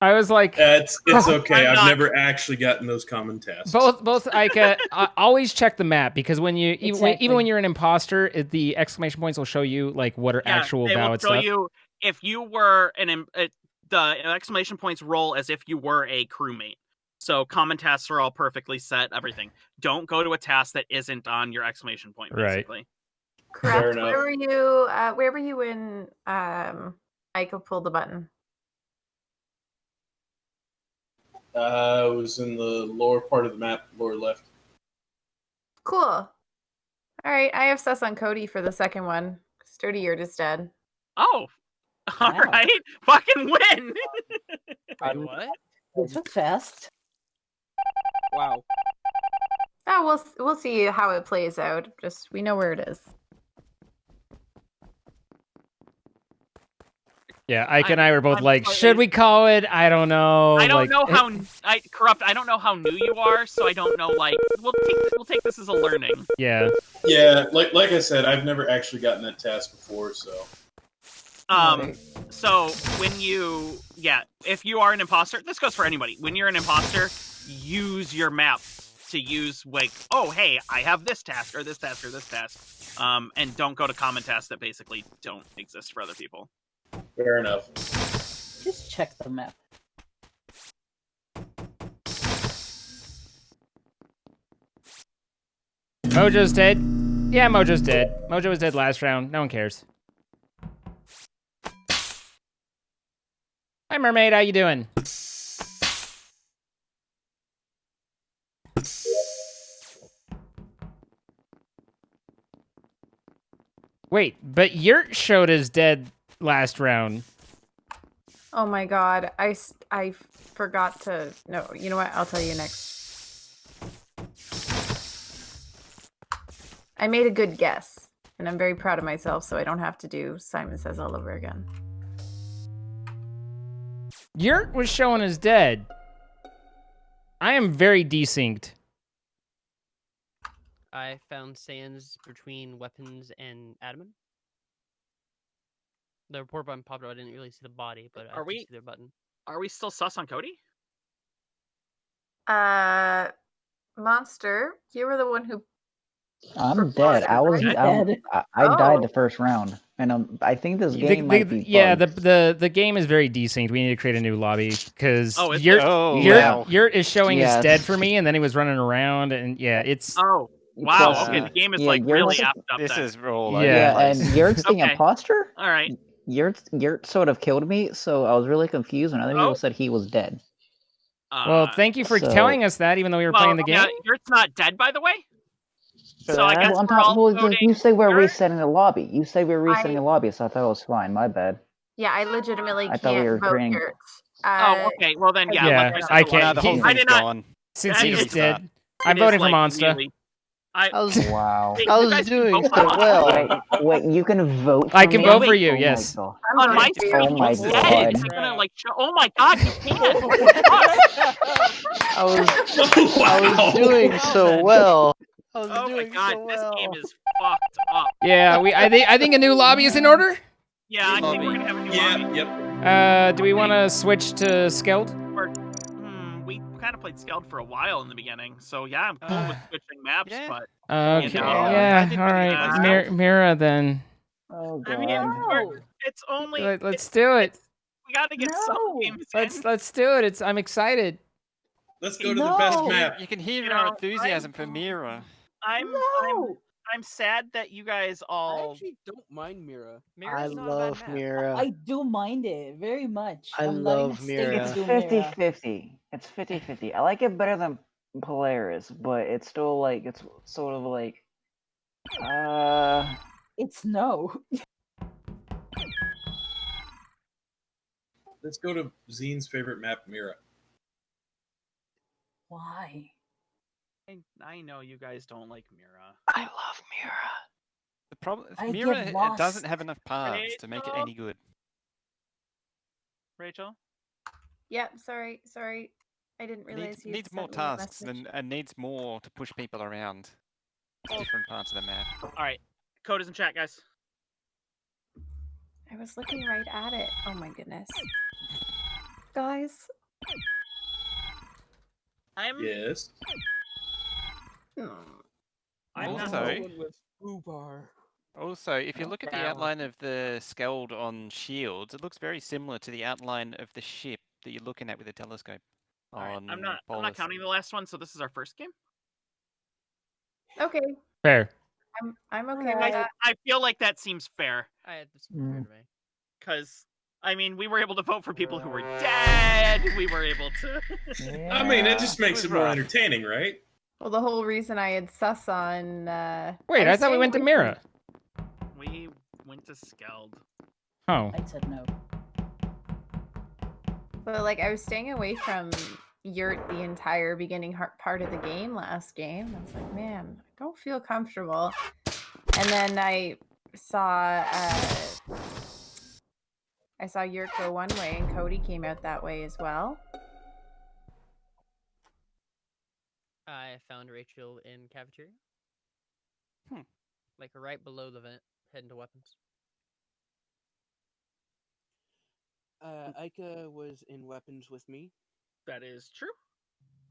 I was like, It's okay. I'm I've not- never actually gotten those common tasks. both Ika, always check the map because when you even Exactly. when you're an imposter, the exclamation points will show you like what are actual they will valid show stuff. you if you were the exclamation points roll as if you were a crewmate. So common tasks are all perfectly set. Everything. Don't go to a task that isn't on your exclamation point. Right. Basically. Correct. enough. Where were you when Aiko pulled the button? I was in the lower part of the map, lower left. Cool. All right, I have sus on Cody for the second one. Sturdy Yurt is dead. Oh, all right. Fucking win. Wait, what? This was fast. Wow. Oh, we'll see how it plays out. Just we know where it is. Yeah, Ike and I were both like, should we call it? I don't know. I don't like, know how Corrupt. I don't know how new you are, so I don't know. Like, we'll take this as a learning. Yeah. Yeah, like I said, I've never actually gotten that task before, so. So when if you are an imposter, this goes for anybody. When you're an imposter, use your map to use like, oh hey, I have this task or this task or this task, and don't go to common tasks that basically don't exist for other people. Fair enough. Just check the map. Mojo's dead. Yeah, Mojo's dead. Mojo was dead last round. No one cares. Hi, Mermaid. How you doing? Wait, but Yurt showed as dead last round. Oh my god, I forgot to. No, you know what? I'll tell you next. I made a good guess, and I'm very proud of myself, so I don't have to do Simon Says all over again. Yurt was shown as dead. I am very desynced. I found sands between weapons and admin. The report button popped up. I didn't really see the body, but I could see their button. Are we still sus on Cody? Monster, you were the one who. I'm dead. I died the first round, and I think this game might be bugged. the game is very desynced. We need to create a new lobby because Yurt is showing as dead for me, and then he was running around, and yeah, it's. Oh wow! Okay, the game is like really amped up. This is roll. And Yurt's the imposter. All right. Yurt sort of killed me, so I was really confused when other people said he was dead. Well, thank you for telling us that, even though we were playing the game. Yeah, Yurt's not dead, by the way. So I guess you say we're resetting the lobby. You say we're resetting the lobby, so I thought it was fine. My bad. Yeah, I legitimately I thought we were can't vote creating. Yurt. Okay. Well then, yeah. Yeah, I can't. The whole thing's gone. Since he's dead, I'm voting for Monster. Wow. I was doing so well. Wait, you can vote for I can me? vote for you, Oh my yes. God. On my screen, Oh my he's dead. God. It's gonna like show. Oh my god, you can't. I was doing so well. Oh my god, this game is fucked up. Yeah, I think a new lobby is in order. Yeah, I think we're gonna have a new lobby. Do we want to switch to Skeld? We kind of played Skeld for a while in the beginning, so yeah, I'm cool with switching maps, but Okay, you know, yeah, all right, Mira then. Oh I mean, it's only. Let's do it. We gotta get some games in. Let's do it. I'm excited. Let's go to the best map. You can hear our enthusiasm for Mira. I'm sad that you guys all. I actually don't mind Mira. I love Mira. I do mind it very much. I love Mira. It's 50-50. It's 50-50. I like it better than Polaris, but it's still like it's sort of like. It's no. Let's go to Zine's favorite map, Mira. Why? I know you guys don't like Mira. I love Mira. The problem, I Mira get it lost. doesn't have enough parts to make it any good. Rachel? Yeah, sorry. I didn't realize you needs more sent me a tasks message. and needs more to push people around to different parts of the map. All right, code is in chat, guys. I was looking right at it. Oh my goodness. Guys. Yes. Also, if you look at the outline of the Skeld on shields, it looks very similar to the outline of the ship that you're looking at with a telescope. I'm not counting the last one, so this is our first game. Okay. Fair. I'm okay with that. I feel like that seems fair. This seems fair to me. Because I mean, we were able to vote for people who were dead. We were able to. I mean, it just makes it more entertaining, right? Well, the whole reason I had sus on. Wait, I thought we went to Mira. We went to Skeld. Oh. I said no. But like, I was staying away from Yurt the entire beginning part of the game last game. I was like, man, I don't feel comfortable. And then I saw Yurt go one way, and Cody came out that way as well. I found Rachel in cafeteria. Like right below the vent, heading to weapons. Ika was in weapons with me. That is true.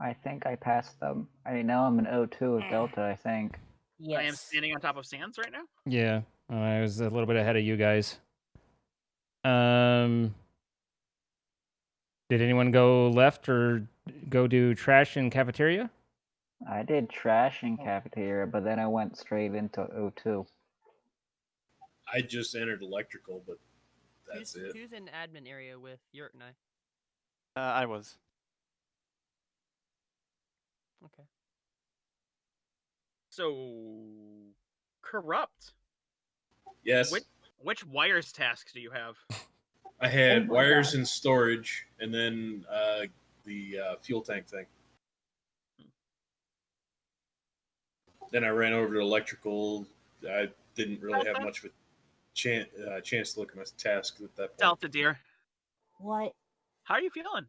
I think I passed them. I know I'm an O2 with Delta, I think. Yes. I am standing on top of Sands right now. Yeah, I was a little bit ahead of you guys. Did anyone go left or go do trash in cafeteria? I did trash in cafeteria, but then I went straight into O2. I just entered electrical, but that's it. Who's in admin area with Yurt and I? I was. Okay. So, Corrupt. Yes. Which wires tasks do you have? I had my wires God. and storage, and then the fuel tank thing. Then I ran over to electrical. I didn't really have much of a chance to look at my tasks at that point. Delta, dear. What? How are you feeling?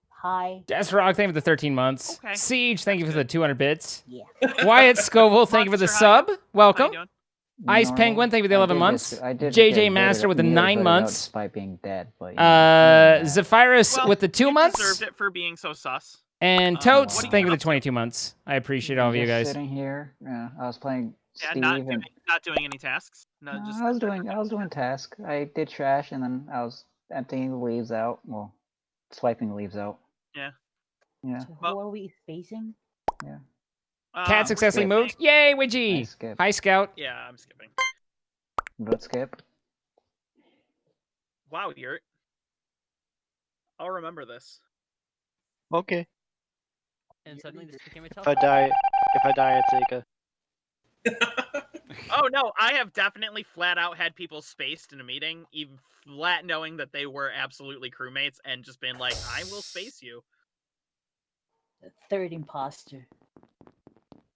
Hi. Desrock, thank you for the 13 months. Okay. Siege, thank you for the 200 bits. Yeah. Wyatt Scoville, thank you for the Monster, how you sub. Welcome. doing? Ice Normal. Penguin, thank you for the 11 months. I did JJ get Master with the voted 9 out months. despite being dead, but you know, Zephyrus Well, with the 2 you months. deserved it for being so sus. And Totes, what do you thank you for get the 22 months. I appreciate all of you just guys. sitting here. Yeah, I was playing Yeah, Steve and not doing any tasks. No, no, just I was doing task. I did trash and then I was emptying the leaves out. Well, swiping leaves out. yeah. Yeah. So who are we facing? Yeah. Cat successfully moved. Yay, Widgie. Skip. Hi, Scout. Yeah, I'm skipping. Vote skip. Wow, Yurt. I'll remember this. Okay. And suddenly this became a If I die, it's Zika. Oh no, I have definitely flat out had people spaced in a meeting, even flat knowing that they were absolutely crewmates, and just been like, "I will space you. The third imposter.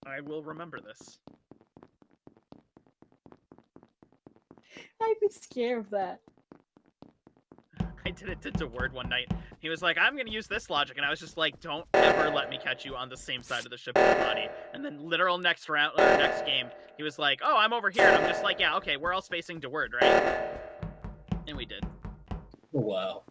I will remember this." I was scared of that. I did it to Word one night. He was like, "I'm gonna use this logic," and I was just like, "Don't ever let me catch you on the same side of the ship as the body." And then, literal next round or next game, he was like, "Oh, I'm over here," and I'm just like, "Yeah, okay, we're all spacing to Word, right?" And we did. Oh, wow.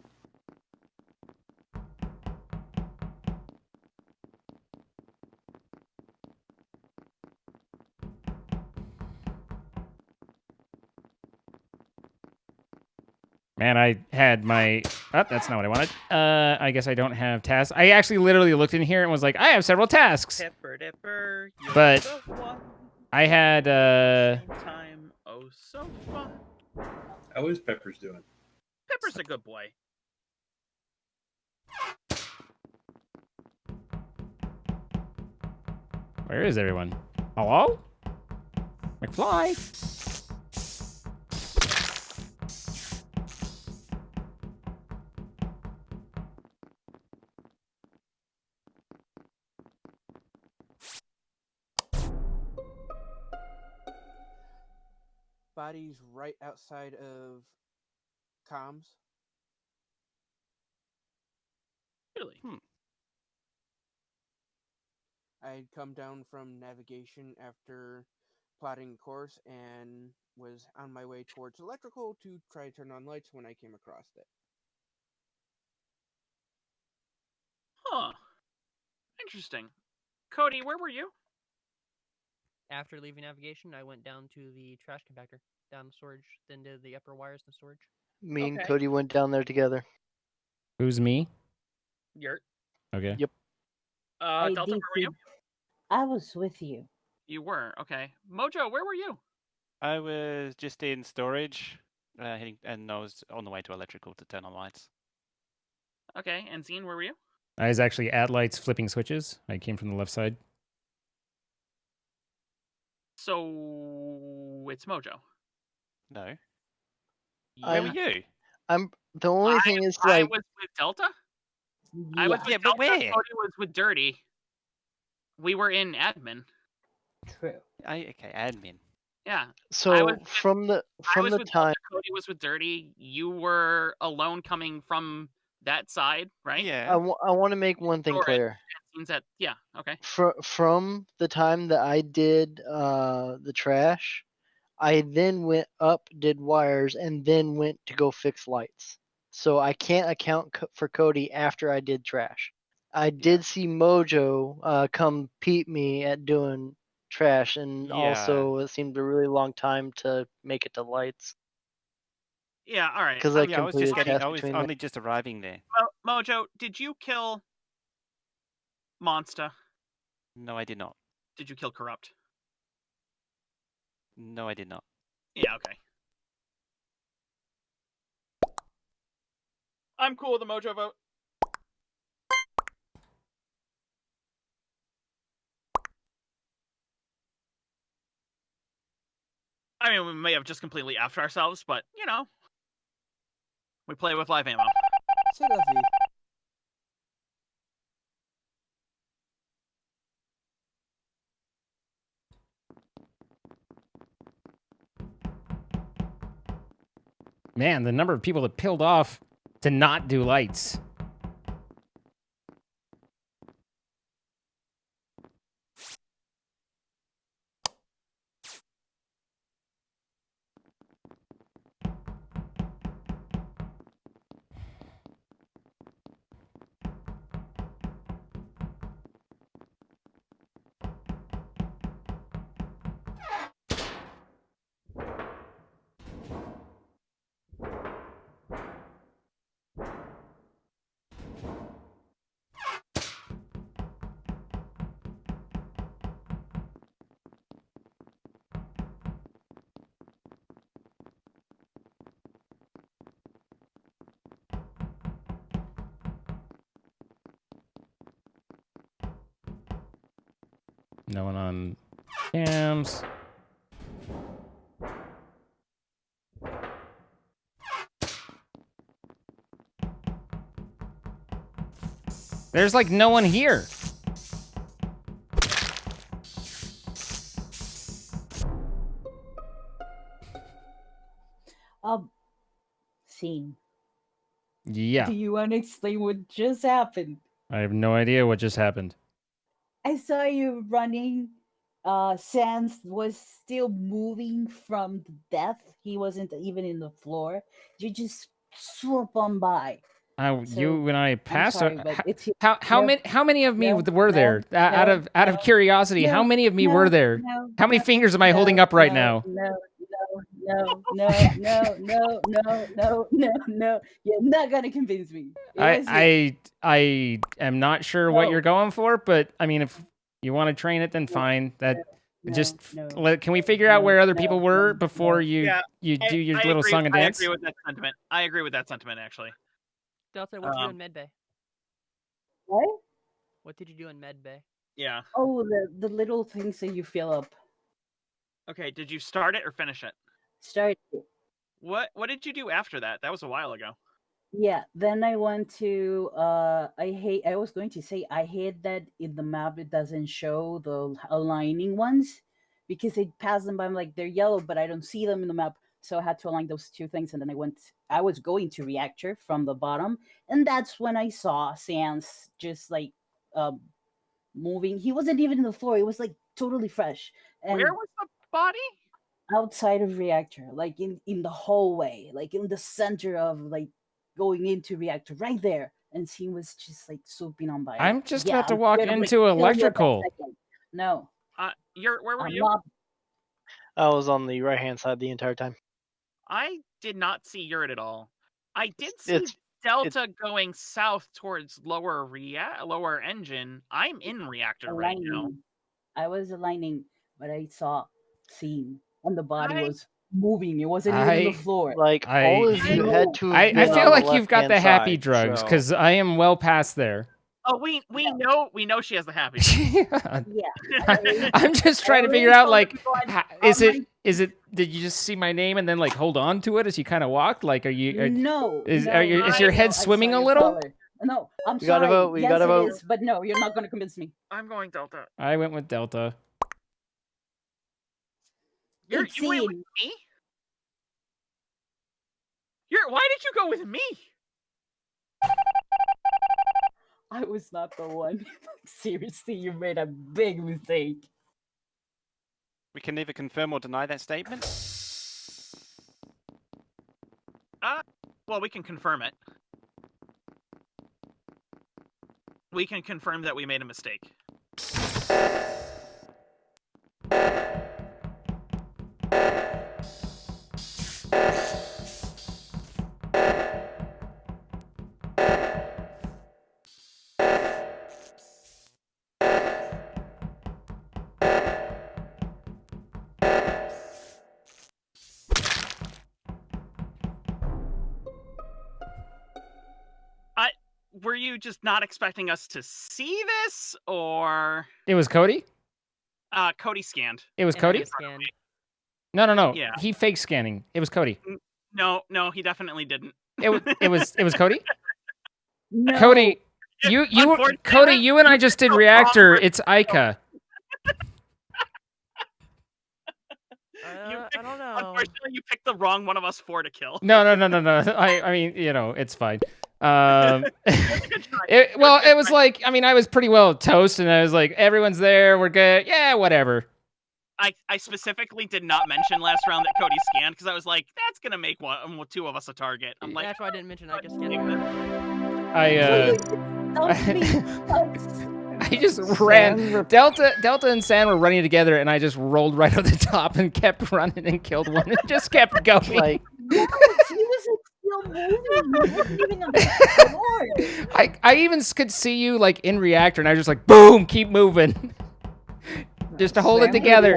Man, I had my... Oh, that's not what I wanted. I guess I don't have tasks. I actually literally looked in here and was like, I have several tasks. Pepper dipper, you're But the one. I had... Time, oh so fun. How is Pepper's doing? Pepper's a good boy. Where is everyone? Hello? McFly? Body's right outside of comms. Really? I had come down from navigation after plotting course and was on my way towards electrical to try to turn on lights when I came across it. Huh. Interesting. Cody, where were you? After leaving navigation, I went down to the trash compactor, down the storage, then did the upper wires in storage. Me and Cody went down there together. Who's me? Yurt. Okay. Yep. Delta, where were you? I was with you. You were, okay. Mojo, where were you? I was just in storage, heading, and I was on the way to electrical to turn on lights. Okay, and Zine, where were you? I was actually at lights flipping switches. I came from the left side. So it's Mojo. No. Yeah. Where were you? I'm the only thing is I like was with Delta. I was with but Delta. where? Cody was with Dirty. We were in admin. True. Okay, admin. Yeah. so from the time Delta, Cody was with Dirty. You were alone coming from that side, right? Yeah. I want to make one thing clear. Yeah. Okay. From the time that I did the trash, I then went up, did wires, and then went to go fix lights. So I can't account for Cody after I did trash. I did see Mojo come peep me at doing trash, and also it seemed a really long time to make it to lights. Yeah. All right. Because I was just tasks I was between only just arriving there. Mojo, did you kill Monster? No, I did not. Did you kill Corrupt? No, I did not. Yeah. Okay. I'm cool with the Mojo vote. I mean, we may have just completely effed ourselves, but, you know. We play with live ammo. C'est la vie. Man, the number of people that peeled off to not do lights. No one on cams. There's like no one here. Scene. Yeah. Do you want to explain what just happened? I have no idea what just happened. I saw you running. Sans was still moving from the death. He wasn't even in the floor. You just swoop on by. You and I passed. sorry, but it's How many of me were there? Out of curiosity, how many of me were there? How many fingers am I holding up right now? No. You're not gonna convince me. I am not sure what you're going for, but I mean, if you want to train it, then fine. Can we figure out where other people were before you do your little song and dance? I agree with that sentiment. I agree with that sentiment, actually. Delta, what did you do in medbay? What? What did you do in medbay? Yeah. Oh, the little things that you fill up. Okay, did you start it or finish it? Start it. What did you do after that? That was a while ago. Yeah, then I went to I was going to say I hate that in the map it doesn't show the aligning ones because it passed them by. I'm like, they're yellow, but I don't see them in the map. So I had to align those two things, and then I was going to reactor from the bottom, and that's when I saw Sans just like moving. He wasn't even in the floor, it was like totally fresh. And where was the body? Outside of reactor, like in the hallway, like in the center of like going into reactor, right there. And he was just like swooping on by. I'm just about to walk into electrical. No. Where were you? Not... I was on the right hand side the entire time. I did not see Yurit at all. I did see Delta going south towards lower engine. I'm in reactor right now. I was aligning, but I saw scene and the body was moving. It wasn't even on the floor. Like all of you had to. I feel like you've got the happy drugs because I am well past there. Oh, we know she has the happy. Yeah. I'm just trying to figure out like, is it? Did you just see my name and then like hold on to it as you kind of walked? Like, is your head swimming a little? No, I'm you sorry. Gotta vote. We yes, gotta it vote. is, but no, you're not gonna convince me. I'm going Delta. I went with Delta. You went with me? Why did you go with me? I was not the one. Seriously, you made a big mistake. We can neither confirm or deny that statement. Well, we can confirm it. We can confirm that we made a mistake. Were you just not expecting us to see this, or it was Cody? Cody scanned. It was Cody? No. No. Yeah. He fake scanning. It was Cody. No, he definitely didn't. it was Cody. No. Cody, Cody, you and I just did reactor. It's Ica. I don't know. Unfortunately, you picked the wrong one of us four to kill. No. I mean, it's fine. Well, it was like, I mean, I was pretty well toast, and I was like, everyone's there, we're good. Yeah, whatever. I specifically did not mention last round that Cody scanned because I was like, that's gonna make two of us a target. I'm like, that's why I didn't mention I just I just ran. Delta and San were running together, and I just rolled right over the top and kept running and killed one and just kept going. Like, I even could see you like in reactor, and I was just like, boom, keep moving, just to hold it together.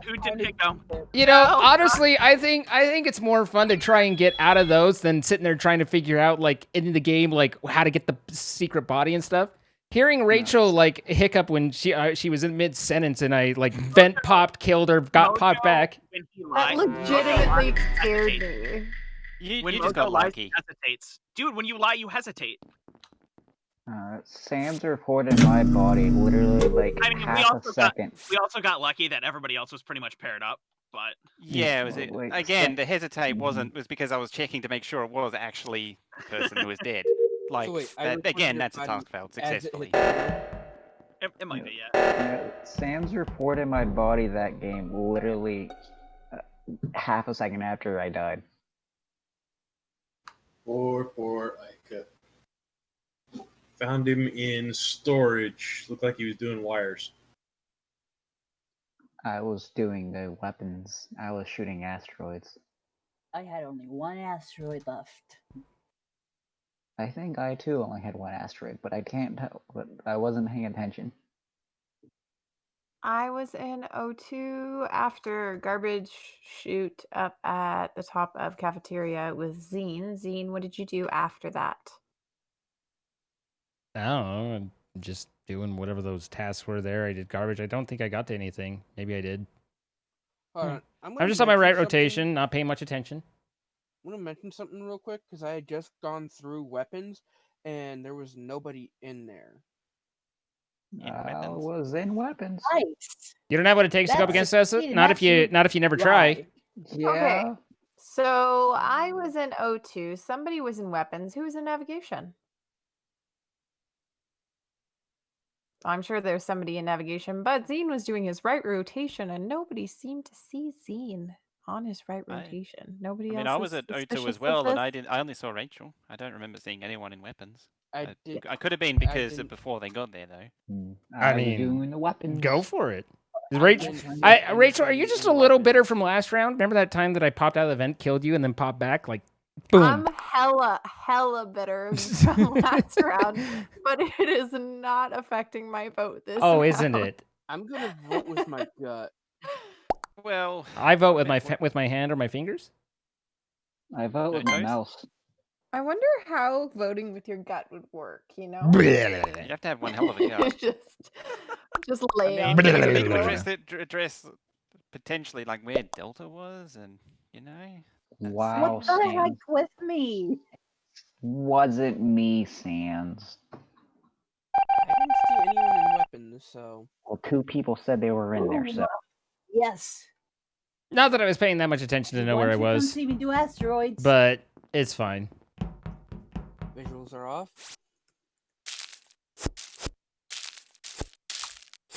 Who did pick them? You know, honestly, I think it's more fun to try and get out of those than sitting there trying to figure out like in the game like how to get the secret body and stuff. Hearing Rachel like hiccup when she was in mid sentence and I like vent popped, killed her, got popped back. That legitimately scared me. You just got lucky. Hesitates. Dude, when you lie, you hesitate. Sam's reported my body literally like half a second. We also got lucky that everybody else was pretty much paired up, but yeah, the hesitate was because I was checking to make sure it was actually the person who was dead. Like again, that's a task failed successfully. It might be, yeah. Sam's reported my body that game literally half a second after I died. Poor Ica. Found him in storage. Looked like he was doing wires. I was doing the weapons. I was shooting asteroids. I had only one asteroid left. I think I too only had one asteroid, but I can't tell. But I wasn't paying attention. I was in O2 after garbage chute up at the top of cafeteria with Zine. Zine, what did you do after that? I don't know. I'm just doing whatever those tasks were there. I did garbage. I don't think I got to anything. Maybe I did. Hold on. I'm just on my right rotation, not paying much attention. I want to mention something real quick because I had just gone through weapons and there was nobody in there. I was in weapons. Nice. You don't have what it takes to go up against us. Not if you never try. Yeah. Okay. So I was in O2. Somebody was in weapons. Who was in navigation? I'm sure there's somebody in navigation, but Zine was doing his right rotation, and nobody seemed to see Zine on his right rotation. Nobody else. I was at O2 as well, and I only saw Rachel. I don't remember seeing anyone in weapons. I could have been because of before they got there, though. I mean, doing the weapons. Go for it. Rachel, are you just a little bitter from last round? Remember that time that I popped out of the vent, killed you, and then popped back? Like, boom. I'm hella bitter from last round, but it is not affecting my vote this round. Isn't it? I'm gonna vote with my gut. Well, I vote with my hand or my fingers. I vote with my mouse. I wonder how voting with your gut would work, you know? You have to have one hell of a gut. just lay I on mean, the you table. address potentially like where Delta was, and you know. Wow, what the heck with me? Wasn't me, Sans. I didn't see anyone in weapons, so. Well, 2 people said they were in there, so. Yes. Not that I was paying that much attention to know where I was. Come see me do asteroids. But it's fine. Visuals are off.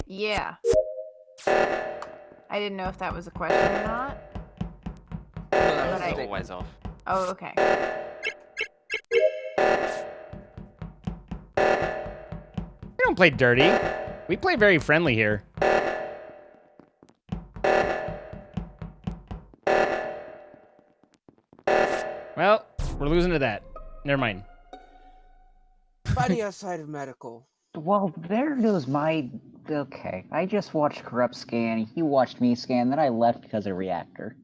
Yeah. I didn't know if that was a question or not. It's always off. Oh, okay. We don't play dirty. We play very friendly here. Well, we're losing to that. Never mind. Body outside of medical. Well, there goes my... Okay, I just watched Corrupt scan, he watched me scan, then I left because of Reactor.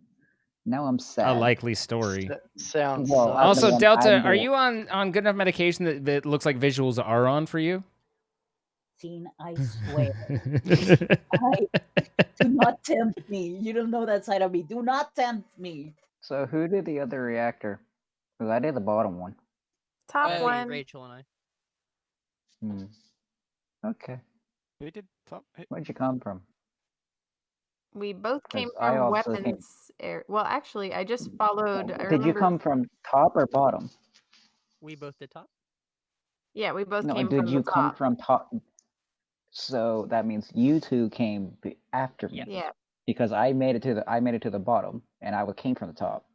Now I'm sad. A likely story. Sounds well, also, Delta, are you on good enough medication that looks like visuals are on for you? Scene, I swear. Do not tempt me. You don't know that side of me. Do not tempt me. So who did the other reactor? Because I did the bottom one. Top That'd be one. Rachel and I. Okay. Who did top? Where'd you come from? We both came 'Cause I from obviously came. weapons. Well, actually, I just followed. I Did you remember. come from top or bottom? We both did top. Yeah, we both No, came did from you the come top. from top? So that means you two came after me. Yeah. Because I made it to the bottom, and I came from the top.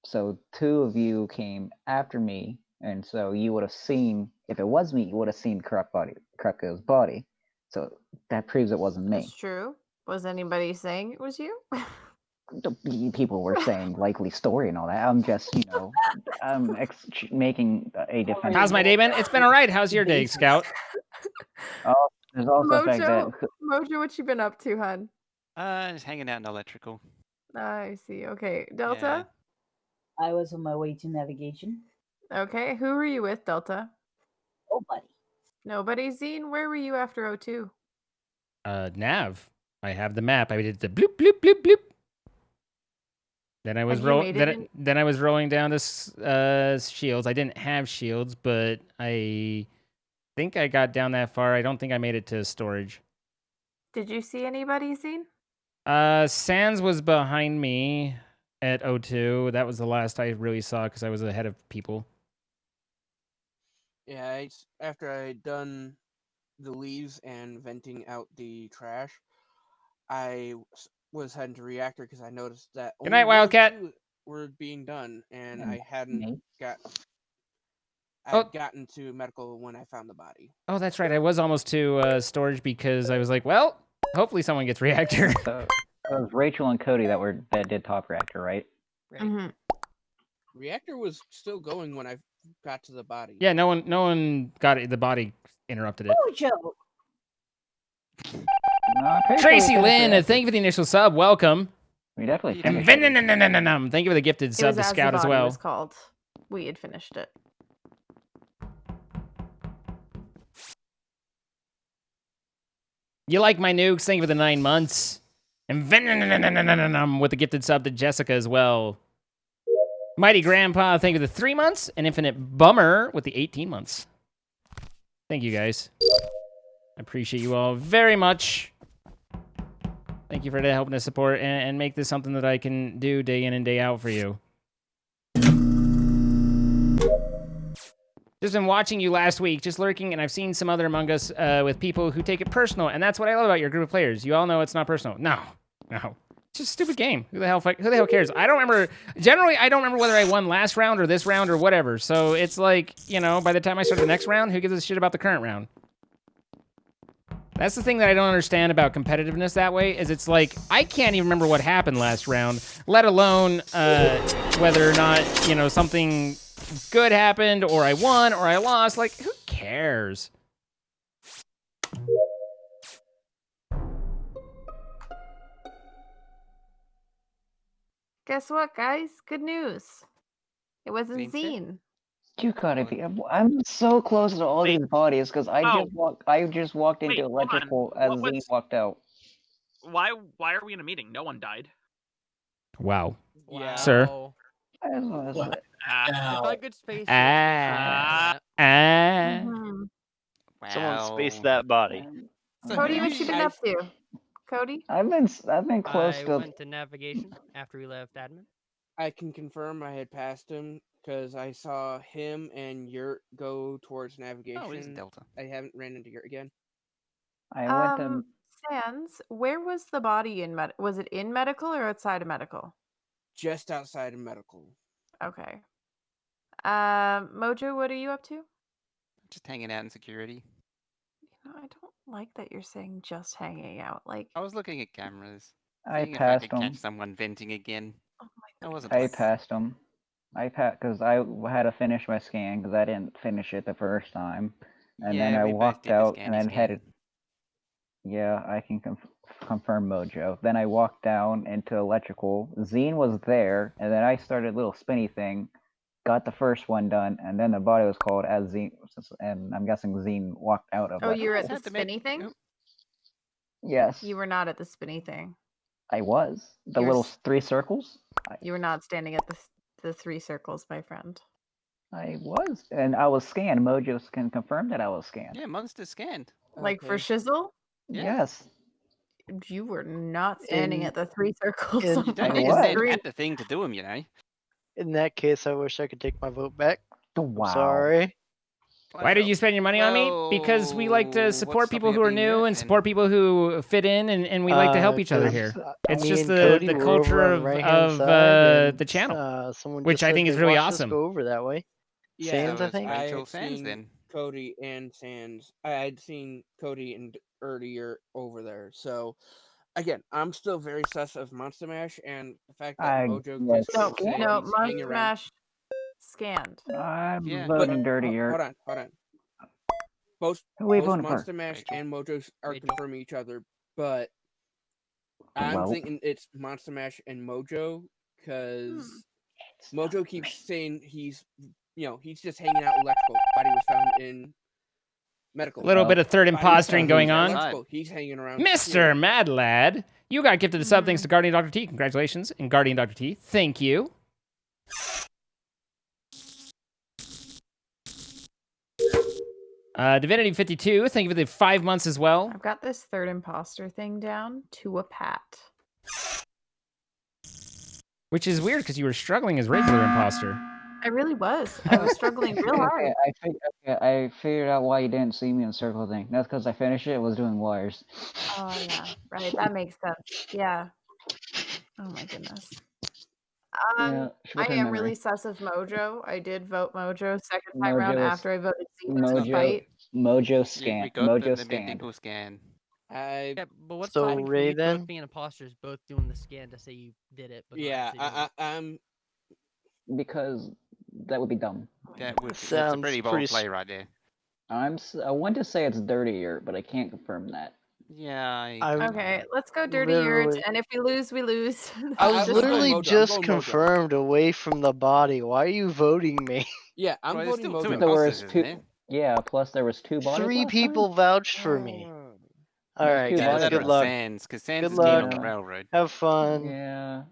So two of you came after me, and so you would have seen, if it was me, you would have seen Kruko's body. So that proves it wasn't That's me. true. Was anybody saying it was you? People were saying likely story and all that. I'm just, I'm making a defense. How's my day been? It's been all right. How's your day, Scout? Oh, there's also the fact that Mojo, what you been up to, hun? Just hanging out in electrical. I see. Okay, Delta. I was on my way to navigation. Okay, who were you with, Delta? Nobody. Nobody. Zine, where were you after O2? Nav. I have the map. I did the bloop bloop bloop bloop. Then I was then I was rolling down to shields. I didn't have shields, but I think I got down that far. I don't think I made it to storage. Did you see anybody, Zine? Sans was behind me at O2. That was the last I really saw because I was ahead of people. Yeah, after I'd done the leaves and venting out the trash, I was heading to reactor because I noticed that Good night, only Wildcat. those two were being done, and I hadn't Oh. gotten to medical when I found the body. Oh, that's right. I was almost to storage because I was like, well, hopefully someone gets reactor. So it was Rachel and Cody that did top reactor, right? Mm-hmm. Reactor was still going when I got to the body. Yeah, no one got it. The body interrupted it. Mojo. Tracy Lynn, thank you for the initial sub. Welcome. We definitely Thank you for the gifted It sub was to as Scout the as body well. was called. We had finished it. You like my nukes? Thank you for the 9 months. And with the gifted sub to Jessica as well. Mighty Grandpa, thank you for the 3 months. And Infinite Bummer with the 18 months. Thank you, guys. I appreciate you all very much. Thank you for helping to support and make this something that I can do day in and day out for you. Just been watching you last week, just lurking, and I've seen some other Among Us with people who take it personal, and that's what I love about your group of players. You all know it's not personal. No. It's just a stupid game. Who the hell cares? I don't remember. Generally, I don't remember whether I won last round or this round or whatever. So it's like, by the time I start the next round, who gives a shit about the current round? That's the thing that I don't understand about competitiveness that way, is it's like, I can't even remember what happened last round, let alone whether or not, something good happened, or I won, or I lost. Like, who cares? Guess what, guys? Good news. It wasn't Zine. You gotta be. I'm so close to all these bodies because I just walked into electrical as Zane walked out. Why are we in a meeting? No one died. Wow. Yeah. Sir. If I could space Someone spaced that body. Cody, what you been up to? Cody? I've been close I to. went to navigation after we left admin. I can confirm I had passed him because I saw him and Yurt go towards navigation. Oh, it is Delta. I haven't ran into Yurt again. I went to. Sans, where was the body in was it in medical or outside of medical? Just outside of medical. Okay. Mojo, what are you up to? Just hanging out in security. I don't like that you're saying just hanging out. Like, I was looking at cameras. I Seeing if I passed could him. catch someone venting again. Oh my I wasn't. I passed him. Because I had to finish my scan because I didn't finish it the first time, and then I we both walked did the out scanny and then scan. headed. Yeah, I can confirm Mojo. Then I walked down into electrical. Zine was there, and then I started a little spinny thing, got the first one done, and then the body was called as Zine, and I'm guessing Zine walked out of. Oh, you were at the Had to spinny thing? Yes, You were not at the spinny thing. I was. The You're little s- 3 circles. You were not standing at the the 3 circles, my friend. I was, and I was scanned. Mojo can confirm that I was scanned. Yeah, monster scanned. Like for shizzle? Yes. You were not standing In- at the 3 circles. in- on You don't my need to stand screen. at the thing to do them, you know. In that case, I wish I could take my vote back. Wow. I'm sorry. Why did you spend your money on me? Because we like to support people who are new and support people who fit in, and we like to help each other here. It's me just and Cody the were culture over on of, the right-hand side, and, the channel, someone which just I said think is they really watched us awesome. go over that way. Yeah, Sans, I So think. I Rachel had Sands seen then. Cody and Sans. I had seen Cody and earlier over there. So again, I'm still very sus of Monster Mash and the fact that I Mojo was just keeps saying No, he's hanging Monster around. Mash scanned. I'm Yeah. voting But dirty hold yurt. on. Both Who we both voting for? Monster Mash and Mojo are confirming each other, but I'm Well. thinking it's Monster Mash and Mojo because Mojo keeps saying he's just hanging out electrical. Body was found in medical. A little bit of third Body was impostering found going in on. electrical. He's hanging around. Mr. Mad Lad, you got gifted the sub thanks to Guardian Dr. T. Congratulations, and Guardian Dr. T, thank you. Divinity 52, thank you for the 5 months as well. I've got this third imposter thing down to a pat. Which is weird because you were struggling as regular imposter. I really was. I was struggling real hard. I figured out why you didn't see me in the circle thing. That's because I finished it. It was doing wires. Oh yeah, right. That makes sense. Yeah. Oh my goodness. Yeah, I short-term am memory. really sus of Mojo. I did vote Mojo second time round Mojo is- after I voted Zena to Mojo, fight. Mojo scan. We got Mojo the scanned. medical scan. Yeah, but what's So, stopping from Ray, you then? both being imposters, both doing the scan to say you did it? But Yeah, not actually doing I'm. Because that would be dumb. That's a pretty bold play right there. I want to say it's dirty yurt, but I can't confirm that. Yeah. Okay, let's go dirty yurt, literally- and if we lose, we lose. I That's was just literally fine. just confirmed away from the body. Why are you voting me? Yeah, I'm Well, there's voting still two Mojo. There was imposters, isn't there? Yeah, plus there was 2 bodies. 3 last people time? vouched for me. All There's right, 2 guys. bodies Good last luck. Sands, because Sands Good is keen luck. on the railroad. Have fun. Yeah.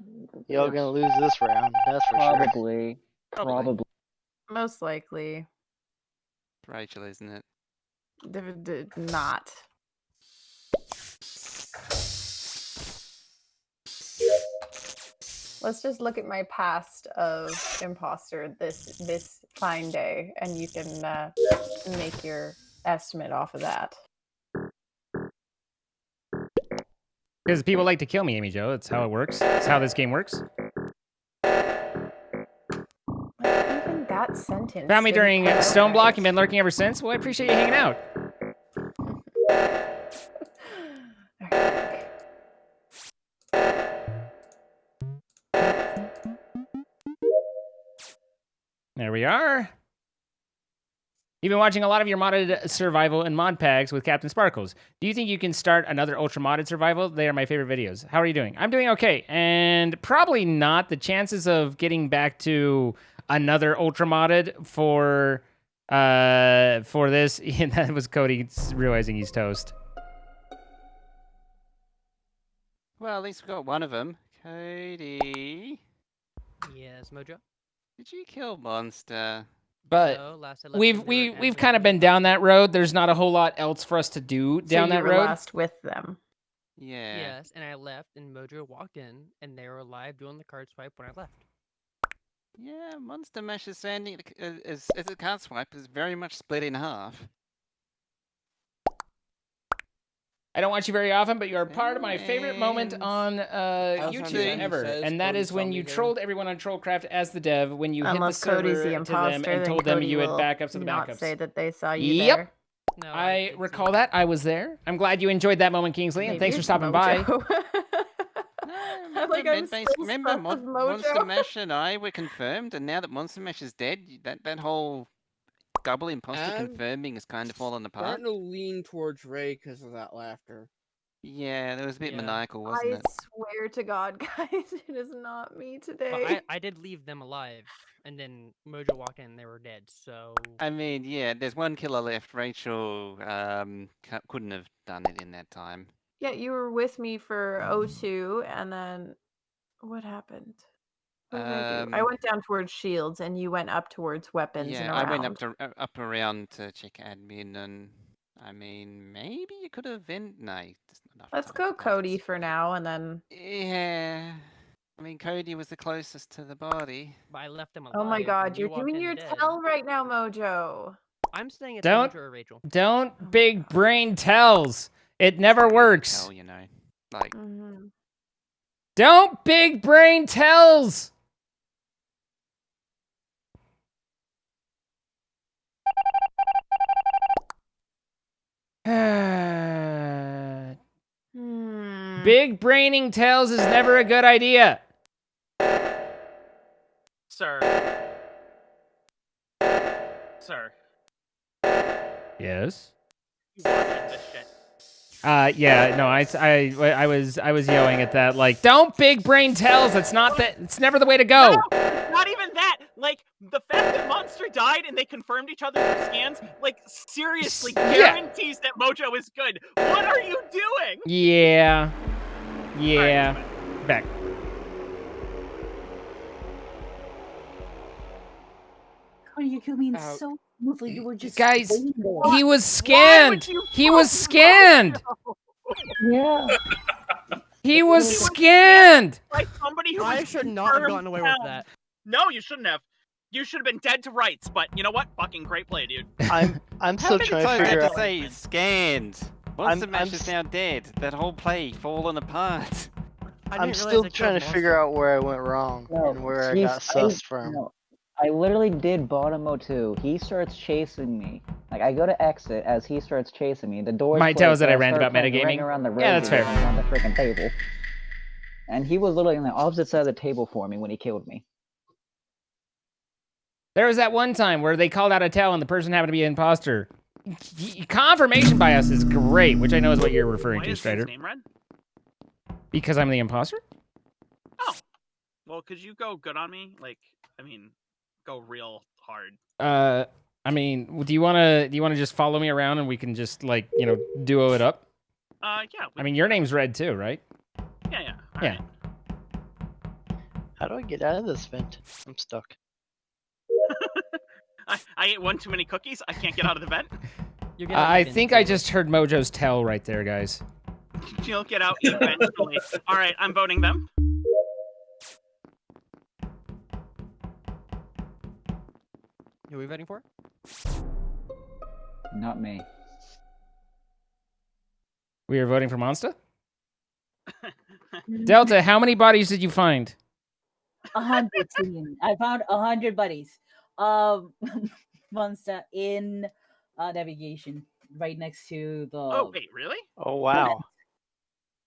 Y'all gonna lose this round. That's for sure. Probably. Most likely. Rachel, isn't it? Not. Let's just look at my past of imposter this fine day, and you can make your estimate off of that. Because people like to kill me, Amy Jo. That's how it works. That's how this game works. Even that sentence. Found me didn't during come out Stone Block. right. You've been lurking ever since. Well, I appreciate you hanging out. There we are. You've been watching a lot of your modded survival and mod packs with CaptainSparklez. Do you think you can start another ultra modded survival? They are my favorite videos. How are you doing? I'm doing okay, and probably not. The chances of getting back to another ultra modded for this, that was Cody realizing he's toast. Well, at least we got one of them. Cody, Yes, Mojo. did you kill Monster? But No, last I left we've kind of been down that road. There's not a whole lot else for us to do down so you that were road. last with them. Yeah. Yes, and I left, and Mojo walked in, and they were alive doing the card swipe when I left. Yeah, Monster Mash is standing as a card swipe is very much split in half. I don't watch you very often, but you are part of my favorite moment on YouTube ever, and that is when you trolled everyone on Trollcraft as the dev when you Unless hit the Cody's server the to them imposter, and then told them Cody you had will backups of the not backups. say that they saw you Yep. there. No, I recall that. I was there. I'm glad you enjoyed that moment, Kingsley, and Maybe thanks for it's stopping Mojo. by. Like I'm still Remember, stuck with Monster Mojo. Mash and I were confirmed, and now that Monster Mash is dead, that whole double imposter I'm confirming is kind of falling apart. Starting to lean towards Ray because of that laughter. Yeah, that was a bit maniacal, wasn't I it? swear to God, guys, it is not me today. Well, I did leave them alive, and then Mojo walked in, and they were dead. So I mean, yeah, there's one killer left. Rachel couldn't have done it in that time. Yeah, you were with me for O2, and then what happened? What did I do? I went down towards shields, and you went up towards weapons and Yeah, around. I went up around to check admin, and I mean, maybe you could have vent. No, there's not enough Let's time go for that. Cody for now, and then. Yeah, I mean, Cody was the closest to the body. But I left him alive. Oh my God, and you you're walked doing in your dead. tell right now, Mojo. I'm saying it's Don't Mojo or Rachel. don't big brain tells. It never works. Tell, you know, like. Mm-hmm. Don't big brain tells. Big braining tells is never a good idea. Sir. Sir. Yes. You watching this shit. Yeah, no, I was yelling at that, like, don't big brain tells. It's never the way to go. No, it's not even that. Like, the fact that Monster died and they confirmed each other through scans, like, seriously guarantees that Mojo is good. What are you doing? Yeah. Back. Cody, you killed me in so smoothly. You were just Guys, waiting there. he was scanned. He was scanned. Yeah. He was scanned. Like somebody who I was should not have confirmed gotten away with down. that. No, you shouldn't have. You should have been dead to rights, but you know what? Fucking great play, dude. I'm still trying to figure out. Say scanned. Monster Mash is now dead. That whole play fallen apart. I'm still trying to figure out where I went wrong and where I got sussed from. No, I literally did bottom 02. He starts chasing me. Like, I go to exit as he starts chasing me. The door's My tell is closed, that I so ranted start about playing metagaming. Ring around the Yeah, that's fair. on the freaking table. And he was literally on the opposite side of the table for me when he killed me. There was that one time where they called out a tell and the person happened to be an imposter. Confirmation bias is great, which I know is what you're referring Why to, is his Strider. name red? Because I'm the imposter? Oh. Well, could you go good on me? Like, I mean, go real hard. I mean, do you wanna just follow me around and we can just, like, you know, duo it up? Yeah. I mean, your name's red too, right? Yeah. Yeah. How do I get out of this vent? I'm stuck. I ate one too many cookies. I can't get out of the vent. I think I just heard Mojo's tell right there, guys. You'll get out eventually. All right, I'm voting them. Who are we voting for? Not me. We are voting for Monster? Delta, how many bodies did you find? 100. I found 100 buddies. Monster in navigation, right next to the. Oh wait, really? Oh wow!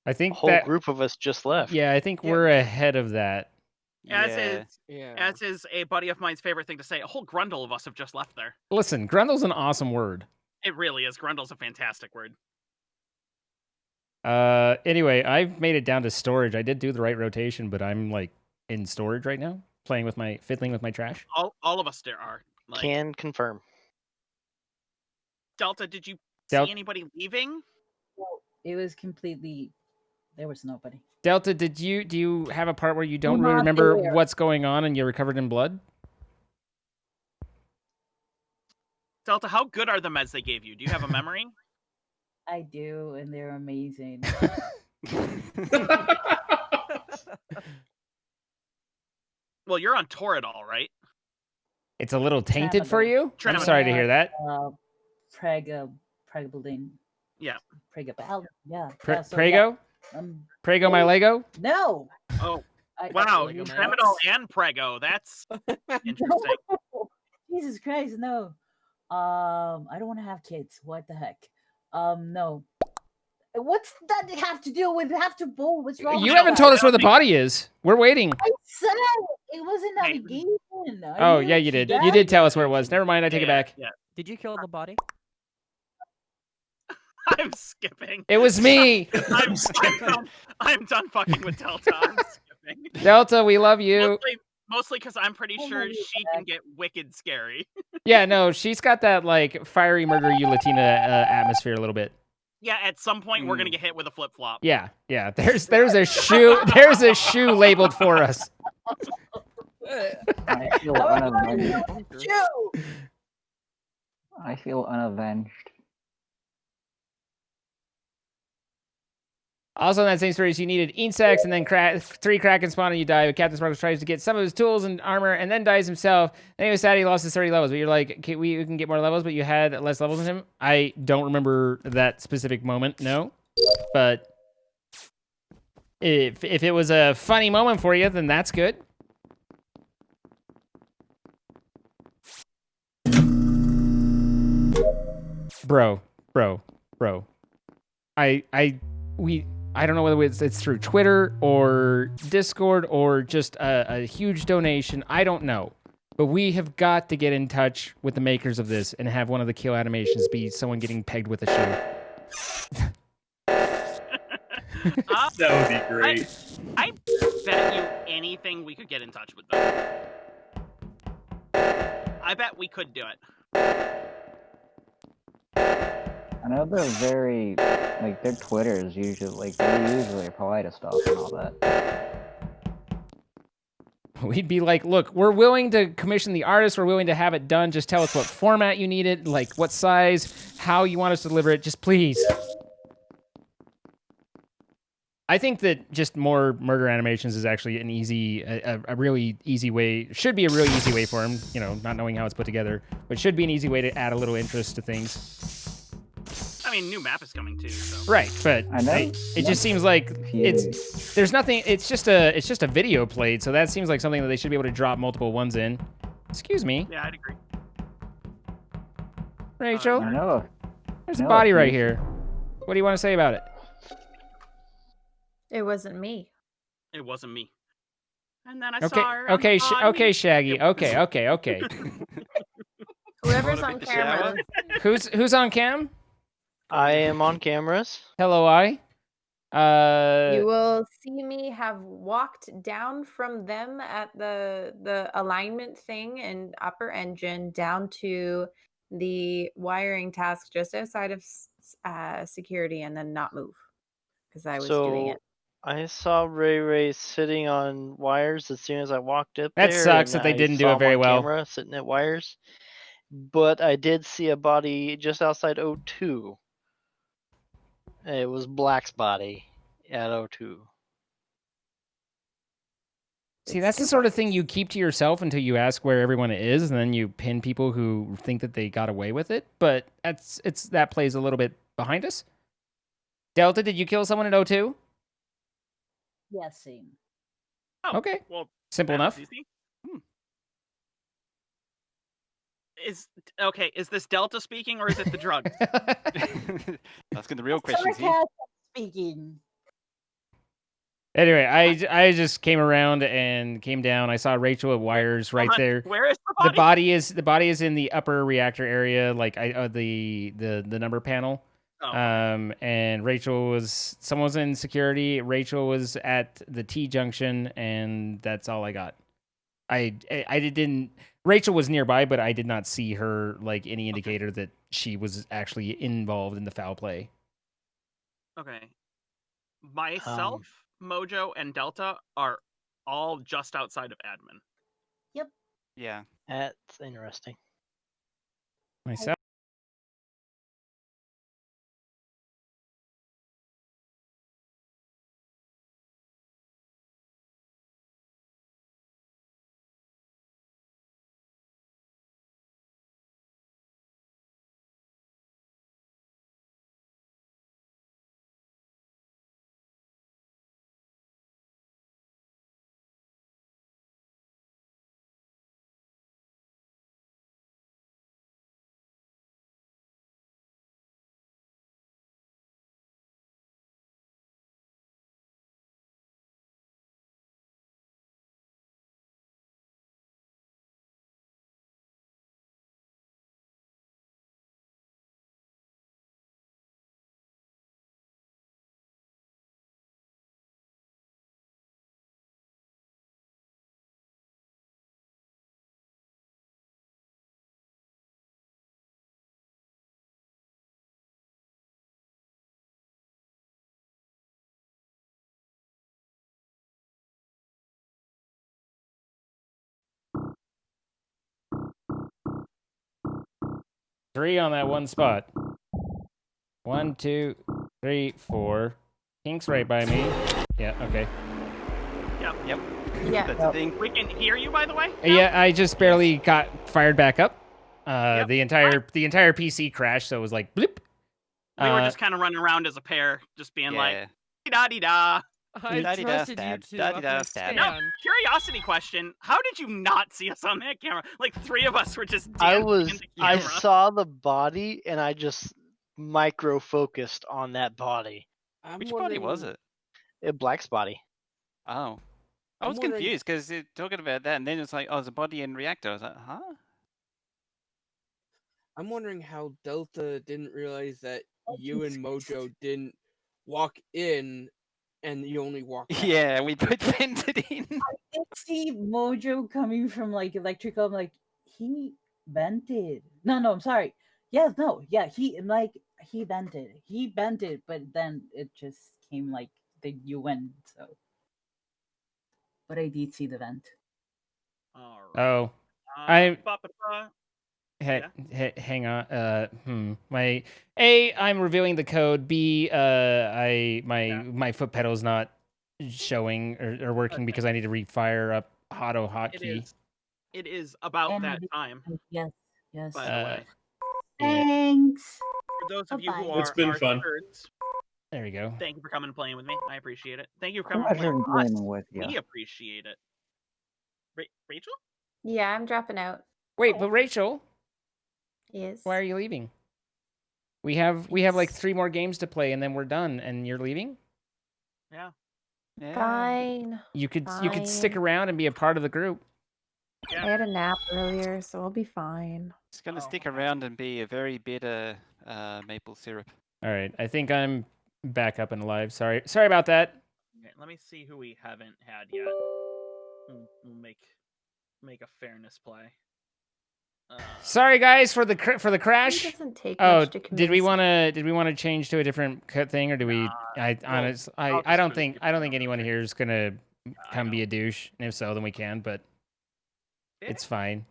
I think a whole that group of us just left. Yeah, I think we're ahead of that. As is a buddy of mine's favorite thing to say. A whole grundle of us have just left there. Listen, grundle's an awesome word. It really is. Grundle's a fantastic word. Anyway, I've made it down to storage. I did do the right rotation, but I'm like in storage right now, fiddling with my trash. All of us there are. Like, Can confirm. Delta, did you see anybody leaving? It was completely. There was nobody. Delta, do you have a part where you don't really remember what's going on and you're covered in blood? Delta, how good are the meds they gave you? Do you have a memory? I do, and they're amazing. Well, you're on Toradol, right? It's a little tainted for you? I'm sorry to hear that. Pregabalin. Yeah. Pregabal. Yeah. Prego? Prego my Lego? No. Oh. Wow, Tramadol and Prego. That's interesting. No. Jesus Christ, no. I don't want to have kids. What the heck? No. What's that have to do with bull? What's wrong? You haven't told us where the body is. We're waiting. I said it was in navigation. Oh, yeah, you did. You did tell us where it was. Never mind, I take it back. Yeah. Did you kill the body? I'm skipping. It was me. I'm done fucking with Delta. I'm skipping. Delta, we love you. Mostly because I'm pretty sure she can get wicked scary. Yeah, no, she's got that like fiery murder you Latina atmosphere a little bit. Yeah, at some point we're gonna get hit with a flip flop. Yeah. There's a shoe labeled for us. I feel unavenged. I feel unavenged. Also, in that same story, you needed insects, and then 3 Kraken spawn, and you die. But CaptainSparklez tries to get some of his tools and armor, and then dies himself. Then he was sad he lost his 30 levels. But you're like, okay, we can get more levels, but you had less levels than him. I don't remember that specific moment, no. But if it was a funny moment for you, then that's good. Bro. I don't know whether it's through Twitter or Discord or just a huge donation. I don't know. But we have got to get in touch with the makers of this and have one of the kill animations be someone getting pegged with a shoe. That would be great. I bet you anything we could get in touch with them. I bet we could do it. I know they're very, like, their Twitter is usually, like, they usually reply to stuff and all that. We'd be like, look, we're willing to commission the artist. We're willing to have it done. Just tell us what format you need it, like what size, how you want us to deliver it. Just please. I think that just more murder animations is actually an easy, a really easy way, should be a really easy way for him, you know, not knowing how it's put together, but should be an easy way to add a little interest to things. I mean, new map is coming too. So. Right, but it just seems like there's nothing. It's just a video played, so that seems like something that they should be able to drop multiple ones in. Excuse me. Yeah, I'd agree. Rachel, No. There's a body right here. What do you want to say about it? It wasn't me. It wasn't me. And then I Okay, saw her. okay, okay, Shaggy. Okay. Whoever's on camera. Who's on cam? I am on cameras. Hello, You will see me have walked down from them at the alignment thing and upper engine down to the wiring task just outside of security and then not move because I was doing it. I saw Ray sitting on wires as soon as I walked up That there. sucks and that they I didn't do saw it him very on well. Camera sitting at wires, but I did see a body just outside O2. It was Black's body at O2. See, that's the sort of thing you keep to yourself until you ask where everyone is, and then you pin people who think that they got away with it. But that plays a little bit behind us. Delta, did you kill someone at O2? Yeah, same. Oh, okay. Well, simple enough. Easy. Is this Delta speaking or is it the drug? Asking the real questions here. Sarcasm speaking. Anyway, I just came around and came down. I saw Rachel at wires right there. Where is the body? The body is in the upper reactor area, like the number panel. Oh. And someone was in security. Rachel was at the T junction, and that's all I got. I didn't. Rachel was nearby, but I did not see her like any indicator that she was actually involved in the foul play. Okay. Myself, Mojo, and Delta are all just outside of admin. Yep. Yeah. That's interesting. Myself. 3 on that one spot. 1, 2, 3, 4. Pink's right by me. Yeah, okay. Yep. Yeah. That's the thing. We can hear you, by the way. Yeah, I just barely got fired back up. The entire PC crashed, so it was like bloop. We were just kind of running around as a pair, just being like, da-dee-da. I trusted you two. No, curiosity question. How did you not see us on that camera? Like 3 of us were just I dancing in the I camera. saw the body and I just micro focused on that body. Which body was it? Black's body. Oh. I was confused because you're talking about that, and then it's like, oh, it's a body in reactor. I was like, huh? I'm wondering how Delta didn't realize that you and Mojo didn't walk in, and you only walked out. Yeah, we both vented in. I did see Mojo coming from like electrical. I'm like, he vented. No, I'm sorry. Yes, no, yeah, he vented. He vented, but then it just came like that you went. So, but I did see the vent. Oh, hang on. I'm reviewing the code. B, my foot pedal's not showing or working because I need to refire up hotkey. It is about that time. Yes. By the way. Thanks. For those of you who are It's been fun. nerds, there you go. thank you for coming and playing with me. I appreciate it. Thank you for coming Pleasure and playing gaming with us. with you. We appreciate it. Rachel? Yeah, I'm dropping out. Wait, but Rachel, Yes. why are you leaving? We have like 3 more games to play and then we're done. And you're leaving? Yeah. Fine. You could stick around and be a part of the group. I had a nap earlier, so I'll be fine. It's gonna stick around and be a very bitter maple syrup. All right, I think I'm back up and alive. Sorry about that. Okay, let me see who we haven't had yet. We'll make a fairness play. Sorry guys for the crash. It doesn't take Oh, much to did we convince want to change to a different thing, or do we? I don't think anyone here is gonna come be a douche. And if so, then we can. But it's fine.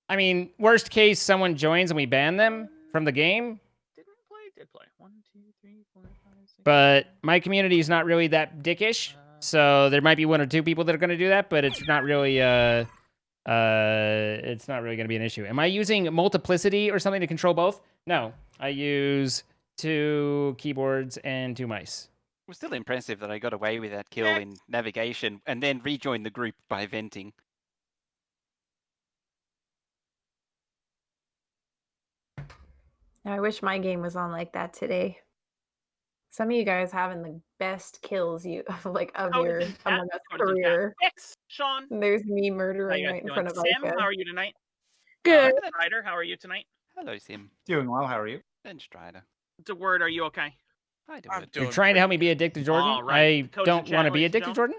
I mean, worst case, someone joins and we ban them from the game. Did play. 1, 2, 3, 4, 5, 6. But my community is not really that dickish, so there might be 1 or 2 people that are gonna do that. But it's not really it's not really gonna be an issue. Am I using multiplicity or something to control both? No, I use 2 keyboards and 2 mice. It was still impressive that I got away with that kill in navigation and then rejoined the group by venting. I wish my game was on like that today. Some of you guys having the best kills of your Among Us career. Sean. There's me murdering right in front of Sam, Ika. how are you tonight? Good. Strider, how are you tonight? Hello, Sim. Doing well. How are you? Ben Strider. DeWord, are you okay? Hi, I'm DeWord. You're trying to help me be addicted to Jordan? All right. I don't want to be addicted to Jordan.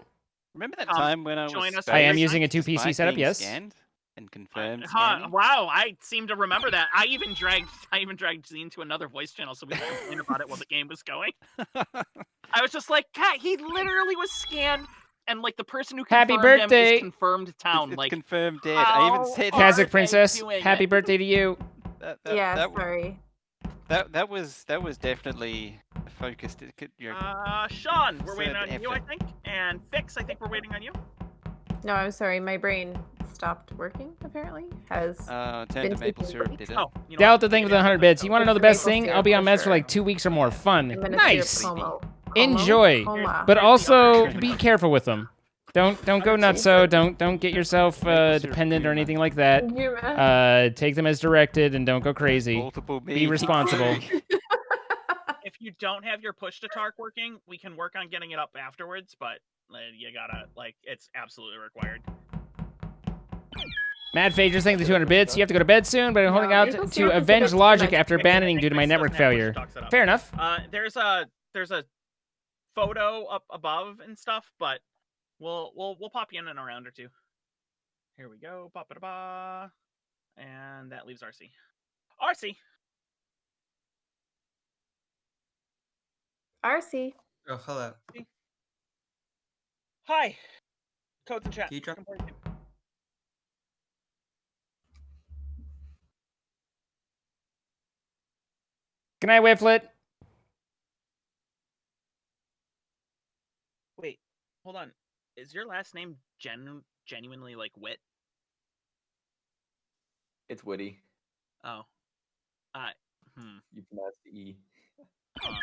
Remember that time when I was I am using a 2 PC setup, yes. Scanned and confirmed Wow, I seem to remember that. I even dragged Zine to another voice channel so we could complain about it while the game was going. I was just like, Kat, he literally was scanned, and like the person who confirmed Happy birthday. him is confirmed town. It's like confirmed dead. I even said Kazakh princess, happy birthday to you. Sorry. That was definitely focused. Sean, we're waiting on you, I think, and Fix, I think we're waiting on you. No, I'm sorry. My brain stopped working, apparently. Has turned to maple syrup, did it? Delta, thank you for the 100 bits. You want to know the best thing? I'll be on meds for like 2 weeks or more. Fun. Nice. Enjoy. But also, be careful with them. Don't go nutso. Don't get yourself dependent or anything like that. Take them as directed and don't go crazy. Be responsible. If you don't have your push to talk working, we can work on getting it up afterwards, but you gotta, it's absolutely required. Mad Phagers, thank you for the 200 bits. You have to go to bed soon, but I'm holding out to avenge logic after abandoning due to my network failure. Fair enough. There's a photo up above and stuff, but we'll pop you in a round or 2. Here we go. Ba-ba-da-ba. And that leaves RC. RC. Oh, hello. Hi. Codes in chat. Can you drop? Good night, Whifflet. Wait, hold on. Is your last name genuinely like Wit? It's Witty. Oh. You pronounce the E. Huh.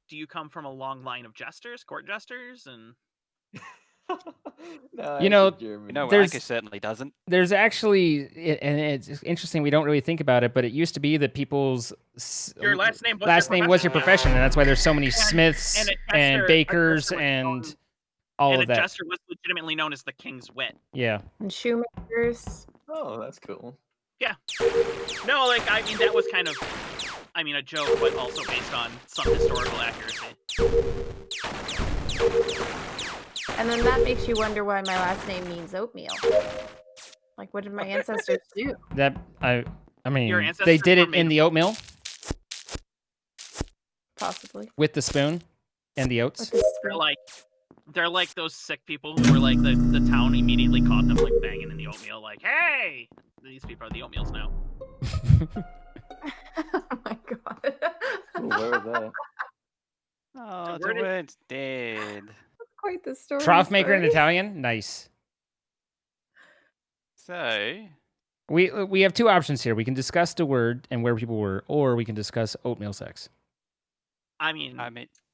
Do you come from a long line of jesters, court jesters, and? No, You know, Ika certainly doesn't. There's actually, and it's interesting. We don't really think about it, but it used to be that people's Your last name was your profession, and that's why there's so many smiths and bakers and all and of a that. jester was legitimately known as the King's Wit. Yeah. And shoemakers. Oh, that's cool. Yeah. No, like, I mean, that was kind of, I mean, a joke, but also based on some historical accuracy. And then that makes you wonder why my last name means oatmeal. Like, what did my ancestors do? That I mean, Your they ancestors did were it made in the oatmeal Possibly. with the spoon and the oats. They're like those sick people who were like the town immediately caught them like banging in the oatmeal, like, hey, these people are the oatmeals now. Oh my god. Ooh, where was that? Oh, where the did- word's dead. Quite the story. Trough maker in sorry. Italian, nice. So, We have two options here. We can discuss the word and where people were, or we can discuss oatmeal sex. I mean,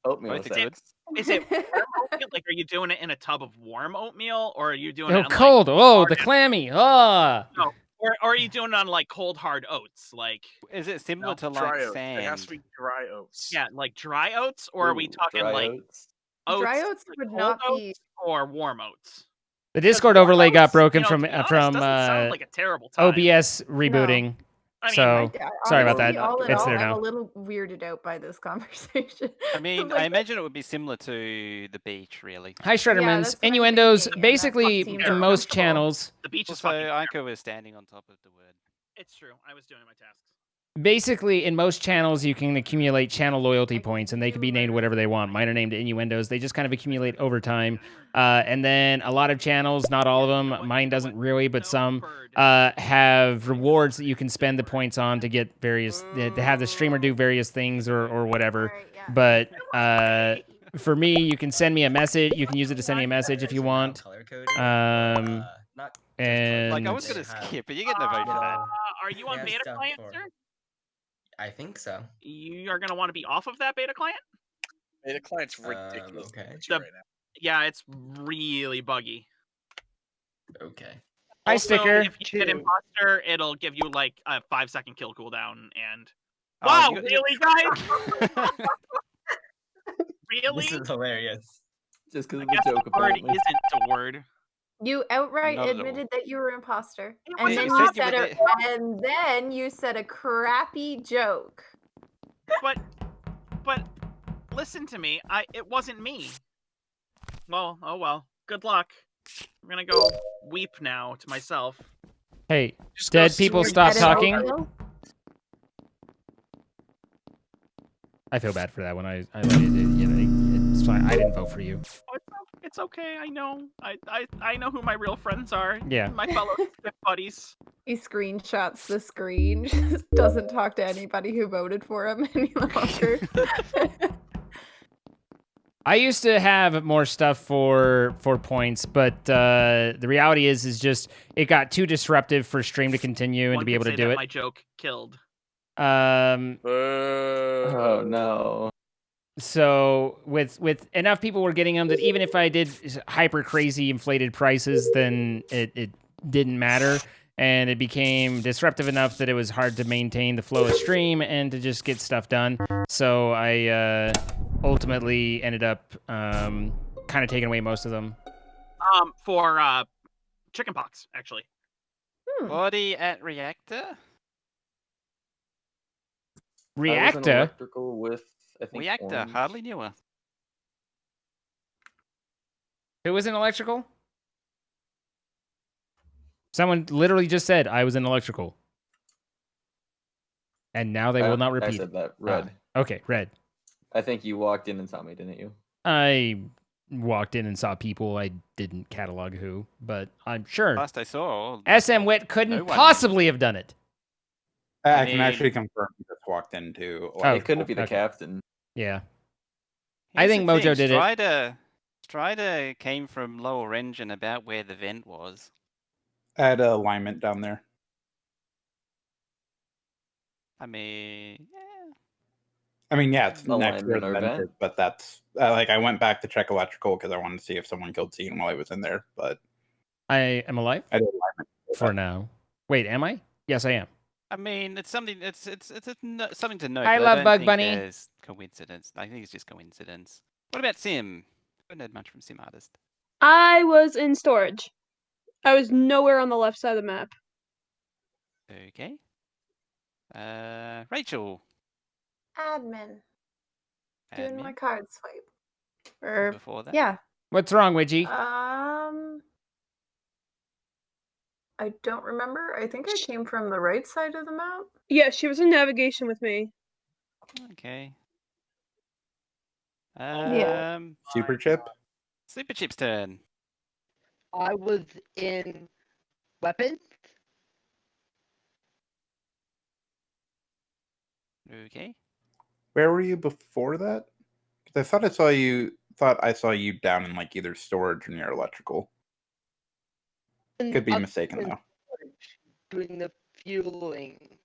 Oatmeal both sex. is it warm oatmeal? Like, are you doing it in a tub of warm oatmeal, or are you doing it Oh, on cold! like, Oh, the clammy! Ah. no, or are you doing it on like cold hard oats? Like, is it similar to Dry like oats. It has to sand? be dry oats. yeah, like dry oats, or are we Ooh, talking dry like oats. Dry oats like would cold not be. oats or warm oats? The Discord overlay got broken you know, from to be honest, from doesn't sound like a terrible time. OBS rebooting. I mean, So sorry about honestly, that. all in It's all, there I'm now. a little weirded out by this conversation. I mean, Like, I imagine it would be similar to the beach, really. Hi, Shreddermans. that's what I'm Innuendos, thinking, and basically that seems in most uncomfortable. channels. The beach is Also, fucking. Ika was standing on top of the word. It's true. I was doing my tasks. Basically, in most channels, you can accumulate channel loyalty points, and they can be named whatever they want. Mine are named Innuendos. They just kind of accumulate over time. And then a lot of channels, not all of them, mine doesn't really, but some, have rewards that you can spend the points on to get various, to have the streamer do various things or whatever. But for me, you can send me a message. You can use it to send me a message if you want. And Like, I was going to skip, but you're getting a vote for that. Are you on beta client, sir? I think so. You are going to want to be off of that beta client? Beta client's ridiculous. Okay. The- Right now. Yeah, it's really buggy. Okay. Hi, Also, Sticker. if you hit imposter, it'll give you like a 5-second kill cooldown. And Oh, wow, you- really, guys? Really? This is hilarious. Just because I of the guess joke, the word apparently. isn't a word. You outright Not at all. admitted that you were imposter, and wasn't then You you said you said were a, and then you said a crappy joke. But listen to me. It wasn't me. Well, oh well. Good luck. I'm gonna go weep now to myself. Hey, Just go dead people swing stop at it. talking. I feel bad for that one. It's fine. I didn't vote for you. It's okay. I know. I know who my real friends are. Yeah. My fellow stiff buddies. He screenshots the screen, just doesn't talk to anybody who voted for him any longer. I used to have more stuff for points, but the reality is just it got too disruptive for stream to continue and One to be could able to say do that it. My joke killed. Oh no. So with enough people were getting them that even if I did hyper crazy inflated prices, then it didn't matter, and it became disruptive enough that it was hard to maintain the flow of stream and to just get stuff done. So I ultimately ended up kind of taking away most of them. For chickenpox, actually. Body at reactor? I was in Reactor? electrical with, I think, Reactor, orange. hardly knew her. Who was in electrical? Someone literally just said I was in electrical. And now they will not repeat. I said that. Red. Okay, red. I think you walked in and saw me, didn't you? I walked in and saw people. I didn't catalog who, but I'm sure. Last I saw, SM Wit couldn't no one- possibly have done it. I I can mean- actually confirm he just walked walked into. It couldn't be the captain. Yeah. Here's I think the Mojo thing, did it. Strider came from lower engine about where the vent was. At alignment down there. I mean, yeah, it's next Alignment where the or vent vent? is, but that's like I went back to check electrical because I wanted to see if someone killed Zine while I was in there. But I am alive I did alignment for now. Wait, am I? Yes, I am. I mean, it's something. It's something to note. I but love don't Bug think Bunny. There's coincidence. I think it's just coincidence. What about Sim? I haven't heard much from Sim Artist. I was in storage. I was nowhere on the left side of the map. Okay. Rachel. Admin. Doing Admin. my card swipe. Or Before that? yeah. What's wrong, Widgie? I don't remember. I think I came from the right side of the map. Yeah, she was in navigation with me. Okay. Yeah. Super Chip. Super Chip's turn. I was in weapons. Okay. Where were you before that? Because I thought I saw you down in like either storage or near electrical. Could be mistaken though. Doing the fueling.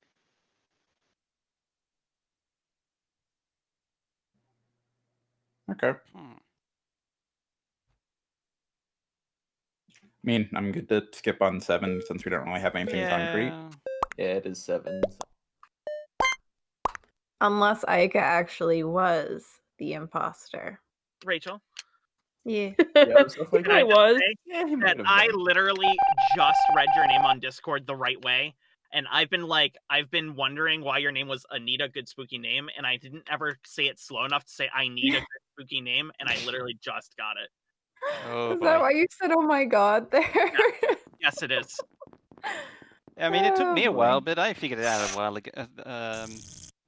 Okay. I mean, I'm good to skip on 7 since we don't really have anything concrete. Yeah, it is 7. Unless Aika actually was the imposter. Rachel. Yeah. Can I I was. say that I literally just read your name on Discord the right way, and I've been wondering why your name was Anita, good spooky name, and I didn't ever say it slow enough to say I need a good spooky name, and I literally just got it. Oh Is boy. that why you said, "Oh my god"? There. Yes, it is. I mean, it took me a boy. while, but I figured it out a while ago,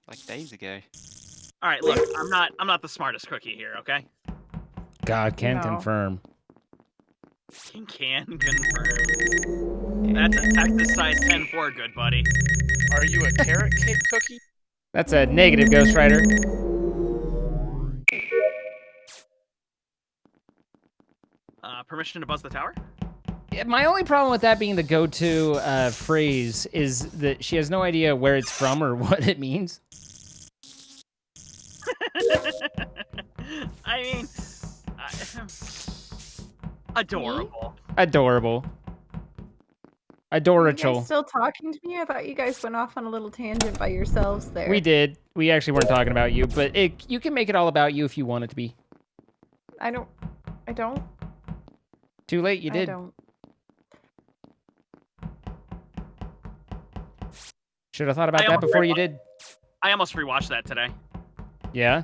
like days ago. All right, look, I'm not the smartest cookie here, okay? God can No. confirm. Can confirm. That's a Texas size 10-4, good buddy. Are you a carrot cake cookie? That's a negative, Ghost Rider. Permission to buzz the tower? Yeah, my only problem with that being the go-to phrase is that she has no idea where it's from or what it means. I mean, adorable. Adorable. Are you Adorable. guys still talking to me? I thought you guys went off on a little tangent by yourselves there. We did. We actually weren't talking about you, but you can make it all about you if you want it to be. I don't. Too late, you did. I don't. Should have thought about that before you did. I almost rewatched that today. Yeah?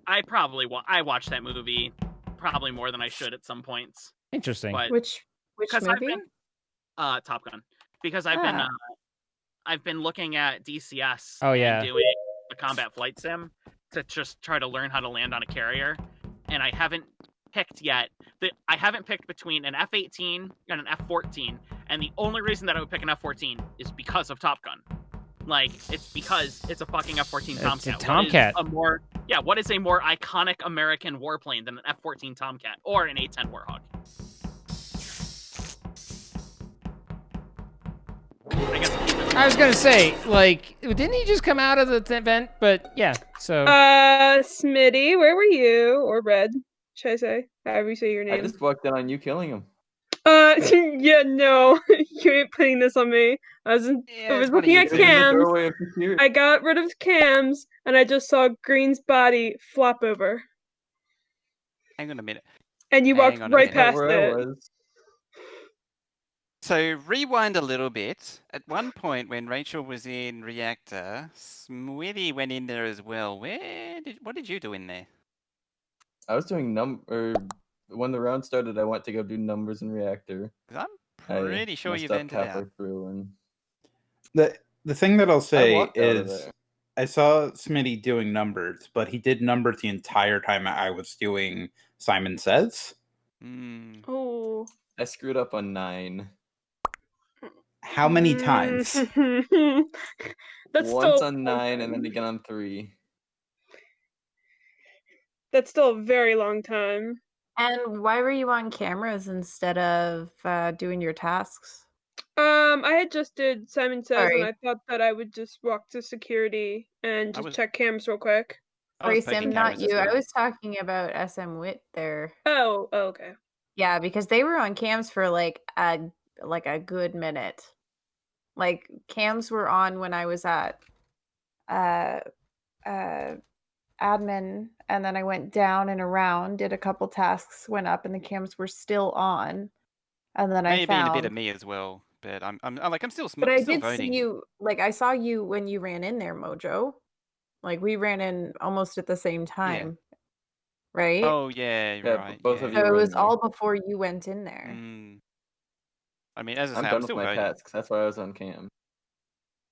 I watched that movie probably more than I should at some points. Interesting. But Which movie? Top Gun. Because I've been looking at DCS Oh, yeah. and doing a combat flight sim to just try to learn how to land on a carrier, and I haven't picked yet. I haven't picked between an F-18 and an F-14, and the only reason that I would pick an F-14 is because of Top Gun. Like, it's because it's a fucking F-14 Tomcat. It's a Tomcat. What is a more iconic American warplane than an F-14 Tomcat or an A-10 Warhawk? I was gonna say, like, didn't he just come out of the event? But yeah, so. Smitty, where were you? Or Red, should I say? However you say your I name. just walked in on you killing him. Yeah, no, you ain't putting this on me. I was looking at cams. I got rid of cams, and I just saw Green's body flop over. Hang on a minute. And you walked right past it. So rewind a little bit. At one point, when Rachel was in reactor, Smitty went in there as well. What did you do in there? I was doing when the round started, I went to go do numbers in reactor. I'm pretty sure you vented out. Through and The thing that I'll say walked out of is there. I saw Smitty doing numbers, but he did numbers the entire time I was doing Simon Says. Oh. I screwed up on 9. How many times? That's once still on 9 and then again on 3. That's still a very long time. And why were you on cameras instead of doing your tasks? I had just did Simon Says, and Sorry. I thought that I would just walk to security and just check cams real quick. I was Sorry, Sim, poking not cameras as you. I well. was talking about SM Wit there. Oh, okay. Yeah, because they were on cams for like a good minute. Like cams were on when I was at admin, and then I went down and around, did a couple tasks, went up, and the cams were still on. And then May I have been a bit found. of me as well, but I'm still But I still did see voting. you. Like I saw you when you ran in there, Mojo. Like we ran in almost at the same time, right? Oh yeah, you're right. both of So you it were in was there. all before you went in there. I mean, as I I'm say, done I'm with still my voting. tasks. That's why I was on cam.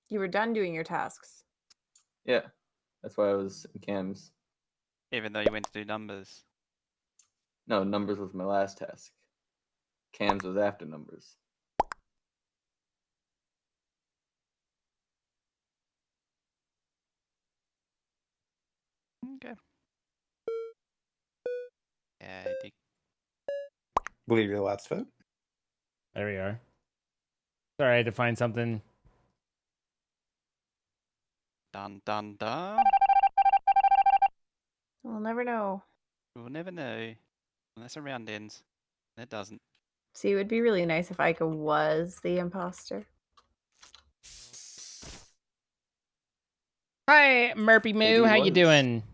You were done doing your tasks. Yeah, that's why I was in cams. Even though you went to do numbers. No, numbers was my last task. Cams was after numbers. Okay. Yeah, I think. Believe your last vote. There we are. Sorry, I had to find something. Dun dun dun. We'll never know. We'll never know. Unless a round ends. It doesn't. See, it would be really nice if Ica was the imposter. Hi, Murpy Moo. How you doing?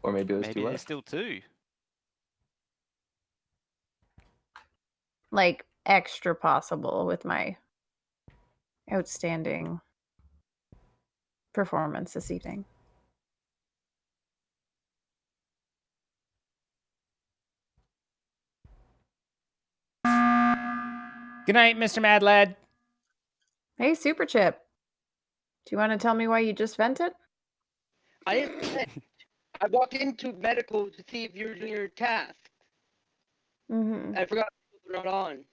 Or maybe it was Maybe two there's left. still 2. Like extra possible with my outstanding performance this evening. Good night, Mr. Mad Lad. Hey, Super Chip. Do you want to tell me why you just vented? I didn't vent. I walked into medical to see if you were doing your task. Mm-hmm. I forgot to put it on.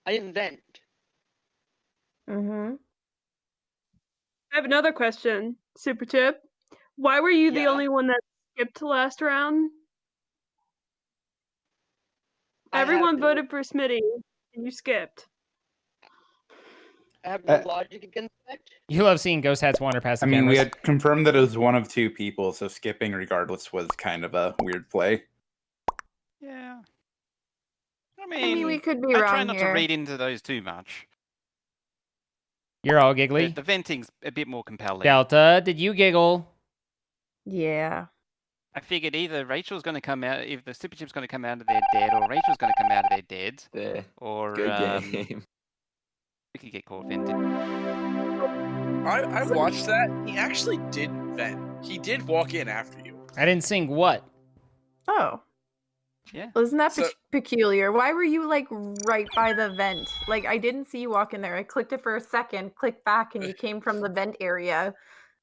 I didn't vent. Mm-hmm. I have another question, Super Chip. Why were you the only one that skipped to last round? Everyone voted for Smitty, and you skipped. I have no logic against that. You love seeing ghost hats wander past the I mean, we cameras. had confirmed that it was one of 2 people, so skipping regardless was kind of a weird play. Yeah. I mean, mean, we could be I wrong try not here. to read into those too much. You're all giggly. The venting's a bit more compelling. Delta, did you giggle? Yeah. I figured either Rachel's going to come out, if the Super Chip's going to come out of their dead, or Rachel's going to come out of their dead. Yeah. Or Good game. we could get caught vented. I watched that. He actually didn't vent. He did walk in after you. I didn't sing what? Oh. Yeah. Well, isn't that peculiar? Why were you like right by the vent? Like I didn't see you walk in there. I clicked it for a second, clicked back, and you came from the vent area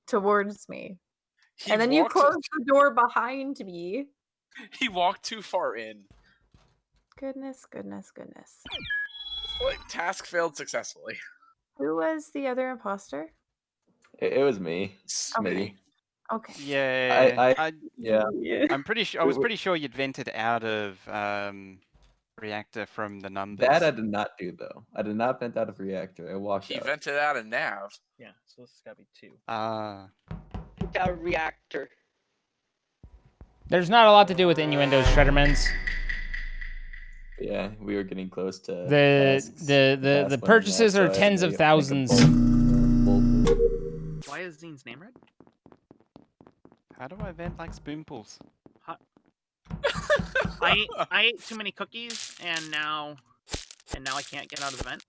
towards me. And then you closed the door behind me. He walked too far in. Goodness, goodness, goodness. Like, task failed successfully. Who was the other imposter? It was me, Smitty. Okay. Yeah. Yeah. I'm pretty sure. I was pretty sure you'd vented out of reactor from the numbers. That I did not do though. I did not vent out of reactor. I walked He out. vented out of nav. Yeah, so this has got to be 2. Out of reactor. There's not a lot to do with innuendos, Shreddermans. Yeah, we were getting close to The purchases are tens of thousands. Why is Zine's name red? How do I vent like spoonfuls? I ate too many cookies, and now I can't get out of the vent.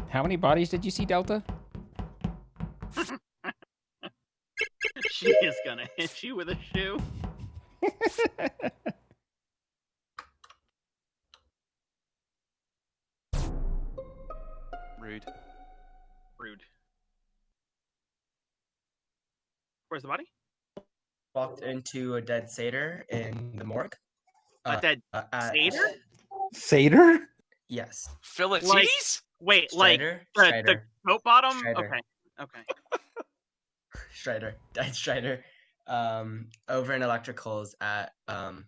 How many bodies did you see, Delta? She is gonna hit you with a shoe. Rude. Rude. Where's the body? Walked into a dead satyr in the morgue. dead satyr? Satyr? Yes. Philippines? Wait, Strider? like the coat bottom? Strider. Okay. Strider. Died Strider. Over in electricals at the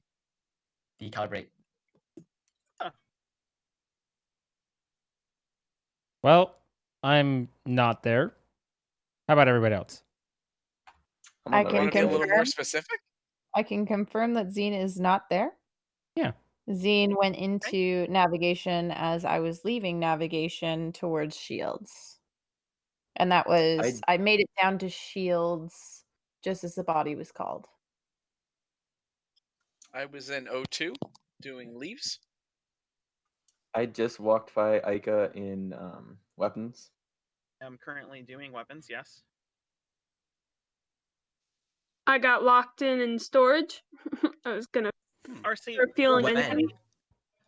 calibrate. Well, I'm not there. How about everybody else? I can be a little more specific. I can confirm that Zine is not there. Yeah. Zine went into navigation as I was leaving navigation towards Shields. And that was I made it down to Shields just as the body was called. I was in O2 doing leaves. I just walked by Ica in weapons. I'm currently doing weapons, yes. I got locked in storage. I was gonna RC, start feeling was anything.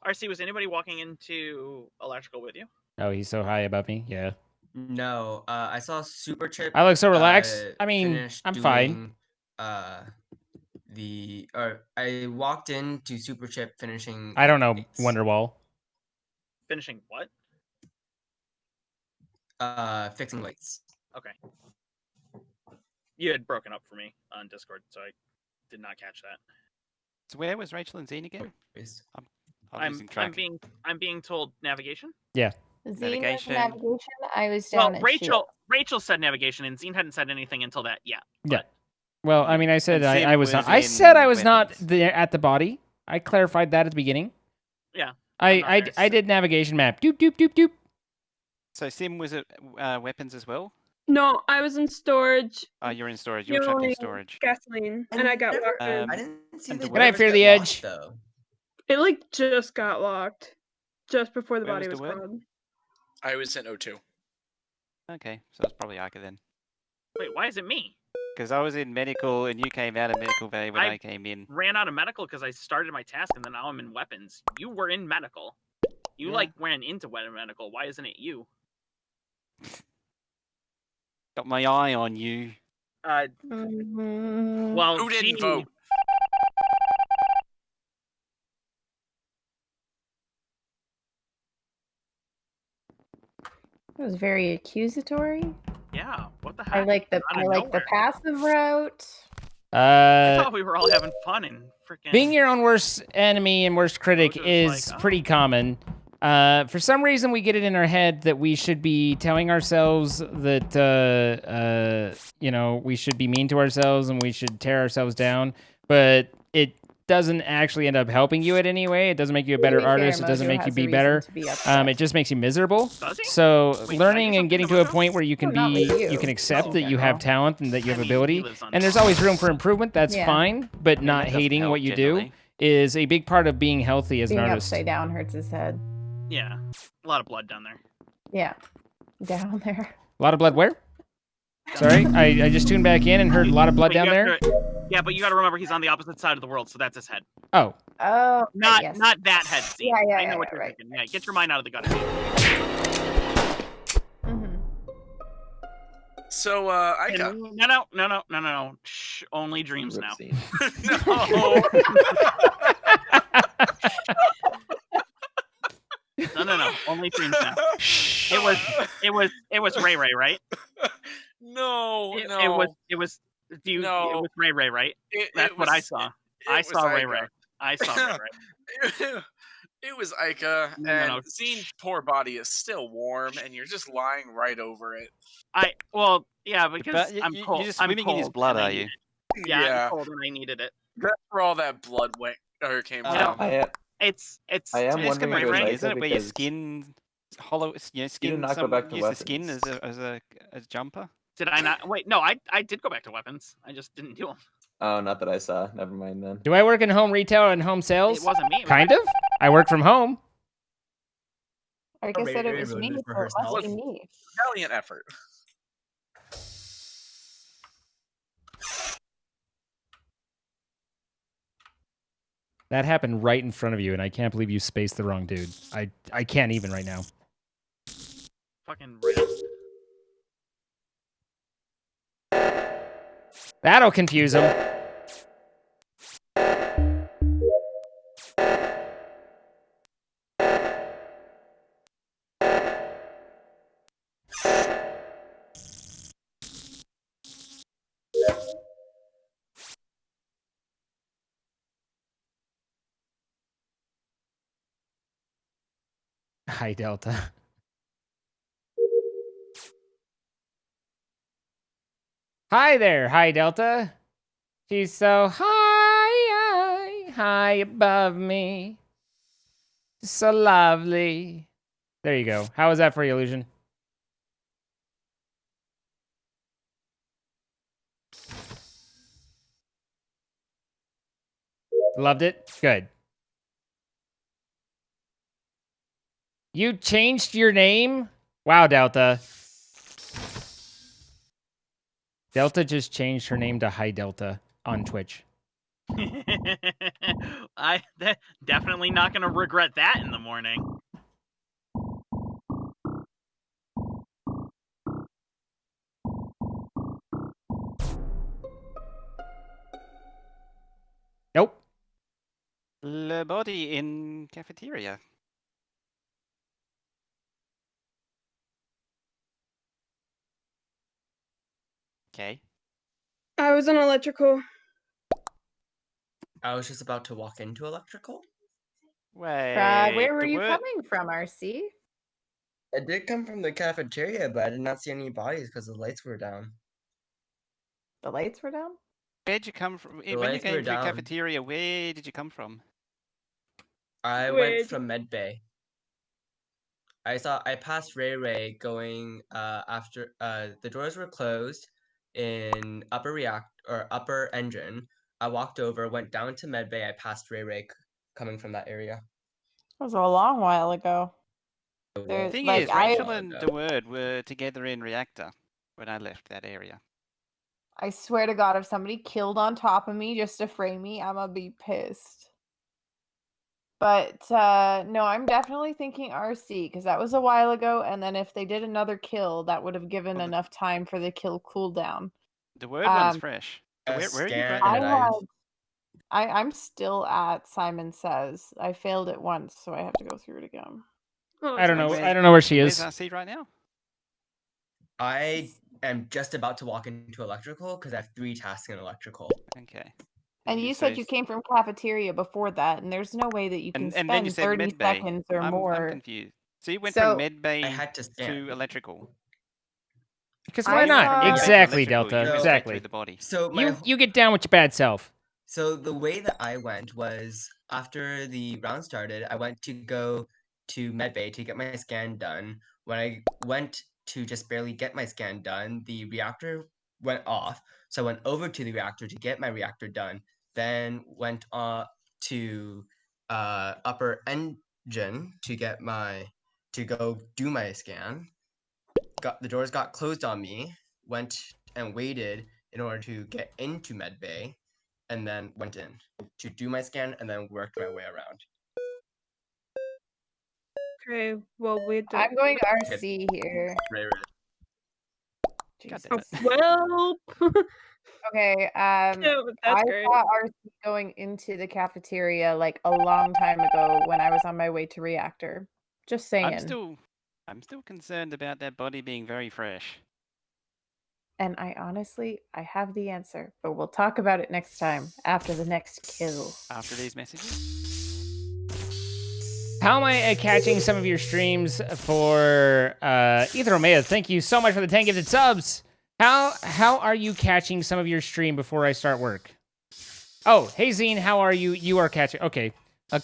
RC, was anybody walking into electrical with you? Oh, he's so high above me. Yeah. No, I saw Super Chip. I look so relaxed. I mean, I'm fine. I walked into Super Chip finishing. I don't know, Wonderwall. Finishing what? Fixing lights. Okay. You had broken up for me on Discord, so I did not catch that. So where was Rachel and Zine again? I'm losing I'm track. being told navigation. Yeah. Zine was navigation. I was down at Rachel said navigation, and Zine hadn't said anything until that. Yeah. Yeah. Well, I mean, I said And Sim I was was not. I in said I was not there at the body. I clarified that at the beginning. Yeah. I did navigation map. Doop doop doop doop. So Sim was at weapons as well? No, I was in storage. Oh, you're in storage. You're trapped in fueling storage. gaseline, and I got locked in. I didn't see the Can I fear the edge? though. It like just got locked, just before the Where body was was the word? called. I was in O2. Okay, so it's probably Ica then. Wait, why is it me? Because I was in medical and you came out of medical bay when I came in. Ran out of medical because I started my task, and then now I'm in weapons. You were in medical. You ran into medical. Why isn't it you? Got my eye on you. Well, Who didn't vote? It was very accusatory. Yeah. What the heck? I like the passive route. I thought we were all having fun and freaking. Being your own worst enemy and worst critic is pretty common. For some reason, we get it in our head that we should be telling ourselves that, we should be mean to ourselves and we should tear ourselves down. But it doesn't actually end up helping you in any way. It doesn't make you a better artist. It doesn't make you be better. It just makes you miserable. So learning and getting to a point where you can you can accept that you have talent and that you have ability, and there's always room for improvement. That's fine, but not hating what you do is a big part of being healthy as an artist. Upside down hurts his head. Yeah, a lot of blood down there. Yeah, down there. A lot of blood where? Sorry, I just tuned back in and heard a lot of blood down there. Yeah, but you got to remember he's on the opposite side of the world, so that's his head. Oh. Oh. Not that head. Scene. Yeah, I know what you're thinking. Yeah, get your mind out of the gutter. So, Ica. No. Shh, only dreams now. No. Only dreams now. It was Ray, right? No. It was Ray, right? That's what I saw. I saw Ray. I saw Ray. It was Ica, and Zine's poor body is still warm, and you're just lying right over it. Because I'm cold. You're just swimming in his blood, are you? Yeah, I'm cold and I needed it. That's where all that blood came from. It's I am wondering if Ray, it's isn't it where your because skin hollow? Skin. did not go back to use the skin as a jumper. Did I not? Wait, no. I did go back to weapons. I just didn't do them. Oh, not that I saw. Never mind then. Do I work in home retail and home sales? It wasn't me. Kind of. I work from home. I guess that it was me, so it must be me. Valiant effort. That happened right in front of you, and I can't believe you spaced the wrong dude. I can't even right now. Fucking Ray. That'll confuse him. Hi, Delta. Hi there, Hi, Delta. She's so high above me. So lovely. There you go. How was that for you, Illusion? Loved it? Good. You changed your name? Wow, Delta. Delta just changed her name to Hi Delta on Twitch. Definitely not going to regret that in the morning. Nope. The body in cafeteria. Okay. I was in electrical. I was just about to walk into electrical. Wait, where were you coming from, RC? It did come from the cafeteria, but I did not see any bodies because the lights were down. The lights were down? Where'd you come from? The When you lights were came through down. cafeteria, where did you come from? I went from med bay. I passed Ray going after the doors were closed in upper engine. I walked over, went down to med bay. I passed Ray coming from that area. That was a long while ago. The thing is, Rachel and the Word were together in reactor when I left that area. I swear to God, if somebody killed on top of me just to frame me, I'm gonna be pissed. But no, I'm definitely thinking RC because that was a while ago. And then if they did another kill, that would have given enough time for the kill cooldown. The Word one's fresh. Where are you right I'm still at Simon Says. I failed it once, so I have to go through it again. I don't know. I don't know where she is. Where's RC right now? I am just about to walk into electrical because I have 3 tasks in electrical. Okay. And you said you came from cafeteria before that, and there's no way that you can And then you spend said 30 med bay. seconds or I'm more. confused. So you went So- from med bay I had to to electrical. Because why not? Exactly, Delta. You went straight Exactly. through the body. So You get down with your bad self. So the way that I went was after the round started, I went to go to medbay to get my scan done. When I went to just barely get my scan done, the reactor went off. So I went over to the reactor to get my reactor done. Then went to upper engine to go do my scan. The doors got closed on me. Went and waited in order to get into medbay, and then went in to do my scan and then worked my way around. Okay, well I'm going RC here. Jesus. Well. Okay, that's I great. saw RC going into the cafeteria like a long time ago when I was on my way to reactor. Just saying. I'm still concerned about that body being very fresh. And I have the answer, but we'll talk about it next time after the next kill. After these messages? How am I catching some of your streams for Ether Omega? Thank you so much for the 10 gifted subs. How are you catching some of your stream before I start work? Oh, hey Zine, how are you? You are catching. Okay. A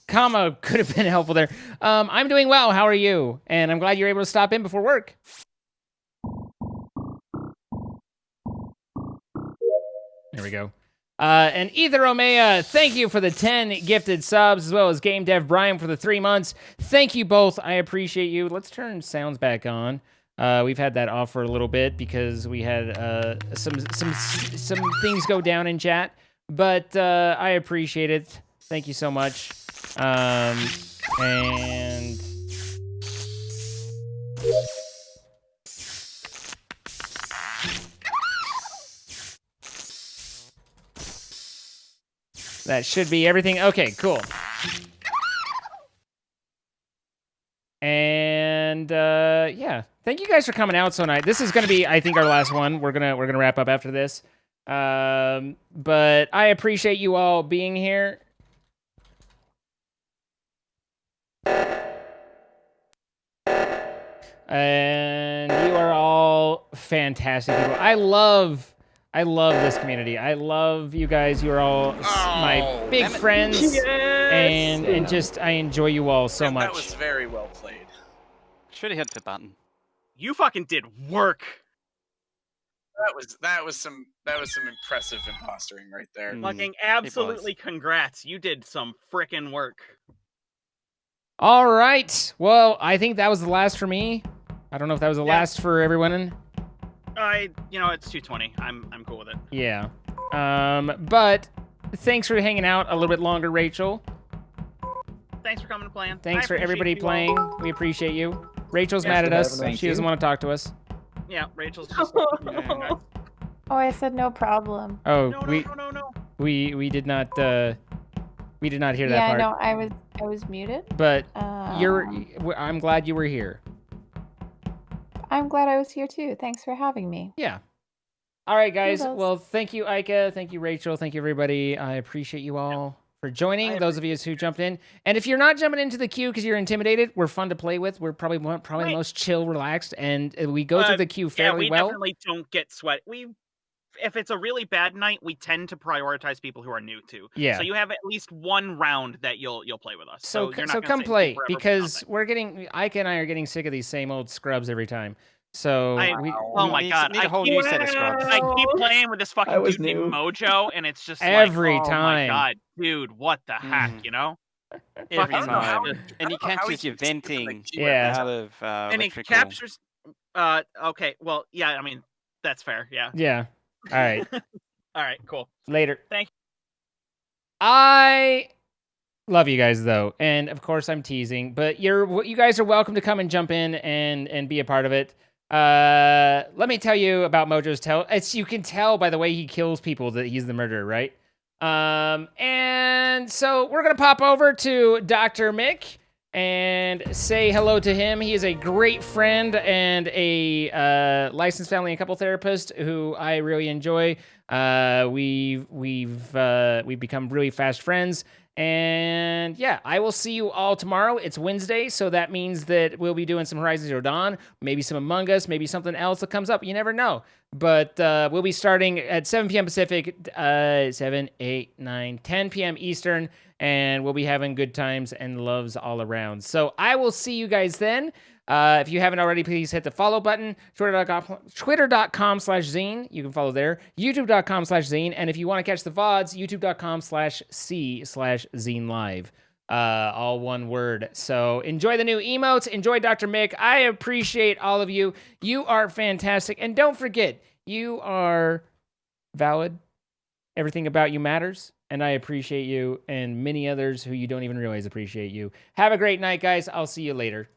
comma could have been helpful there. I'm doing well. How are you? And I'm glad you're able to stop in before work. There we go. And Ether Omea, thank you for the 10 gifted subs, as well as Game Dev Brian for the 3 months. Thank you both. I appreciate you. Let's turn sounds back on. We've had that off for a little bit because we had some things go down in chat, but I appreciate it. Thank you so much. And that should be everything. Okay, cool. And yeah, thank you guys for coming out so night. This is gonna be, I think, our last one. We're gonna wrap up after this. But I appreciate you all being here. And you are all fantastic people. I love this community. I love you guys. You are all my big friends. Yes! And just I enjoy you all so much. That was very well played. Should have hit the button. You fucking did work. That was some impressive impostering right there. Fucking absolutely congrats. You did some frickin' work. All right. Well, I think that was the last for me. I don't know if that was the last for everyone. It's 2:20. I'm cool with it. Yeah. But thanks for hanging out a little bit longer, Rachel. Thanks for coming and playing. Thanks for everybody playing. We appreciate you. Rachel's mad at us. She doesn't want to talk to us. Yeah, Rachel's just. Oh, I said no problem. Oh, no. We did not. We did not hear that Yeah, part. no, I was muted. But I'm glad you were here. I'm glad I was here too. Thanks for having me. Yeah. All right, guys. Toodles. Well, thank you, Ika. Thank you, Rachel. Thank you, everybody. I appreciate you all for joining. Those of you who jumped in, and if you're not jumping into the queue because you're intimidated, we're fun to play with. We're probably the most chill, relaxed, and we go through the queue fairly well. We definitely don't get sweat. If it's a really bad night, we tend to prioritize people who are new too. Yeah. So you have at least one round that you'll play with us. So you're not come stay play forever because Ika and I are getting sick of these same old scrubs every time. So oh my god, need a whole new set of scrubs. I keep playing with this fucking dude named Mojo, and it's just every like, time. Oh my god, dude, what the heck, you know? Every Fucking time. And he catches you venting out of and he electrical. captures. Okay, well, yeah, I mean that's fair. Yeah. Yeah. All right. All right. Cool. Later. Thank you. I love you guys though, and of course I'm teasing, but you guys are welcome to come and jump in and be a part of it. Let me tell you about Mojo's you can tell by the way he kills people that he's the murderer, right? And so we're gonna pop over to Dr. Mick and say hello to him. He is a great friend and a licensed family and couple therapist who I really enjoy. We've become really fast friends. And yeah, I will see you all tomorrow. It's Wednesday, so that means that we'll be doing some Horizon Zero Dawn, maybe some Among Us, maybe something else that comes up. You never know. But we'll be starting at 7 p.m. Pacific, 7, 8, 9, 10 p.m. Eastern, and we'll be having good times and loves all around. So I will see you guys then. If you haven't already, please hit the follow button. Twitter.com/Zine. You can follow there. YouTube.com/Zine. And if you want to catch the VODs, YouTube.com/C/Zine Live. All one word. So enjoy the new emotes. Enjoy Dr. Mick. I appreciate all of you. You are fantastic. And don't forget, you are valid. Everything about you matters. And I appreciate you and many others who you don't even realize appreciate you. Have a great night, guys. I'll see you later.